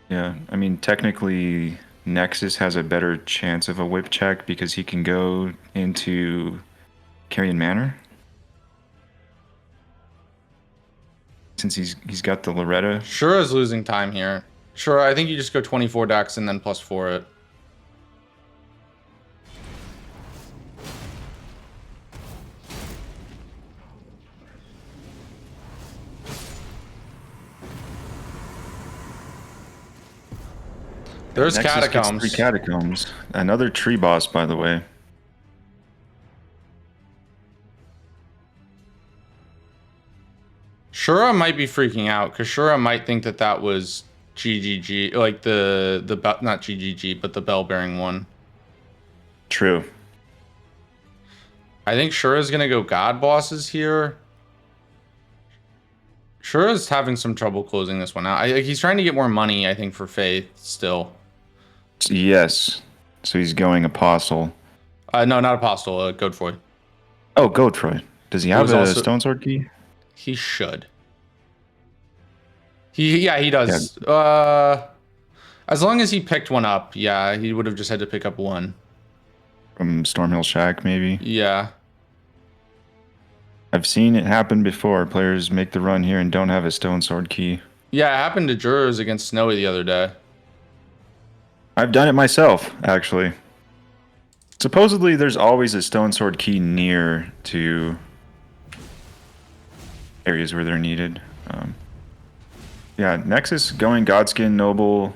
Yeah, I mean technically Nexus has a better chance of a whip check because he can go into Carrion Manor. Since he's got the Loretta. Shura's losing time here. Shura, I think you just go 24 Dex and then +4 it. There's Nexus Catacombs. Gets 3 Catacombs. Another tree boss, by the way. Shura might be freaking out because Shura might think that was GGG, like the not GGG, but the bell bearing one. True. I think Shura's gonna go God Bosses here. Shura's having some trouble closing this one out. He's trying to get more money, I think, for Faith still. Yes. So he's going Apostle. No, not Apostle. Godefroy. Oh, Godefroy. Does he have a Stone Sword key? He should. He does. Yeah. As long as he picked one up, yeah, he would have just had to pick up one. From Stormhill Shack, maybe? Yeah. I've seen it happen before. Players make the run here and don't have a Stone Sword key. Yeah, it happened to Jurors against Snowy the other day. I've done it myself, actually. Supposedly, there's always a Stone Sword key near to areas where they're needed. Yeah, Nexus going Godskin, Noble,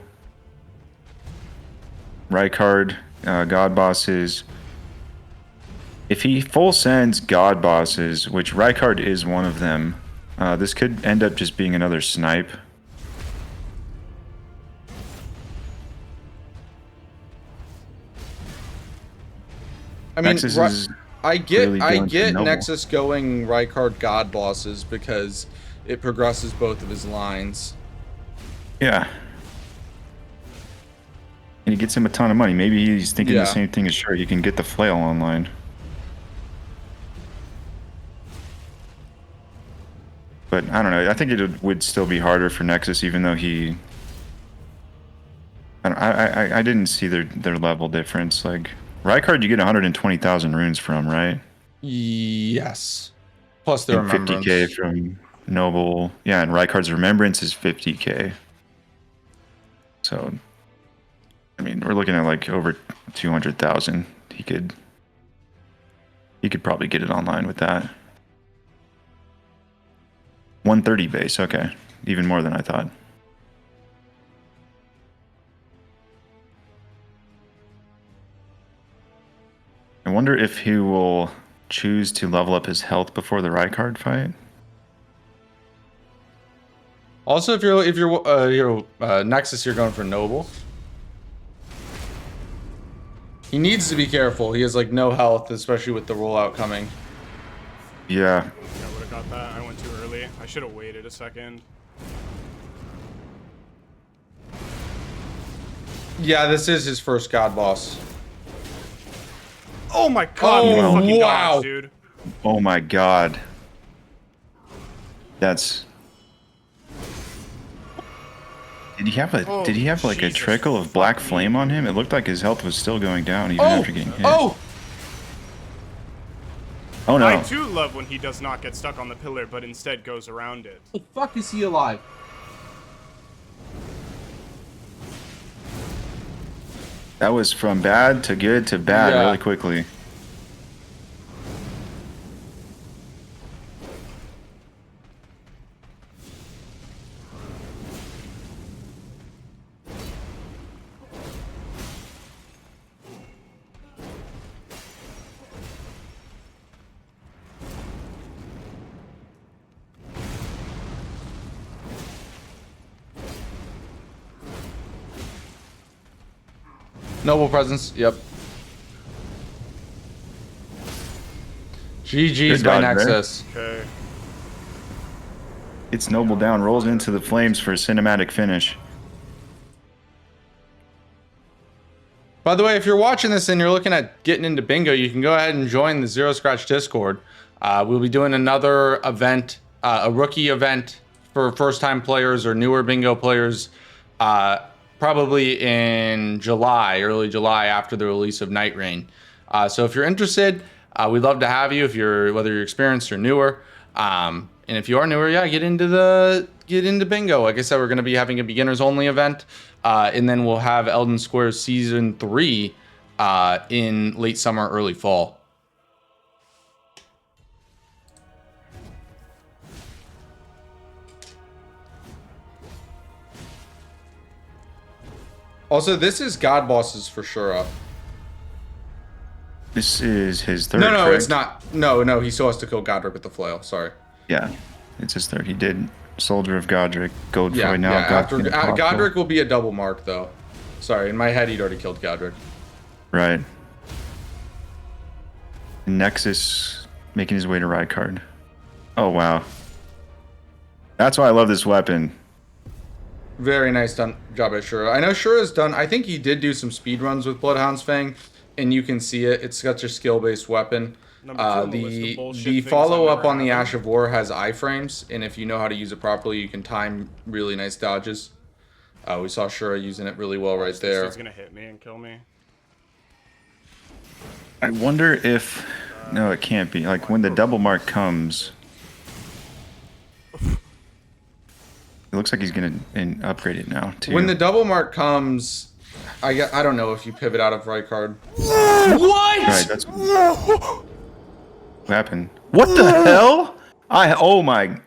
Rykard, God Bosses. If he full sends God Bosses, which Rykard is one of them, this could end up just being another snipe. I mean, I get Noble. Nexus going Rykard God Bosses because it progresses both of his lines. Yeah. And he gets him a ton of money. Maybe he's thinking the same thing as Shura. He can get the flail online. But I don't know. I think it would still be harder for Nexus, even though he. I didn't see their level difference. Like Rykard, you get 120,000 runes from, right? Yes. Plus the and remembrance. 50k from Noble. Yeah, and Rykard's remembrance is 50k. So, I mean, we're looking at like over 200,000. He could probably get it online with that. 130 base. Okay, even more than I thought. I wonder if he will choose to level up his health before the Rykard fight. Also, if you're Nexus, you're going for Noble. He needs to be careful. He has like no health, especially with the rollout coming. Yeah. I would have got that. I went too early. I should have waited a second. Yeah, this is his first god boss. Oh my god! Oh, You fucking wow. dodged, dude. Oh my god. That's. Did he have like a Jesus trickle of black fucking flame on him? It looked like his health was still going down even after getting hit. Oh! Oh no. I too love when he does not get stuck on the pillar, but instead goes around it. The fuck is he alive? That was from bad to good to bad Yeah. really quickly. Noble presence. Yep. GG's Good by dodge there. Nexus. Okay. It's Noble down, rolls into the flames for a cinematic finish. By the way, if you're watching this and you're looking at getting into bingo, you can go ahead and join the Zero Scratch Discord. We'll be doing another event, a rookie event for first-time players or newer bingo players, probably in July, early July, after the release of Night Rain. So if you're interested, we'd love to have you. If you're whether you're experienced or newer, and if you are newer, yeah, get into bingo. Like I said, we're going to be having a beginners only event. And then we'll have Elden Squares Season 3 in late summer, early fall. Also, this is God Bosses for Shura. This is his third. No, correct? it's not. No, he still has to kill Godric with the flail. Sorry. Yeah, it's his third. He did Soldier of Godric, Godfrey. Yeah, Now After Godfrey Apostle. Godric will be a double mark, though. Sorry, in my head, he'd already killed Godric. Right. Nexus making his way to Rykard. Oh wow. That's why I love this weapon. Very nice job by Shura. I know Shura's done. I think he did do some speed runs with Bloodhound's Fang, and you can see it. It's such a skill-based weepon. The follow-up on the Ash of War has iframes, and if you know how to use it properly, you can time really nice dodges. We saw Shura using it really well right there. He's gonna hit me and kill me. I wonder if... No, it can't be. Like, when the double mark comes... It looks like he's going to upgrade it now, too. When the double mark comes... I don't know if you pivot out of Rykard. What? Right, that's... What happened? What the hell? Oh my...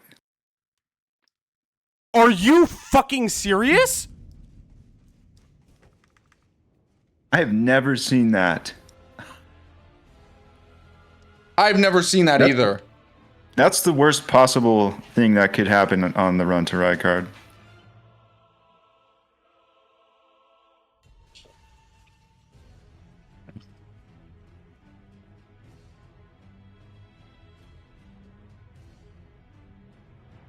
Are you fucking serious? I have never seen that. I've never seen that either. That's the worst possible thing that could happen on the run to Rykard.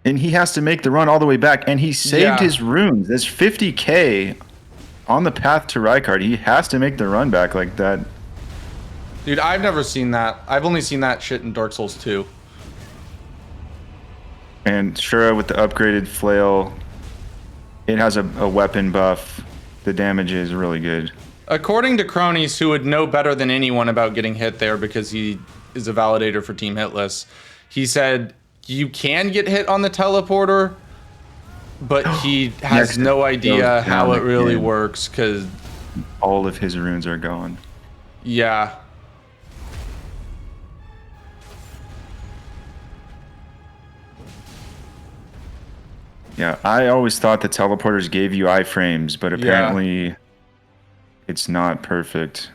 And he has to make the run all the way back, and he saved his runes. There's 50k on the path to Rykard. He has to make the run back like that. Dude, I've never seen that. I've only seen that shit in Dark Souls 2. And Shura with the upgraded flail, it has a weapon buff. The damage is really good. According to Cronies, who would know better than anyone about getting hit there because he is a validator for Team Hitless, he said you can get hit on the teleporter, but he has no idea how it really works because all of his runes are gone. Yeah. Yeah, I always thought the teleporters gave you iframes, but apparently it's not perfect.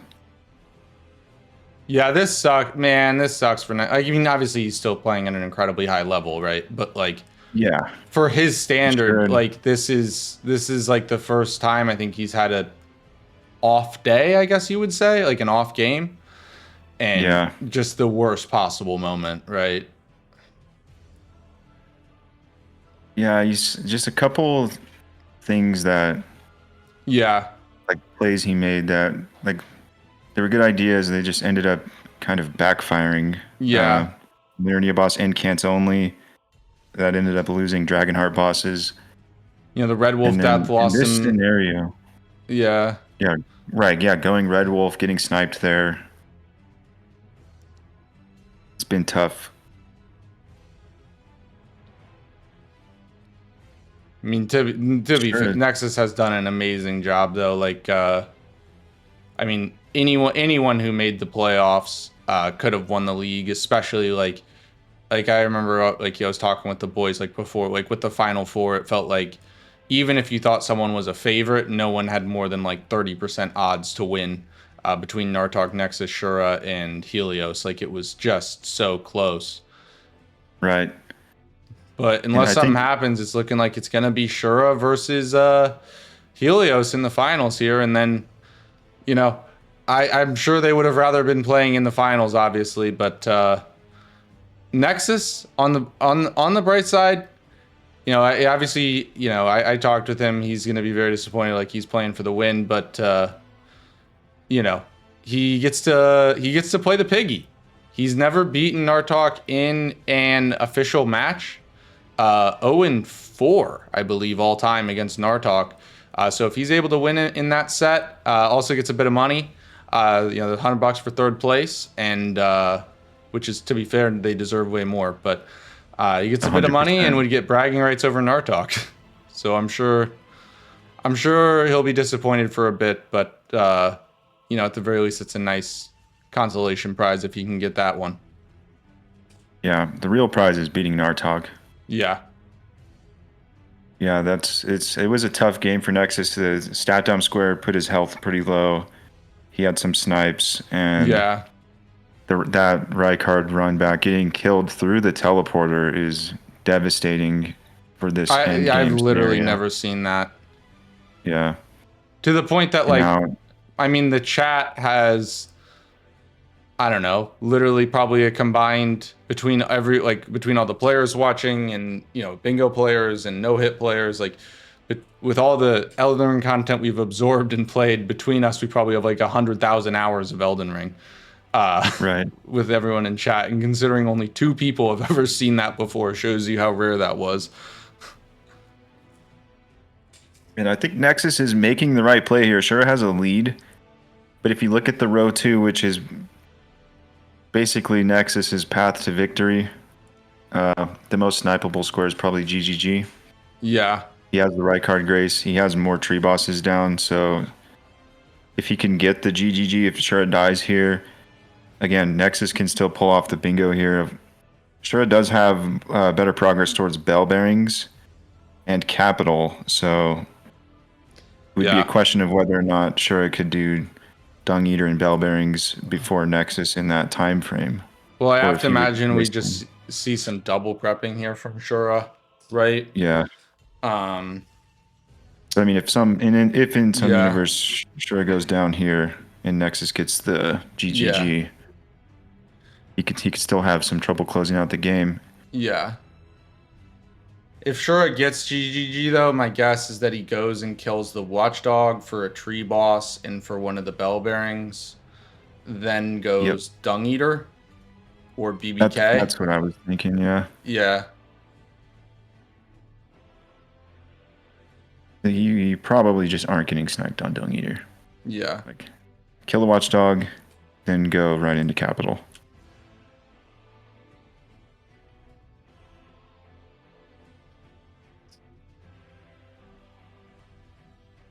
Yeah, this sucks, man. This sucks for I mean, obviously he's still playing at an incredibly high level, right? But like, yeah, for his standard, Sure. like this is like the first time I think he's had off day, I guess you would say, like an off game, and Yeah. just the worst possible moment, right? Yeah, he's just a couple things that Yeah, like plays he made that like they were good ideas. They just ended up kind of backfiring. yeah. Liurnia boss and Cants only that ended up losing Dragonheart bosses. You know, the Red Wolf And death then in lost this him. scenario, Yeah, yeah, right, yeah, going Red Wolf, getting sniped there. It's been tough. I mean, to be Sure. fair, Nexus has done an amazing job, though. Like, I mean, anyone who made the playoffs could have won the league, especially like I remember like I was talking with the boys like before, like with the Final Four, it felt like even if you thought someone was a favorite, no one had more than like 30% odds to win between Nartok, Nexus, Shura, and Helios. Like it was just so close. Right. But And unless I something think happens, it's looking like it's gonna be Shura versus Helios in the finals here, and then you know, I'm sure they would have rather been playing in the finals, obviously, but Nexus on the bright side, you know, obviously, you know, I talked with him. He's gonna be very disappointed, like he's playing for the win, but you know, he gets to play the piggy. He's never beaten Nartok in an official match. 0-4, I believe, all time against Nartok. So if he's able to win it in that set, also gets a bit of money. You know, the $100 for third place, and which is, to be fair, they deserve way more. But he gets a bit of money and 100%. would get bragging rights over Nartok. So I'm sure he'll be disappointed for a bit, but you know, at the very least, it's a nice consolation prize if he can get that one. Yeah, the real prize is beating Nartok. Yeah. Yeah, it was a tough game for Nexus. The stat dump square put his health pretty low. He had some snipes, and Yeah. that Rykard run back, getting killed through the teleporter is devastating for this end I've game literally scenario. never seen that. Yeah. To the point that, And like, now, I mean, the chat has, I don't know, literally probably a combined between between all the players watching and, you know, bingo players and no hit players, like, with all the Elden Ring content we've absorbed and played between us, we probably have like 100,000 hours of Elden Ring. right. With everyone in chat, and considering only 2 people have ever seen that before, shows you how rare that was. And I think Nexus is making the right play here. Shura has a lead, but if you look at the row 2, which is basically Nexus's path to victory, the most snipeable square is probably GGG. Yeah. He has the right card grace. He has more tree bosses down, so if he can get the GGG, if Shura dies here, again, Nexus can still pull off the bingo here. Shura does have better progress towards bell bearings and capital, so it would be a question of whether or not Shura could do Dung Eater and bell bearings before Nexus in that time frame. Well, I Or have if to he would imagine we waste just them. see some double prepping here from Shura, right? Yeah. Um, So, I mean, if in some Yeah. universe Shura goes down here and Nexus gets the GGG, he could still have some trouble closing out the game. yeah. If Shura gets GGG, though, my guess is that he goes and kills the Watchdog for a tree boss and for one of the bell bearings, then goes Dung Eater or BBK. That's what I was thinking, yeah. Yeah. You probably just aren't getting sniped on Dung Eater. Yeah. Like, kill the Watchdog, then go right into Capital.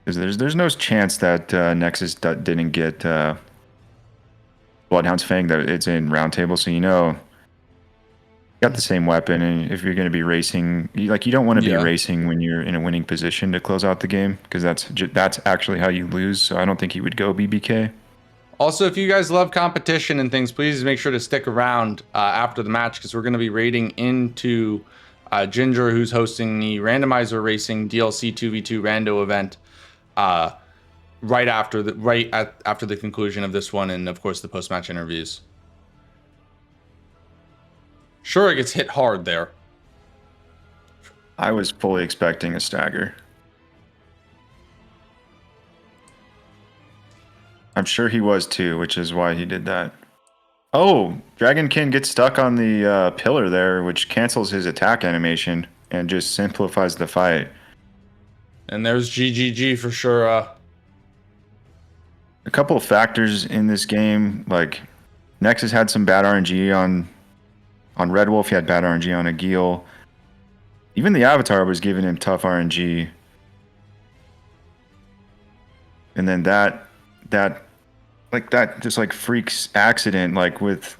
Because there's no chance that Nexus didn't get Bloodhound's Fang, that it's in round table, so you know you got the same weapon, and if you're going to be racing, you don't want to be racing when you're in a winning position to close out the game, because that's actually how you lose. So I don't think he would go BBK. Also, if you guys love competition and things, please make sure to stick around after the match, because we're going to be raiding into Ginger, who's hosting the Randomizer Racing DLC 2v2 Rando event. after the conclusion of this one, and of course the post-match interviews. Shura gets hit hard there. I was fully expecting a stagger. I'm sure he was too, which is why he did that. Oh, Dragonkin gets stuck on the pillar there, which cancels his attack animation and just simplifies the fight. And there's GGG for Shura. A couple of factors in this game, like Nexus had some bad RNG on Red Wolf, he had bad RNG on Agil. Even the Avatar was giving him tough RNG. And then that just like freaks accident, like with,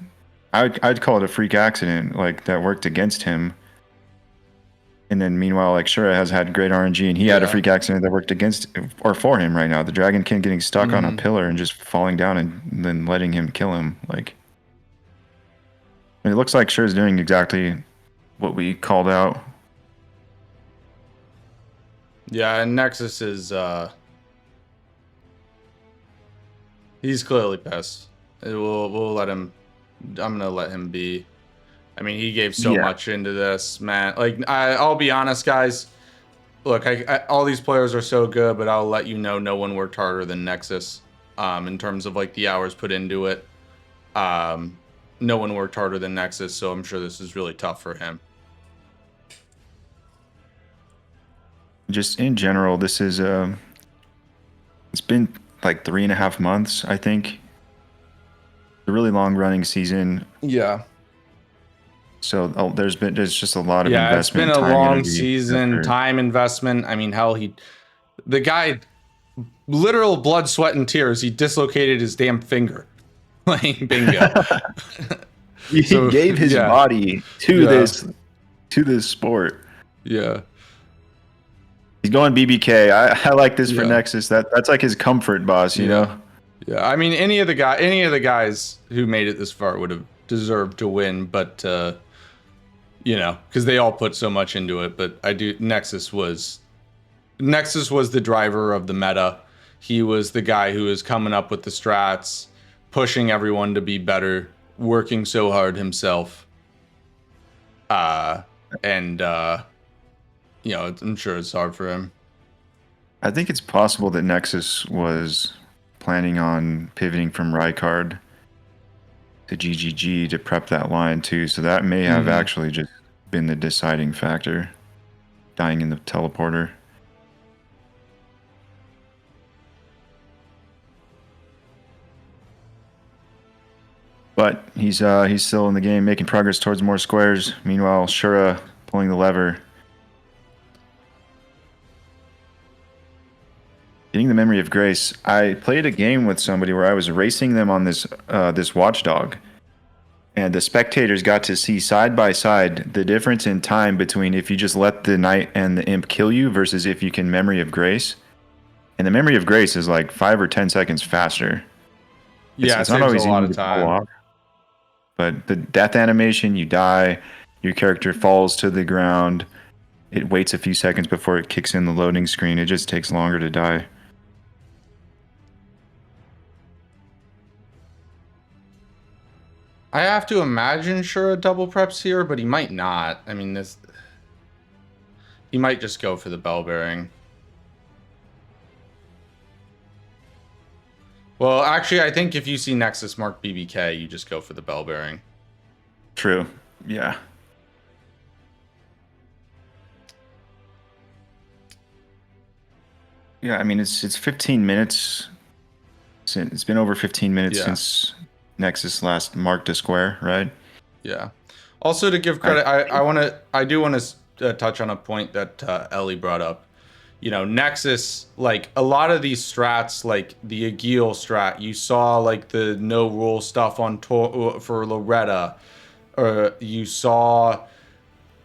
I'd call it a freak accident, like that worked against him. And then meanwhile, like Shura has had great RNG, and he had a freak accident that worked against or for him right now. The Dragon King getting stuck on a pillar and just falling down and then letting him kill him. Like, I mean, it looks like Shura's doing exactly what we called out. Yeah, and Nexus is he's clearly pissed. We'll let him. I'm gonna let him be. I mean, he gave so much into this, man. Like, I'll be honest, guys. Look, all these players are so good, but I'll let you know, no one worked harder than Nexus, in terms of like the hours put into it. No one worked harder than Nexus, so I'm sure this is really tough for him. Just in general, this is it's been like 3.5 months, I think. A really long running season. Yeah. So there's just a lot of investment. It's been a long season, time investment. I mean, hell, the guy, literal blood, sweat, and tears. He dislocated his damn finger playing bingo. He gave his body to this sport. Yeah. He's going BBK. I like this for Nexus. That's like his comfort boss, you know? Yeah, I mean, any of the guys who made it this far would have deserved to win, but because they all put so much into it. But Nexus was the driver of the meta. He was the guy who was coming up with the strats, pushing everyone to be better, working so hard himself. I'm sure it's hard for him. I think it's possible that Nexus was planning on pivoting from Rykard to GGG to prep that line too, so that may have actually just been the deciding factor, dying in the teleporter. But he's still in the game, making progress towards more squares. Meanwhile, Shura pulling the lever. Getting the Memory of Grace. I played a game with somebody where I was racing them on this watchdog, and the spectators got to see side by side the difference in time between if you just let the knight and the imp kill you versus if you can Memory of Grace. And the Memory of Grace is like 5 or 10 seconds faster. It's not always a lot of time. But the death animation, you die, your character falls to the ground. It waits a few seconds before it kicks in the loading screen. It just takes longer to die. I have to imagine Shura double preps here, but he might not. I mean, he might just go for the bell bearing. Well, actually, I think if you see Nexus mark BBK, you just go for the bell bearing. True. Yeah. Yeah, I mean, it's 15 minutes. It's been over 15 minutes since Nexus last marked a square, right? Yeah. Also, to give credit, I do want to touch on a point that Ellie brought up. Nexus, like a lot of these strats, like the Agil strat, you saw like the no rule stuff on for Loretta, or you saw,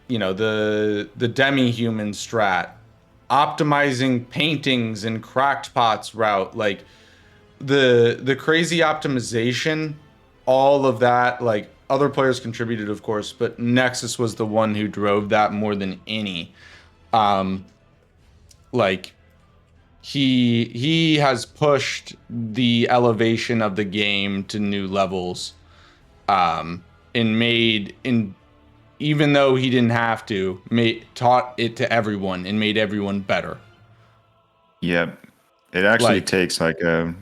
the demi-human strat, optimizing paintings and cracked pots route, like the crazy optimization, all of that, like other players contributed, of course, but Nexus was the one who drove that more than any. Like he has pushed the elevation of the game to new levels, and even though he didn't have to, taught it to everyone and made everyone better. Yep. It actually Like- takes like a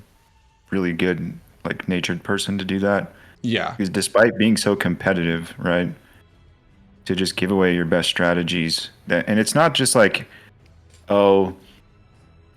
really good, like natured person to do that. Yeah. Because despite being so competitive, right, to just give away your best strategies, and it's not just like, oh,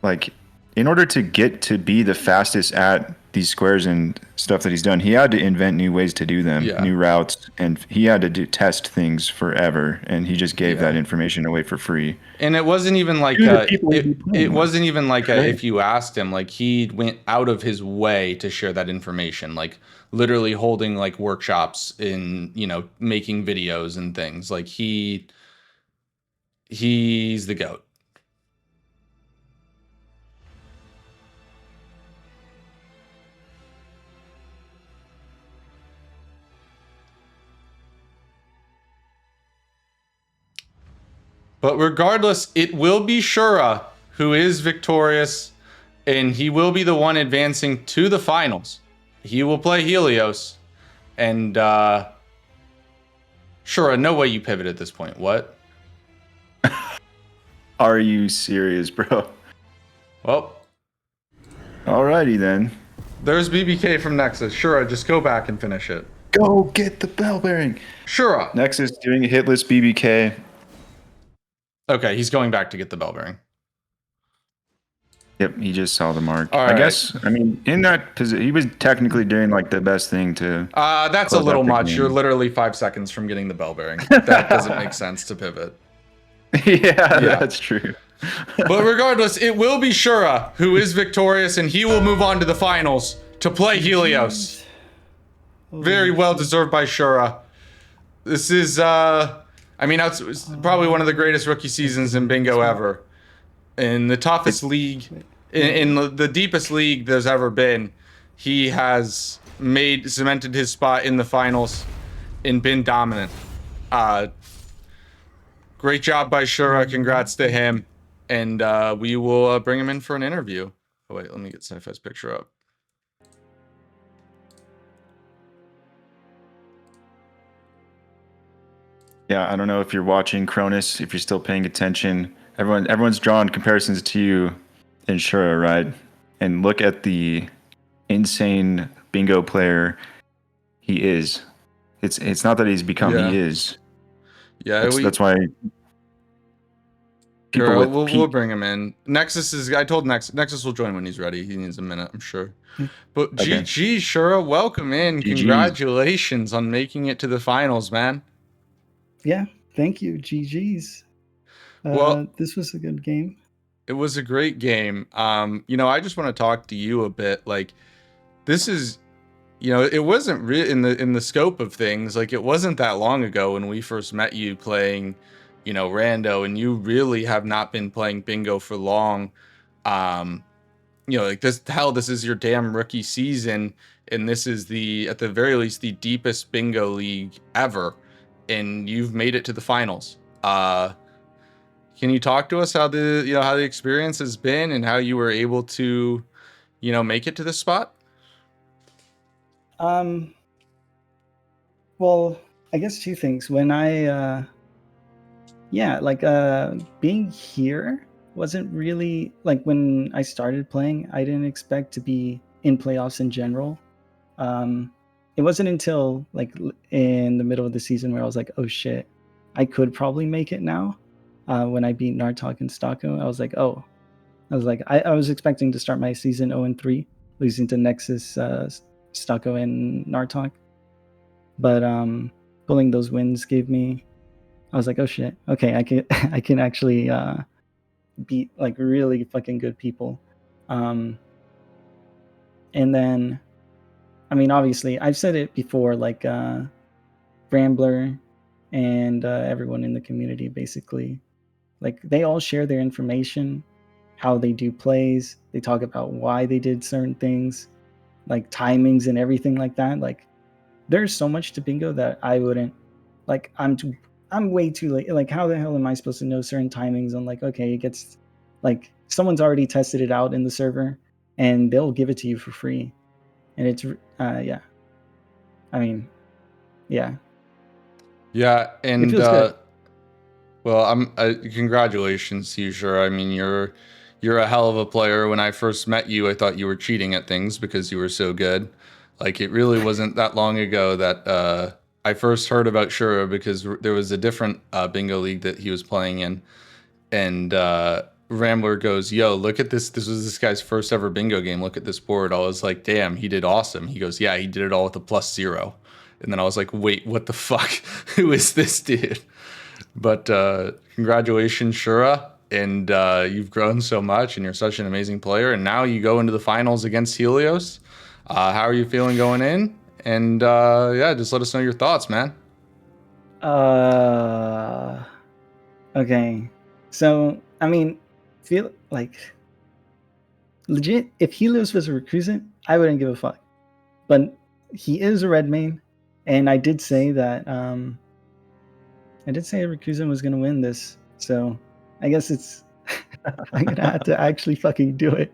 like in order to get to be the fastest at these squares and stuff that he's done, he had to invent new ways to do them, Yeah. new routes, and he had to test things forever, and he just gave Yeah. that information away for free. And it wasn't even like Who the people would be playing it with. wasn't even like Right. if you asked him, like he went out of his way to share that information, like literally holding like workshops in, making videos and things. Like he's the GOAT. But regardless, it will be Shura who is victorious, and he will be the one advancing to the finals. He will play Helios, and Shura, no way you pivot at this point. What? Are you serious, bro? Well, Alrighty then. there's BBK from Nexus. Shura, just go back and finish it. Go get the bell bearing. Shura. Nexus doing a hitless BBK. Okay, he's going back to get the bell bearing. Yep, he just saw the mark. All I right. guess, I mean, in that position, he was technically doing like the best thing to. That's a Close little out the much. game. You're literally 5 seconds from getting the bell bearing. That doesn't make sense to pivot. Yeah, Yeah. that's true. But regardless, it will be Shura who is victorious, and he will move on to the finals to play Helios. Very well deserved by Shura. This is, it's probably one of the greatest rookie seasons in bingo ever. In the toughest league, in the deepest league there's ever been, he has cemented his spot in the finals and been dominant. Great job by Shura. Congrats to him. And we will bring him in for an interview. Oh, wait, let me get Sci-Fi's picture up. Yeah, I don't know if you're watching Cronus, if you're still paying attention. Everyone's drawn comparisons to you in Shura, right? And look at the insane bingo player he is. It's not that he's become, Yeah. he is. Yeah, That's why people Sure, with we'll bring him in. I told Nexus will join when he's ready. He needs a minute, I'm sure. But Okay. GG, Shura, welcome in. GG's. Congratulations on making it to the finals, man. Yeah, thank you. GG's. Well- This was a good game. It was a great game. I just want to talk to you a bit. Like, this is, it wasn't really in the scope of things. Like, it wasn't that long ago when we first met you playing, rando, and you really have not been playing bingo for long. This is your damn rookie season, and this is at the very least, the deepest bingo league ever, and you've made it to the finals. Can you talk to us how the experience has been and how you were able to, make it to this spot? Well, I guess two things. When being here wasn't really like when I started playing, I didn't expect to be in playoffs in general. It wasn't until in the middle of the season where I was like, oh shit, I could probably make it now. When I beat Nartok and Stocko, I was like, I was expecting to start my season 0-3, losing to Nexus, Stocko, and Nartok. But pulling those wins gave me, I was like, oh shit, okay, I can actually beat like really fucking good people. And then, obviously, I've said it before, like Brambler and everyone in the community, basically, like they all share their information, how they do plays. They talk about why they did certain things, like timings and everything like that. Like there's so much to bingo that I wouldn't like. I'm way too late. Like how the hell am I supposed to know certain timings on like, okay, it gets like someone's already tested it out in the server, and they'll give it to you for free. And it's yeah. I mean, yeah. Yeah, It and feels good. well, congratulations to you, sure. I mean, you're a hell of a player. When I first met you, I thought you were cheating at things because you were so good. Like it really wasn't that long ago that I first heard about Shura because there was a different bingo league that he was playing in, and Rambler goes, "Yo, look at this. This was this guy's first ever bingo game. Look at this board." I was like, "Damn, he did awesome." He goes, "Yeah, he did it all with a +0." And then I was like, "Wait, what the fuck? Who is this dude?" But congratulations, Shura, and you've grown so much, and you're such an amazing player. And now you go into the finals against Helios. How are you feeling going in? And yeah, just let us know your thoughts, man. Okay. So I mean, feel like legit. If Helios was a recusant, I wouldn't give a fuck. But he is a red main, and I did say that I did say recusant was gonna win this. So I guess it's I'm gonna have to actually fucking do it.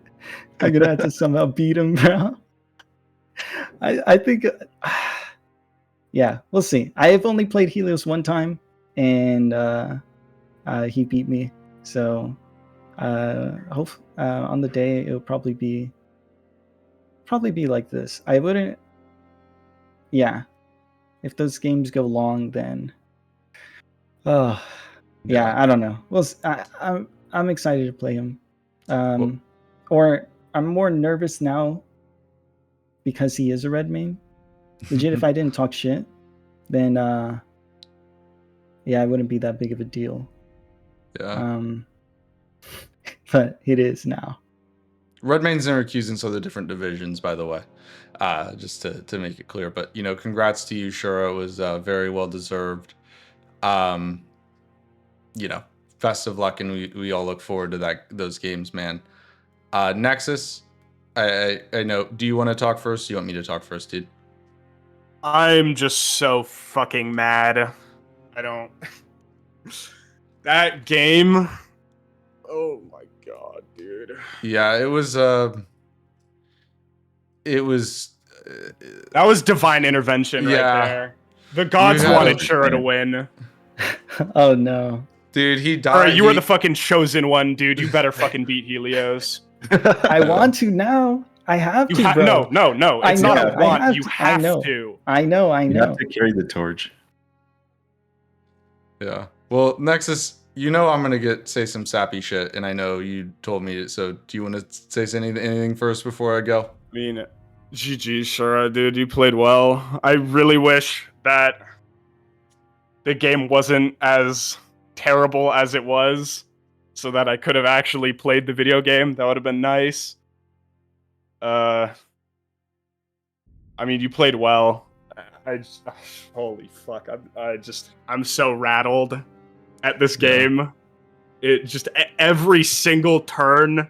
I'm gonna have to somehow beat him, bro. I think yeah, we'll see. I have only played Helios one time, and he beat me. So hope on the day it'll probably be like this. I wouldn't. Yeah, if those games go long, then oh yeah, I don't know. Well, I'm excited to play him. Or I'm more nervous now because he is a red main. Legit, if I didn't talk shit, then yeah, it wouldn't be that big of a deal. Yeah. But it is now. Red mains and recusants are the different divisions, by the way. Just to make it clear. But you know, congrats to you, Shura. It was very well deserved. You know, best of luck, and we all look forward to those games, man. Nexus, I know. Do you want to talk first? Do you want me to talk first, dude? I'm just so fucking mad. I don't. That game. Oh my god, dude. Yeah, it was. It was. That was divine intervention right there. The gods wanted Shura to win. Oh no. Dude, he died. Alright, you were the fucking chosen one, dude. You better fucking beat Helios. I want to now. I have to, bro. No. It's not a want. You have to. I know. You have to carry the torch. Yeah. Well, Nexus, you know I'm gonna say some sappy shit, and I know you told me it. So, do you want to say anything first before I go? I mean, GG, Shura, dude. You played well. I really wish that the game wasn't as terrible as it was, so that I could have actually played the video game. That would have been nice. I mean, you played well. I just, holy fuck! I'm so rattled at this game. It just every single turn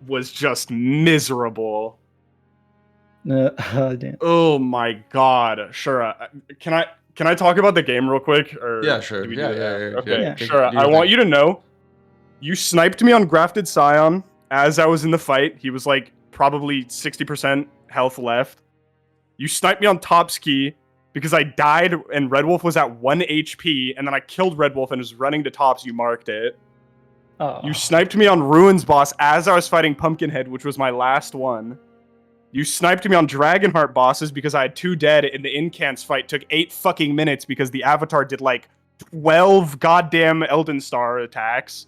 was just miserable. Damn. Oh my god, Shura, can I talk about the game real quick? Or yeah, sure. Yeah. Okay, yeah. Shura, I want you to know, you sniped me on Grafted Scion as I was in the fight. He was like probably 60% health left. You sniped me on Top Ski because I died and Red Wolf was at 1 HP, and then I killed Red Wolf and was running to tops. You marked it. Oh. You sniped me on Ruins Boss as I was fighting Pumpkinhead, which was my last one. You sniped me on Dragonheart bosses because I had 2 dead, and the Incants fight took 8 fucking minutes because the Avatar did like 12 goddamn Elden Star attacks.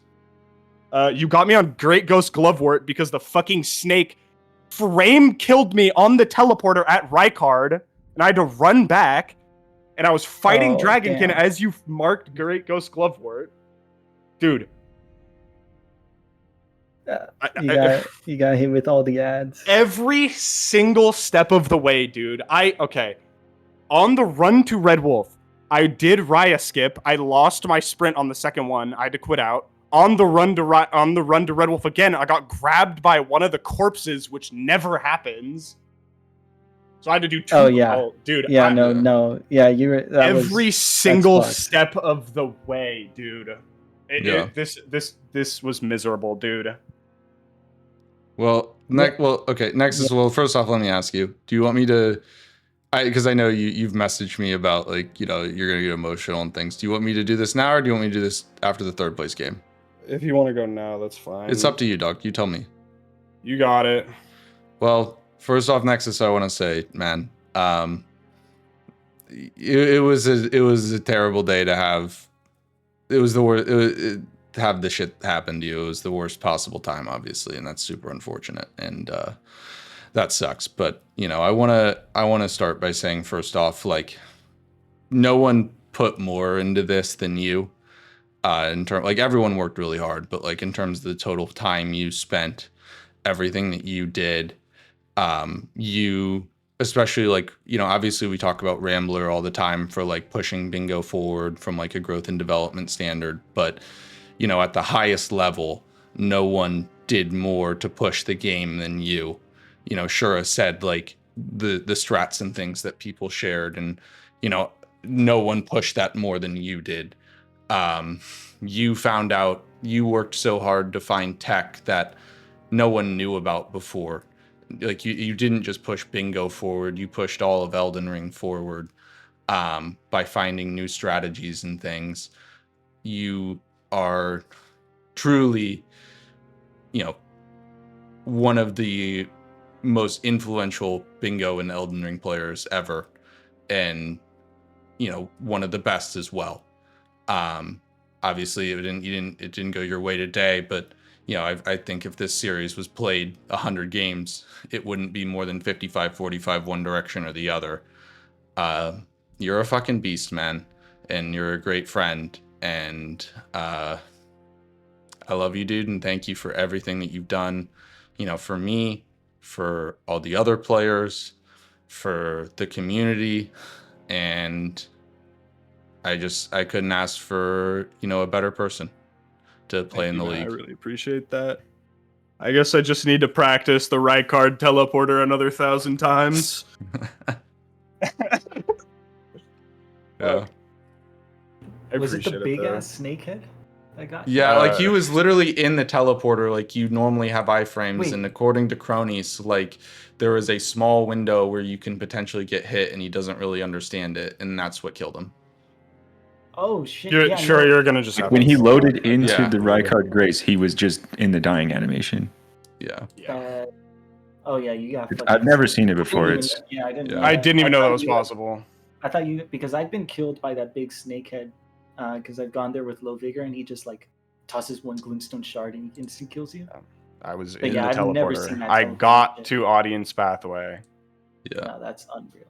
You got me on Great Ghost Glovewort because the fucking snake frame killed me on the teleporter at Rykard, and I had to run back, and I was fighting Dragonkin as you marked Great Ghost Glovewort. Dude. You got hit with all the ads. Every single step of the way, dude. Okay. On the run to Red Wolf, I did Raya skip. I lost my sprint on the second one. I had to quit out. On the run to Red Wolf again, I got grabbed by one of the corpses, which never happens. So I had to do 2. Oh yeah, dude. Yeah, no. Yeah, you were. Every single step of the way, dude. This was miserable, dude. Well, okay, Nexus. Well, first off, let me ask you: do you want me to? Because I know you've messaged me about like you're gonna get emotional and things. Do you want me to do this now, or do you want me to do this after the third place game? If you want to go now, that's fine. It's up to you, dog. You tell me. You got it. Well, first off, Nexus, I want to say, man, it was a terrible day to have. It was the worst. To have this shit happen to you. It was the worst possible time, obviously, and that's super unfortunate. And that sucks. But I wanna start by saying, first off, like, no one put more into this than you. In terms, like, everyone worked really hard, but like in terms of the total time you spent, everything that you did, you especially, like, obviously we talk about Rambler all the time for like pushing Bingo forward from like a growth and development standard, but at the highest level, no one did more to push the game than you. Shura said like the strats and things that people shared, and no one pushed that more than you did. You found out, you worked so hard to find tech that no one knew about before. Like you didn't just push Bingo forward, you pushed all of Elden Ring forward by finding new strategies and things. You are truly, one of the most influential Bingo and Elden Ring players ever, and one of the best as well. Obviously it didn't go your way today, but I think if this series was played 100 games, it wouldn't be more than 55-45 one direction or the other. You're a fucking beast, man, and you're a great friend, and I love you, dude, and thank you for everything that you've done, for me, for all the other players, for the community, and I couldn't ask for, a better person to play in the league. I really appreciate that. I guess I just need to practice the right card teleporter another 1,000 times. Yeah. Was it the big ass snakehead that got? Yeah, like he was literally in the teleporter, like you normally have iframes, Wait. and according to Cronies, like there is a small window where you can potentially get hit, and he doesn't really understand it, and that's what killed him. Oh shit! You're gonna just have When he loaded into Yeah. the Rykard Grace, he was just in the dying animation. Yeah. Oh yeah, you got. I've never seen it before. I It's didn't. I didn't even know that was you- possible. I thought because I've been killed by that big snakehead, because I've gone there with low vigor, and he just like tosses one glintstone shard and he instant kills you. I was But in yeah, the I've never seen teleporter. that I teleporter got shit. to audience pathway. Yeah. No, that's unreal.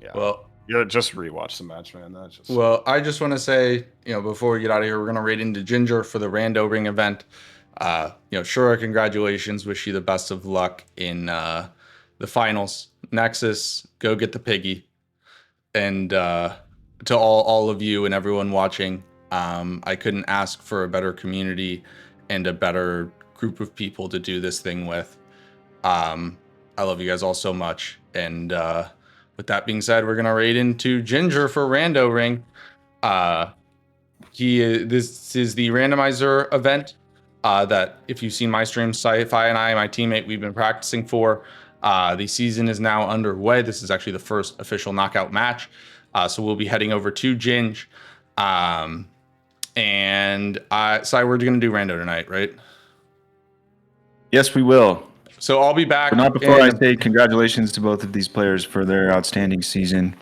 Yeah. Well, you just rewatch the match, man. That's just. Well, I just want to say, before we get out of here, we're gonna raid into Ginger for the Rando Ring event. Shura, congratulations. Wish you the best of luck in the finals. Nexus, go get the piggy. And to all of you and everyone watching, I couldn't ask for a better community and a better group of people to do this thing with. I love you guys all so much, and with that being said, we're gonna raid into Ginger for Rando Ring. This is the randomizer event that, if you've seen my stream, Sci-Fi and I, my teammate, we've been practicing for. The season is now underway. This is actually the first official knockout match. So we'll be heading over to Ginge. And Sai, we're gonna do Rando tonight, right? yes, we will. So I'll be back. But not before I say congratulations to both of these players for their outstanding season.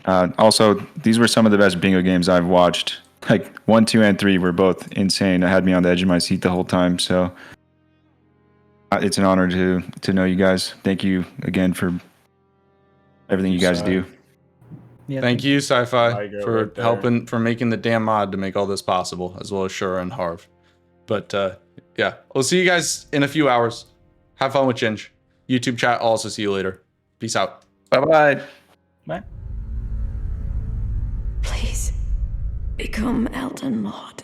Also, these were some of the best bingo games I've watched. Like 1, 2, and 3 were both insane. I had me on the edge of my seat the whole time. So it's an honor to know you guys. Thank you again for everything you guys do. Yeah, Thank you, Sci-Fi, I go for right there. helping, for making the damn mod to make all this possible, as well as Shura and Harv. But yeah, we'll see you guys in a few hours. Have fun with Ginge. YouTube chat, I'll also see you later. Peace out. Bye-bye. Bye. Please become Elden Lord.